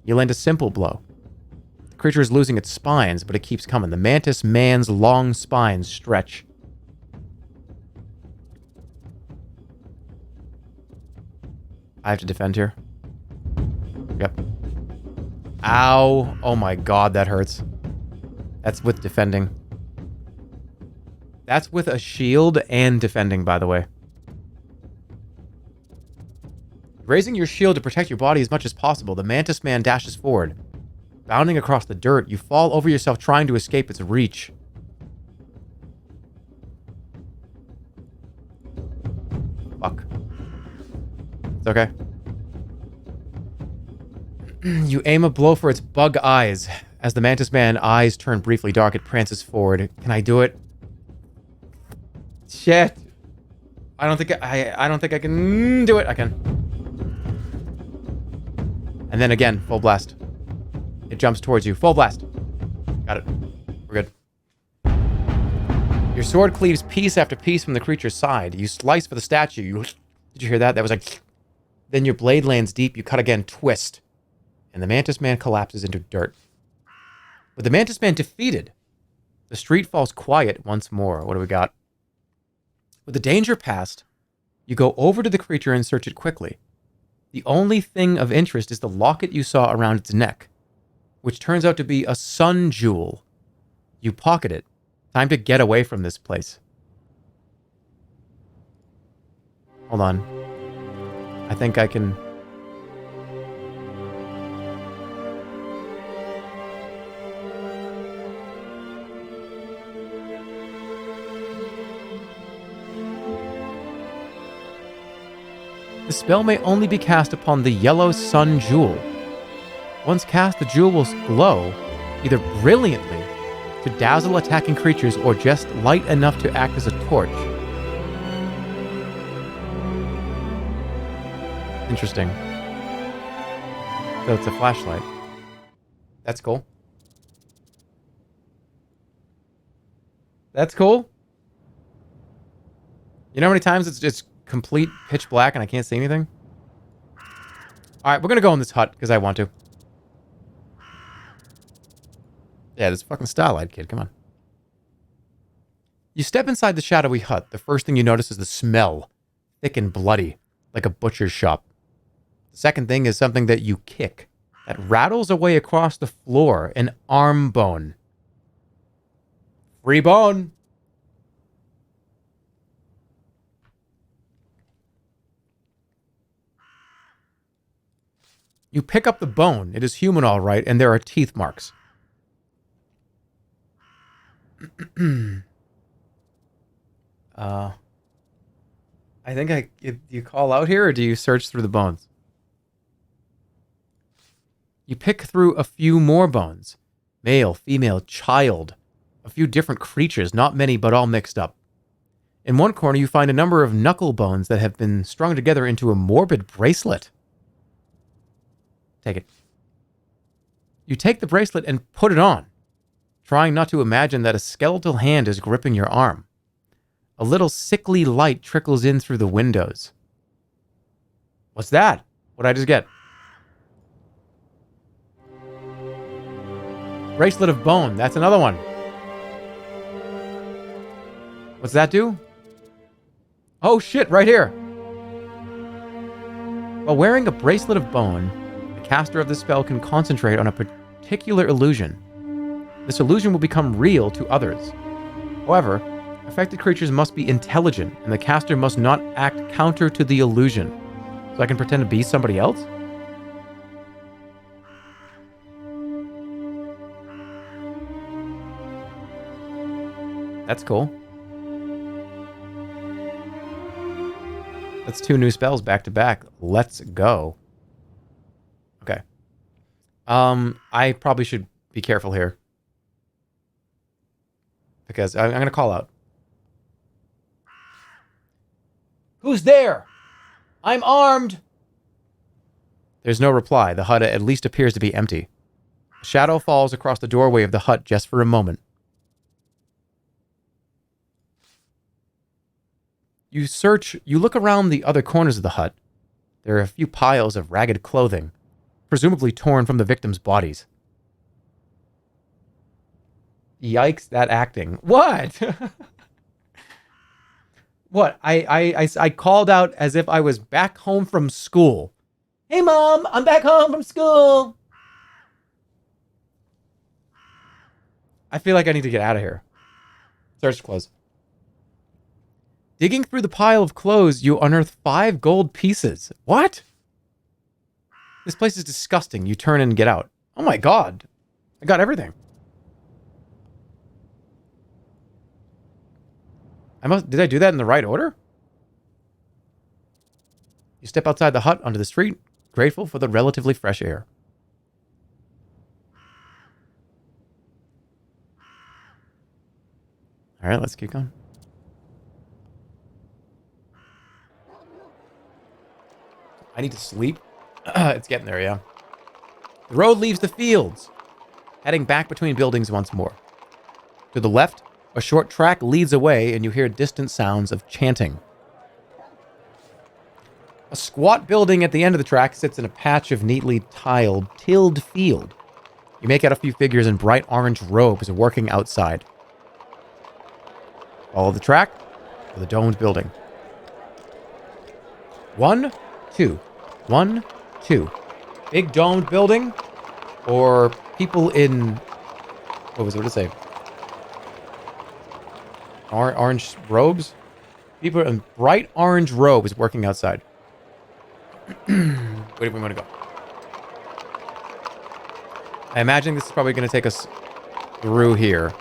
You land a simple blow. The creature is losing its spines, but it keeps coming. The mantis man's long spines stretch. I have to defend here. Yep. Ow. Oh my god, that hurts. That's with defending. That's with a shield and defending, by the way. Raising your shield to protect your body as much as possible, the mantis man dashes forward. Bounding across the dirt, you fall over yourself trying to escape its reach. Fuck. It's okay. You aim a blow for its bug eyes. As the mantis man eyes turn briefly dark, it prances forward. Can I do it? Shit. I don't think I can do it. I can. And then again, full blast. It jumps towards you. Full blast. Got it. We're good. Your sword cleaves piece after piece from the creature's side. You slice for the statue. Did you hear that? That was like... Then your blade lands deep. You cut again. Twist. And the mantis man collapses into dirt. With the mantis man defeated, the street falls quiet once more. What do we got? With the danger past, you go over to the creature and search it quickly. The only thing of interest is the locket you saw around its neck, which turns out to be a sun jewel. You pocket it. Time to get away from this place. Hold on. I think I can... The spell may only be cast upon the yellow sun jewel. Once cast, the jewel will glow, either brilliantly, to dazzle attacking creatures, or just light enough to act as a torch. Interesting. So it's a flashlight. That's cool. That's cool. You know how many times it's complete pitch black and I can't see anything? Alright, we're gonna go in this hut because I want to. Yeah, this fucking starlight kid, come on. You step inside the shadowy hut. The first thing you notice is the smell. Thick and bloody, like a butcher's shop. The second thing is something that you kick. That rattles away across the floor. An arm bone. Free bone! You pick up the bone. It is human, all right, and there are teeth marks. I think do you call out here, or do you search through the bones? You pick through a few more bones. Male, female, child. A few different creatures, not many, but all mixed up. In one corner, you find a number of knuckle bones that have been strung together into a morbid bracelet. Take it. You take the bracelet and put it on, trying not to imagine that a skeletal hand is gripping your arm. A little sickly light trickles in through the windows. What's that? What'd I just get? Bracelet of bone. That's another one. What's that do? Oh shit, right here. While wearing a bracelet of bone, the caster of the spell can concentrate on a particular illusion. this illusion will become real to others. However, affected creatures must be intelligent, and the caster must not act counter to the illusion. So I can pretend to be somebody else? That's cool. That's 2 new spells back to back. Let's go. Okay. I probably should be careful here. Because I'm going to call out. Who's there? I'm armed! There's no reply. The hut at least appears to be empty. A shadow falls across the doorway of the hut just for a moment. You look around the other corners of the hut. There are a few piles of ragged clothing, presumably torn from the victims' bodies. Yikes, that acting. What? What? I called out as if I was back home from school. Hey, Mom, I'm back home from school. I feel like I need to get out of here. Search clothes. Digging through the pile of clothes, you unearth 5 gold pieces. What? This place is disgusting. You turn and get out. Oh my god. I got everything. Did I do that in the right order? You step outside the hut onto the street, grateful for the relatively fresh air. All right, let's keep going. I need to sleep. It's getting there, yeah. The road leaves the fields, heading back between buildings once more. To the left, a short track leads away, and you hear distant sounds of chanting. A squat building at the end of the track sits in a patch of neatly tilled field. You make out a few figures in bright orange robes working outside. Follow the track to the domed building. 1, 2. 1, 2. Big domed building, or people in... What did it say? Orange robes? People in bright orange robes working outside. Where do we want to go? I imagine this is probably going to take us through here.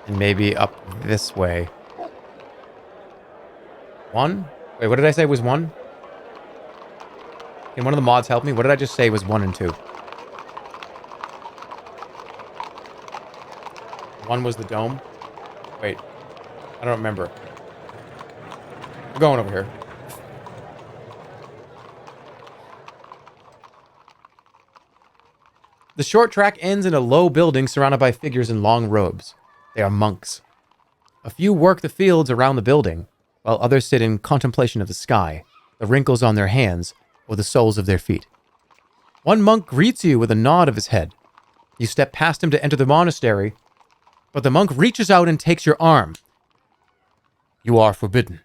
And maybe up this way. 1? Wait, what did I say was 1? Can one of the mods help me? What did I just say was 1 and 2? 1 was the dome? Wait. I don't remember. We're going over here. The short track ends in a low building surrounded by figures in long robes. They are monks. A few work the fields around the building, while others sit in contemplation of the sky, the wrinkles on their hands, or the soles of their feet. One monk greets you with a nod of his head. You step past him to enter the monastery, but the monk reaches out and takes your arm. You are forbidden.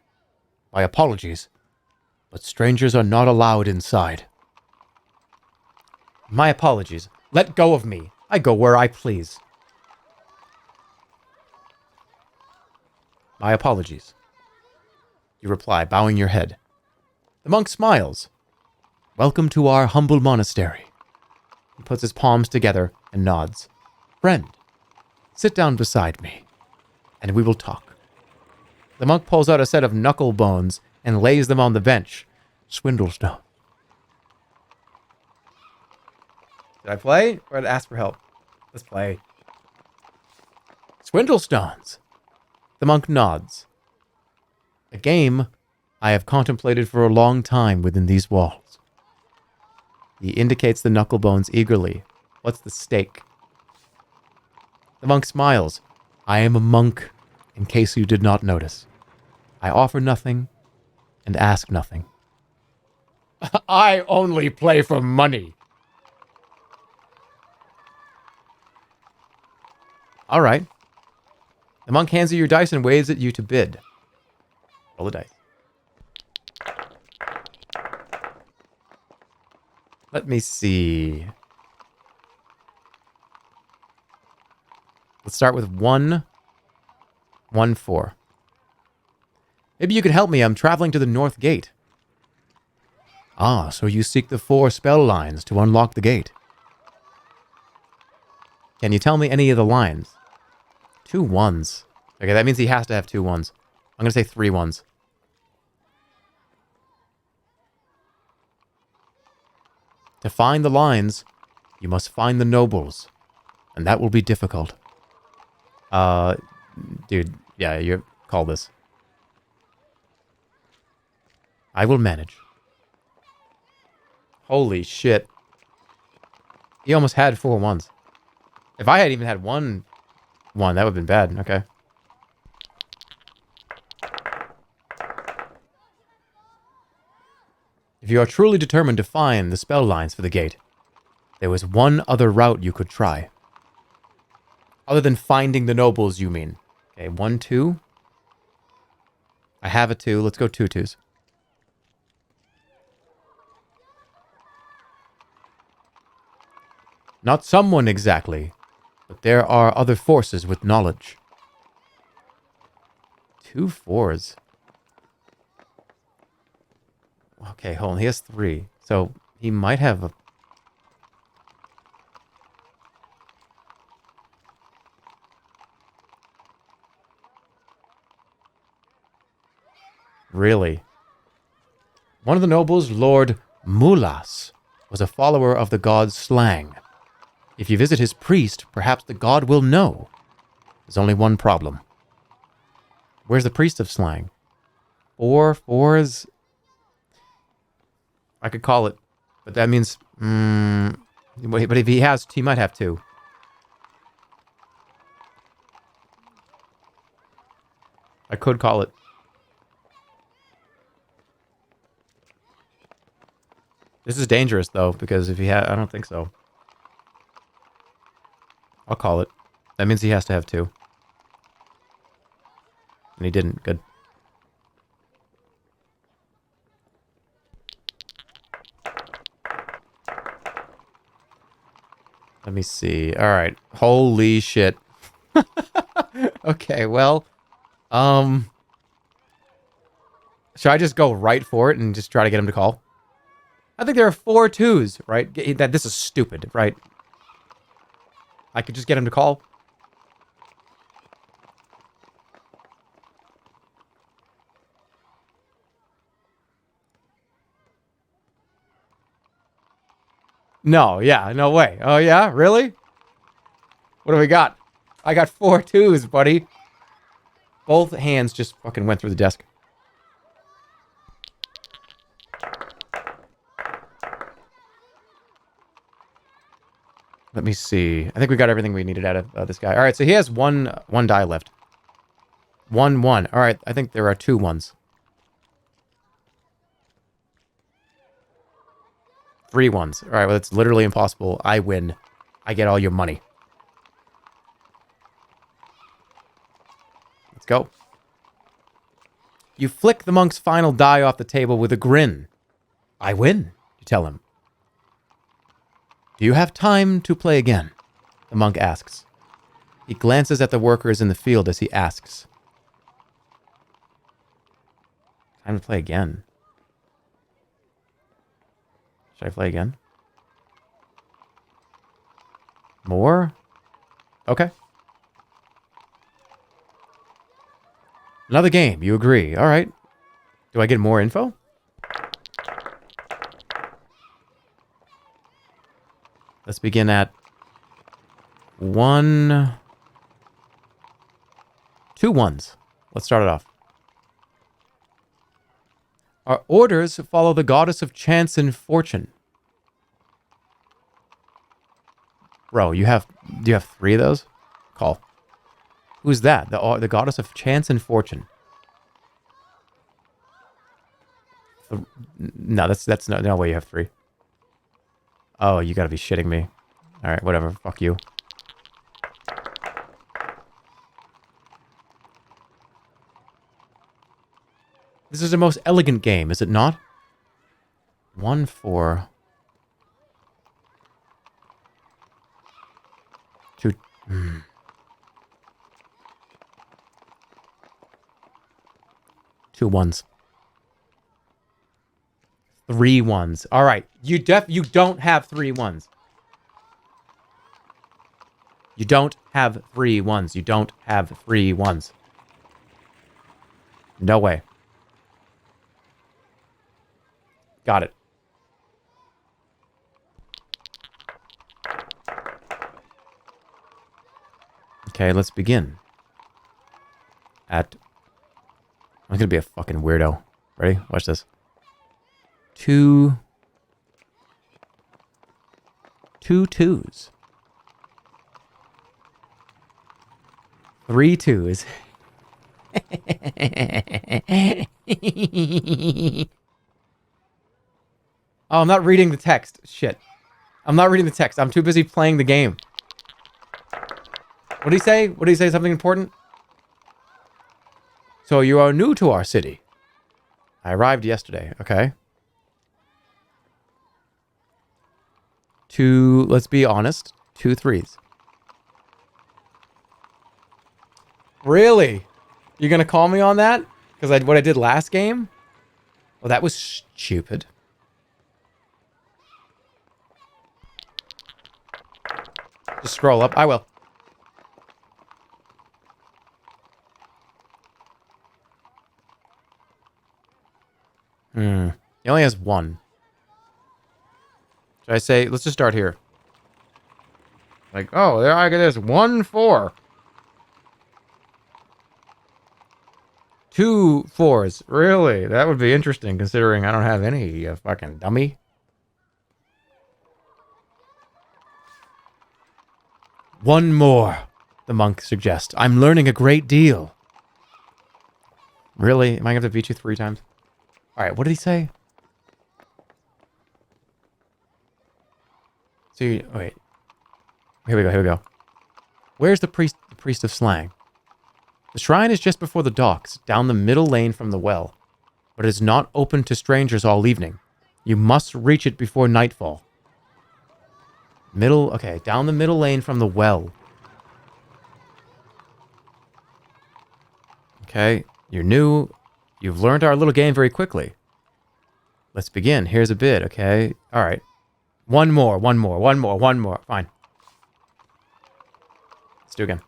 My apologies, but strangers are not allowed inside. My apologies. Let go of me. I go where I please. My apologies. You reply, bowing your head. The monk smiles. Welcome to our humble monastery. He puts his palms together and nods. Friend, sit down beside me, and we will talk. The monk pulls out a set of knuckle bones and lays them on the bench. Swindlestone. Did I play or did I ask for help? Let's play. Swindlestones. The monk nods. A game I have contemplated for a long time within these walls. He indicates the knuckle bones eagerly. What's the stake? The monk smiles. I am a monk, in case you did not notice. I offer nothing and ask nothing. I only play for money. All right. The monk hands you your dice and waves at you to bid. Roll the dice. Let me see. Let's start with 1, 1, 4. Maybe you could help me. I'm traveling to the North Gate. Ah, so you seek the 4 spell lines to unlock the gate. Can you tell me any of the lines? 2 1s. Okay, that means he has to have 2 1s. I'm going to say 3 1s. To find the lines, you must find the nobles. And that will be difficult. Dude, yeah, you call this. I will manage. Holy shit. He almost had 4 1s. If I had even had 1 1, that would have been bad. Okay. If you are truly determined to find the spell lines for the gate, there was one other route you could try. Other than finding the nobles, you mean. Okay, 1, 2. I have a 2. Let's go 2 2s. Not someone exactly, but there are other forces with knowledge. 2 4s. Okay, hold on. He has 3. So he might have a... Really? One of the nobles, Lord Mulas, was a follower of the god Slang. If you visit his priest, perhaps the god will know. There's only one problem. Where's the priest of Slang? 4 4s? I could call it, but that means... but if he has, he might have 2. I could call it. This is dangerous, though, because if he had... I don't think so. I'll call it. That means he has to have 2. And he didn't. Good. Let me see. All right. Holy shit. Okay, well... should I just go right for it and just try to get him to call? I think there are 4 2s, right? This is stupid, right? I could just get him to call. No, yeah, no way. Oh, yeah? Really? What do we got? I got 4 2s, buddy. Both hands just fucking went through the desk. Let me see. I think we got everything we needed out of this guy. All right, so he has one die left. 1 1. All right, I think there are 2 1s. 3 1s. All right, well, it's literally impossible. I win. I get all your money. Let's go. You flick the monk's final die off the table with a grin. I win, you tell him. Do you have time to play again? The monk asks. He glances at the workers in the field as he asks. Time to play again. Should I play again? More? Okay. Another game, you agree. All right. Do I get more info? Let's begin at 1... 2 1s. Let's start it off. Our orders follow the goddess of chance and fortune. Bro, do you have 3 of those? Call. Who's that? The goddess of chance and fortune. No, that's no way you have 3. Oh, you gotta be shitting me. Alright, whatever. Fuck you. This is the most elegant game, is it not? 1 4. 2... 2 ones. 3 ones. All right. You don't have 3 ones. You don't have 3 ones. You don't have 3 ones. No way. Got it. Okay, let's begin. I'm gonna be a fucking weirdo. Ready? Watch this. 2 2s. 3 2s. Oh, I'm not reading the text. Shit. I'm not reading the text. I'm too busy playing the game. What did he say? What did he say? Something important? So you are new to our city. I arrived yesterday. Okay. 2, let's be honest. 2 3s. Really? You're gonna call me on that? Because what I did last game? Well, that was stupid. Just scroll up. I will. He only has 1. Should I say, let's just start here. Like, oh, there I get this 1 4. 2 4s. Really? That would be interesting considering I don't have any fucking dummy. One more, the monk suggests. I'm learning a great deal. Really? Am I going to have to beat you 3 times? Alright, what did he say? So wait. Here we go. Where's the priest of slang? The shrine is just before the docks, down the middle lane from the well. But it is not open to strangers all evening. You must reach it before nightfall. Okay, down the middle lane from the well. Okay, you're new. You've learned our little game very quickly. Let's begin. Here's a bid, okay? Alright. One more. Fine. Let's do it again.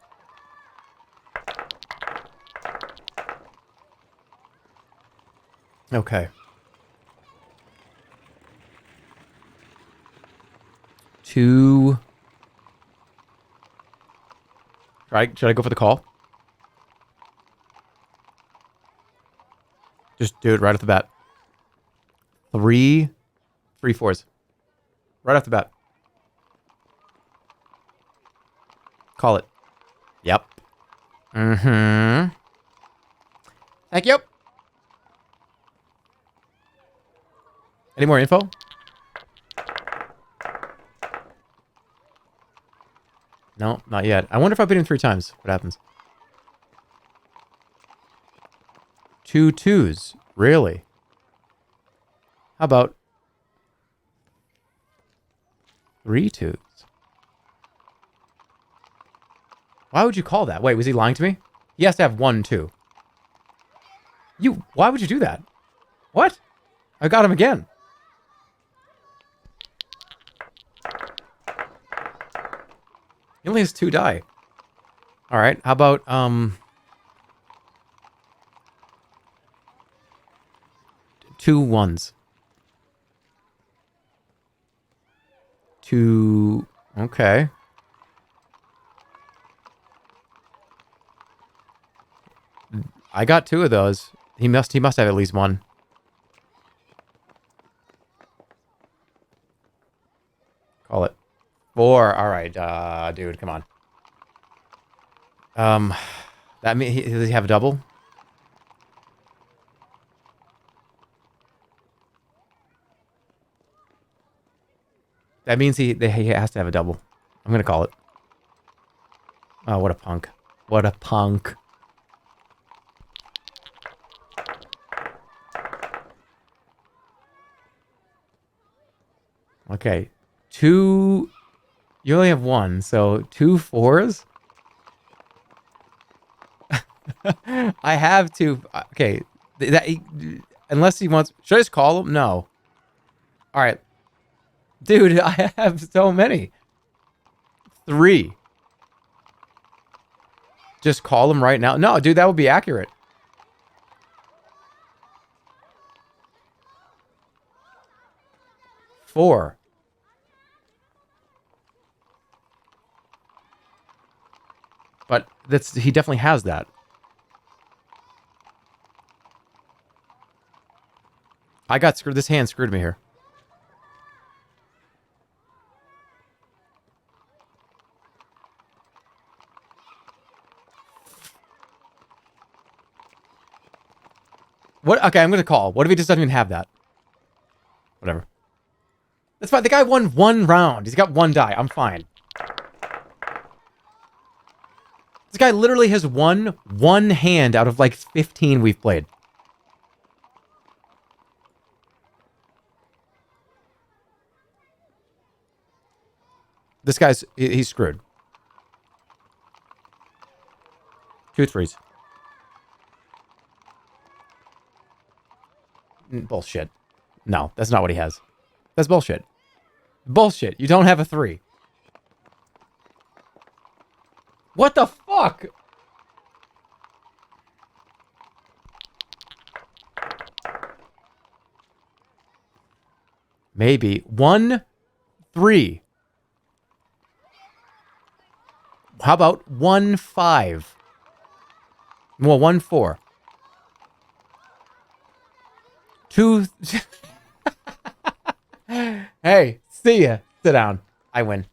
Okay. 2. Should I go for the call? Just do it right off the bat. 3 4s. Right off the bat. Call it. Yep. Mm-hmm. Thank you. Any more info? No, not yet. I wonder if I beat him 3 times. What happens? 2 2s. Really? How about 3 2s? Why would you call that? Wait, was he lying to me? He has to have 1 2. Why would you do that? What? I got him again. He only has 2 die. Alright, how about, 2 1s. 2... Okay. I got 2 of those. He must have at least 1. Call it. 4. All right, dude, come on. That mean does he have a double? That means he has to have a double. I'm gonna call it. Oh, what a punk! What a punk! Okay, 2. You only have 1, so 2 4s? I have 2... Okay, Unless he wants... Should I just call him? No. All right. Dude, I have so many. 3. Just call him right now. No, dude, that would be accurate. Four. But he definitely has that. I got screwed. This hand screwed me here. What? Okay, I'm going to call. What if he just doesn't even have that? Whatever. That's fine. The guy won 1 round. He's got 1 die. I'm fine. This guy literally has won 1 hand out of like 15 we've played. This guy's... He's screwed. 2 3s. Bullshit. No, that's not what he has. That's bullshit. Bullshit. You don't have a 3. What the fuck? Maybe. 1 3. How about 1 5? Well, 1 4. 2. Hey, see ya. Sit down. I win.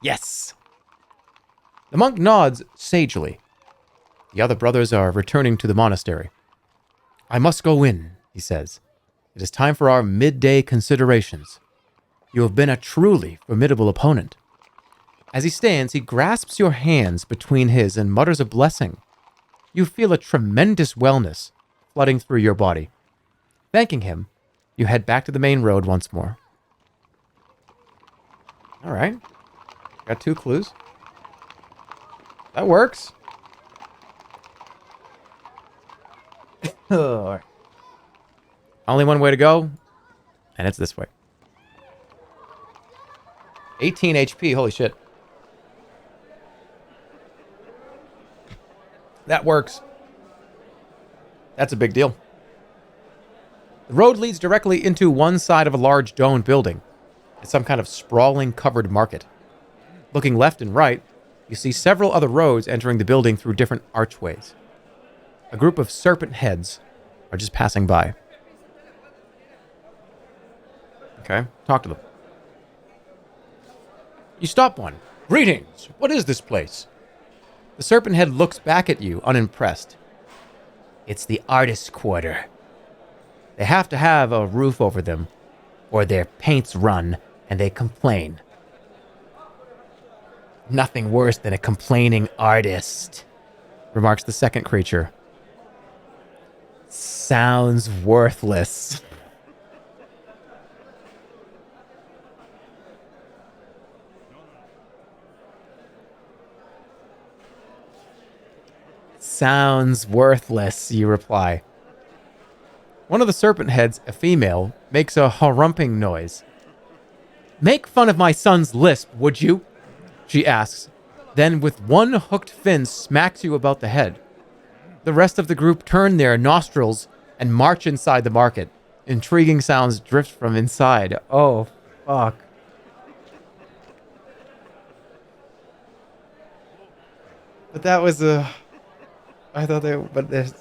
Yes. The monk nods sagely. The other brothers are returning to the monastery. I must go in, he says. It is time for our midday considerations. You have been a truly formidable opponent. As he stands, he grasps your hands between his and mutters a blessing. You feel a tremendous wellness flooding through your body. Thanking him, you head back to the main road once more. All right. Got 2 clues. That works. All right. Only one way to go, and it's this way. 18 HP, holy shit. That works. That's a big deal. The road leads directly into one side of a large domed building. It's some kind of sprawling covered market. Looking left and right, you see several other roads entering the building through different archways. A group of serpent heads are just passing by. Okay, talk to them. You stop one. Greetings! What is this place? The serpent head looks back at you, unimpressed. It's the artist's quarter. They have to have a roof over them, or their paint's run, and they complain. Nothing worse than a complaining artist, remarks the second creature. Sounds worthless. Sounds worthless, you reply. One of the serpent heads, a female, makes a harumping noise. Make fun of my son's lisp, would you? She asks, then with one hooked fin smacks you about the head. The rest of the group turn their nostrils and march inside the market. Intriguing sounds drift from inside. Oh, fuck. But that was a... I thought they... But there's...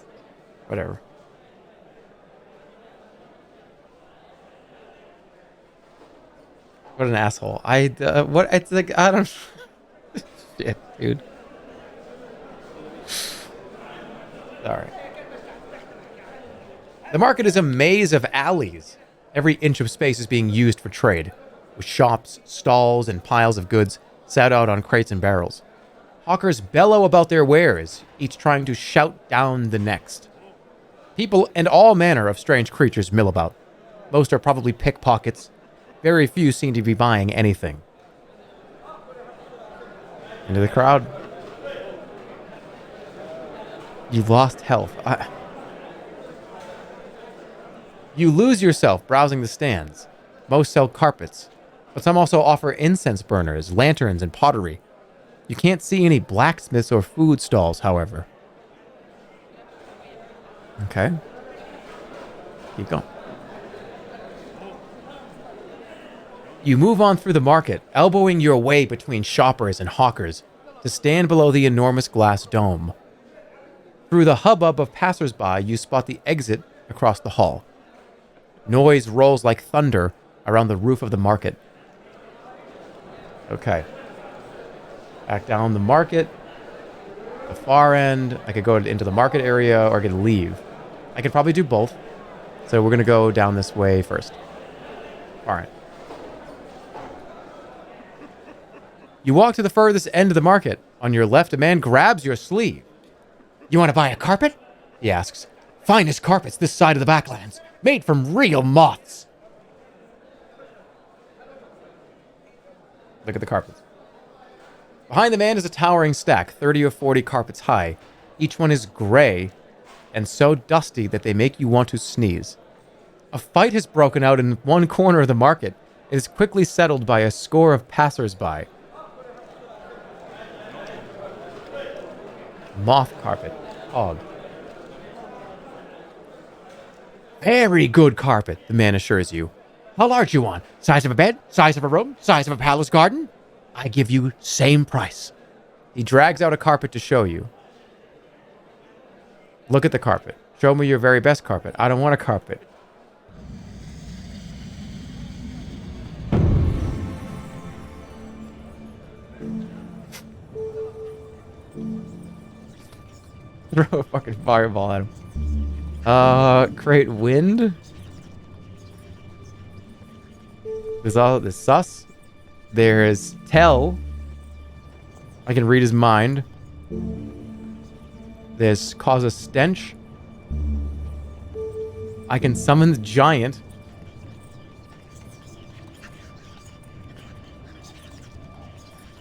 Whatever. What an asshole. What? It's like... I don't... Shit, dude. Sorry. The market is a maze of alleys. Every inch of space is being used for trade, with shops, stalls, and piles of goods set out on crates and barrels. Hawkers bellow about their wares, each trying to shout down the next. People and all manner of strange creatures mill about. Most are probably pickpockets. Very few seem to be buying anything. Into the crowd. You lost health. You lose yourself browsing the stands. Most sell carpets, but some also offer incense burners, lanterns, and pottery. You can't see any blacksmiths or food stalls, however. Okay. Keep going. You move on through the market, elbowing your way between shoppers and hawkers to stand below the enormous glass dome. Through the hubbub of passersby, you spot the exit across the hall. Noise rolls like thunder around the roof of the market. Okay. Back down the market. The far end. I could go into the market area or I could leave. I could probably do both. So we're going to go down this way first. All right. You walk to the furthest end of the market. On your left, a man grabs your sleeve. You want to buy a carpet? He asks. Finest carpets this side of the backlands. Made from real moths. Look at the carpets. Behind the man is a towering stack, 30 or 40 carpets high. Each one is gray and so dusty that they make you want to sneeze. A fight has broken out in one corner of the market. It is quickly settled by a score of passersby. Moth carpet. Hog. Very good carpet, the man assures you. How large you want? Size of a bed? Size of a room? Size of a palace garden? I give you same price. He drags out a carpet to show you. Look at the carpet. Show me your very best carpet. I don't want a carpet. Throw a fucking fireball at him. Create wind. There's all this sus. There's tell. I can read his mind. There's cause a stench. I can summon the giant.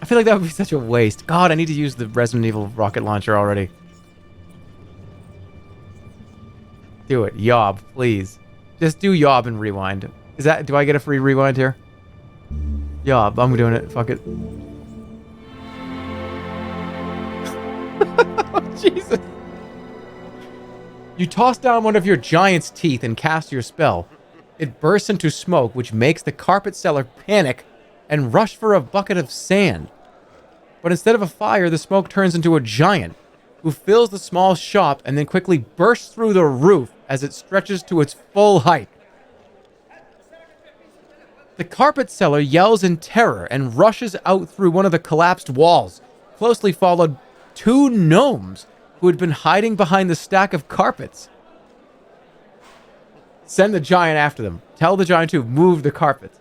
I feel like that would be such a waste. God, I need to use the Resident Evil rocket launcher already. Do it. Yob, please. Just do Yob and rewind. Is that... Do I get a free rewind here? Yob, I'm doing it. Fuck it. Jesus. You toss down one of your giant's teeth and cast your spell. It bursts into smoke, which makes the carpet seller panic and rush for a bucket of sand. But instead of a fire, the smoke turns into a giant who fills the small shop and then quickly bursts through the roof as it stretches to its full height. The carpet seller yells in terror and rushes out through one of the collapsed walls, closely followed 2 gnomes who had been hiding behind the stack of carpets. Send the giant after them. Tell the giant to move the carpets.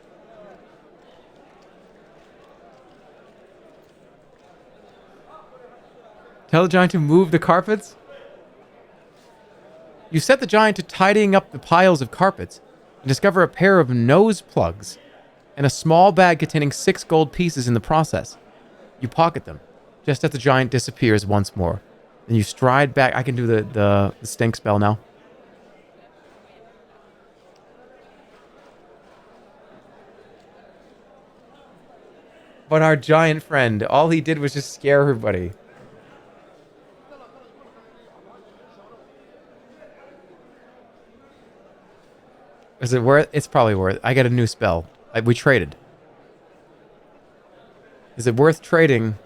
Tell the giant to move the carpets? You set the giant to tidying up the piles of carpets and discover a pair of nose plugs and a small bag containing 6 gold pieces in the process. You pocket them, just as the giant disappears once more. Then you stride back. I can do the stink spell now. But our giant friend, all he did was just scare everybody. Is it worth? It's probably worth. I got a new spell. We traded. Is it worth trading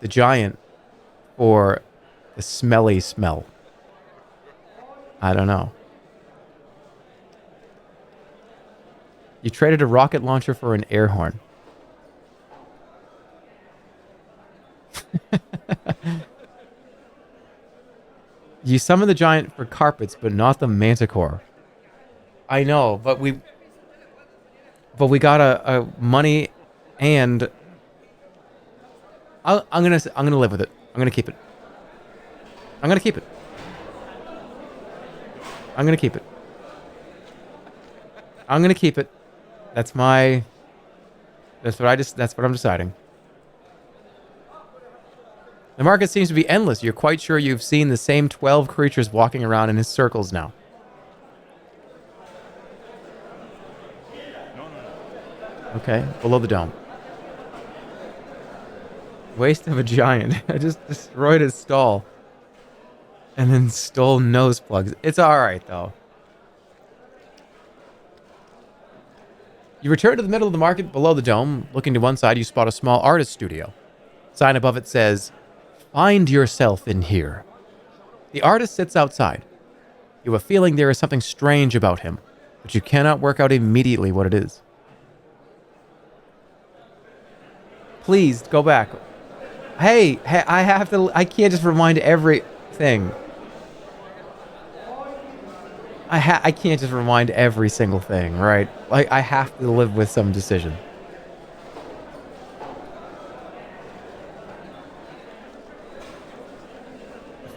the giant for the smelly smell? I don't know. You traded a rocket launcher for an air horn. You summon the giant for carpets, but not the manticore. I know, but we got a money, and I'm gonna live with it. I'm gonna keep it. I'm gonna keep it. I'm gonna keep it. I'm gonna keep it. That's what I'm deciding. The market seems to be endless. You're quite sure you've seen the same 12 creatures walking around in his circles now. Okay, below the dome. Waste of a giant. I just destroyed his stall. And then stole nose plugs. It's alright, though. You return to the middle of the market below the dome. Looking to one side, you spot a small artist studio. Sign above it says, "Find yourself in here." The artist sits outside. You have a feeling there is something strange about him, but you cannot work out immediately what it is. Please, go back. Hey, I can't just rewind everything. I can't just rewind every single thing, right? Like, I have to live with some decision.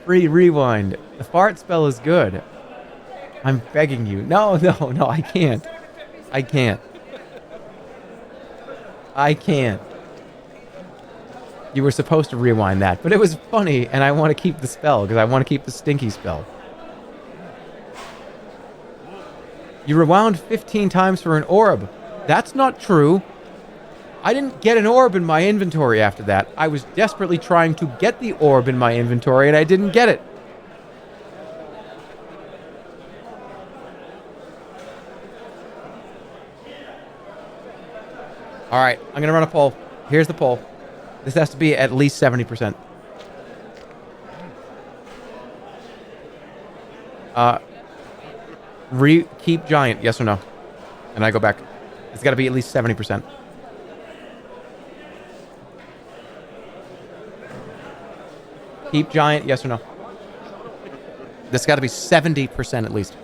Free rewind. The fart spell is good. I'm begging you. No, I can't. I can't. You were supposed to rewind that, but it was funny, and I want to keep the spell, because I want to keep the stinky spell. You rewound 15 times for an orb. That's not true. I didn't get an orb in my inventory after that. I was desperately trying to get the orb in my inventory, and I didn't get it. All right, I'm going to run a poll. Here's the poll. This has to be at least 70%. Keep giant, yes or no? And I go back. It's got to be at least 70%. Keep giant, yes or no? This got to be 70% at least.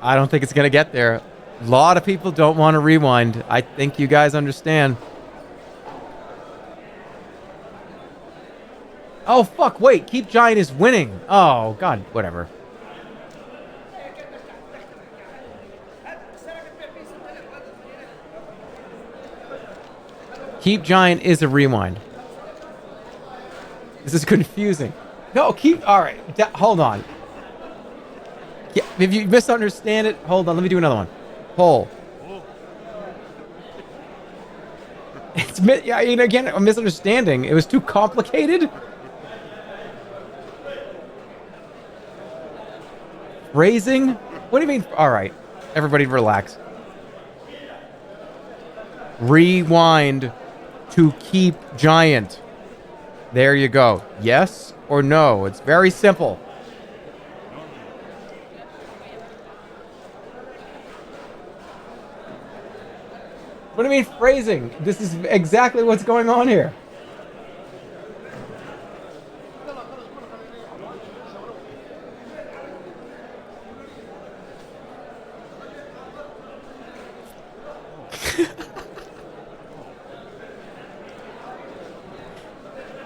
I don't think it's going to get there. A lot of people don't want to rewind. I think you guys understand. Oh, fuck, wait. Keep Giant is winning. Oh, God, whatever. Keep Giant is a rewind. This is confusing. No, keep... All right, hold on. Yeah, if you misunderstand it, hold on. Let me do another one. Poll. It's again a misunderstanding. It was too complicated. Raising? What do you mean? All right, everybody, relax. Rewind to keep giant. There you go. Yes or no? It's very simple. What do you mean phrasing? This is exactly what's going on here.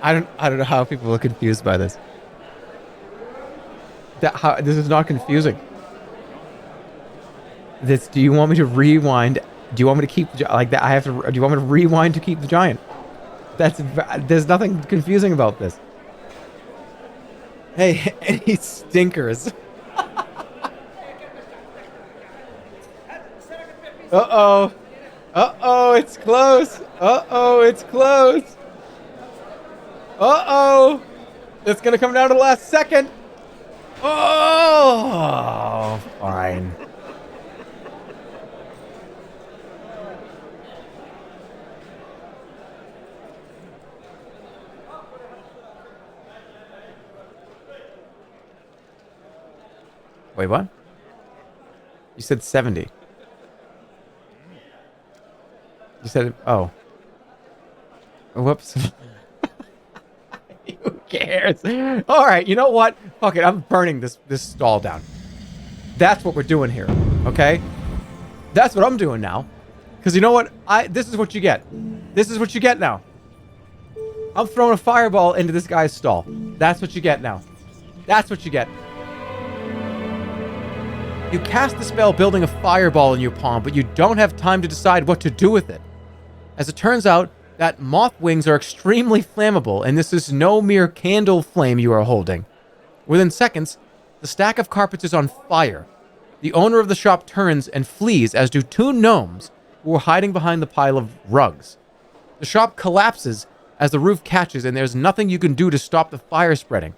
I don't know how people are confused by this. This is not confusing. Do you want me to rewind? Do you want me to keep like that? Do you want me to rewind to keep the giant? There's nothing confusing about this. Hey, any stinkers? Uh-oh. Uh-oh, it's close. Uh-oh, it's close. Uh-oh. It's gonna come down to the last second. Oh, fine. Wait, what? You said 70. You said, oh. Whoops. Who cares? All right, you know what? Fuck it, I'm burning this stall down. That's what we're doing here, okay? That's what I'm doing now. Because you know what? This is what you get. This is what you get now. I'm throwing a fireball into this guy's stall. That's what you get now. That's what you get. You cast the spell building a fireball in your palm, but you don't have time to decide what to do with it. As it turns out, that moth wings are extremely flammable, and this is no mere candle flame you are holding. Within seconds, the stack of carpets is on fire. The owner of the shop turns and flees, as do two gnomes who were hiding behind the pile of rugs. The shop collapses as the roof catches, and there's nothing you can do to stop the fire spreading.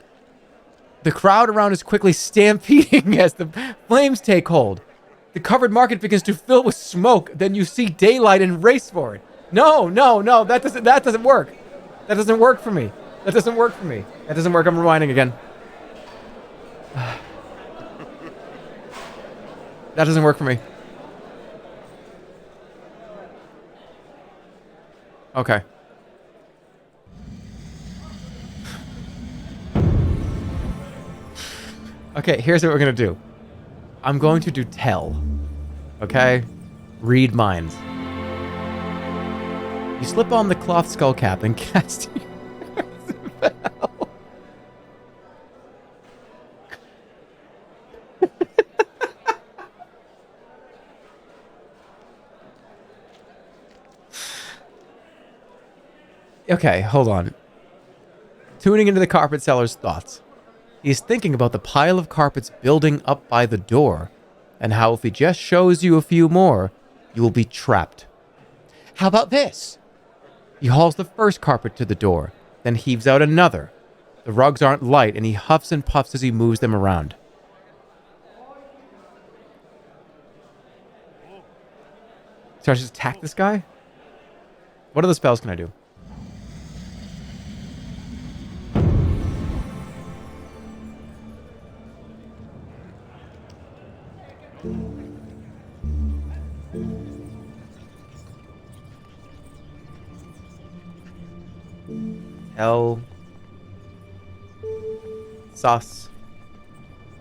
The crowd around is quickly stampeding as the flames take hold. The covered market begins to fill with smoke. Then you see daylight and race for it. No, that doesn't work. That doesn't work for me. That doesn't work. I'm rewinding again. That doesn't work for me. Okay. Okay, here's what we're gonna do. I'm going to do tell. Okay? Read minds. You slip on the cloth skull cap and cast your spell. Okay, hold on. Tuning into the carpet seller's thoughts. He's thinking about the pile of carpets building up by the door, and how if he just shows you a few more, you will be trapped. How about this? He hauls the first carpet to the door, then heaves out another. The rugs aren't light, and he huffs and puffs as he moves them around. So I just attack this guy? What other spells can I do? Hell. Sus.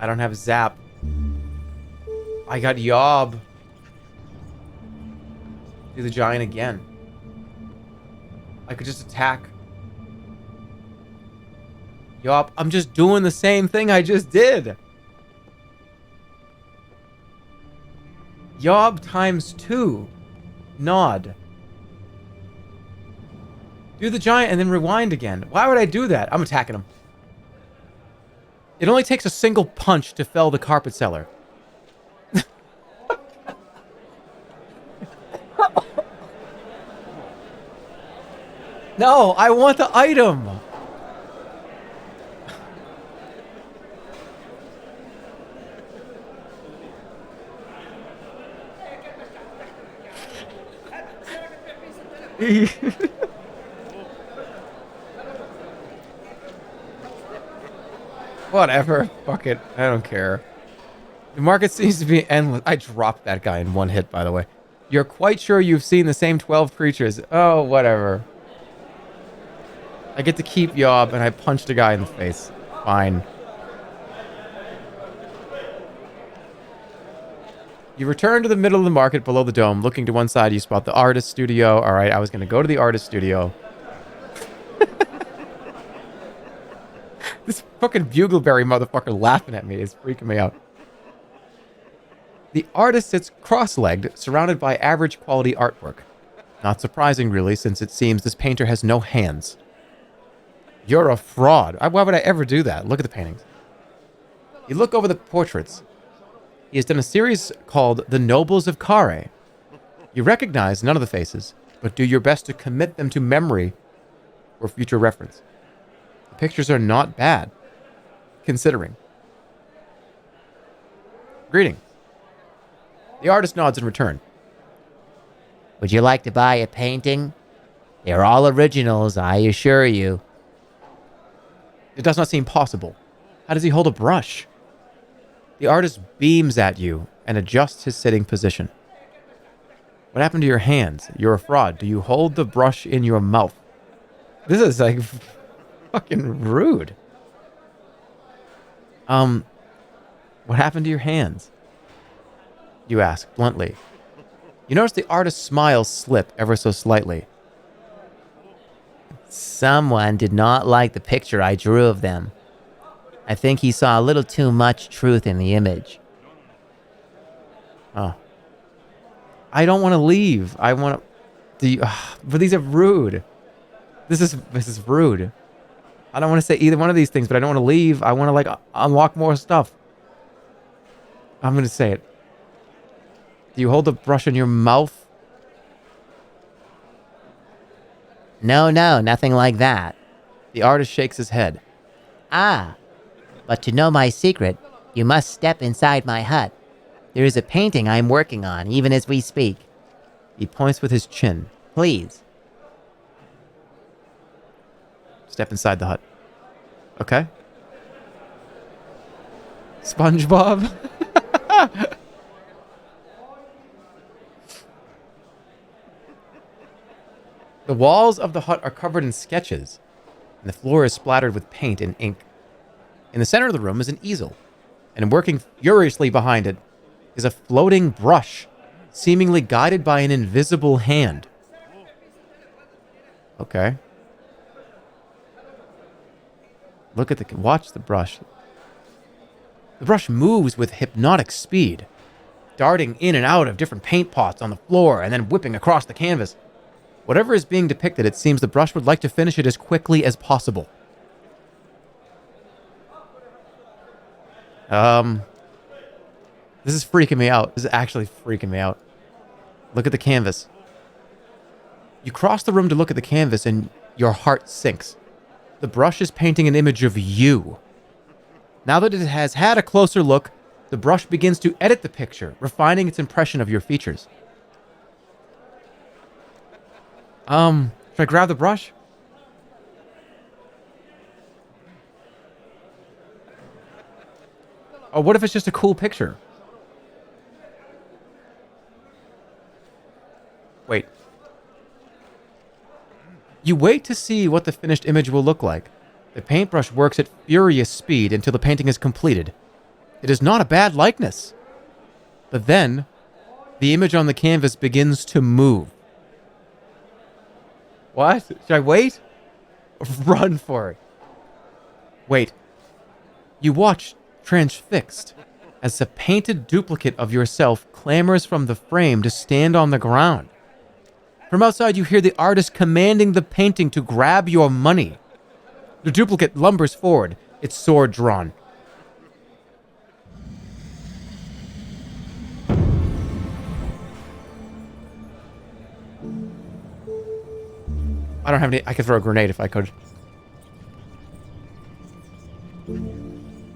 I don't have zap. I got yob. Do the giant again. I could just attack. Yob. I'm just doing the same thing I just did. Yob times 2. Nod. Do the giant and then rewind again. Why would I do that? I'm attacking him. It only takes a single punch to fell the carpet seller. No, I want the item. Whatever. Fuck it. I don't care. The market seems to be endless. I dropped that guy in one hit, by the way. You're quite sure you've seen the same 12 creatures. Oh, whatever. I get to keep Yob, and I punched a guy in the face. Fine. You return to the middle of the market below the dome. Looking to one side, you spot the artist studio. All right, I was going to go to the artist studio. This fucking Bugleberry motherfucker laughing at me is freaking me out. The artist sits cross-legged, surrounded by average quality artwork. Not surprising, really, since it seems this painter has no hands. You're a fraud. Why would I ever do that? Look at the paintings. You look over the portraits. He has done a series called The Nobles of Khare. You recognize none of the faces, but do your best to commit them to memory for future reference. The pictures are not bad, considering. Greetings. The artist nods in return. Would you like to buy a painting? They're all originals, I assure you. It does not seem possible. How does he hold a brush? The artist beams at you and adjusts his sitting position. What happened to your hands? You're a fraud. Do you hold the brush in your mouth? This is like fucking rude. What happened to your hands? You ask bluntly. You notice the artist's smile slip ever so slightly. Someone did not like the picture I drew of them. I think he saw a little too much truth in the image. Oh. I don't want to leave. I want to... but these are rude. This is rude. I don't want to say either one of these things, but I don't want to leave. I want to, like, unlock more stuff. I'm going to say it. Do you hold the brush in your mouth? No, nothing like that. The artist shakes his head. Ah, but to know my secret, you must step inside my hut. There is a painting I'm working on, even as we speak. He points with his chin. Please. Step inside the hut. Okay. SpongeBob. The walls of the hut are covered in sketches, and the floor is splattered with paint and ink. In the center of the room is an easel, and working furiously behind it is a floating brush, seemingly guided by an invisible hand. Okay. Watch the brush. The brush moves with hypnotic speed, darting in and out of different paint pots on the floor and then whipping across the canvas. Whatever is being depicted, it seems the brush would like to finish it as quickly as possible. This is freaking me out. This is actually freaking me out. Look at the canvas. You cross the room to look at the canvas and your heart sinks. The brush is painting an image of you. Now that it has had a closer look, the brush begins to edit the picture, refining its impression of your features. Should I grab the brush? Oh, what if it's just a cool picture? Wait. You wait to see what the finished image will look like. The paintbrush works at furious speed until the painting is completed. It is not a bad likeness. But then, the image on the canvas begins to move. What? Should I wait? Run for it. Wait. You watch transfixed as a painted duplicate of yourself clambers from the frame to stand on the ground. From outside, you hear the artist commanding the painting to grab your money. The duplicate lumbers forward, its sword drawn. I don't have any... I could throw a grenade if I could.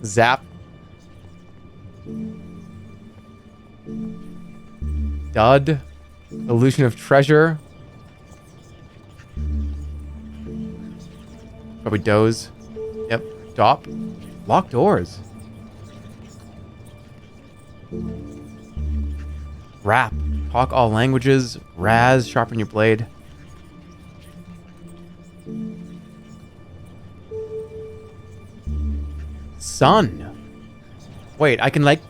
Zap. Dud. Illusion of treasure. Probably doze. Yep. Stop. Lock doors. Rap. Talk all languages. Raz. Sharpen your blade. Sun. Wait, I can like...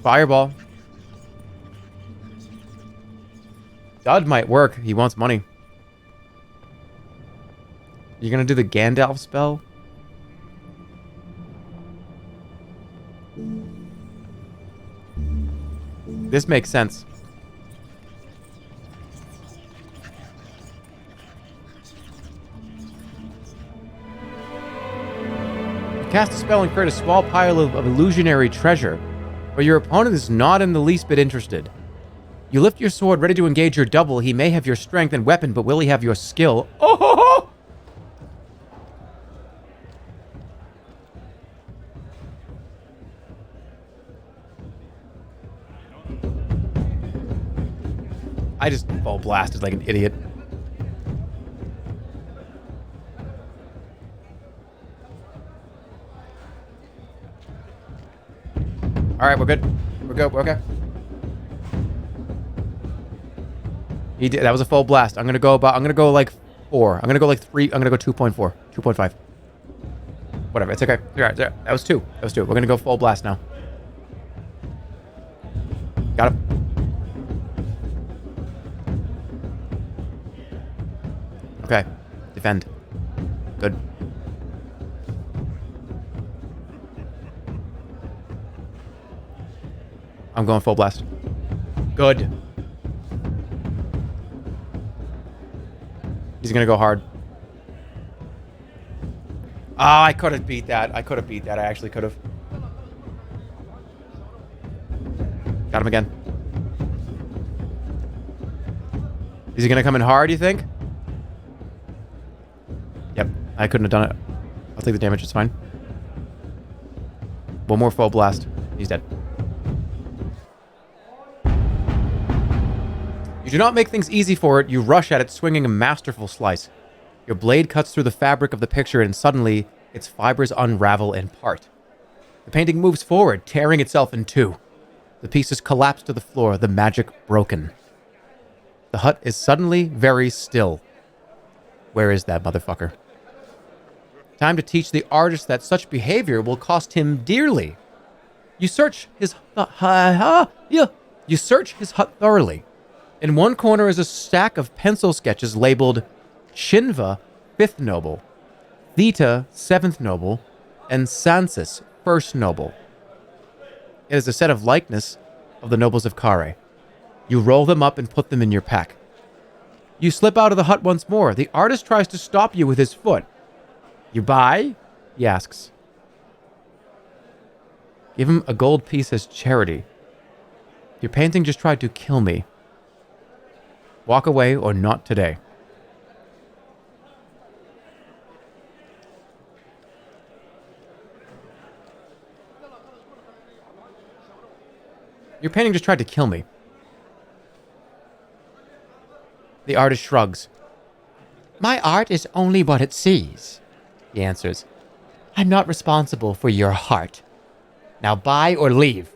Fireball. Dud might work. He wants money. You gonna do the Gandalf spell? This makes sense. You cast a spell and create a small pile of illusionary treasure, but your opponent is not in the least bit interested. You lift your sword, ready to engage your double. He may have your strength and weapon, but will he have your skill? Oh! Ho, ho! I just full blasted like an idiot. All right, we're good. We're good. We're okay. He did. That was a full blast. I'm gonna go like 4. I'm gonna go like 3. I'm gonna go 2.4, 2.5. Whatever. It's okay. All right. That was 2. That was 2. We're gonna go full blast now. Got him. Okay. Defend. Good. I'm going full blast. Good. He's gonna go hard. Ah, I could have beat that. I actually could have. Got him again. Is he gonna come in hard, you think? Yep. I couldn't have done it. I'll take the damage. It's fine. One more full blast. He's dead. You do not make things easy for it. You rush at it, swinging a masterful slice. Your blade cuts through the fabric of the picture, and suddenly, its fibers unravel and part. The painting moves forward, tearing itself in two. The pieces collapse to the floor, the magic broken. The hut is suddenly very still. Where is that motherfucker? Time to teach the artist that such behavior will cost him dearly. You search his hut thoroughly. In one corner is a stack of pencil sketches labeled Shinva, 5th Noble, Theta, 7th Noble, and Sansis, 1st Noble. It is a set of likeness of the nobles of Khare. You roll them up and put them in your pack. You slip out of the hut once more. The artist tries to stop you with his foot. You buy? He asks. Give him a gold piece as charity. Your painting just tried to kill me. Walk away or not today. Your painting just tried to kill me. The artist shrugs. My art is only what it sees, he answers. I'm not responsible for your heart. Now buy or leave.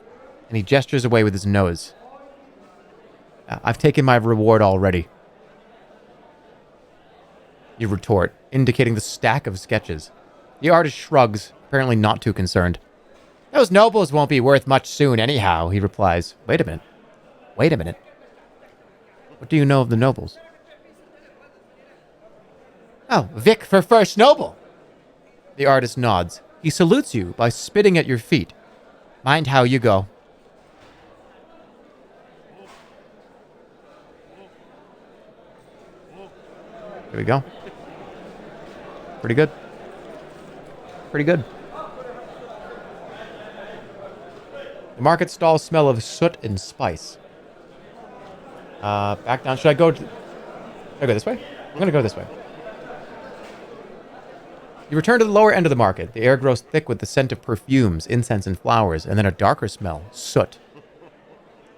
And he gestures away with his nose. I've taken my reward already. You retort, indicating the stack of sketches. The artist shrugs, apparently not too concerned. Those nobles won't be worth much soon anyhow, he replies. Wait a minute. What do you know of the nobles? Oh, Vic for 1st Noble. The artist nods. He salutes you by spitting at your feet. Mind how you go. Here we go. Pretty good. The market stalls smell of soot and spice. Back down. Should I go this way? I'm gonna go this way. You return to the lower end of the market. The air grows thick with the scent of perfumes, incense, and flowers, and then a darker smell, soot.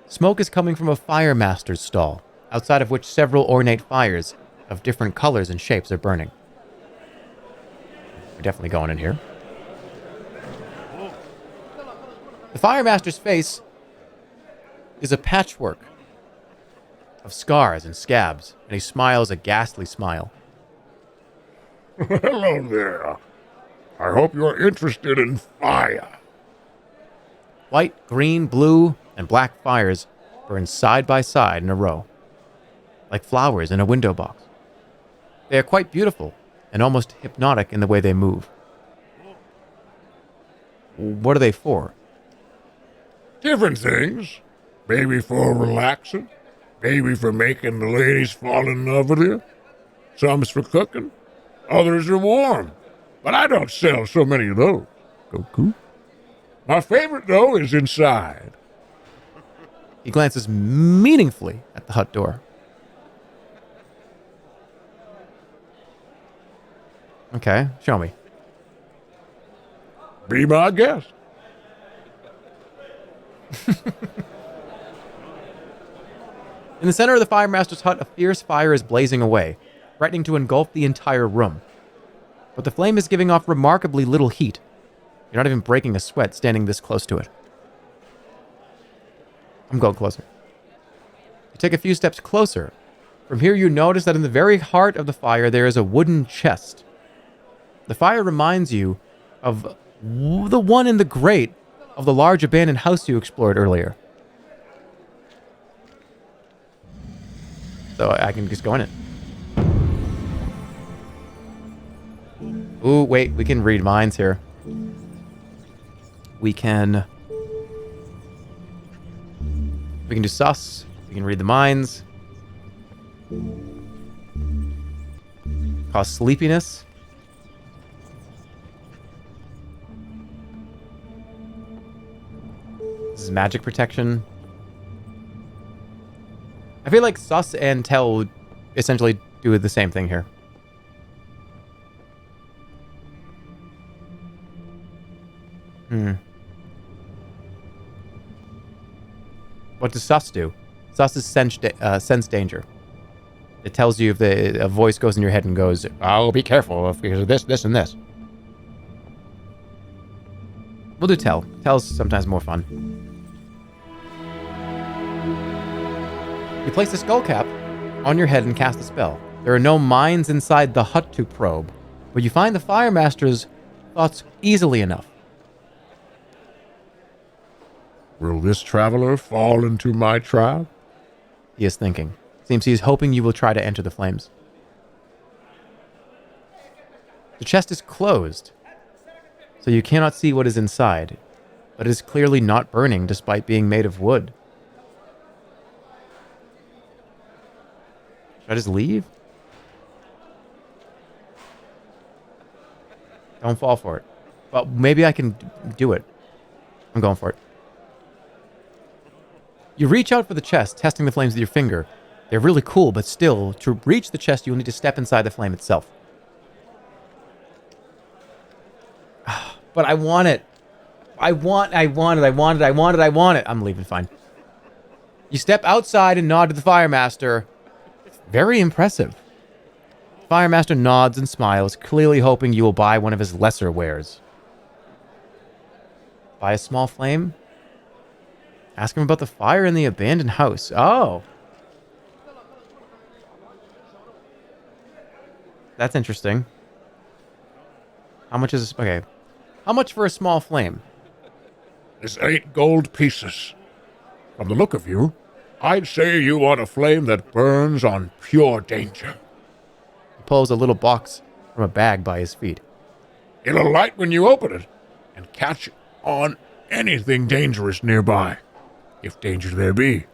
Smoke is coming from a fire master's stall, outside of which several ornate fires of different colors and shapes are burning. We're definitely going in here. The fire master's face is a patchwork of scars and scabs, and he smiles a ghastly smile. Hello there. I hope you're interested in fire. White, green, blue, and black fires burn side by side in a row, like flowers in a window box. They are quite beautiful and almost hypnotic in the way they move. What are they for? Different things. Maybe for relaxing. Maybe for making the ladies fall in love with you. Some's for cooking. Others are warm. But I don't sell so many of those. Goku. My favorite, though, is inside. He glances meaningfully at the hut door. Okay, show me. Be my guest. In the center of the fire master's hut, a fierce fire is blazing away, threatening to engulf the entire room. But the flame is giving off remarkably little heat. You're not even breaking a sweat standing this close to it. I'm going closer. You take a few steps closer. From here you notice that in the very heart of the fire there is a wooden chest. The fire reminds you of the one in the grate of the large abandoned house you explored earlier. So I can just go in it. Ooh, wait, we can read minds here. We can do sus. We can read the minds. Cause sleepiness. This is magic protection. I feel like sus and tell would essentially do the same thing here. What does sus do? Sus is sense danger. It tells you if a voice goes in your head and goes, "Oh, be careful because of this, this, and this." We'll do tell. Tell's sometimes more fun. You place a skull cap on your head and cast a spell. There are no minds inside the hut to probe, but you find the Fire Master's thoughts easily enough. Will this traveler fall into my trap? He is thinking. Seems he is hoping you will try to enter the flames. The chest is closed, so you cannot see what is inside, but it is clearly not burning despite being made of wood. Should I just leave? Don't fall for it. Well, maybe I can do it. I'm going for it. You reach out for the chest, testing the flames with your finger. They're really cool, but still, to reach the chest, you'll need to step inside the flame itself. But I want it. I want it. I'm leaving, fine. You step outside and nod to the Fire Master. Very impressive. Fire Master nods and smiles, clearly hoping you will buy one of his lesser wares. Buy a small flame? Ask him about the fire in the abandoned house. Oh. That's interesting. How much is... Okay. How much for a small flame? It's 8 gold pieces. From the look of you, I'd say you want a flame that burns on pure danger. He pulls a little box from a bag by his feet. It'll light when you open it and catch on anything dangerous nearby, if danger there be.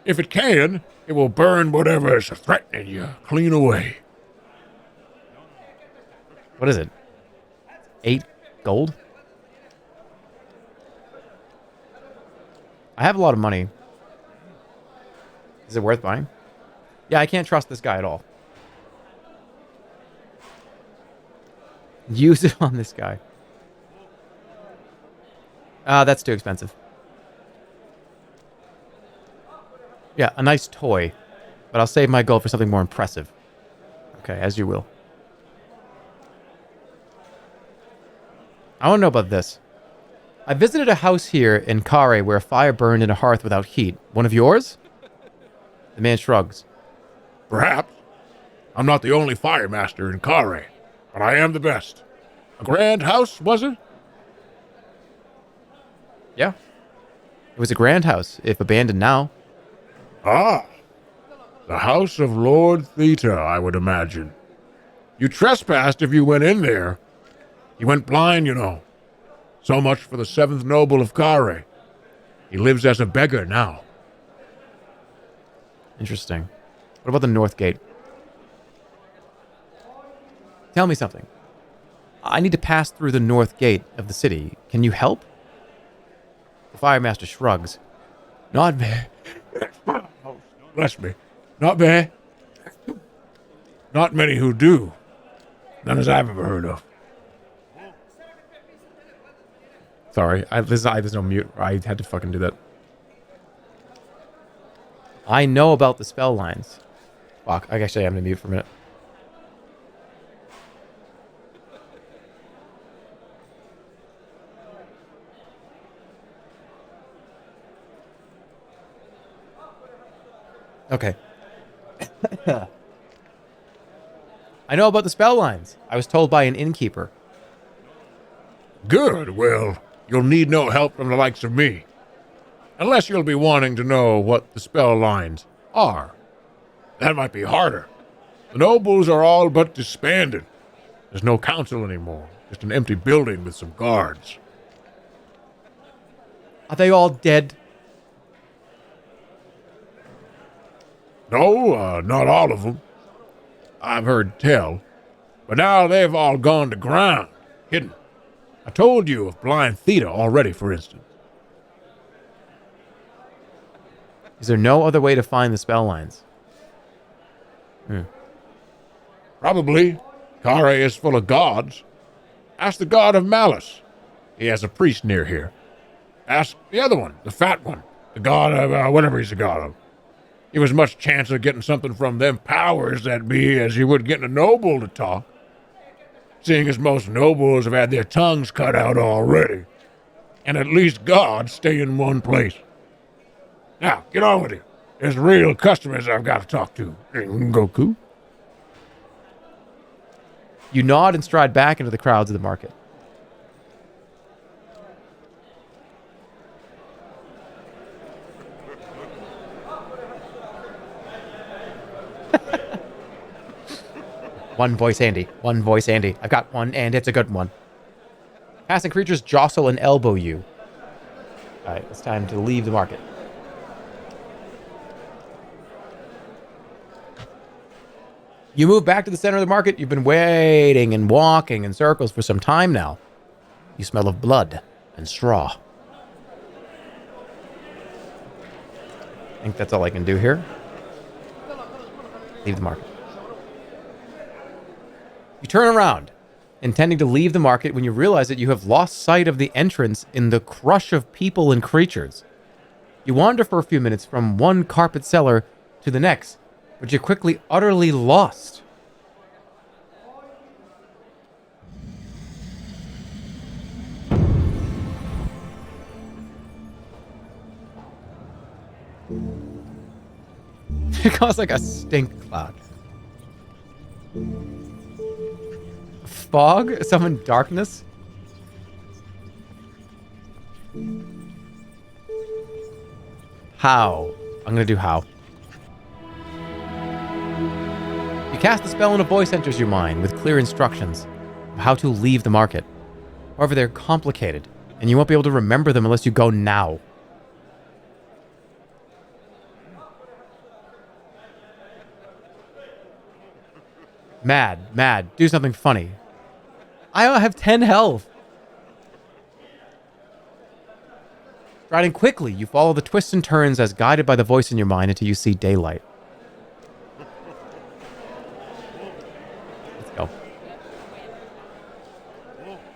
If it can, it will burn whatever is threatening you clean away. What is it? 8 gold? I have a lot of money. Is it worth buying? Yeah, I can't trust this guy at all. Use it on this guy. That's too expensive. Yeah, a nice toy. But I'll save my gold for something more impressive. Okay, as you will. I want to know about this. I visited a house here in Khare where a fire burned in a hearth without heat. One of yours? The man shrugs. Perhaps. I'm not the only fire master in Khare, but I am the best. A grand house, was it? Yeah. It was a grand house, if abandoned now. Ah, the house of Lord Theta, I would imagine. You trespassed if you went in there. He went blind, you know. So much for the 7th noble of Khare. He lives as a beggar now. Interesting. What about the north gate? Tell me something. I need to pass through the north gate of the city. Can you help? The Fire Master shrugs. Not bad. Bless me. Not bad. Not many who do. None as I've ever heard of. Sorry, there's no mute. I had to fucking do that. I know about the spell lines. Fuck, I actually am gonna mute for a minute. Okay. I know about the spell lines. I was told by an innkeeper. Good, well, you'll need no help from the likes of me. Unless you'll be wanting to know what the spell lines are. That might be harder. The nobles are all but disbanded. There's no council anymore. Just an empty building with some guards. Are they all dead? No, not all of them. I've heard tell. But now they've all gone to ground, hidden. I told you of Blind Theta already, for instance. Is there no other way to find the spell lines? Probably. Khare is full of gods. Ask the god of malice. He has a priest near here. Ask the other one, the fat one, the god of whatever he's a god of. Give as much chance of getting something from them powers that be as you would getting a noble to talk. Seeing as most nobles have had their tongues cut out already. And at least gods stay in one place. Now, get on with it. There's real customers I've got to talk to. Goku. You nod and stride back into the crowds of the market. One voice Andy. One voice Andy. I've got one, and it's a good one. Passing creatures jostle and elbow you. All right, it's time to leave the market. You move back to the center of the market. You've been waiting and walking in circles for some time now. You smell of blood and straw. I think that's all I can do here. Leave the market. You turn around, intending to leave the market when you realize that you have lost sight of the entrance in the crush of people and creatures. You wander for a few minutes from one carpet seller to the next, but you're quickly utterly lost. It caused like a stink cloud. Fog? Summon darkness? How? I'm gonna do how. You cast the spell and a voice enters your mind with clear instructions of how to leave the market. However, they're complicated, and you won't be able to remember them unless you go now. Mad, do something funny. I have 10 health. Striding quickly, you follow the twists and turns as guided by the voice in your mind until you see daylight. Let's go.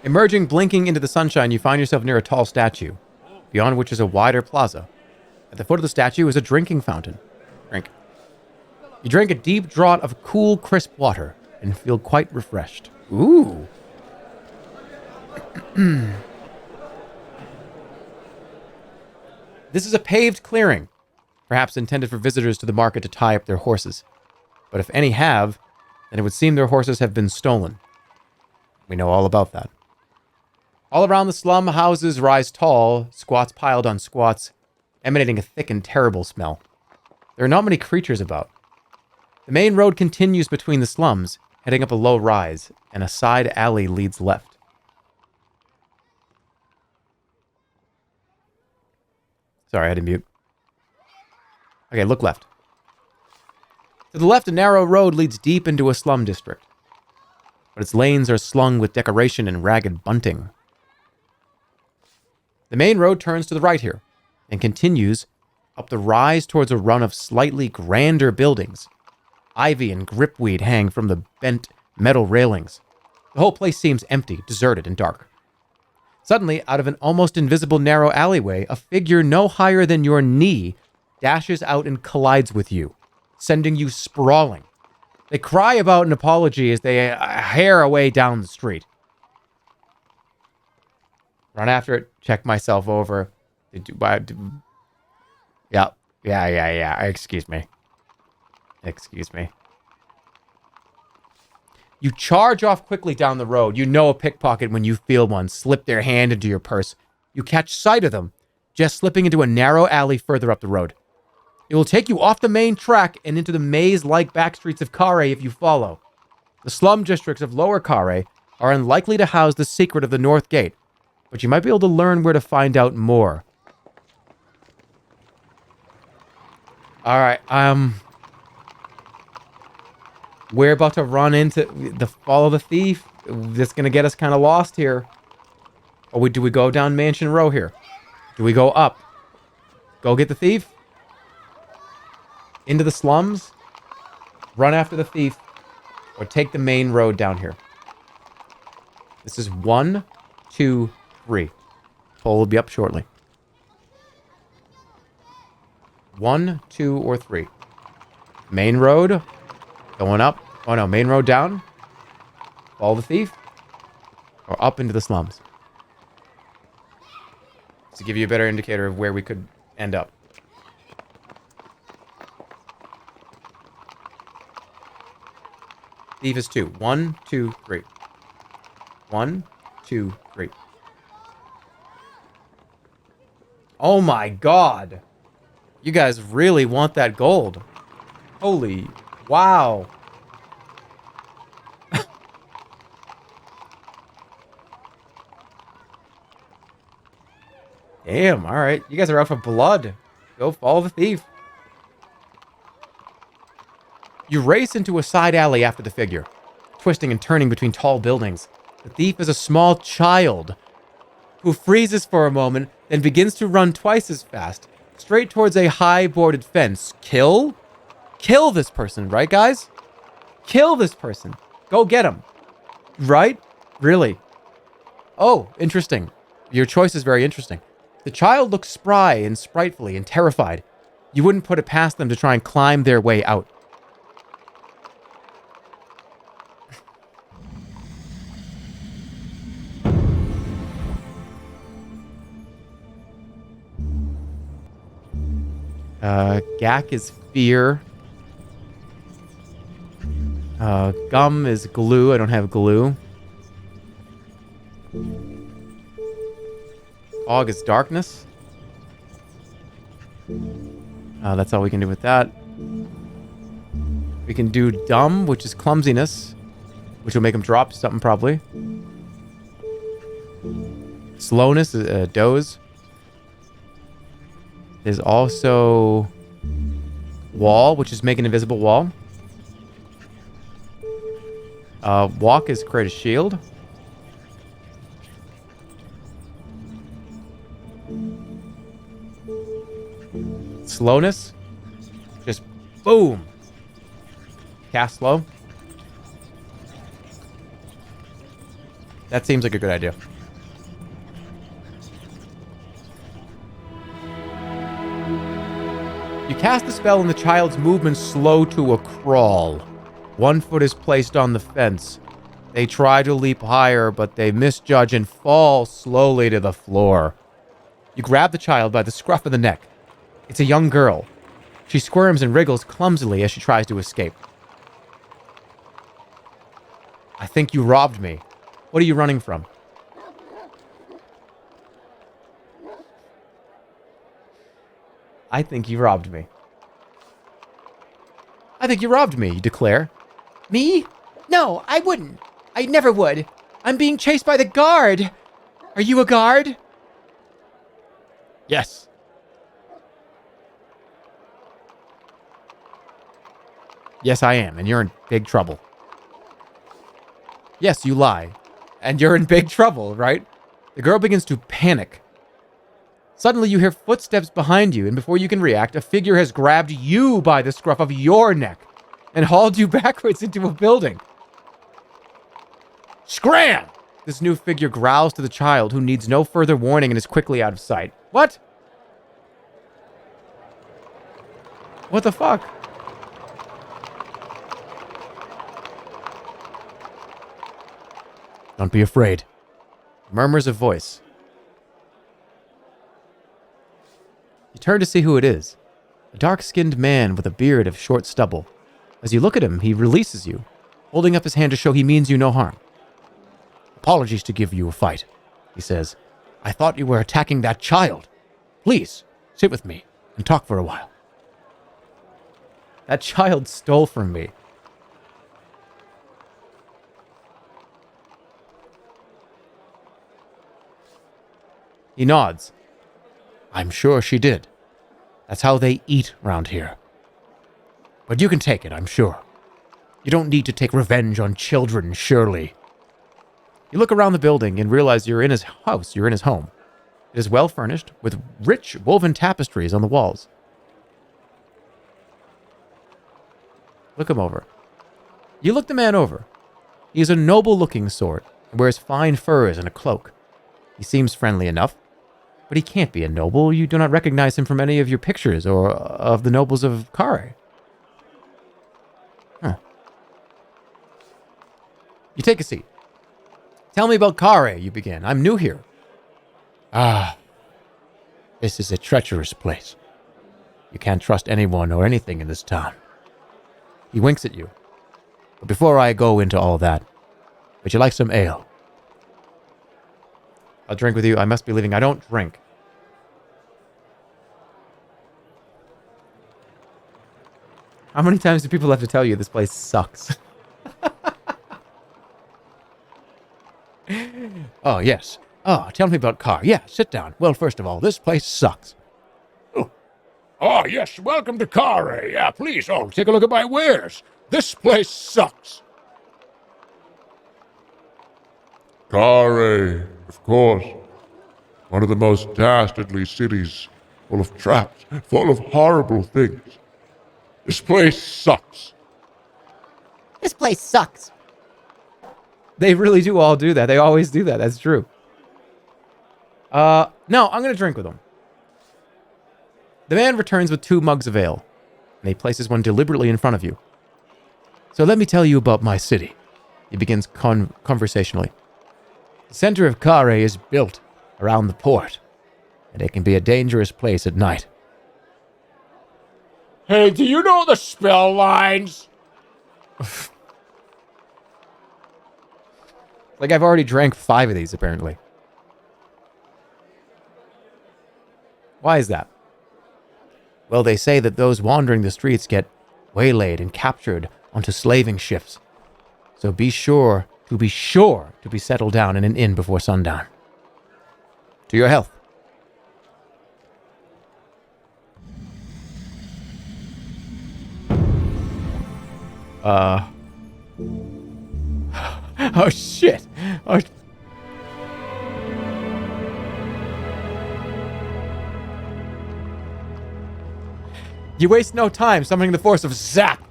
Emerging, blinking into the sunshine, you find yourself near a tall statue, beyond which is a wider plaza. At the foot of the statue is a drinking fountain. Drink. You drink a deep draught of cool, crisp water and feel quite refreshed. Ooh. This is a paved clearing, perhaps intended for visitors to the market to tie up their horses. But if any have, then it would seem their horses have been stolen. We know all about that. All around the slum, houses rise tall, squats piled on squats, emanating a thick and terrible smell. There are not many creatures about. The main road continues between the slums, heading up a low rise, and a side alley leads left. Sorry, I had to mute. Okay, look left. To the left, a narrow road leads deep into a slum district, but its lanes are slung with decoration and ragged bunting. The main road turns to the right here, and continues up the rise towards a run of slightly grander buildings. Ivy and gripweed hang from the bent metal railings. The whole place seems empty, deserted, and dark. Suddenly, out of an almost invisible narrow alleyway, a figure no higher than your knee dashes out and collides with you, sending you sprawling. They cry about an apology as they hare away down the street. Run after it, check myself over. Yeah. Excuse me. You charge off quickly down the road. You know a pickpocket when you feel one slip their hand into your purse. You catch sight of them, just slipping into a narrow alley further up the road. It will take you off the main track and into the maze-like back streets of Khare if you follow. The slum districts of Lower Khare are unlikely to house the secret of the North Gate, but you might be able to learn where to find out more. Alright, we're about to run into the follow the thief. That's gonna get us kind of lost here. Or do we go down Mansion Row here? Do we go up? Go get the thief? Into the slums? Run after the thief? Or take the main road down here? This is 1, 2, 3. Poll will be up shortly. 1, 2, or 3. Main road. Going up. Oh no, main road down. Follow the thief. Or up into the slums. To give you a better indicator of where we could end up. Thief is 2. 1, 2, 3. 1, 2, 3. Oh my god. You guys really want that gold. Holy wow. Damn, alright. You guys are out for blood. Go follow the thief. You race into a side alley after the figure, twisting and turning between tall buildings. The thief is a small child who freezes for a moment, then begins to run twice as fast, straight towards a high boarded fence. Kill? Kill this person, right, guys? Kill this person. Go get him. Right? Really? Oh, interesting. Your choice is very interesting. The child looks spry and sprightly and terrified. You wouldn't put it past them to try and climb their way out. Gak is fear. Gum is glue. I don't have glue. Fog is darkness. That's all we can do with that. We can do dumb, which is clumsiness, which will make him drop something probably. Slowness is doze. There's also wall, which is make an invisible wall. Walk is create a shield. Slowness, just boom. Cast slow. That seems like a good idea. You cast the spell and the child's movement slow to a crawl. One foot is placed on the fence. They try to leap higher, but they misjudge and fall slowly to the floor. You grab the child by the scruff of the neck. It's a young girl. She squirms and wriggles clumsily as she tries to escape. I think you robbed me. What are you running from? I think you robbed me. I think you robbed me, you declare. Me? No, I wouldn't. I never would. I'm being chased by the guard. Are you a guard? Yes. Yes, I am, and you're in big trouble. Yes, you lie. And you're in big trouble, right? The girl begins to panic. Suddenly, you hear footsteps behind you, and before you can react, a figure has grabbed you by the scruff of your neck and hauled you backwards into a building. Scram! This new figure growls to the child, who needs no further warning and is quickly out of sight. What? What the fuck? Don't be afraid. Murmurs a voice. You turn to see who it is. A dark-skinned man with a beard of short stubble. As you look at him, he releases you, holding up his hand to show he means you no harm. Apologies to give you a fight, he says. I thought you were attacking that child. Please, sit with me and talk for a while. That child stole from me. He nods. I'm sure she did. That's how they eat round here. But you can take it, I'm sure. You don't need to take revenge on children, surely. You look around the building and realize you're in his house, you're in his home. It is well furnished, with rich woven tapestries on the walls. Look him over. You look the man over. He is a noble-looking sort, and wears fine furs and a cloak. He seems friendly enough, but he can't be a noble. You do not recognize him from any of your pictures or of the nobles of Khare. Huh. You take a seat. Tell me about Khare, you begin. I'm new here. Ah, this is a treacherous place. You can't trust anyone or anything in this town. He winks at you. But before I go into all that, would you like some ale? I'll drink with you. I must be leaving. I don't drink. How many times do people have to tell you this place sucks? Oh, yes. Oh, tell me about Khare. Yeah, sit down. Well, first of all, this place sucks. Oh, yes, welcome to Khare. Yeah, please, take a look at my wares. This place sucks. Khare, of course. One of the most dastardly cities, full of traps, full of horrible things. This place sucks. This place sucks. They really do all do that. They always do that. That's true. No, I'm going to drink with him. The man returns with 2 mugs of ale, and he places one deliberately in front of you. So let me tell you about my city. He begins conversationally. The center of Khare is built around the port, and it can be a dangerous place at night. Hey, do you know the spell lines? Like I've already drank 5 of these, apparently. Why is that? Well, they say that those wandering the streets get waylaid and captured onto slaving ships. So be sure to be settled down in an inn before sundown. To your health. Oh, shit. Oh. You waste no time summoning the force of Zap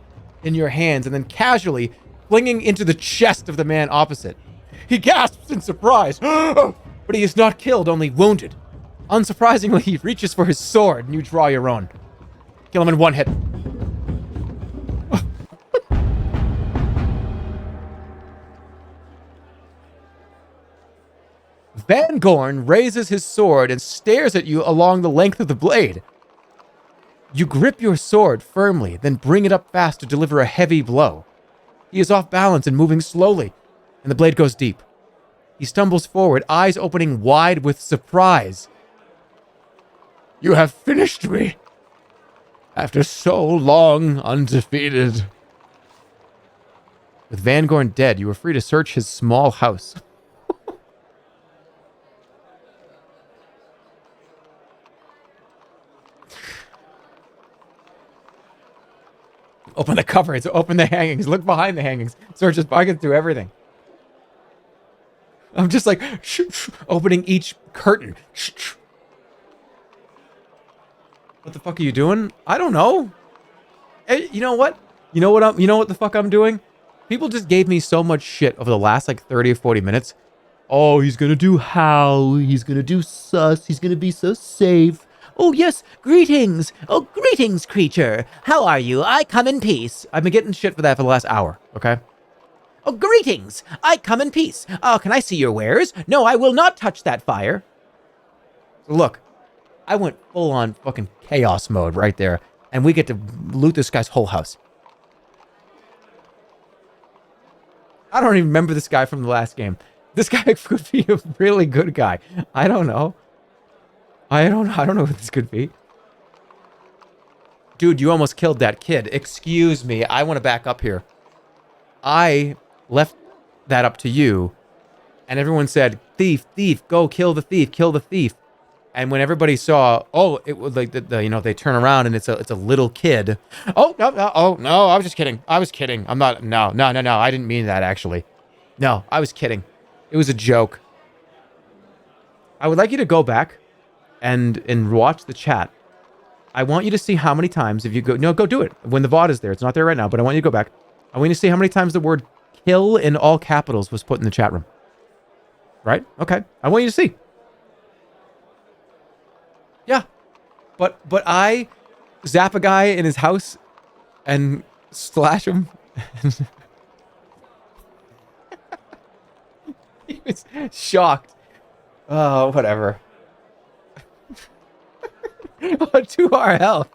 in your hands and then casually flinging into the chest of the man opposite. He gasps in surprise, but he is not killed, only wounded. Unsurprisingly, he reaches for his sword and you draw your own. Kill him in 1 hit. Van Gorn raises his sword and stares at you along the length of the blade. You grip your sword firmly, then bring it up fast to deliver a heavy blow. He is off balance and moving slowly, and the blade goes deep. He stumbles forward, eyes opening wide with surprise. You have finished me. After so long undefeated. With Van Gorn dead, you are free to search his small house. Open the cupboards, open the hangings, look behind the hangings, search his pockets, do everything. I'm just like, opening each curtain. What the fuck are you doing? I don't know. Hey, you know what? You know what the fuck I'm doing? People just gave me so much shit over the last like 30 or 40 minutes. Oh, he's gonna do howl, he's gonna do sus, he's gonna be so safe. Oh, yes, greetings. Oh, greetings, creature. How are you? I come in peace. I've been getting shit for that for the last hour, okay? Oh, greetings. I come in peace. Oh, can I see your wares? No, I will not touch that fire. Look, I went full-on fucking chaos mode right there, and we get to loot this guy's whole house. I don't even remember this guy from the last game. This guy could be a really good guy. I don't know. I don't know what this could be. Dude, you almost killed that kid. Excuse me. I want to back up here. I left that up to you, and everyone said, thief, thief, go kill the thief, kill the thief. And when everybody saw, oh, it was like you know, they turn around and it's a little kid. Oh no, no, oh no, I was just kidding. I was kidding. I'm not. No, no, no, no. I didn't mean that actually. No, I was kidding. It was a joke. I would like you to go back and watch the chat. I want you to see how many times if you go. No, go do it when the VOD is there. It's not there right now, but I want you to go back. I want you to see how many times the word "kill" in all capitals was put in the chat room. Right? Okay. I want you to see. Yeah. But I zap a guy in his house and slash him. He was shocked. Oh, whatever. 2 our health.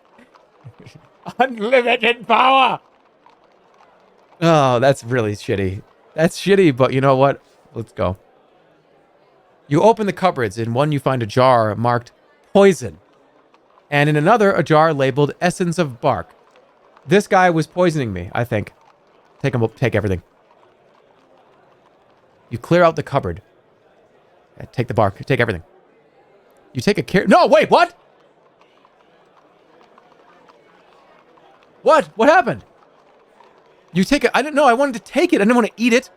Unlimited power. Oh, that's really shitty. That's shitty, but you know what? Let's go. You open the cupboards. In one, you find a jar marked poison. And in another, a jar labeled essence of bark. This guy was poisoning me, I think. Take everything. You clear out the cupboard. Take the bark. Take everything. You take a care. No, wait, what? What? What happened? You take it. I didn't know. I wanted to take it. I didn't want to eat it.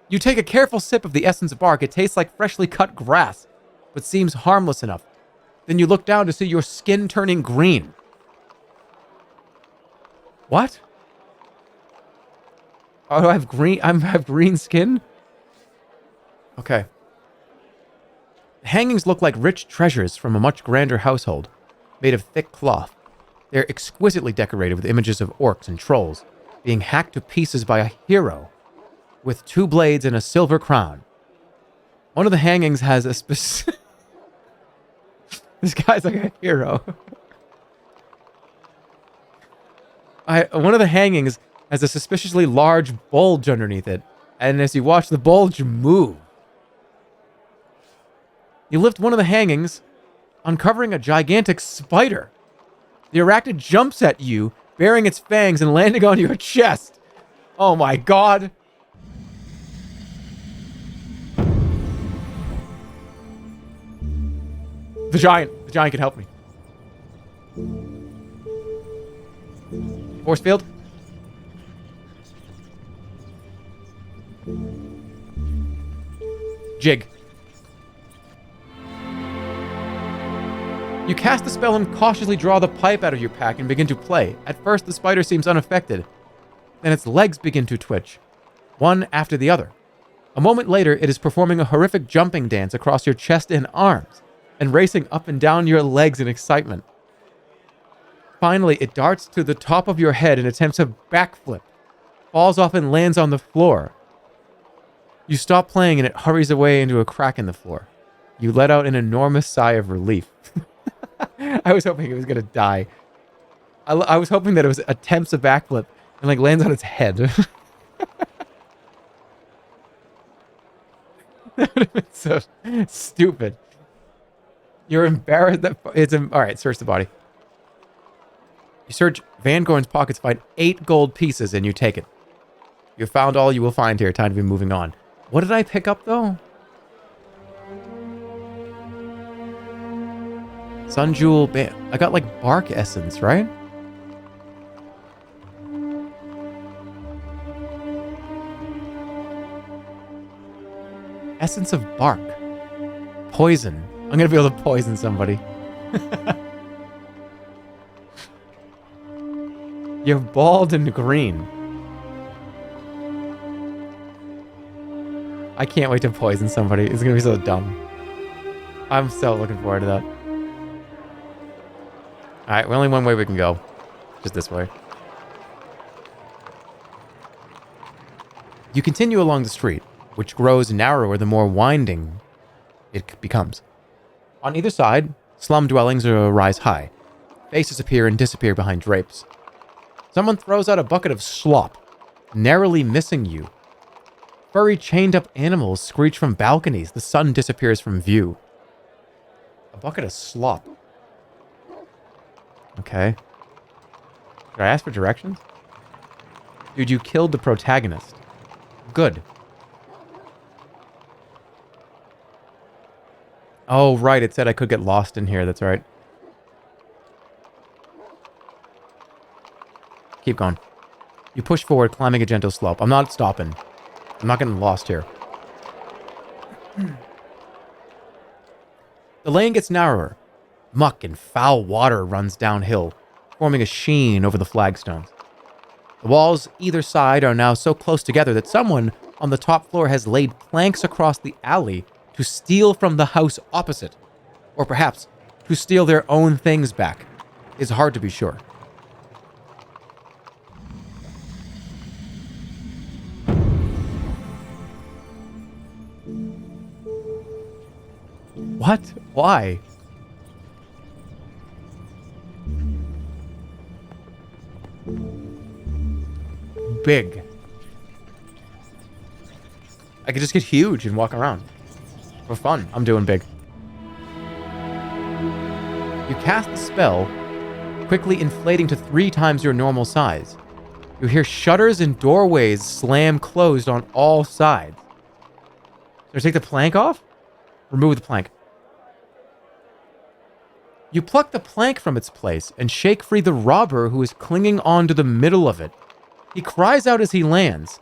You take a careful sip of the essence of bark. It tastes like freshly cut grass, but seems harmless enough. Then you look down to see your skin turning green. What? Oh, I have green. I have green skin. Okay. Hangings look like rich treasures from a much grander household, made of thick cloth. They're exquisitely decorated with images of orcs and trolls, being hacked to pieces by a hero with 2 blades and a silver crown. One of the hangings has a specific... This guy's like a hero. One of the hangings has a suspiciously large bulge underneath it, and as you watch the bulge move, you lift one of the hangings, uncovering a gigantic spider. The arachnid jumps at you, baring its fangs and landing on your chest. Oh my god. The giant can help me. Force field. Jig. You cast the spell and cautiously draw the pipe out of your pack and begin to play. At first, the spider seems unaffected. Then its legs begin to twitch, one after the other. A moment later, it is performing a horrific jumping dance across your chest and arms, and racing up and down your legs in excitement. Finally, it darts to the top of your head and attempts a backflip, falls off and lands on the floor. You stop playing and it hurries away into a crack in the floor. You let out an enormous sigh of relief. I was hoping it was going to die. I was hoping that it was attempts a backflip and like lands on its head. That would have been so stupid. You're embarrassed that it's... All right, search the body. You search Van Gorn's pockets, find 8 gold pieces, and you take it. You found all you will find here. Time to be moving on. What did I pick up, though? Sun Jewel... I got, like, bark essence, right? Essence of bark. Poison. I'm gonna be able to poison somebody. You're bald and green. I can't wait to poison somebody. It's gonna be so dumb. I'm so looking forward to that. Alright, only one way we can go. Just this way. You continue along the street, which grows narrower the more winding it becomes. On either side, slum dwellings rise high. Faces appear and disappear behind drapes. Someone throws out a bucket of slop, narrowly missing you. Furry chained-up animals screech from balconies. The sun disappears from view. A bucket of slop. Okay. Did I ask for directions? Dude, you killed the protagonist. Good. Oh, right. It said I could get lost in here. That's right. Keep going. You push forward, climbing a gentle slope. I'm not stopping. I'm not getting lost here. The lane gets narrower. Muck and foul water runs downhill, forming a sheen over the flagstones. The walls either side are now so close together that someone on the top floor has laid planks across the alley to steal from the house opposite. Or perhaps to steal their own things back. It's hard to be sure. What? Why? Big. I could just get huge and walk around. For fun, I'm doing big. You cast the spell, quickly inflating to 3 times your normal size. You hear shutters and doorways slam closed on all sides. Should I take the plank off? Remove the plank. You pluck the plank from its place and shake free the robber who is clinging on to the middle of it. He cries out as he lands.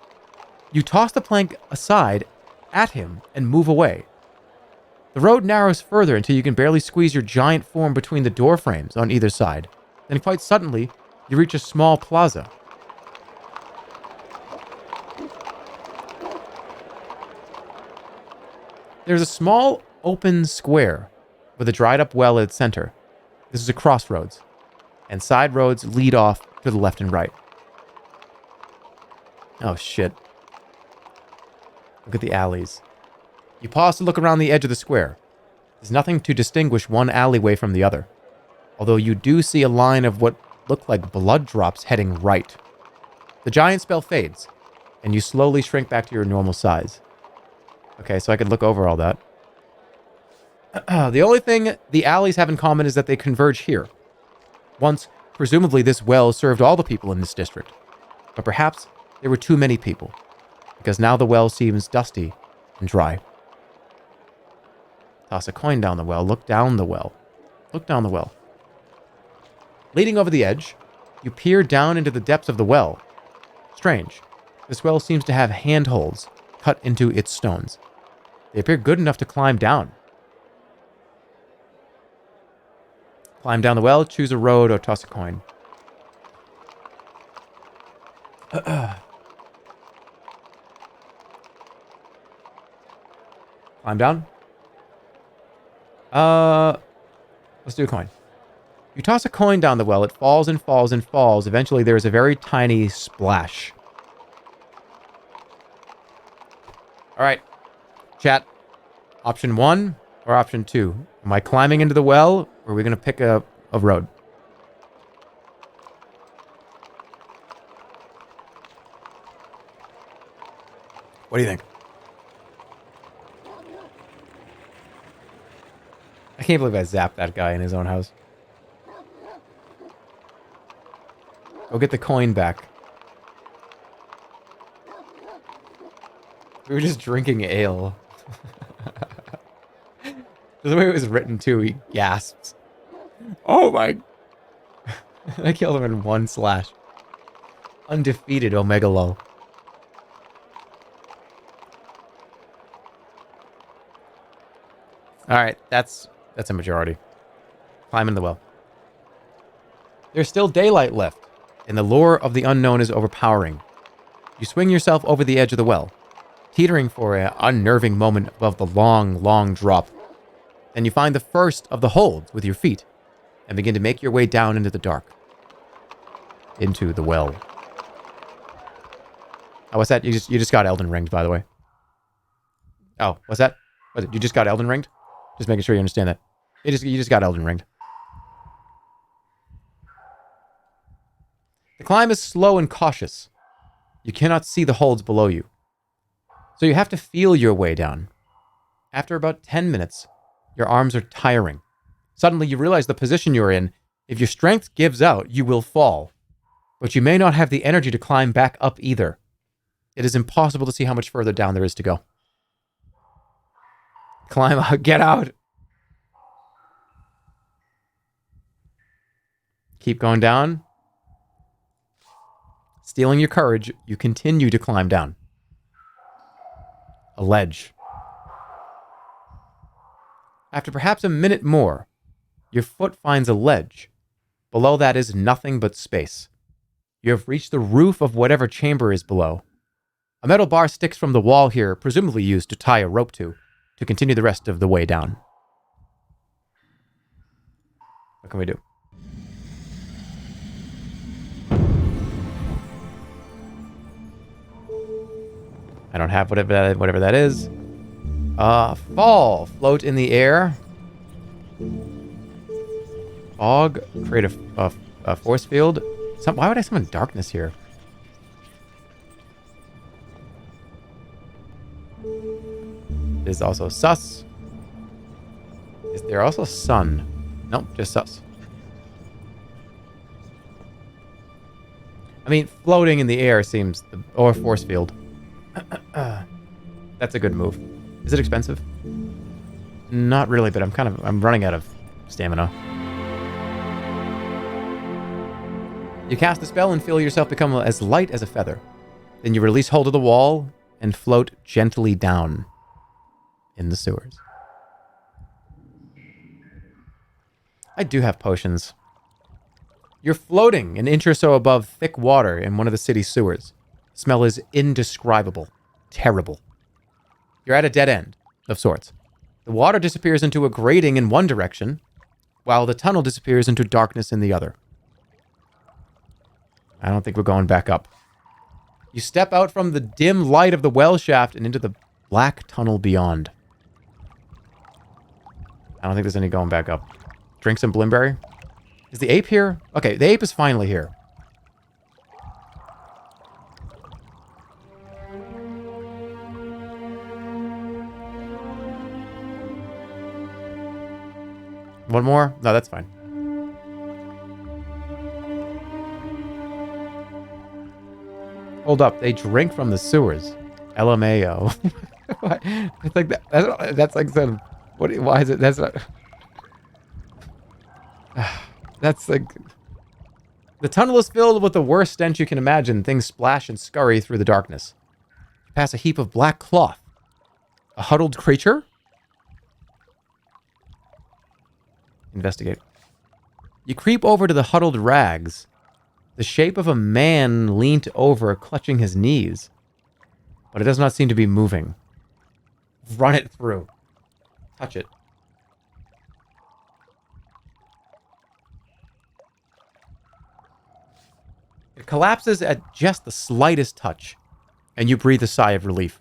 You toss the plank aside at him and move away. The road narrows further until you can barely squeeze your giant form between the door frames on either side. Then quite suddenly, you reach a small plaza. There's a small open square with a dried up well at its center. This is a crossroads, and side roads lead off to the left and right. Oh shit. Look at the alleys. You pause to look around the edge of the square. There's nothing to distinguish one alleyway from the other, although you do see a line of what look like blood drops heading right. The giant spell fades, and you slowly shrink back to your normal size. Okay, so I could look over all that. The only thing the alleys have in common is that they converge here. Once, presumably this well served all the people in this district. But perhaps there were too many people, because now the well seems dusty and dry. Toss a coin down the well. Look down the well. Look down the well. Leading over the edge, you peer down into the depths of the well. Strange. This well seems to have handholds cut into its stones. They appear good enough to climb down. Climb down the well, choose a road, or toss a coin. Climb down. Let's do a coin. You toss a coin down the well, it falls and falls and falls. Eventually there is a very tiny splash. Alright. Chat. Option 1 or option 2? Am I climbing into the well, or are we going to pick a road? What do you think? I can't believe I zapped that guy in his own house. Go get the coin back. We were just drinking ale. The way it was written, too, he gasps. Oh my... I killed him in 1 slash. Undefeated Omega Lol. Alright, that's a majority. Climb in the well. There's still daylight left, and the lure of the unknown is overpowering. You swing yourself over the edge of the well, teetering for an unnerving moment above the long, long drop. Then you find the first of the holds with your feet, and begin to make your way down into the dark. Into the well. Oh, what's that? You just got Elden Ringed, by the way. Oh, what's that? You just got Elden Ringed? Just making sure you understand that. You just got Elden Ringed. The climb is slow and cautious. You cannot see the holds below you. So you have to feel your way down. After about 10 minutes, your arms are tiring. Suddenly you realize the position you're in. If your strength gives out, you will fall. But you may not have the energy to climb back up either. It is impossible to see how much further down there is to go. Climb out. Get out. Keep going down. Stealing your courage, you continue to climb down. A ledge. After perhaps a minute more, your foot finds a ledge. Below that is nothing but space. You have reached the roof of whatever chamber is below. A metal bar sticks from the wall here, presumably used to tie a rope to continue the rest of the way down. What can we do? I don't have whatever that is. Fall. Float in the air. Fog. Create a force field. Why would I summon darkness here? There's also sus. Is there also sun? Nope, just sus. I mean, floating in the air seems... Or force field. That's a good move. Is it expensive? Not really, but I'm running out of stamina. You cast a spell and feel yourself become as light as a feather. Then you release hold of the wall and float gently down in the sewers. I do have potions. You're floating an inch or so above thick water in one of the city's sewers. Smell is indescribable. Terrible. You're at a dead end of sorts. The water disappears into a grating in one direction, while the tunnel disappears into darkness in the other. I don't think we're going back up. You step out from the dim light of the well shaft and into the black tunnel beyond. I don't think there's any going back up. Drink some blimberry. Is the ape here? Okay, the ape is finally here. One more? No, that's fine. Hold up, they drink from the sewers. LMAO. It's like that. That's like some... What? Why is it? That's not... That's like... The tunnel is filled with the worst stench you can imagine. Things splash and scurry through the darkness. You pass a heap of black cloth. A huddled creature? Investigate. You creep over to the huddled rags. The shape of a man leant over, clutching his knees. But it does not seem to be moving. Run it through. Touch it. It collapses at just the slightest touch, and you breathe a sigh of relief.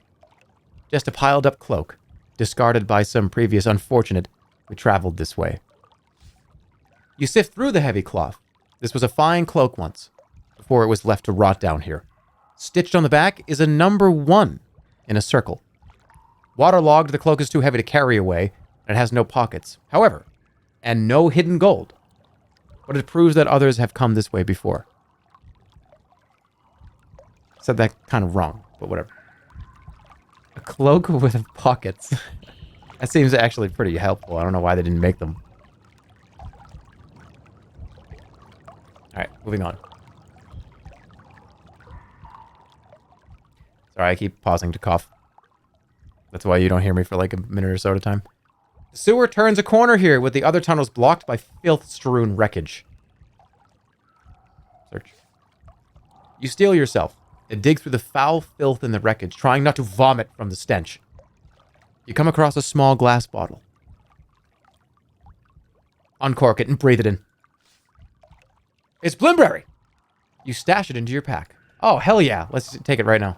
Just a piled up cloak, discarded by some previous unfortunate who traveled this way. You sift through the heavy cloth. This was a fine cloak once, before it was left to rot down here. Stitched on the back is a number 1 in a circle. Waterlogged, the cloak is too heavy to carry away, and it has no pockets. However, and no hidden gold. But it proves that others have come this way before. Said that kind of wrong, but whatever. A cloak with pockets. That seems actually pretty helpful. I don't know why they didn't make them. Alright, moving on. Sorry, I keep pausing to cough. That's why you don't hear me for like a minute or so at a time. The sewer turns a corner here with the other tunnels blocked by filth-strewn wreckage. Search. You steel yourself and dig through the foul filth in the wreckage, trying not to vomit from the stench. You come across a small glass bottle. Uncork it and breathe it in. It's blimberry! You stash it into your pack. Oh, hell yeah. Let's take it right now.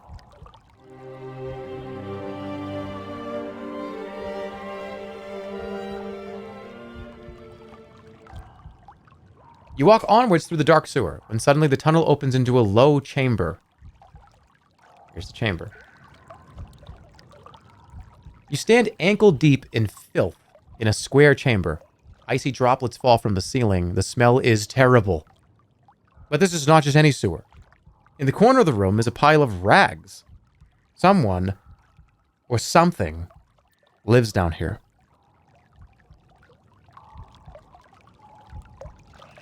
You walk onwards through the dark sewer, when suddenly the tunnel opens into a low chamber. Here's the chamber. You stand ankle deep in filth in a square chamber. Icy droplets fall from the ceiling. The smell is terrible. But this is not just any sewer. In the corner of the room is a pile of rags. Someone, or something, lives down here.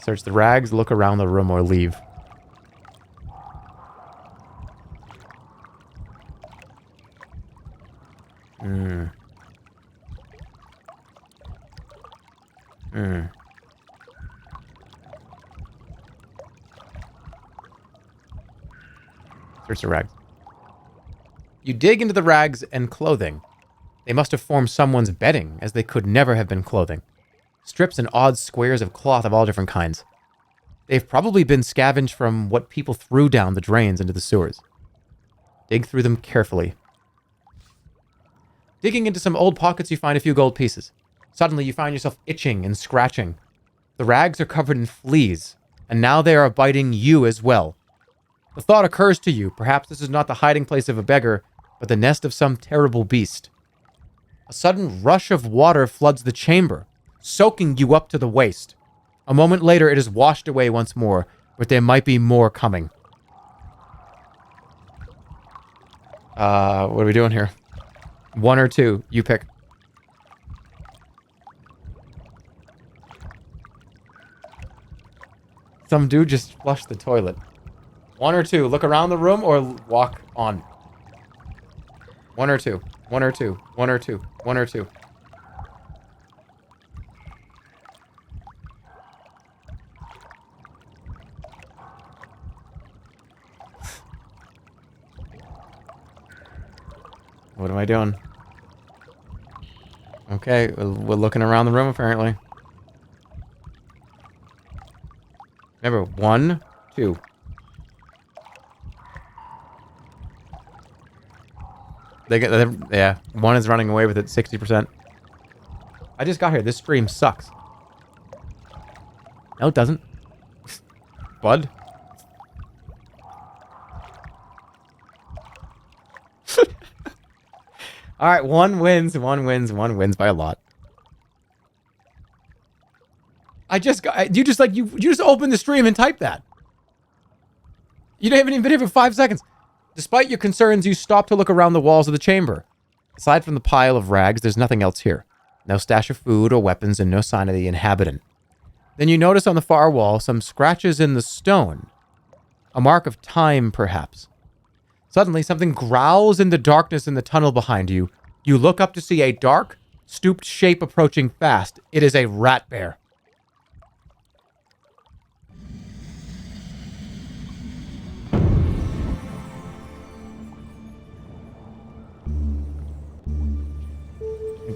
Search the rags, look around the room, or leave. Search the rags. You dig into the rags and clothing. They must have formed someone's bedding, as they could never have been clothing. Strips and odd squares of cloth of all different kinds. They've probably been scavenged from what people threw down the drains into the sewers. Dig through them carefully. Digging into some old pockets, you find a few gold pieces. Suddenly, you find yourself itching and scratching. The rags are covered in fleas, and now they are biting you as well. The thought occurs to you, perhaps this is not the hiding place of a beggar, but the nest of some terrible beast. A sudden rush of water floods the chamber, soaking you up to the waist. A moment later, it is washed away once more, but there might be more coming. What are we doing here? 1 or 2, you pick. Some dude just flushed the toilet. 1 or 2, look around the room or walk on. 1 or 2, 1 or 2, 1 or 2, 1 or 2. What am I doing? Okay, we're looking around the room apparently. Remember, 1, 2. Yeah, 1 is running away with it 60%. I just got here. This stream sucks. No, it doesn't. Bud. All right, 1 wins, 1 wins, 1 wins by a lot. You just opened the stream and typed that. You haven't even been here for 5 seconds. Despite your concerns, you stop to look around the walls of the chamber. Aside from the pile of rags, there's nothing else here. No stash of food or weapons and no sign of the inhabitant. Then you notice on the far wall some scratches in the stone. A mark of time, perhaps. Suddenly, something growls in the darkness in the tunnel behind you. You look up to see a dark, stooped shape approaching fast. It is a rat bear.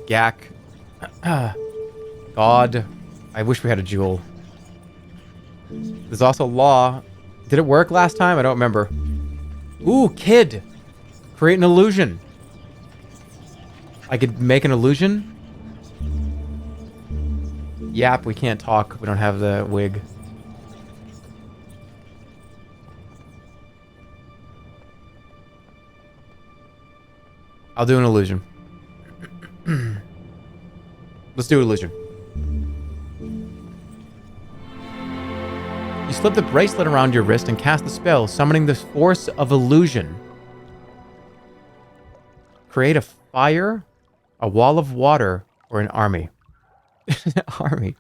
Gak. God. I wish we had a jewel. There's also law. Did it work last time? I don't remember. Ooh, kid. Create an illusion. I could make an illusion? Yap, we can't talk. We don't have the wig. I'll do an illusion. Let's do an illusion. You slip the bracelet around your wrist and cast the spell, summoning the force of illusion. Create a fire, a wall of water, or an army. An army.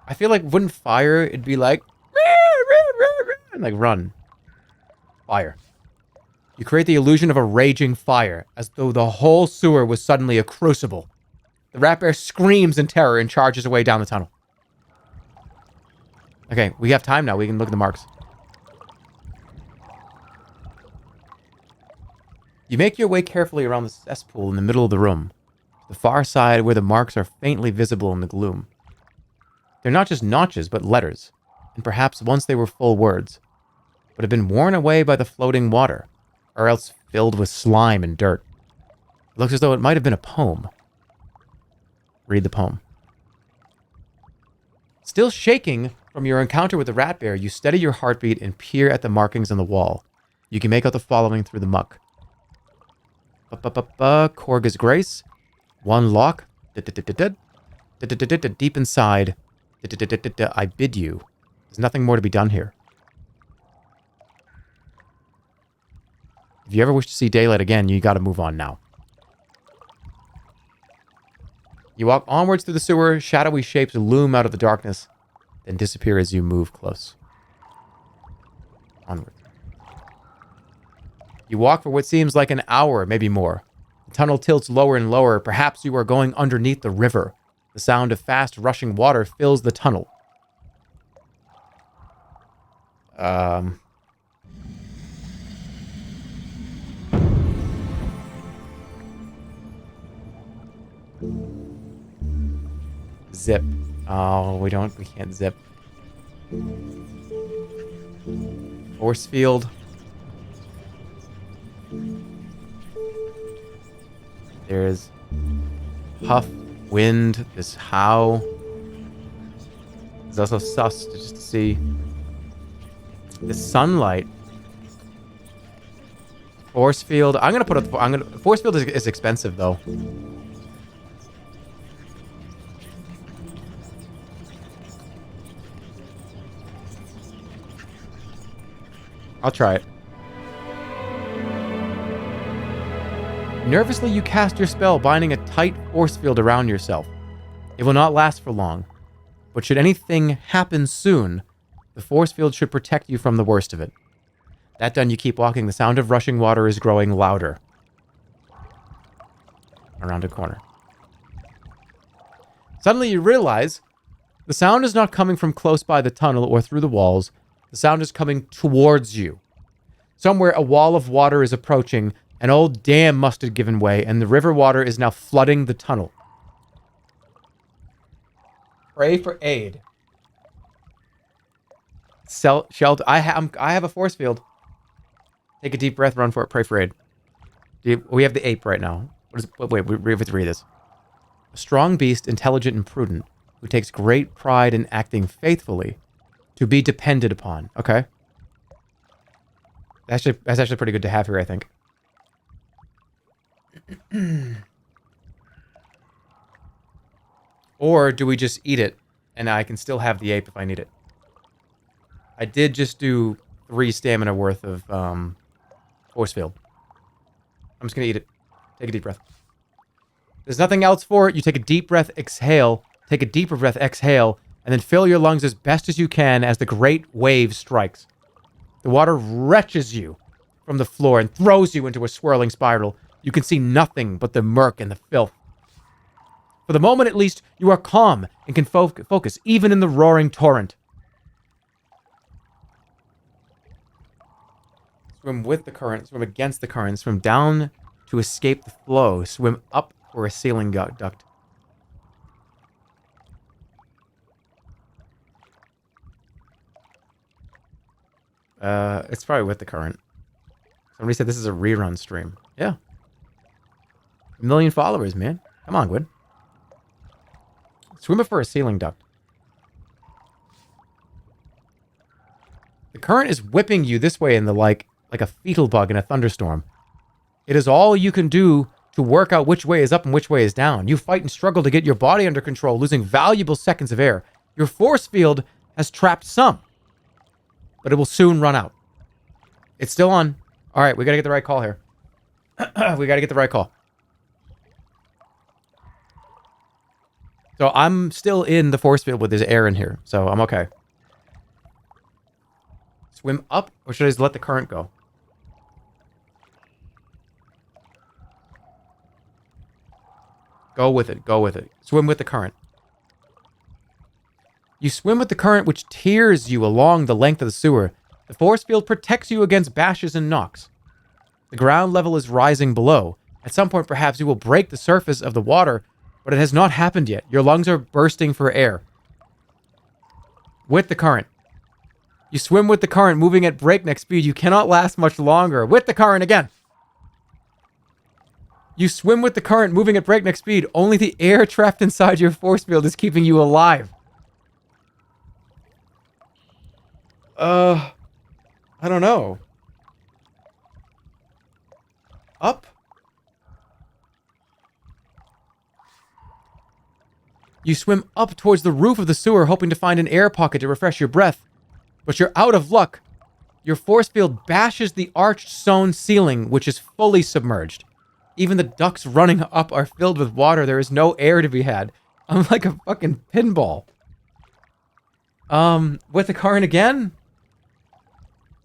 I feel like wouldn't fire, it'd be like, and like run. Fire. You create the illusion of a raging fire, as though the whole sewer was suddenly a crucible. The rat bear screams in terror and charges away down the tunnel. Okay, we have time now. We can look at the marks. You make your way carefully around the cesspool in the middle of the room, to the far side where the marks are faintly visible in the gloom. They're not just notches, but letters, and perhaps once they were full words, but have been worn away by the floating water, or else filled with slime and dirt. It looks as though it might have been a poem. Read the poem. Still shaking from your encounter with the rat bear, you steady your heartbeat and peer at the markings on the wall. You can make out the following through the muck. Korga's Grace. 1 lock. Deep inside. I bid you. There's nothing more to be done here. If you ever wish to see daylight again, you gotta move on now. You walk onwards through the sewer. Shadowy shapes loom out of the darkness, then disappear as you move close. Onward. You walk for what seems like an hour, maybe more. The tunnel tilts lower and lower. Perhaps you are going underneath the river. The sound of fast rushing water fills the tunnel. Zip. Oh, we can't zip. Force field. There's puff, wind, this how. There's also sus just to see the sunlight. Force field. Force field is expensive though. I'll try it. Nervously, you cast your spell, binding a tight force field around yourself. It will not last for long, but should anything happen soon, the force field should protect you from the worst of it. That done, you keep walking. The sound of rushing water is growing louder. Around a corner. Suddenly, you realize the sound is not coming from close by the tunnel or through the walls. The sound is coming towards you. Somewhere, a wall of water is approaching. An old dam must have given way, and the river water is now flooding the tunnel. Pray for aid. Shelter. I have a force field. Take a deep breath, run for it, pray for aid. We have the ape right now. Wait, we have to read this. A strong beast, intelligent and prudent, who takes great pride in acting faithfully, to be depended upon. Okay. That's actually pretty good to have here, I think. Or do we just eat it, and I can still have the ape if I need it? I did just do 3 stamina worth of force field. I'm just going to eat it. Take a deep breath. There's nothing else for it. You take a deep breath, exhale. Take a deeper breath, exhale. And then fill your lungs as best as you can as the great wave strikes. The water wrenches you from the floor and throws you into a swirling spiral. You can see nothing but the murk and the filth. For the moment, at least, you are calm and can focus, even in the roaring torrent. Swim with the current, swim against the current, swim down to escape the flow, swim up for a sealing duct. It's probably with the current. Somebody said this is a rerun stream. Yeah. 1 million followers, man. Come on, Gwyn. Swim it for a sealing duct. The current is whipping you this way in the like a fetal bug in a thunderstorm. It is all you can do to work out which way is up and which way is down. You fight and struggle to get your body under control, losing valuable seconds of air. Your force field has trapped some, but it will soon run out. It's still on. All right, we got to get the right call here. We got to get the right call. So I'm still in the force field with this air in here, so I'm okay. Swim up, or should I just let the current go? Go with it, go with it. Swim with the current. You swim with the current, which tears you along the length of the sewer. The force field protects you against bashes and knocks. The ground level is rising below. At some point, perhaps you will break the surface of the water, but it has not happened yet. Your lungs are bursting for air. With the current. You swim with the current, moving at breakneck speed. You cannot last much longer. With the current again. You swim with the current, moving at breakneck speed. Only the air trapped inside your force field is keeping you alive. I don't know. Up? You swim up towards the roof of the sewer, hoping to find an air pocket to refresh your breath. But you're out of luck. Your force field bashes the arched stone ceiling, which is fully submerged. Even the ducts running up are filled with water. There is no air to be had. I'm like a fucking pinball. With the current again?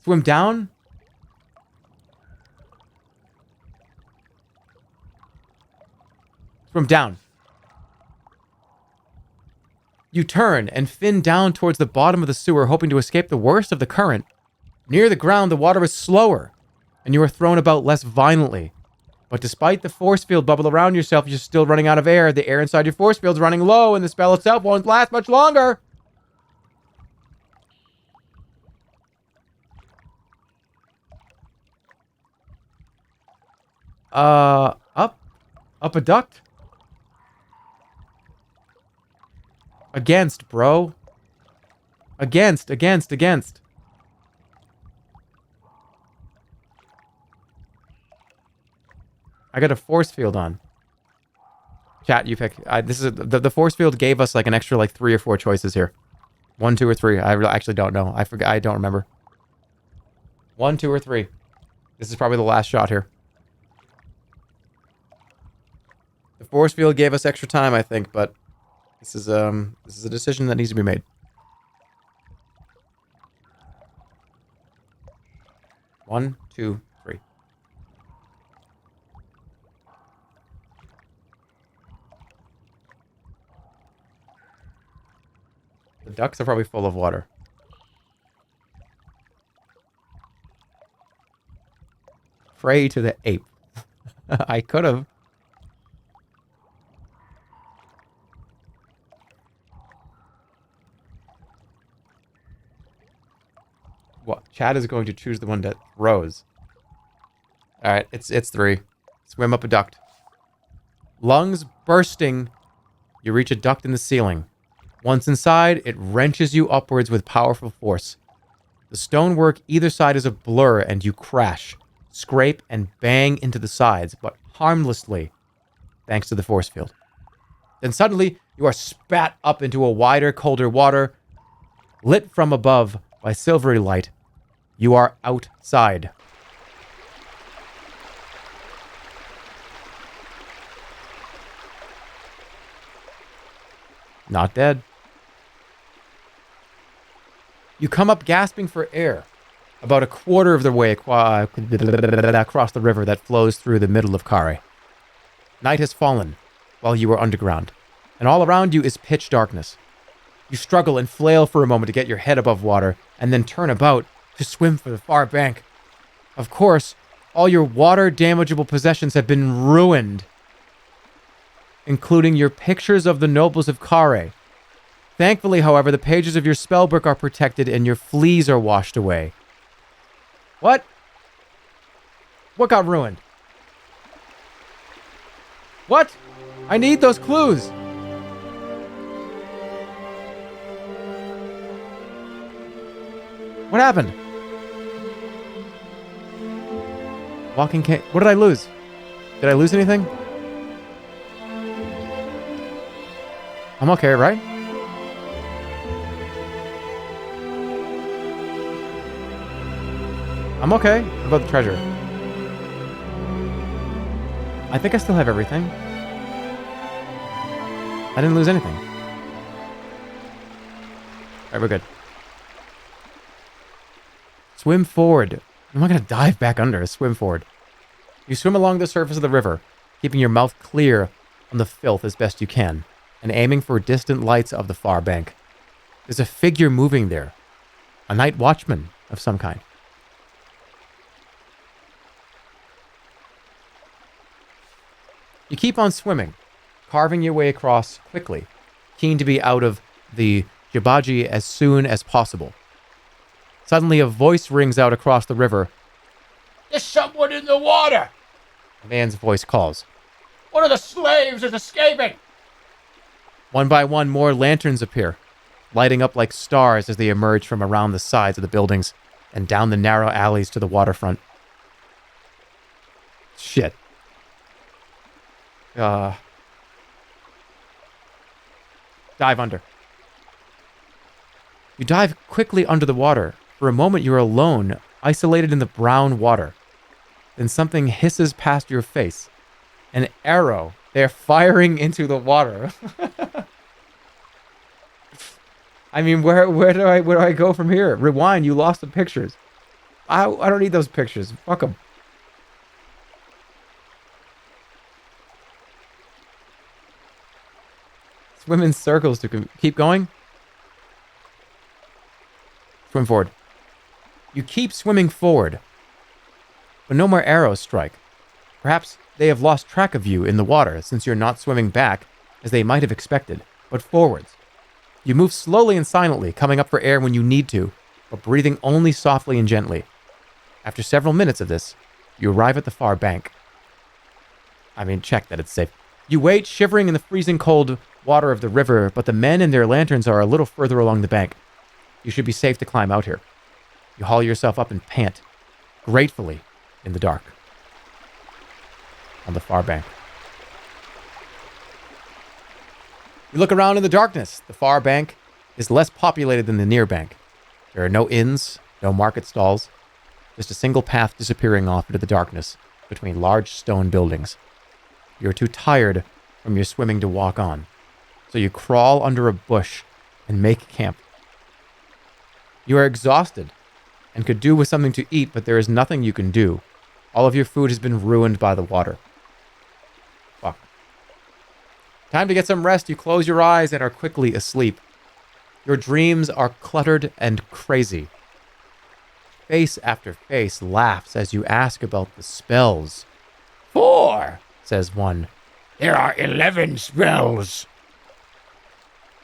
Swim down? Swim down. You turn and fin down towards the bottom of the sewer, hoping to escape the worst of the current. Near the ground, the water is slower, and you are thrown about less violently. But despite the force field bubble around yourself, you're still running out of air. The air inside your force field's running low, and the spell itself won't last much longer. Up? Up a duct? Against, bro. Against. I got a force field on. Chat, you pick. This is the force field gave us like an extra like 3 or 4 choices here. 1, 2, or 3. I actually don't know. I forgot. I don't remember. 1, 2, or 3. This is probably the last shot here. The force field gave us extra time, I think, but this is a decision that needs to be made. 1, 2, 3. The ducks are probably full of water. Pray to the ape. I could have. What? Chad is going to choose the one that throws. Alright, it's 3. Swim up a duct. Lungs bursting. You reach a duct in the ceiling. Once inside, it wrenches you upwards with powerful force. The stonework either side is a blur, and you crash, scrape, and bang into the sides, but harmlessly, thanks to the force field. Then suddenly, you are spat up into a wider, colder water, lit from above by silvery light. You are outside. Not dead. You come up gasping for air, about a quarter of the way across the river that flows through the middle of Khare. Night has fallen while you are underground, and all around you is pitch darkness. You struggle and flail for a moment to get your head above water, and then turn about to swim for the far bank. Of course, all your water-damageable possessions have been ruined, including your pictures of the nobles of Khare. Thankfully, however, the pages of your spellbook are protected and your fleas are washed away. What? What got ruined? What? I need those clues. What happened? Walking cane. What did I lose? Did I lose anything? I'm okay, right? I'm okay. What about the treasure? I think I still have everything. I didn't lose anything. Alright, we're good. Swim forward. I'm not going to dive back under. Swim forward. You swim along the surface of the river, keeping your mouth clear on the filth as best you can, and aiming for distant lights of the far bank. There's a figure moving there. A night watchman of some kind. You keep on swimming, carving your way across quickly, keen to be out of the Jibaji as soon as possible. Suddenly, a voice rings out across the river. There's someone in the water! A man's voice calls. One of the slaves is escaping! One by one, more lanterns appear, lighting up like stars as they emerge from around the sides of the buildings and down the narrow alleys to the waterfront. Shit. Dive under. You dive quickly under the water. For a moment, you're alone, isolated in the brown water. Then something hisses past your face. An arrow. They're firing into the water. I mean, where do I go from here? Rewind. You lost the pictures. I don't need those pictures. Fuck them. Swim in circles to keep going. Swim forward. You keep swimming forward, but no more arrows strike. Perhaps they have lost track of you in the water since you're not swimming back as they might have expected, but forwards. You move slowly and silently, coming up for air when you need to, but breathing only softly and gently. After several minutes of this, you arrive at the far bank. I mean, check that it's safe. You wait, shivering in the freezing cold water of the river, but the men and their lanterns are a little further along the bank. You should be safe to climb out here. You haul yourself up and pant, gratefully, in the dark. On the far bank. You look around in the darkness. The far bank is less populated than the near bank. There are no inns, no market stalls, just a single path disappearing off into the darkness between large stone buildings. You're too tired from your swimming to walk on, so you crawl under a bush and make camp. You are exhausted and could do with something to eat, but there is nothing you can do. All of your food has been ruined by the water. Fuck. Time to get some rest. You close your eyes and are quickly asleep. Your dreams are cluttered and crazy. Face after face laughs as you ask about the spells. 4, says one. There are 11 spells.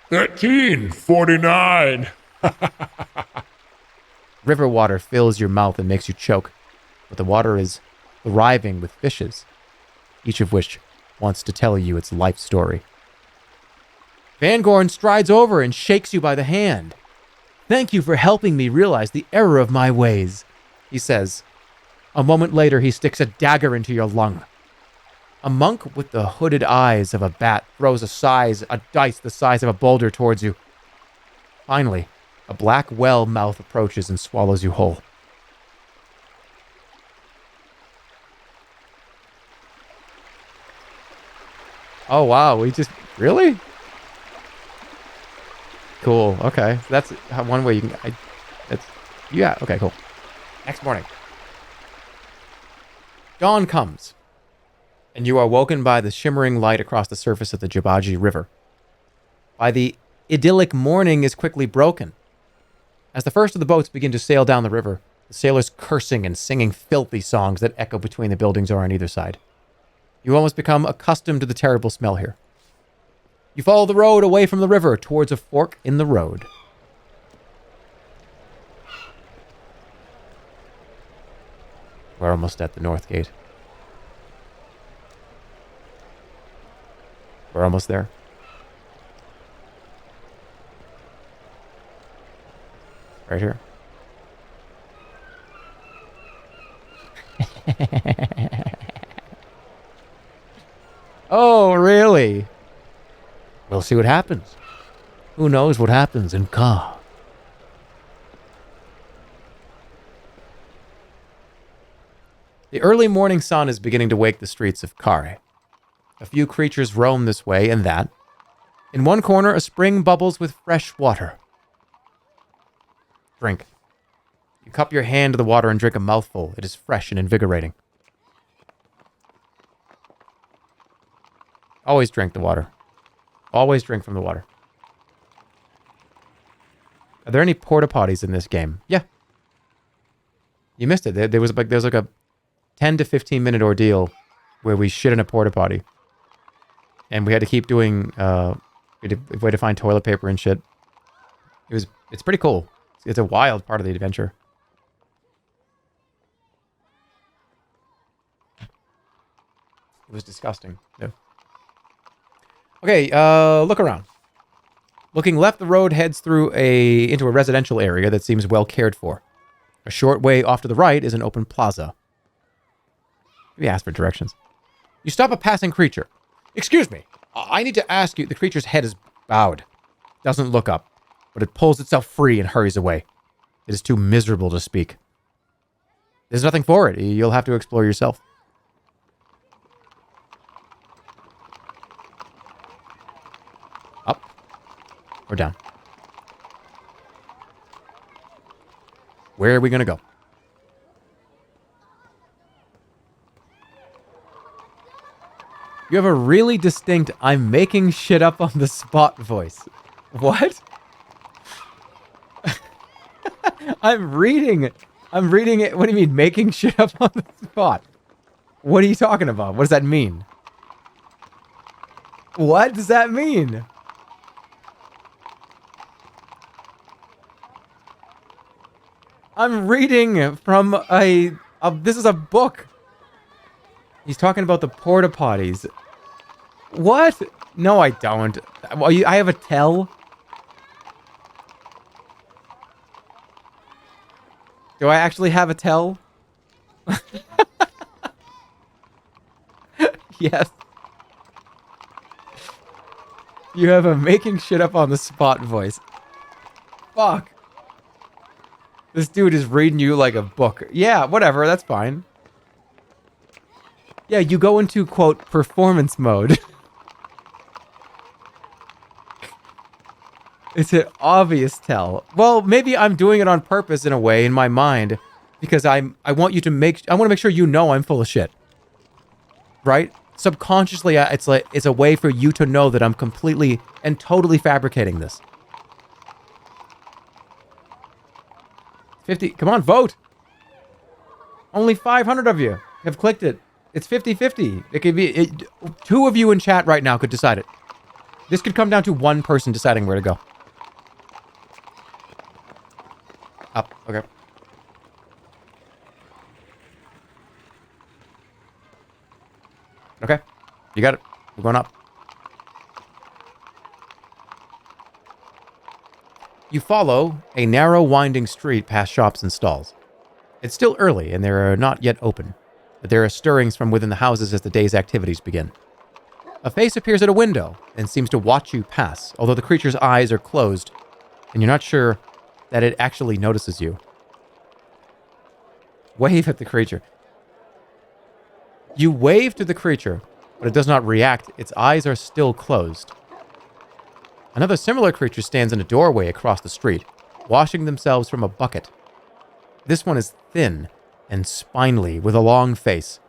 1349. River water fills your mouth and makes you choke, but the water is thriving with fishes, each of which wants to tell you its life story. Vangorn strides over and shakes you by the hand. Thank you for helping me realize the error of my ways, he says. A moment later, he sticks a dagger into your lung. A monk with the hooded eyes of a bat throws a dice the size of a boulder towards you. Finally, a black well mouth approaches and swallows you whole. Oh, wow. We just... Really? Cool. Okay. That's one way you can... Yeah. Okay, cool. Next morning. Dawn comes, and you are woken by the shimmering light across the surface of the Jabaji River. By the idyllic morning is quickly broken. As the first of the boats begin to sail down the river, the sailors cursing and singing filthy songs that echo between the buildings or on either side. You almost become accustomed to the terrible smell here. You follow the road away from the river towards a fork in the road. We're almost at the north gate. We're almost there. Right here. Oh, really? We'll see what happens. Who knows what happens in Khare? The early morning sun is beginning to wake the streets of Khare. A few creatures roam this way and that. In one corner, a spring bubbles with fresh water. Drink. You cup your hand to the water and drink a mouthful. It is fresh and invigorating. Always drink the water. Always drink from the water. Are there any porta potties in this game? Yeah. You missed it. There was like a 10 to 15 minute ordeal where we shit in a porta potty. And we had to keep doing we had to find toilet paper and shit. It's pretty cool. It's a wild part of the adventure. It was disgusting. Yeah. Okay, look around. Looking left, the road heads into a residential area that seems well cared for. A short way off to the right is an open plaza. Maybe ask for directions. You stop a passing creature. Excuse me, I need to ask you. The creature's head is bowed. Doesn't look up, but it pulls itself free and hurries away. It is too miserable to speak. There's nothing for it. You'll have to explore yourself. Or down? Where are we gonna go? You have a really distinct I'm making shit up on the spot voice. What? I'm reading it. What do you mean, making shit up on the spot? What are you talking about? What does that mean? What does that mean? I'm reading from this is a book. He's talking about the porta potties. What? No, I don't. Well, I have a tell. Do I actually have a tell? Yes. You have a making shit up on the spot voice. Fuck. This dude is reading you like a book. Yeah, whatever, that's fine. Yeah, you go into, quote, performance mode. It's an obvious tell. Well, maybe I'm doing it on purpose in a way in my mind because I want to make sure you know I'm full of shit. Right? Subconsciously, it's a way for you to know that I'm completely and totally fabricating this. 50. Come on, vote. Only 500 of you have clicked it. It's 50-50. It could be two of you in chat right now could decide it. This could come down to one person deciding where to go. Up. Okay. Okay. You got it. We're going up. You follow a narrow, winding street past shops and stalls. It's still early, and they are not yet open, but there are stirrings from within the houses as the day's activities begin. A face appears at a window and seems to watch you pass, although the creature's eyes are closed, and you're not sure that it actually notices you. Wave at the creature. You wave to the creature, but it does not react. Its eyes are still closed. Another similar creature stands in a doorway across the street, washing themselves from a bucket. This one is thin and spindly, with a long face.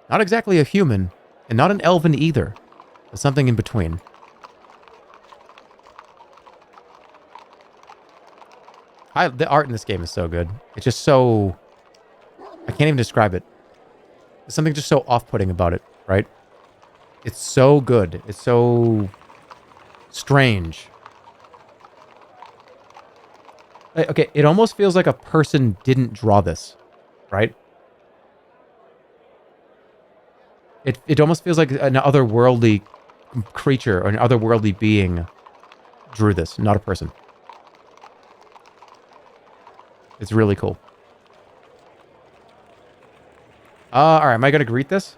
Not exactly a human, and not an elven either, but something in between. The art in this game is so good. It's just so... I can't even describe it. There's something just so off-putting about it, right? It's so good. It's so... strange. Okay, it almost feels like a person didn't draw this, right? It almost feels like an otherworldly creature or an otherworldly being drew this, not a person. It's really cool. Alright, am I gonna greet this?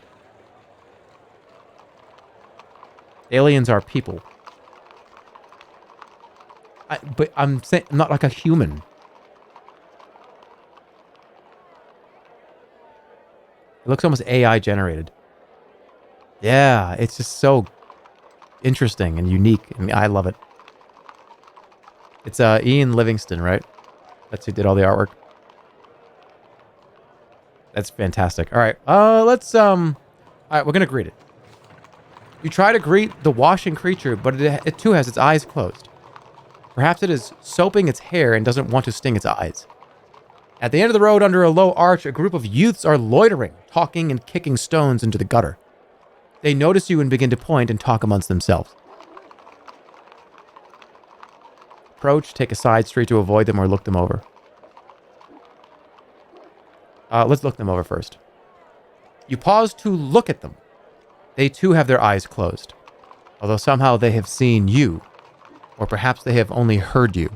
Aliens are people. But I'm saying, not like a human. It looks almost AI generated. Yeah, it's just so interesting and unique. I mean, I love it. It's Ian Livingston, right? That's who did all the artwork. That's fantastic. All right, let's all right, we're gonna greet it. You try to greet the washing creature, but it too has its eyes closed. Perhaps it is soaping its hair and doesn't want to sting its eyes. At the end of the road, under a low arch, a group of youths are loitering, talking and kicking stones into the gutter. They notice you and begin to point and talk amongst themselves. Approach, take a side street to avoid them or look them over. Let's look them over first. You pause to look at them. They too have their eyes closed, although somehow they have seen you, or perhaps they have only heard you.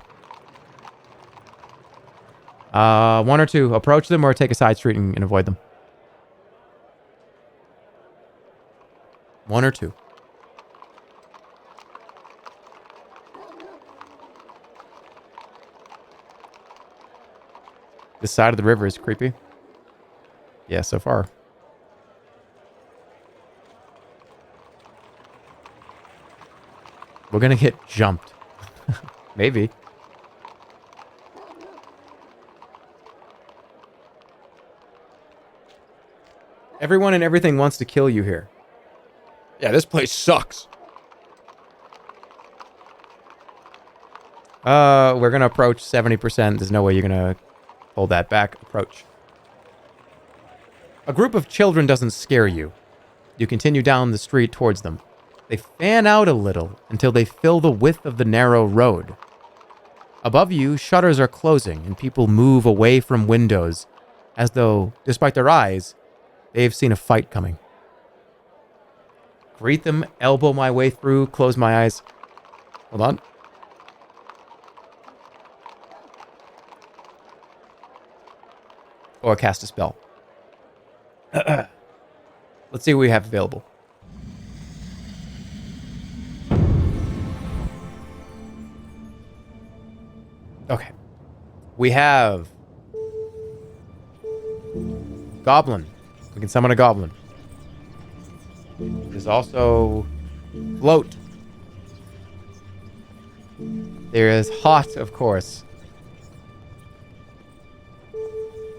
One or two, approach them or take a side street and avoid them. One or two. This side of the river is creepy. Yeah, so far. We're gonna get jumped. Maybe. Everyone and everything wants to kill you here. Yeah, this place sucks. We're gonna approach 70%. There's no way you're gonna hold that back. Approach. A group of children doesn't scare you. You continue down the street towards them. They fan out a little until they fill the width of the narrow road. Above you, shutters are closing and people move away from windows as though, despite their eyes, they've seen a fight coming. Greet them, elbow my way through, close my eyes. Hold on. Or cast a spell. Let's see what we have available. Okay. We have Goblin. We can summon a goblin. There's also Float. There is Hot, of course.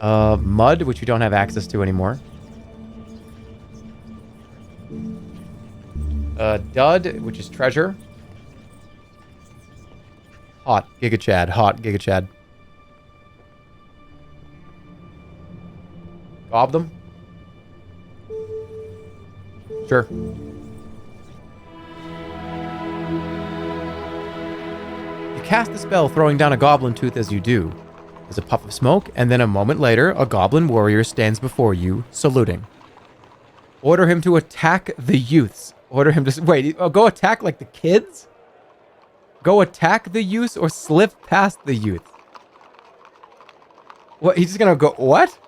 Mud, which we don't have access to anymore. Dud, which is treasure. Hot, Giga Chad. Hot, Giga Chad. Gob them? Sure. You cast the spell, throwing down a goblin tooth as you do. There's a puff of smoke, and then a moment later, a goblin warrior stands before you, saluting. Order him to attack the youths. Order him to... Wait, go attack like the kids? Go attack the youths or slip past the youths? What? He's just gonna go... What?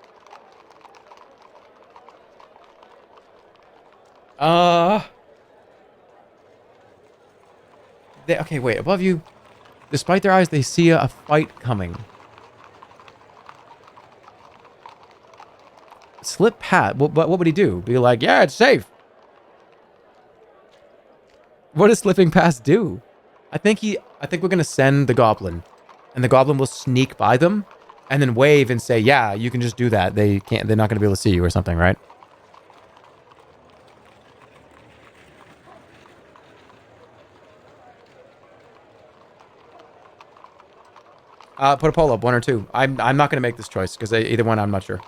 Okay, wait. Above you, despite their eyes, they see a fight coming. Slip past. What would he do? Be like, yeah, it's safe. What does slipping past do? I think we're gonna send the goblin, and the goblin will sneak by them, and then wave and say, yeah, you can just do that. They're not gonna be able to see you or something, right? Put a poll up, 1 or 2. I'm not gonna make this choice because either one I'm not sure.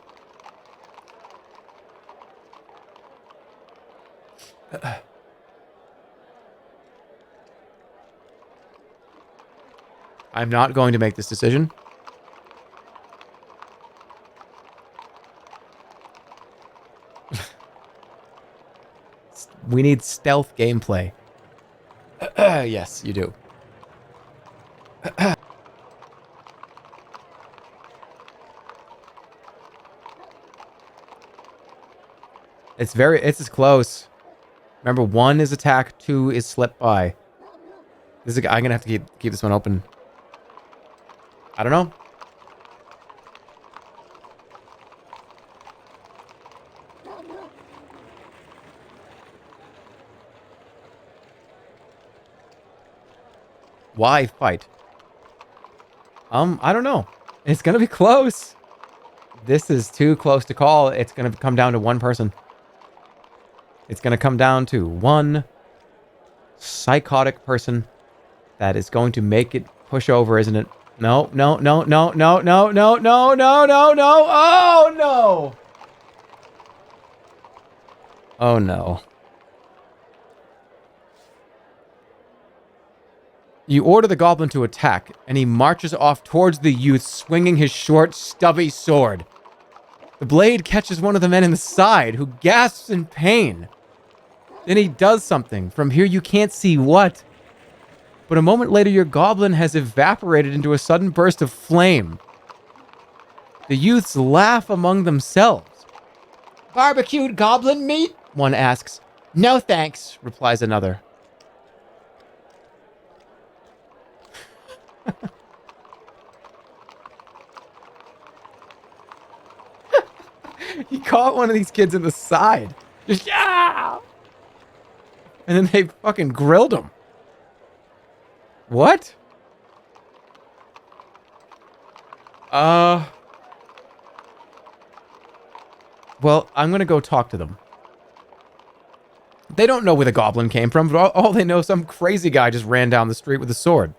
I'm not going to make this decision. We need stealth gameplay. Yes, you do. It's as close. Remember, 1 is attack, 2 is slip by. I'm gonna have to keep this one open. I don't know. Why fight? I don't know. It's gonna be close. This is too close to call. It's gonna come down to one person. It's gonna come down to one psychotic person that is going to make it push over, isn't it? No, no, no, no, no, no, no, no, no, no, no. Oh, no. Oh, no. You order the goblin to attack, and he marches off towards the youth, swinging his short, stubby sword. The blade catches one of the men in the side, who gasps in pain. Then he does something. From here, you can't see what. But a moment later, your goblin has evaporated into a sudden burst of flame. The youths laugh among themselves. Barbecued goblin meat? One asks. No thanks, Replies another. He caught one of these kids in the side. Just, yeah! And then they fucking grilled him. What? Well, I'm gonna go talk to them. They don't know where the goblin came from, but all they know, some crazy guy just ran down the street with a sword.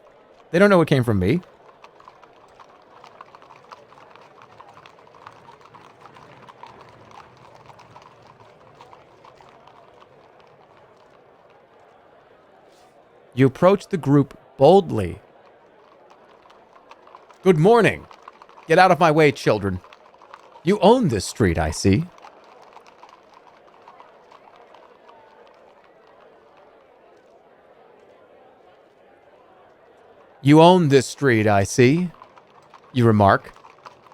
They don't know it came from me. You approach the group boldly. Good morning. Get out of my way, children. You own this street, I see. You own this street, I see. You remark.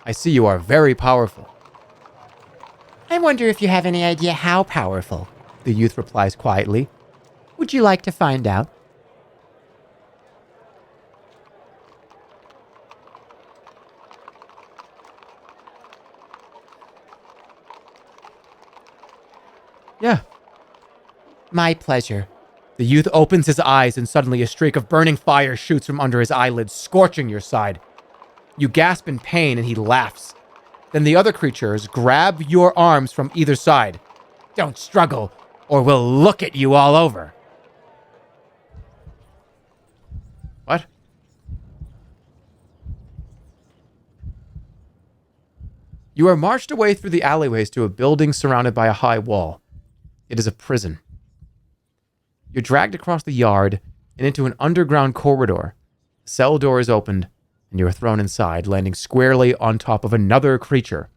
I see you are very powerful. I wonder if you have any idea how powerful, the youth replies quietly. Would you like to find out? Yeah. My pleasure. The youth opens his eyes and suddenly a streak of burning fire shoots from under his eyelids, scorching your side. You gasp in pain and he laughs. Then the other creatures grab your arms from either side. Don't struggle, or we'll look at you all over. What? You are marched away through the alleyways to a building surrounded by a high wall. It is a prison. You're dragged across the yard and into an underground corridor. The cell door is opened, and you are thrown inside, landing squarely on top of another creature.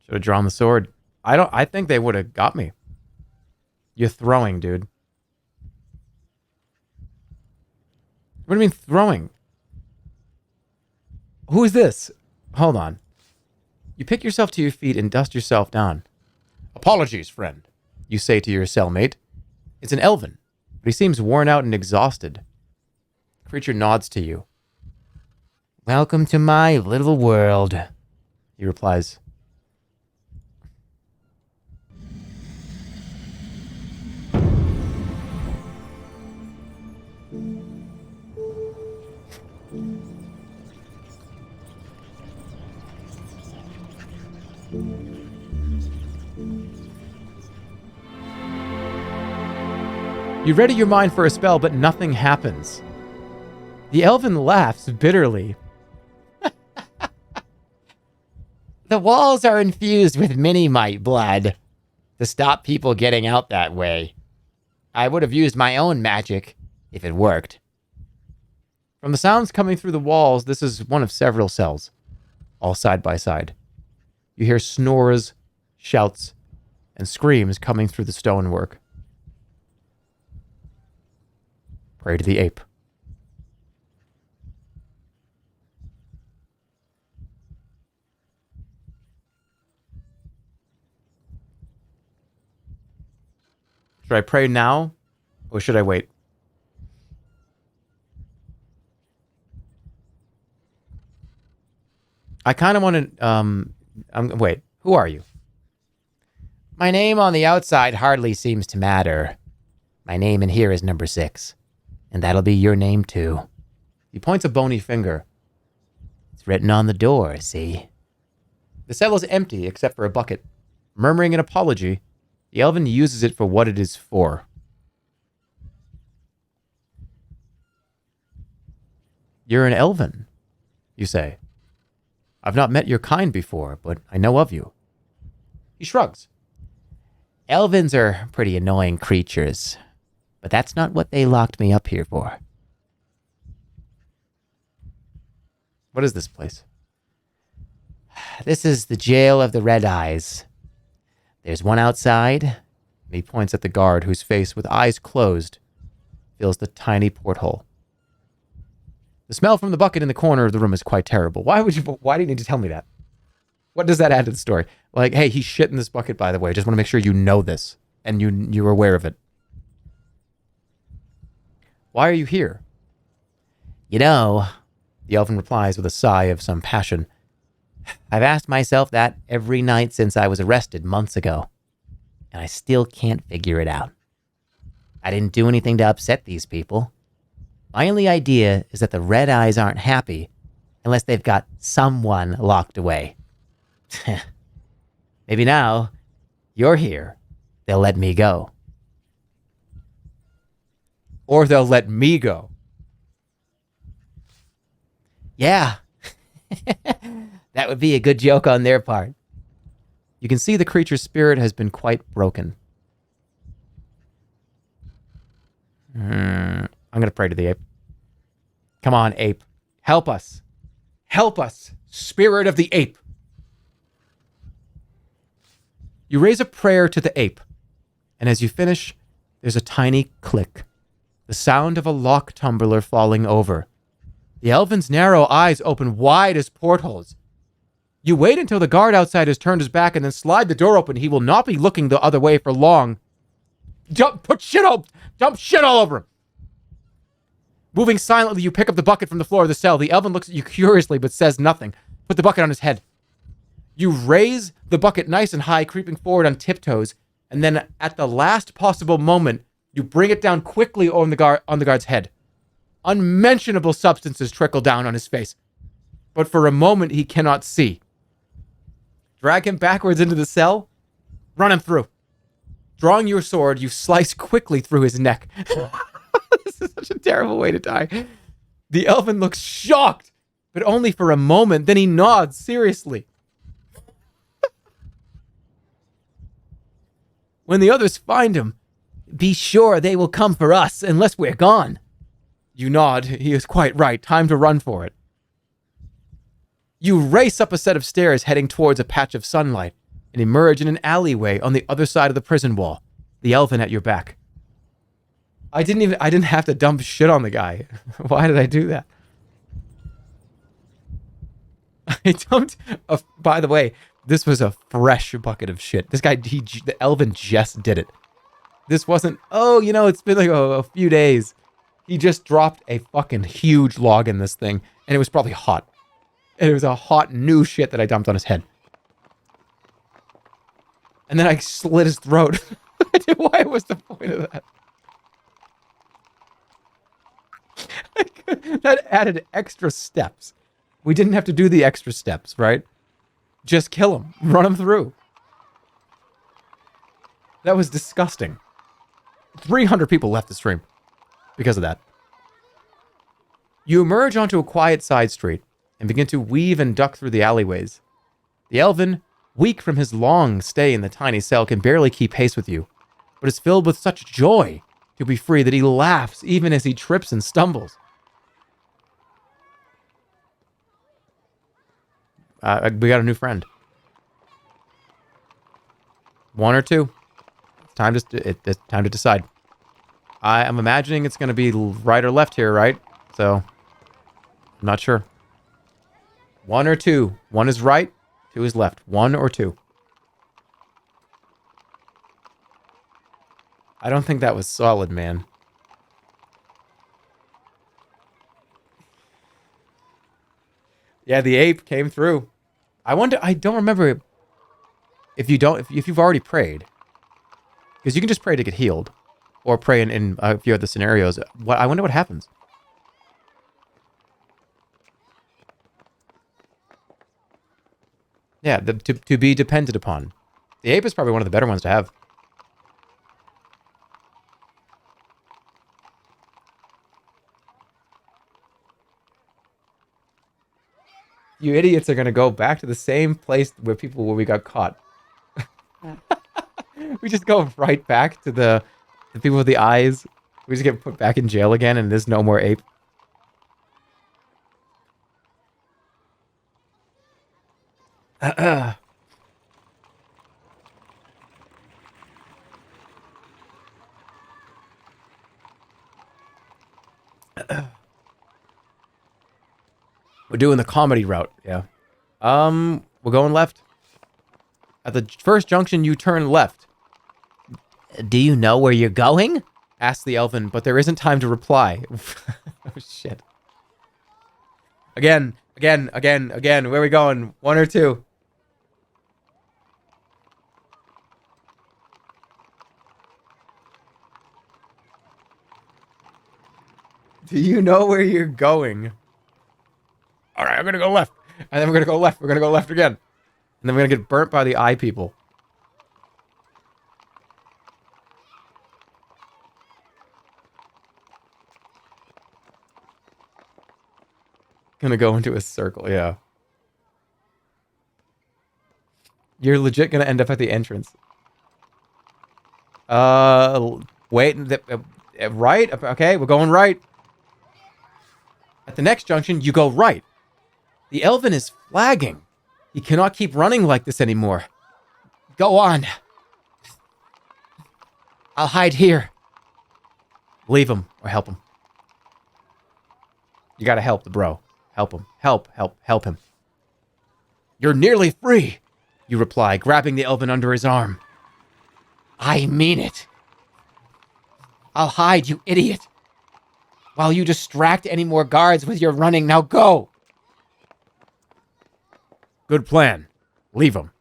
Should have drawn the sword. I think they would have got me. You're throwing, dude. What do you mean throwing? Who is this? Hold on. You pick yourself to your feet and dust yourself down. Apologies, friend, you say to your cellmate. It's an elven, but he seems worn out and exhausted. The creature nods to you. Welcome to my little world, he replies. You ready your mind for a spell, but nothing happens. The elven laughs bitterly. The walls are infused with mini-mite blood to stop people getting out that way. I would have used my own magic if it worked. From the sounds coming through the walls, this is one of several cells, all side by side. You hear snores, shouts, and screams coming through the stonework. Pray to the ape. Should I pray now, or should I wait? I kind of want to, wait, who are you? My name on the outside hardly seems to matter. My name in here is number 6. And that'll be your name too. He points a bony finger. It's written on the door, see? The cell is empty except for a bucket. Murmuring an apology, the elven uses it for what it is for. You're an elven, you say. I've not met your kind before, but I know of you. He shrugs. Elvens are pretty annoying creatures. But that's not what they locked me up here for. What is this place? This is the jail of the Red Eyes. There's one outside. And he points at the guard whose face, with eyes closed, fills the tiny porthole. The smell from the bucket in the corner of the room is quite terrible. Why do you need to tell me that? What does that add to the story? Like, hey, he shit in this bucket, by the way. I just want to make sure you know this and you're aware of it. Why are you here? You know, The elven replies with a sigh of some passion. I've asked myself that every night since I was arrested months ago, and I still can't figure it out. I didn't do anything to upset these people. My only idea is that the red eyes aren't happy unless they've got someone locked away. Maybe now you're here, they'll let me go. Or they'll let me go. Yeah. That would be a good joke on their part. You can see the creature's spirit has been quite broken. I'm going to pray to the ape. Come on, ape. Help us. Help us, spirit of the ape. You raise a prayer to the ape, and as you finish, there's a tiny click. The sound of a lock tumbler falling over. The elven's narrow eyes open wide as portholes. You wait until the guard outside has turned his back and then slide the door open. He will not be looking the other way for long. Dump shit all over him. Moving silently, you pick up the bucket from the floor of the cell. The elven looks at you curiously but says nothing. Put the bucket on his head. You raise the bucket nice and high, creeping forward on tiptoes, and then at the last possible moment, you bring it down quickly on the guard's head. Unmentionable substances trickle down on his face, but for a moment he cannot see. Drag him backwards into the cell. Run him through. Drawing your sword, you slice quickly through his neck. This is such a terrible way to die. The elven looks shocked, but only for a moment. Then he nods seriously. When the others find him, be sure they will come for us unless we're gone. You nod. He is quite right. Time to run for it. You race up a set of stairs heading towards a patch of sunlight and emerge in an alleyway on the other side of the prison wall, the elven at your back. I didn't have to dump shit on the guy. Why did I do that? I dumped by the way, this was a fresh bucket of shit. This guy, the elven just did it. This wasn't, it's been like a few days. He just dropped a fucking huge log in this thing, and it was probably hot. And it was a hot new shit that I dumped on his head. And then I slit his throat. Why was the point of that? That added extra steps. We didn't have to do the extra steps, right? Just kill him. Run him through. That was disgusting. 300 people left the stream because of that. You emerge onto a quiet side street and begin to weave and duck through the alleyways. The elven, weak from his long stay in the tiny cell, can barely keep pace with you, but is filled with such joy to be free that he laughs even as he trips and stumbles. We got a new friend. One or two. It's time to decide. I am imagining it's going to be right or left here, right? So, I'm not sure. One or two. One is right, two is left. One or two. I don't think that was solid, man. Yeah, the ape came through. I don't remember if you've already prayed. Because you can just pray to get healed. Or pray in a few other scenarios. I wonder what happens. Yeah, to be depended upon. The ape is probably one of the better ones to have. You idiots are going to go back to the same place where we got caught. We just go right back to the people with the eyes. We just get put back in jail again and there's no more ape. We're doing the comedy route, yeah. We're going left. At the first junction, you turn left. Do you know where you're going? Asks the elven, but there isn't time to reply. Oh, shit. Again. Where are we going? One or two? Do you know where you're going? All right, I'm gonna go left, and then we're gonna go left. We're gonna go left again, and then we're gonna get burnt by the eye people. Gonna go into a circle, yeah. You're legit gonna end up at the entrance. Wait, right? Okay, we're going right. At the next junction, you go right. The Elven is flagging. He cannot keep running like this anymore. Go on. I'll hide here. Leave him or help him. You gotta help the bro. Help him. Help him. You're nearly free, you reply, grabbing the Elven under his arm. I mean it. I'll hide, you idiot. While you distract any more guards with your running, now go. Good plan. Leave him.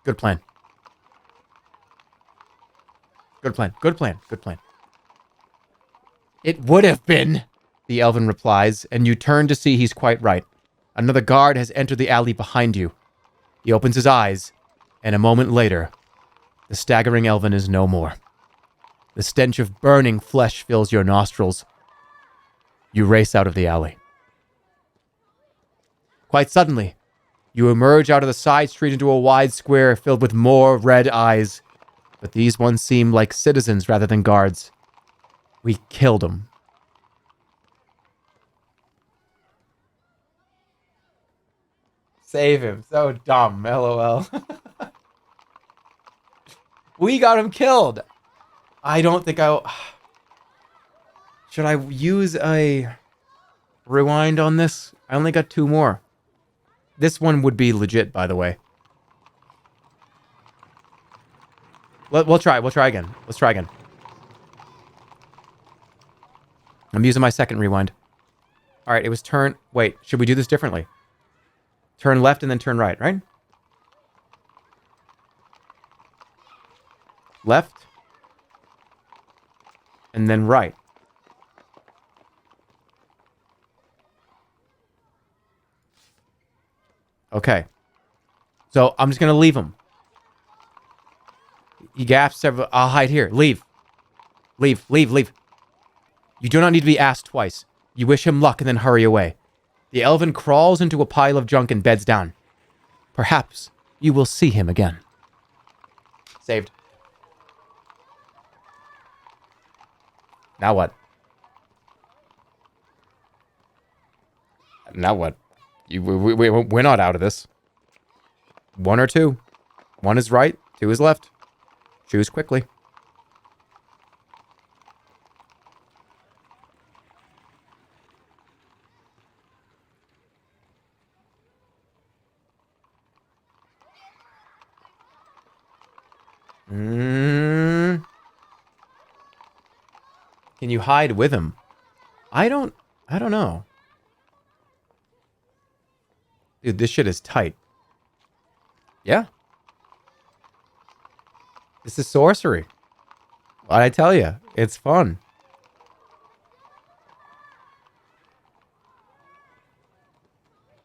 Good plan. Good plan. Good plan. Good plan. It would have been. The Elven replies, and you turn to see he's quite right. Another guard has entered the alley behind you. He opens his eyes, and a moment later, the staggering Elven is no more. The stench of burning flesh fills your nostrils. You race out of the alley. Quite suddenly, you emerge out of the side street into a wide square filled with more red eyes. But these ones seem like citizens rather than guards. We killed them. Save him. So dumb. LOL. We got him killed. I don't think should I use a rewind on this? I only got 2 more. This one would be legit, by the way. We'll try. We'll try again. Let's try again. I'm using my second rewind. All right, it was turn... Wait, should we do this differently? Turn left and then turn right, right? Left. And then right. Okay. So I'm just going to leave him. He gasps several... I'll hide here. Leave. Leave. You do not need to be asked twice. You wish him luck and then hurry away. The Elven crawls into a pile of junk and beds down. Perhaps you will see him again. Saved. Now what? Now what? We're not out of this. 1 or 2. 1 is right, 2 is left. Choose quickly. Can you hide with him? I don't know. Dude, this shit is tight. Yeah. This is sorcery. What'd I tell you? It's fun.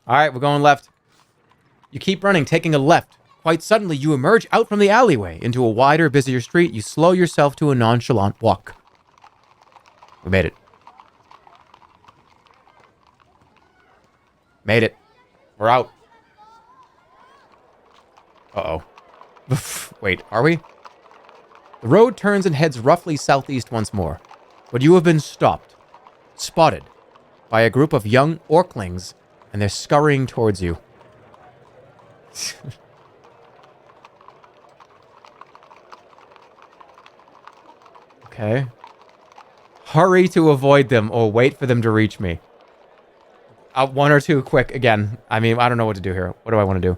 All right, we're going left. You keep running, taking a left. Quite suddenly, you emerge out from the alleyway into a wider, busier street. You slow yourself to a nonchalant walk. We made it. Made it. We're out. Uh-oh. Wait, are we? The road turns and heads roughly southeast once more, but you have been spotted, by a group of young orclings, and they're scurrying towards you. Okay. Hurry to avoid them or wait for them to reach me. 1 or 2 quick again. I mean, I don't know what to do here. What do I want to do?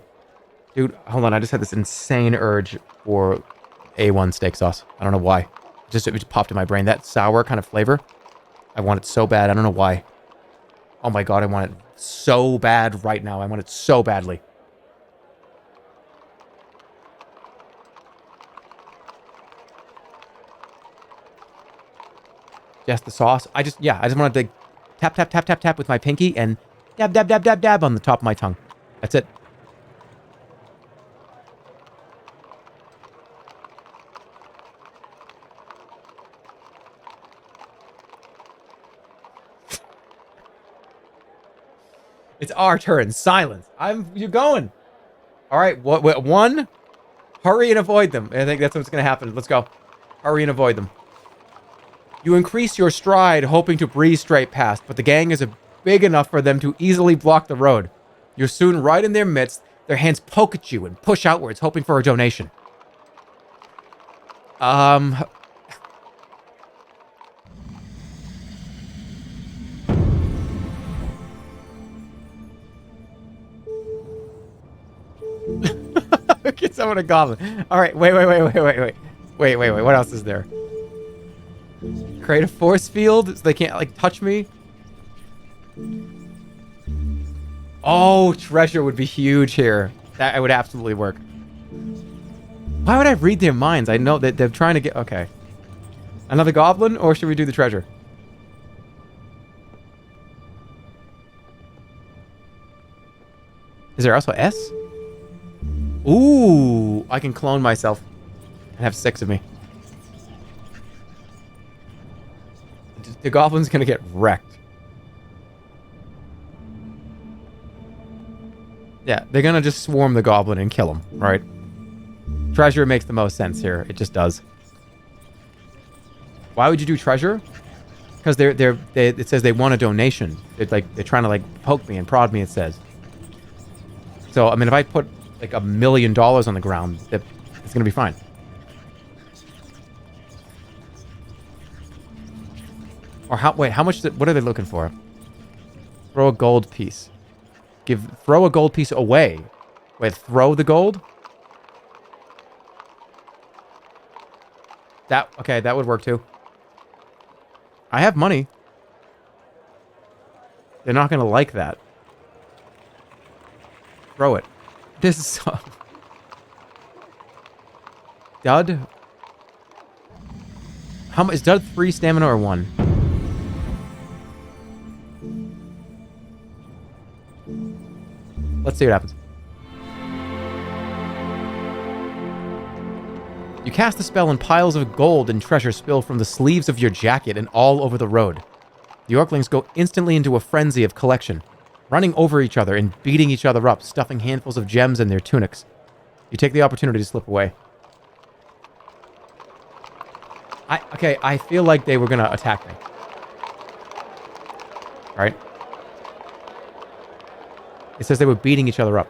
Dude, hold on. I just had this insane urge for A1 steak sauce. I don't know why. It just popped in my brain. That sour kind of flavor. I want it so bad. I don't know why. Oh my god, I want it so bad right now. I want it so badly. Just the sauce. I just wanted to tap, tap, tap, tap, tap with my pinky and dab, dab, dab, dab, dab on the top of my tongue. That's it. It's our turn. Silence. You're going. All right. What? One. Hurry and avoid them. I think that's what's going to happen. Let's go. Hurry and avoid them. You increase your stride, hoping to breeze straight past, but the gang is big enough for them to easily block the road. You're soon right in their midst. Their hands poke at you and push outwards, hoping for a donation. Get someone a goblin. All right, wait. What else is there? Create a force field so they can't like touch me. Oh, treasure would be huge here. That would absolutely work. Why would I read their minds? I know that they're trying to get... Okay. Another goblin, or should we do the treasure? Is there also S? Ooh, I can clone myself and have 6 of me. The goblin's gonna get wrecked. Yeah, they're gonna just swarm the goblin and kill him, right? Treasure makes the most sense here. It just does. Why would you do treasure? Because it says they want a donation. They're trying to like poke me and prod me. It says. So I mean, if I put like $1 million on the ground, it's gonna be fine. Or how much? What are they looking for? Throw a gold piece. Throw a gold piece away. Wait, throw the gold? Okay, that would work too. I have money. They're not gonna like that. Throw it. This is so... Dud? How much is Dud 3 stamina or 1? Let's see what happens. You cast the spell and piles of gold and treasure spill from the sleeves of your jacket and all over the road. The Orklings go instantly into a frenzy of collection, running over each other and beating each other up, stuffing handfuls of gems in their tunics. You take the opportunity to slip away. I feel like they were going to attack me. Right? It says they were beating each other up.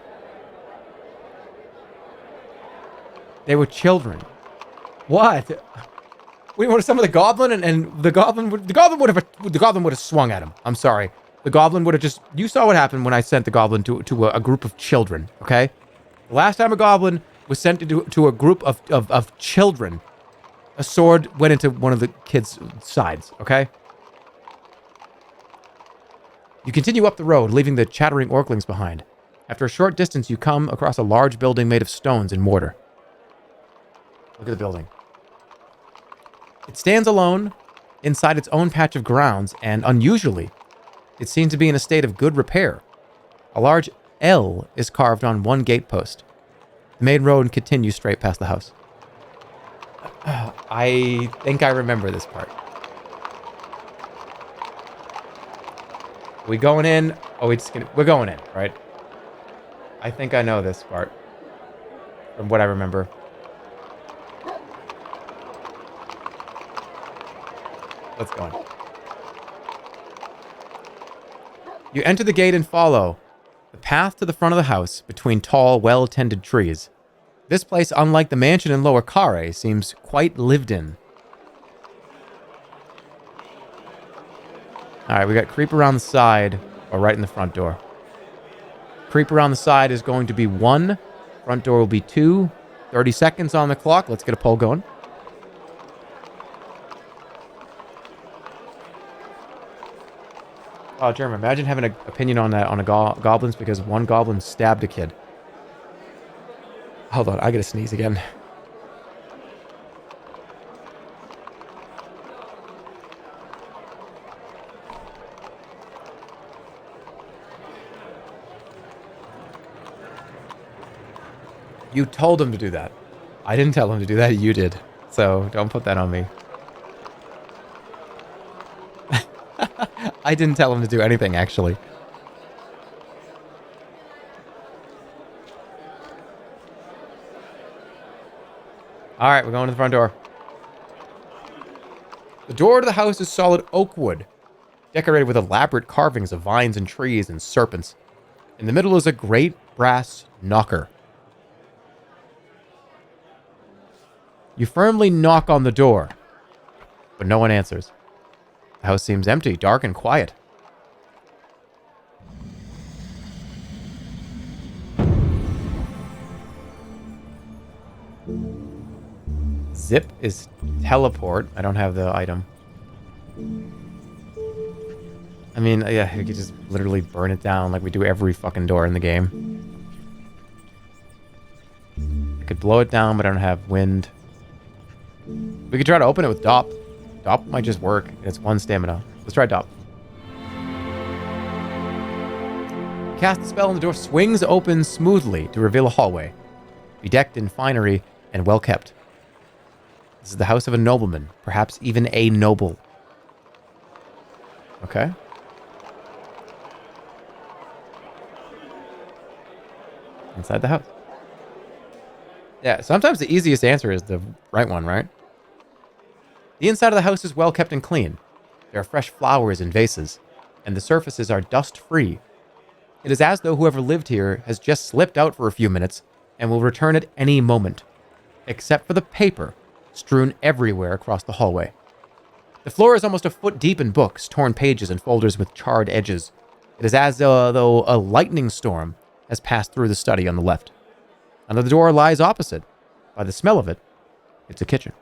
They were children. What? We wanted some of the goblin, and the goblin would have swung at him. I'm sorry. The goblin would have just... You saw what happened when I sent the goblin to a group of children, okay? The last time a goblin was sent to a group of children, a sword went into one of the kids' sides, okay? You continue up the road, leaving the chattering Orklings behind. After a short distance, you come across a large building made of stones and mortar. Look at the building. It stands alone inside its own patch of grounds, and unusually, it seems to be in a state of good repair. A large L is carved on one gatepost. The main road continues straight past the house. I think I remember this part. We going in? Oh, we're going in, right? I think I know this part. From what I remember. Let's go in. You enter the gate and follow the path to the front of the house between tall, well-tended trees. This place, unlike the mansion in Lower Khare, seems quite lived in. Alright, we got creep around the side, or right in the front door. Creep around the side is going to be 1. Front door will be 2. 30 seconds on the clock. Let's get a poll going. Oh, Jerma, imagine having an opinion on that on goblins because one goblin stabbed a kid. Hold on, I gotta sneeze again. You told him to do that. I didn't tell him to do that. You did. So don't put that on me. I didn't tell him to do anything, actually. All right, we're going to the front door. The door to the house is solid oak wood, decorated with elaborate carvings of vines and trees and serpents. In the middle is a great brass knocker. You firmly knock on the door, but no one answers. The house seems empty, dark, and quiet. Zip is teleport. I don't have the item. I mean, yeah, we could just literally burn it down like we do every fucking door in the game. I could blow it down, but I don't have wind. We could try to open it with Dop. Dop might just work. It's 1 stamina. Let's try Dop. Cast the spell and the door swings open smoothly to reveal a hallway, bedecked in finery and well kept. This is the house of a nobleman, perhaps even a noble. Okay. Inside the house. Yeah, sometimes the easiest answer is the right one, right? The inside of the house is well kept and clean. There are fresh flowers in vases, and the surfaces are dust-free. It is as though whoever lived here has just slipped out for a few minutes and will return at any moment, except for the paper strewn everywhere across the hallway. The floor is almost a foot deep in books, torn pages, and folders with charred edges. It is as though a lightning storm has passed through the study on the left. Another door lies opposite. By the smell of it, it's a kitchen.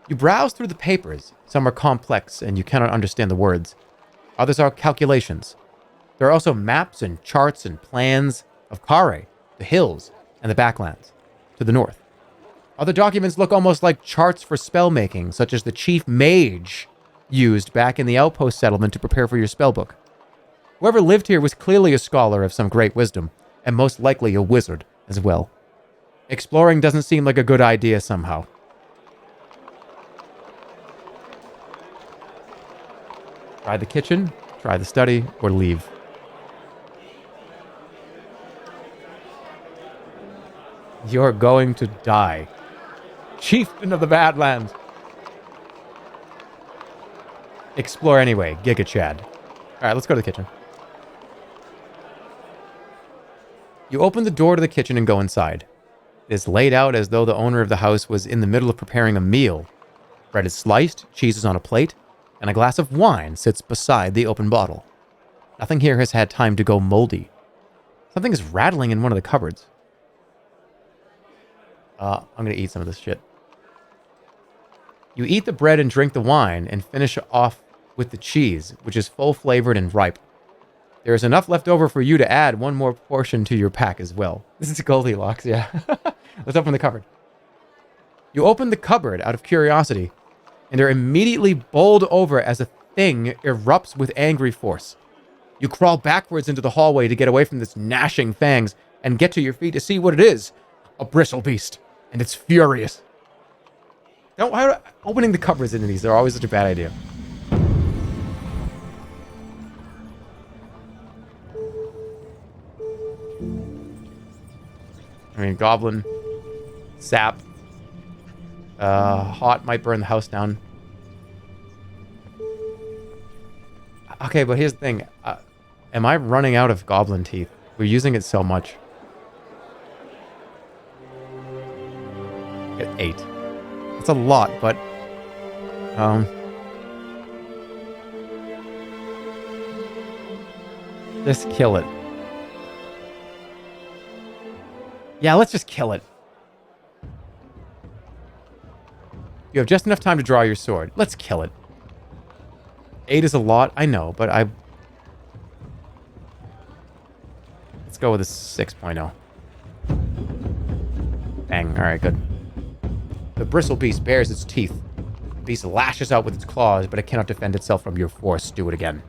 You browse through the papers. Some are complex and you cannot understand the words. Others are calculations. There are also maps and charts and plans of Khare, the hills, and the backlands to the north. Other documents look almost like charts for spellmaking, such as the chief mage used back in the outpost settlement to prepare for your spellbook. Whoever lived here was clearly a scholar of some great wisdom, and most likely a wizard as well. Exploring doesn't seem like a good idea somehow. Try the kitchen, try the study, or leave. You're going to die. Chieftain of the Badlands. Explore anyway, Giga Chad. Alright, let's go to the kitchen. You open the door to the kitchen and go inside. It is laid out as though the owner of the house was in the middle of preparing a meal. Bread is sliced, cheese is on a plate, and a glass of wine sits beside the open bottle. Nothing here has had time to go moldy. Something is rattling in one of the cupboards. I'm going to eat some of this shit. You eat the bread and drink the wine and finish off with the cheese, which is full-flavored and ripe. There is enough left over for you to add one more portion to your pack as well. This is Goldilocks, yeah. Let's open the cupboard. You open the cupboard out of curiosity and are immediately bowled over as a thing erupts with angry force. You crawl backwards into the hallway to get away from this gnashing fangs and get to your feet to see what it is. A bristle beast. And it's furious. Opening the cupboards into these are always such a bad idea. I mean, goblin, sap, hot might burn the house down. Okay, but here's the thing. Am I running out of goblin teeth? We're using it so much. Get 8. It's a lot, but just kill it. Yeah, let's just kill it. You have just enough time to draw your sword. Let's kill it. 8 is a lot, I know, but let's go with a 6.0. Bang, alright, good. The bristle beast bares its teeth. The beast lashes out with its claws, but it cannot defend itself from your force. Do it again.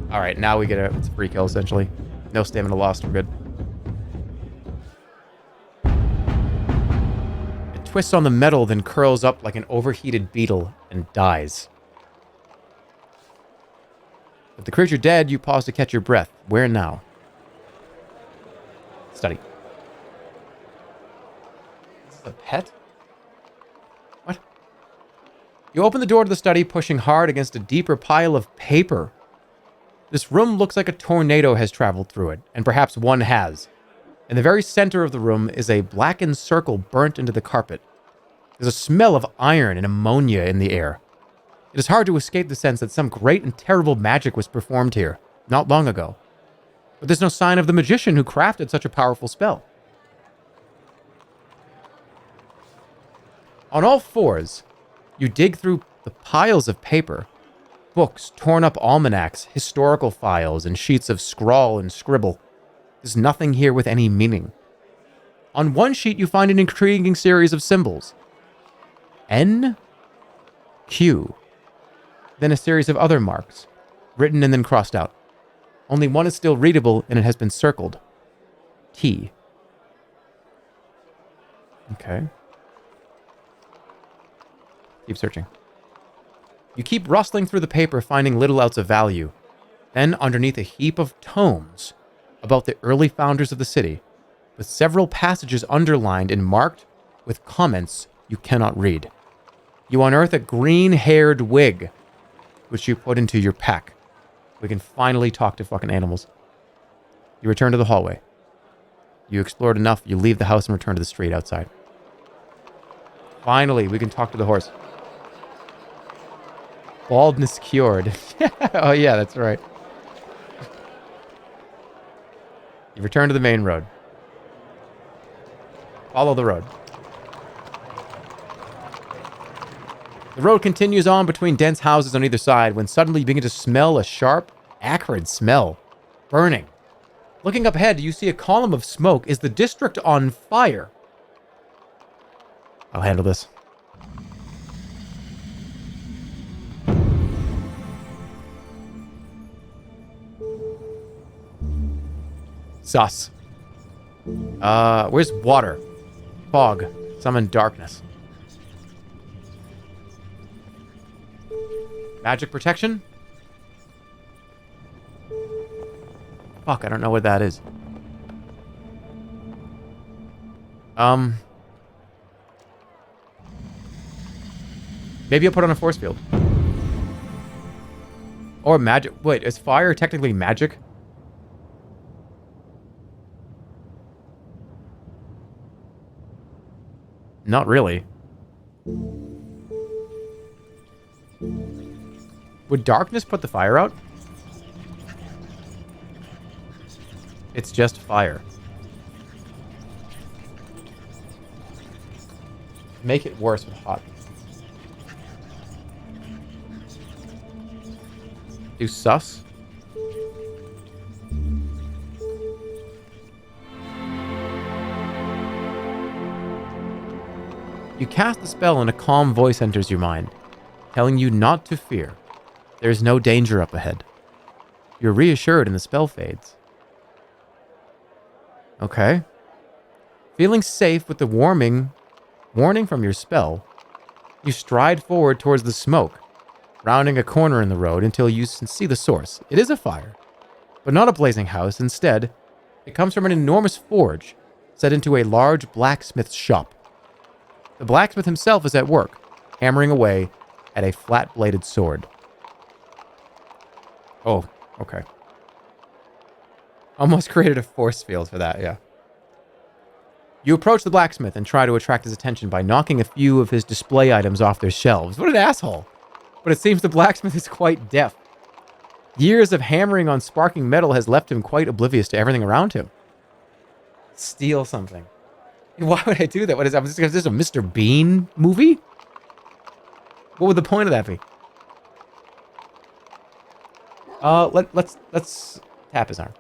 Alright, now we get it's a free kill, essentially. No stamina lost. We're good. It twists on the metal, then curls up like an overheated beetle and dies. With the creature dead, you pause to catch your breath. Where now? Study. Is this a pet? What? You open the door to the study, pushing hard against a deeper pile of paper. This room looks like a tornado has traveled through it, and perhaps one has. In the very center of the room is a blackened circle burnt into the carpet. There's a smell of iron and ammonia in the air. It is hard to escape the sense that some great and terrible magic was performed here, not long ago. But there's no sign of the magician who crafted such a powerful spell. On all fours, you dig through the piles of paper. Books, torn up almanacs, historical files, and sheets of scrawl and scribble. There's nothing here with any meaning. On one sheet, you find an intriguing series of symbols. N, Q, then a series of other marks, written and then crossed out. Only one is still readable, and it has been circled. T. Okay. Keep searching. You keep rustling through the paper, finding little else of value. Then, underneath a heap of tomes about the early founders of the city, with several passages underlined and marked with comments you cannot read, you unearth a green-haired wig, which you put into your pack. We can finally talk to fucking animals. You return to the hallway. You explored enough, you leave the house and return to the street outside. Finally, we can talk to the horse. Baldness cured. Oh yeah, that's right. You return to the main road. Follow the road. The road continues on between dense houses on either side when suddenly you begin to smell a sharp, acrid smell. Burning. Looking up ahead, you see a column of smoke. Is the district on fire? I'll handle this. Sus. Where's water? Fog. Summon darkness. Magic protection? Fuck, I don't know what that is. Maybe I'll put on a force field. Or magic. Wait, is fire technically magic? Not really. Would darkness put the fire out? It's just fire. Make it worse with hot. Do sus? You cast the spell and a calm voice enters your mind, telling you not to fear. There is no danger up ahead. You're reassured and the spell fades. Okay. Feeling safe with the warning from your spell, you stride forward towards the smoke, rounding a corner in the road until you see the source. It is a fire, but not a blazing house. Instead, it comes from an enormous forge set into a large blacksmith's shop. The blacksmith himself is at work, hammering away at a flat-bladed sword. Oh, okay. Almost created a force field for that, yeah. You approach the blacksmith and try to attract his attention by knocking a few of his display items off their shelves. What an asshole. But it seems the blacksmith is quite deaf. Years of hammering on sparking metal has left him quite oblivious to everything around him. Steal something. Why would I do that? What is this a Mr. Bean movie? What would the point of that be? Let's tap his arm.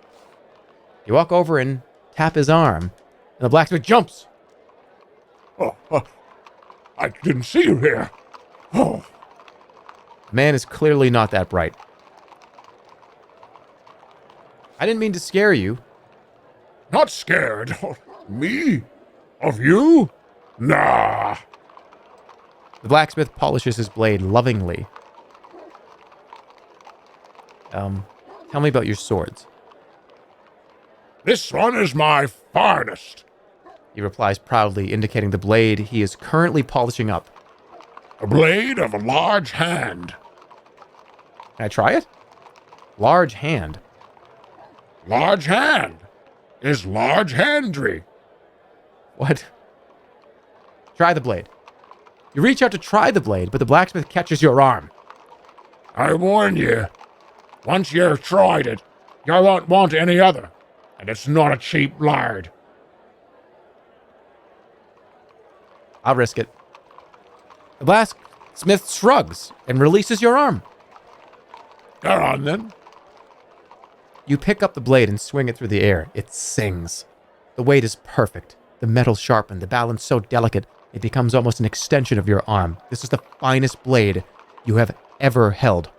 You walk over and tap his arm, and the blacksmith jumps. Oh, I didn't see you here. Oh. The man is clearly not that bright. I didn't mean to scare you. Not scared. Me? Of you? Nah. The blacksmith polishes his blade lovingly. Tell me about your swords. This one is my finest. He replies proudly, indicating the blade he is currently polishing up. A blade of a large hand. Can I try it? Large hand. Large hand is large handry. What? Try the blade. You reach out to try the blade, but the blacksmith catches your arm. I warn you, once you've tried it, you won't want any other, and it's not a cheap lard. I'll risk it. The blacksmith shrugs and releases your arm. Go on, then. You pick up the blade and swing it through the air. It sings. The weight is perfect. The metal sharpened, the balance so delicate, it becomes almost an extension of your arm. This is the finest blade you have ever held.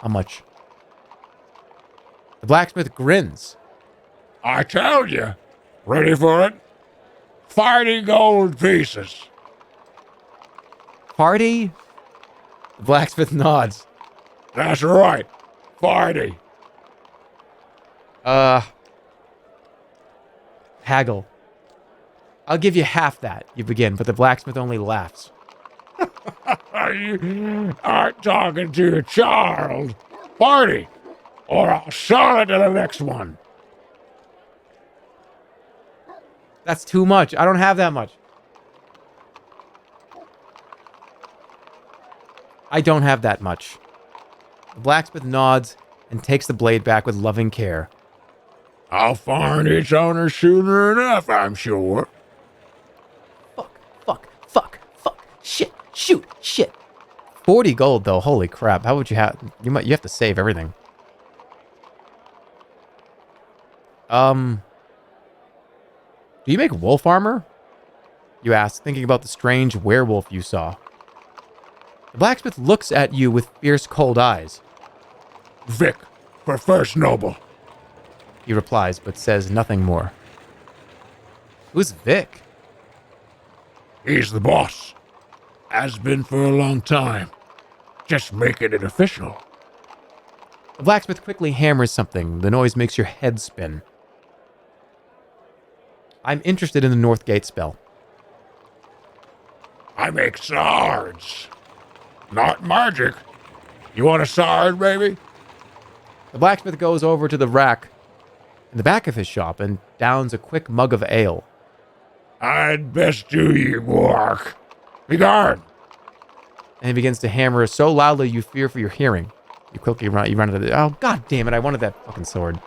How much? The blacksmith grins. I tell you. Ready for it? 40 gold pieces. Party? The blacksmith nods. That's right. 40. Haggle. I'll give you half that, you begin, but the blacksmith only laughs. You aren't talking to a child. 40. Or I'll sell it to the next one. That's too much. I don't have that much. I don't have that much. The blacksmith nods and takes the blade back with loving care. I'll find its owner sooner enough, I'm sure. Fuck. Shit. Shoot. Shit. 40 gold, though. Holy crap. How would you have... You have to save everything. Do you make wolf armor? You ask, thinking about the strange werewolf you saw. The blacksmith looks at you with fierce, cold eyes. Vic, for first noble. He replies, but says nothing more. Who's Vic? He's the boss. Has been for a long time. Just making it official. The blacksmith quickly hammers something. The noise makes your head spin. I'm interested in the North Gate spell. I make swords. Not magic. You want a sword, baby? The blacksmith goes over to the rack in the back of his shop and downs a quick mug of ale. I'd best do ye work. Begone. And he begins to hammer so loudly you fear for your hearing. You quickly run into the... Oh, god damn it, I wanted that fucking sword.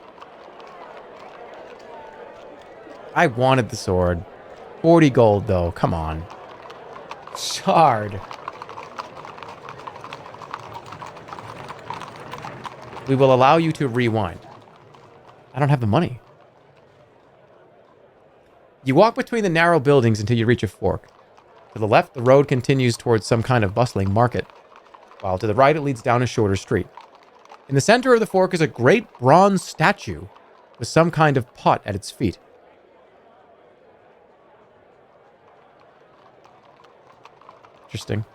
I wanted the sword. 40 gold, though. Come on. Shard. We will allow you to rewind. I don't have the money. You walk between the narrow buildings until you reach a fork. To the left, the road continues towards some kind of bustling market, while to the right, it leads down a shorter street. In the center of the fork is a great bronze statue with some kind of pot at its feet. Interesting.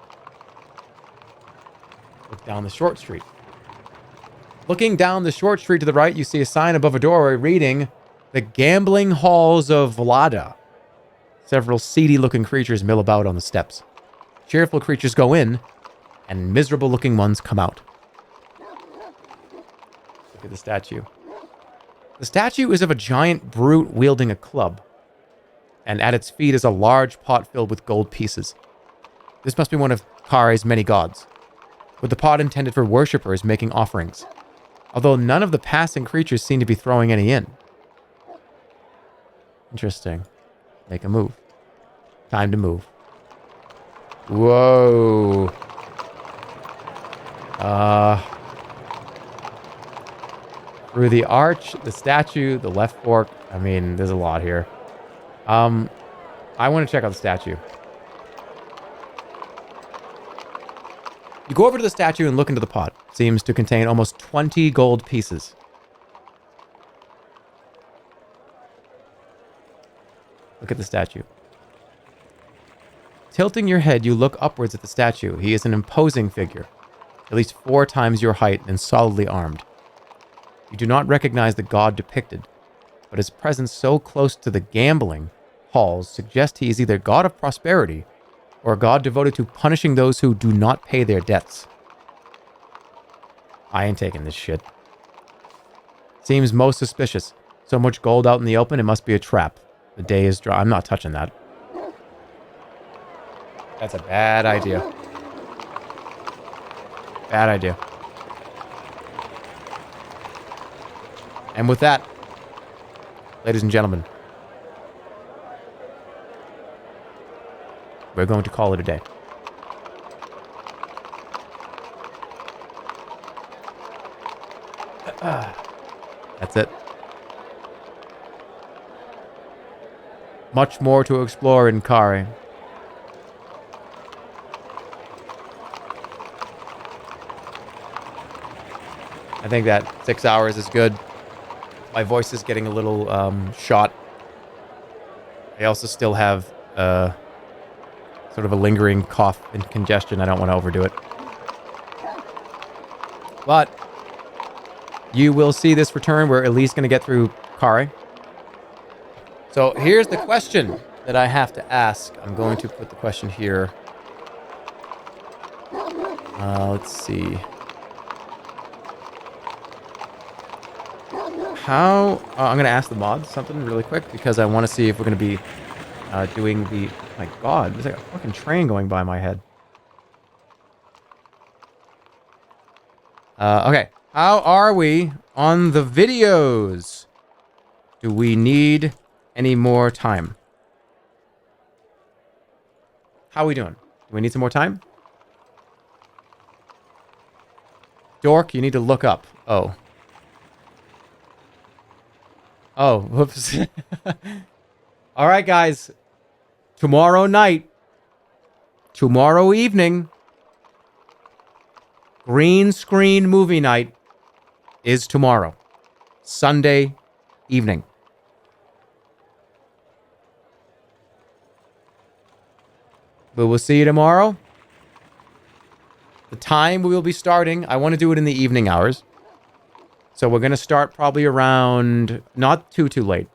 Look down the short street. Looking down the short street to the right, you see a sign above a doorway reading, "The Gambling Halls of Vlada." Several seedy-looking creatures mill about on the steps. Cheerful creatures go in, and miserable-looking ones come out. Look at the statue. The statue is of a giant brute wielding a club, and at its feet is a large pot filled with gold pieces. This must be one of Khare's many gods, with the pot intended for worshippers making offerings, although none of the passing creatures seem to be throwing any in. Interesting. Make a move. Time to move. Whoa. Through the arch, the statue, the left fork. I mean, there's a lot here. I want to check out the statue. You go over to the statue and look into the pot. It seems to contain almost 20 gold pieces. Look at the statue. Tilting your head, you look upwards at the statue. He is an imposing figure, at least 4 times your height and solidly armed. You do not recognize the god depicted, but his presence so close to the gambling halls suggests he is either god of prosperity or a god devoted to punishing those who do not pay their debts. I ain't taking this shit. Seems most suspicious. So much gold out in the open, it must be a trap. The day is dry. I'm not touching that. That's a bad idea. Bad idea. And with that, ladies and gentlemen, we're going to call it a day. That's it. Much more to explore in Khare. I think that 6 hours is good. My voice is getting a little shot. I also still have sort of a lingering cough and congestion. I don't want to overdo it. But you will see this return. We're at least going to get through Khare. So here's the question that I have to ask. I'm going to put the question here. Let's see. How... I'm going to ask the mods something really quick because I want to see if we're going to be doing the... My God, there's like a fucking train going by my head. Okay. How are we on the videos? Do we need any more time? How are we doing? Do we need some more time? Dork, you need to look up. Oh. Oh, whoops. All right, guys. Tomorrow night, tomorrow evening, green screen movie night is tomorrow. Sunday evening. But we'll see you tomorrow. The time we will be starting, I want to do it in the evening hours. So we're going to start probably around, not too late.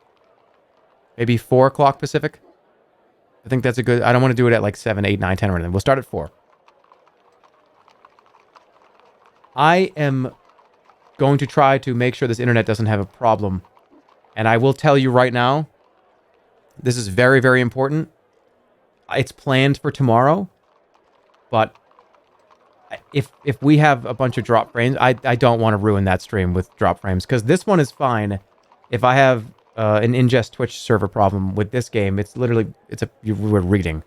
Maybe 4 o'clock Pacific. I think that's a good, I don't want to do it at like 7, 8, 9, 10 or anything. We'll start at 4. I am going to try to make sure this internet doesn't have a problem. And I will tell you right now, this is very, very important. It's planned for tomorrow, but if we have a bunch of drop frames, I don't want to ruin that stream with drop frames, because this one is fine. If I have an ingest Twitch server problem with this game, it's literally, we're reading.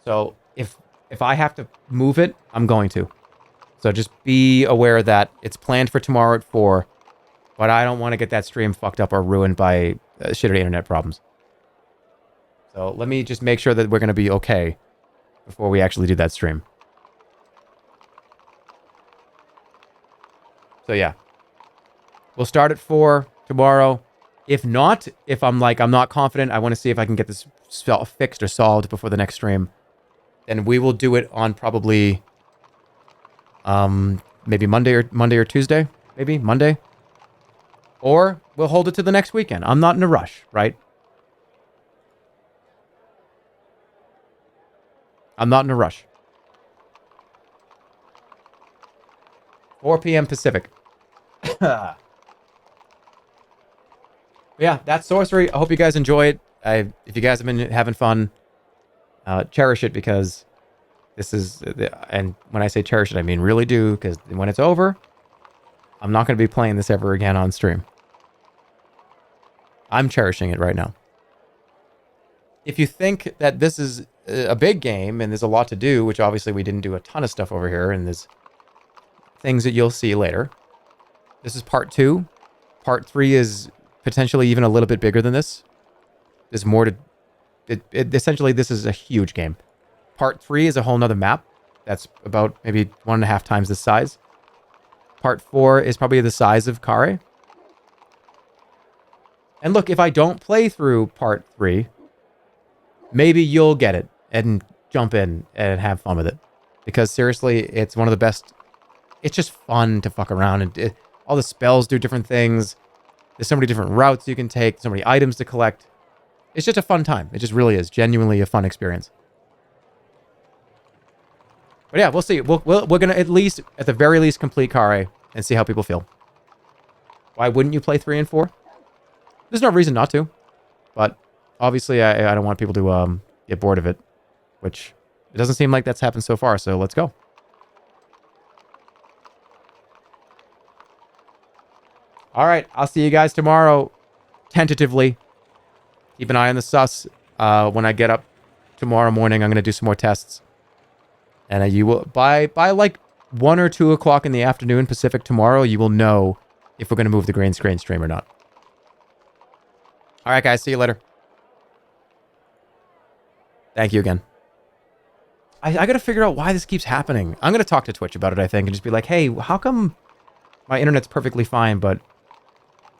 So if I have to move it, I'm going to. So just be aware that it's planned for tomorrow at 4, but I don't want to get that stream fucked up or ruined by shitty internet problems. So let me just make sure that we're going to be okay before we actually do that stream. So yeah, we'll start at 4 tomorrow. If not, if I'm not confident, I want to see if I can get this fixed or solved before the next stream, then we will do it on probably maybe Monday or Tuesday, maybe Monday, or we'll hold it to the next weekend. I'm not in a rush, right? I'm not in a rush. 4 p.m. Pacific. Yeah, that's Sorcery. I hope you guys enjoy it. If you guys have been having fun, cherish it, because this is... And when I say cherish it, I mean really do, because when it's over, I'm not going to be playing this ever again on stream. I'm cherishing it right now. If you think that this is a big game and there's a lot to do, which obviously we didn't do a ton of stuff over here, and there's things that you'll see later. This is part 2. Part 3 is potentially even a little bit bigger than this. There's more to... essentially, this is a huge game. Part 3 is a whole nother map. That's about maybe 1.5 times this size. Part 4 is probably the size of Khare. And look, if I don't play through part 3, maybe you'll get it and jump in and have fun with it. Because seriously, it's one of the best. It's just fun to fuck around. And all the spells do different things. There's so many different routes you can take, so many items to collect. It's just a fun time. It just really is. Genuinely a fun experience. But yeah, we'll see. We're going to at the very least, complete Khare and see how people feel. Why wouldn't you play 3 and 4? There's no reason not to. But obviously, I don't want people to get bored of it. Which, it doesn't seem like that's happened so far, so let's go. All right, I'll see you guys tomorrow, tentatively. Keep an eye on the sus. When I get up tomorrow morning, I'm going to do some more tests. And you will, by like 1 or 2 o'clock in the afternoon Pacific tomorrow, you will know if we're going to move the green screen stream or not. All right, guys, see you later. Thank you again. I got to figure out why this keeps happening. I'm going to talk to Twitch about it, I think, and just be like, hey, how come my internet's perfectly fine, but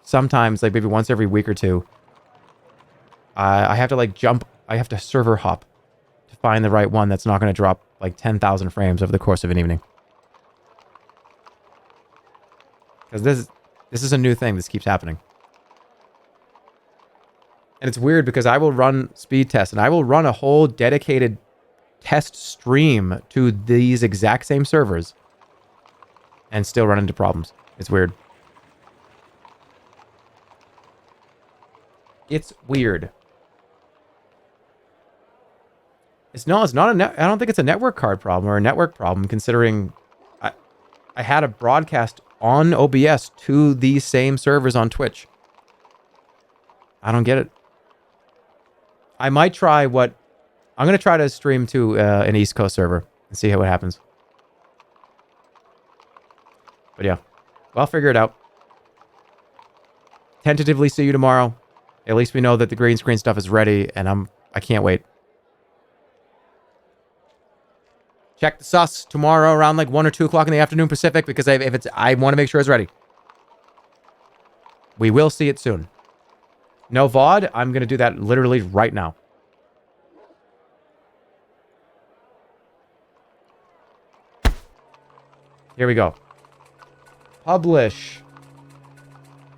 sometimes, like maybe once every week or two, I have to like jump, I have to server hop to find the right one that's not going to drop like 10,000 frames over the course of an evening. Because this is a new thing. This keeps happening. And it's weird because I will run speed tests and I will run a whole dedicated test stream to these exact same servers and still run into problems. It's weird. It's weird. It's not I don't think it's a network card problem or a network problem, considering I had a broadcast on OBS to these same servers on Twitch. I don't get it. I might try I'm going to try to stream to an East Coast server and see what happens. But yeah, well, I'll figure it out. Tentatively see you tomorrow. At least we know that the green screen stuff is ready, and I can't wait. Check the sus tomorrow around like 1 or 2 o'clock in the afternoon Pacific, because I want to make sure it's ready. We will see it soon. No VOD, I'm going to do that literally right now. Here we go. Publish.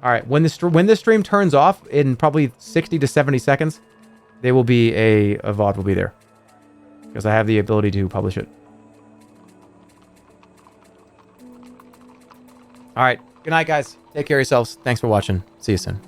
All right, when this stream turns off in probably 60 to 70 seconds, there will be a VOD will be there. Because I have the ability to publish it. All right, good night, guys. Take care of yourselves. Thanks for watching. See you soon.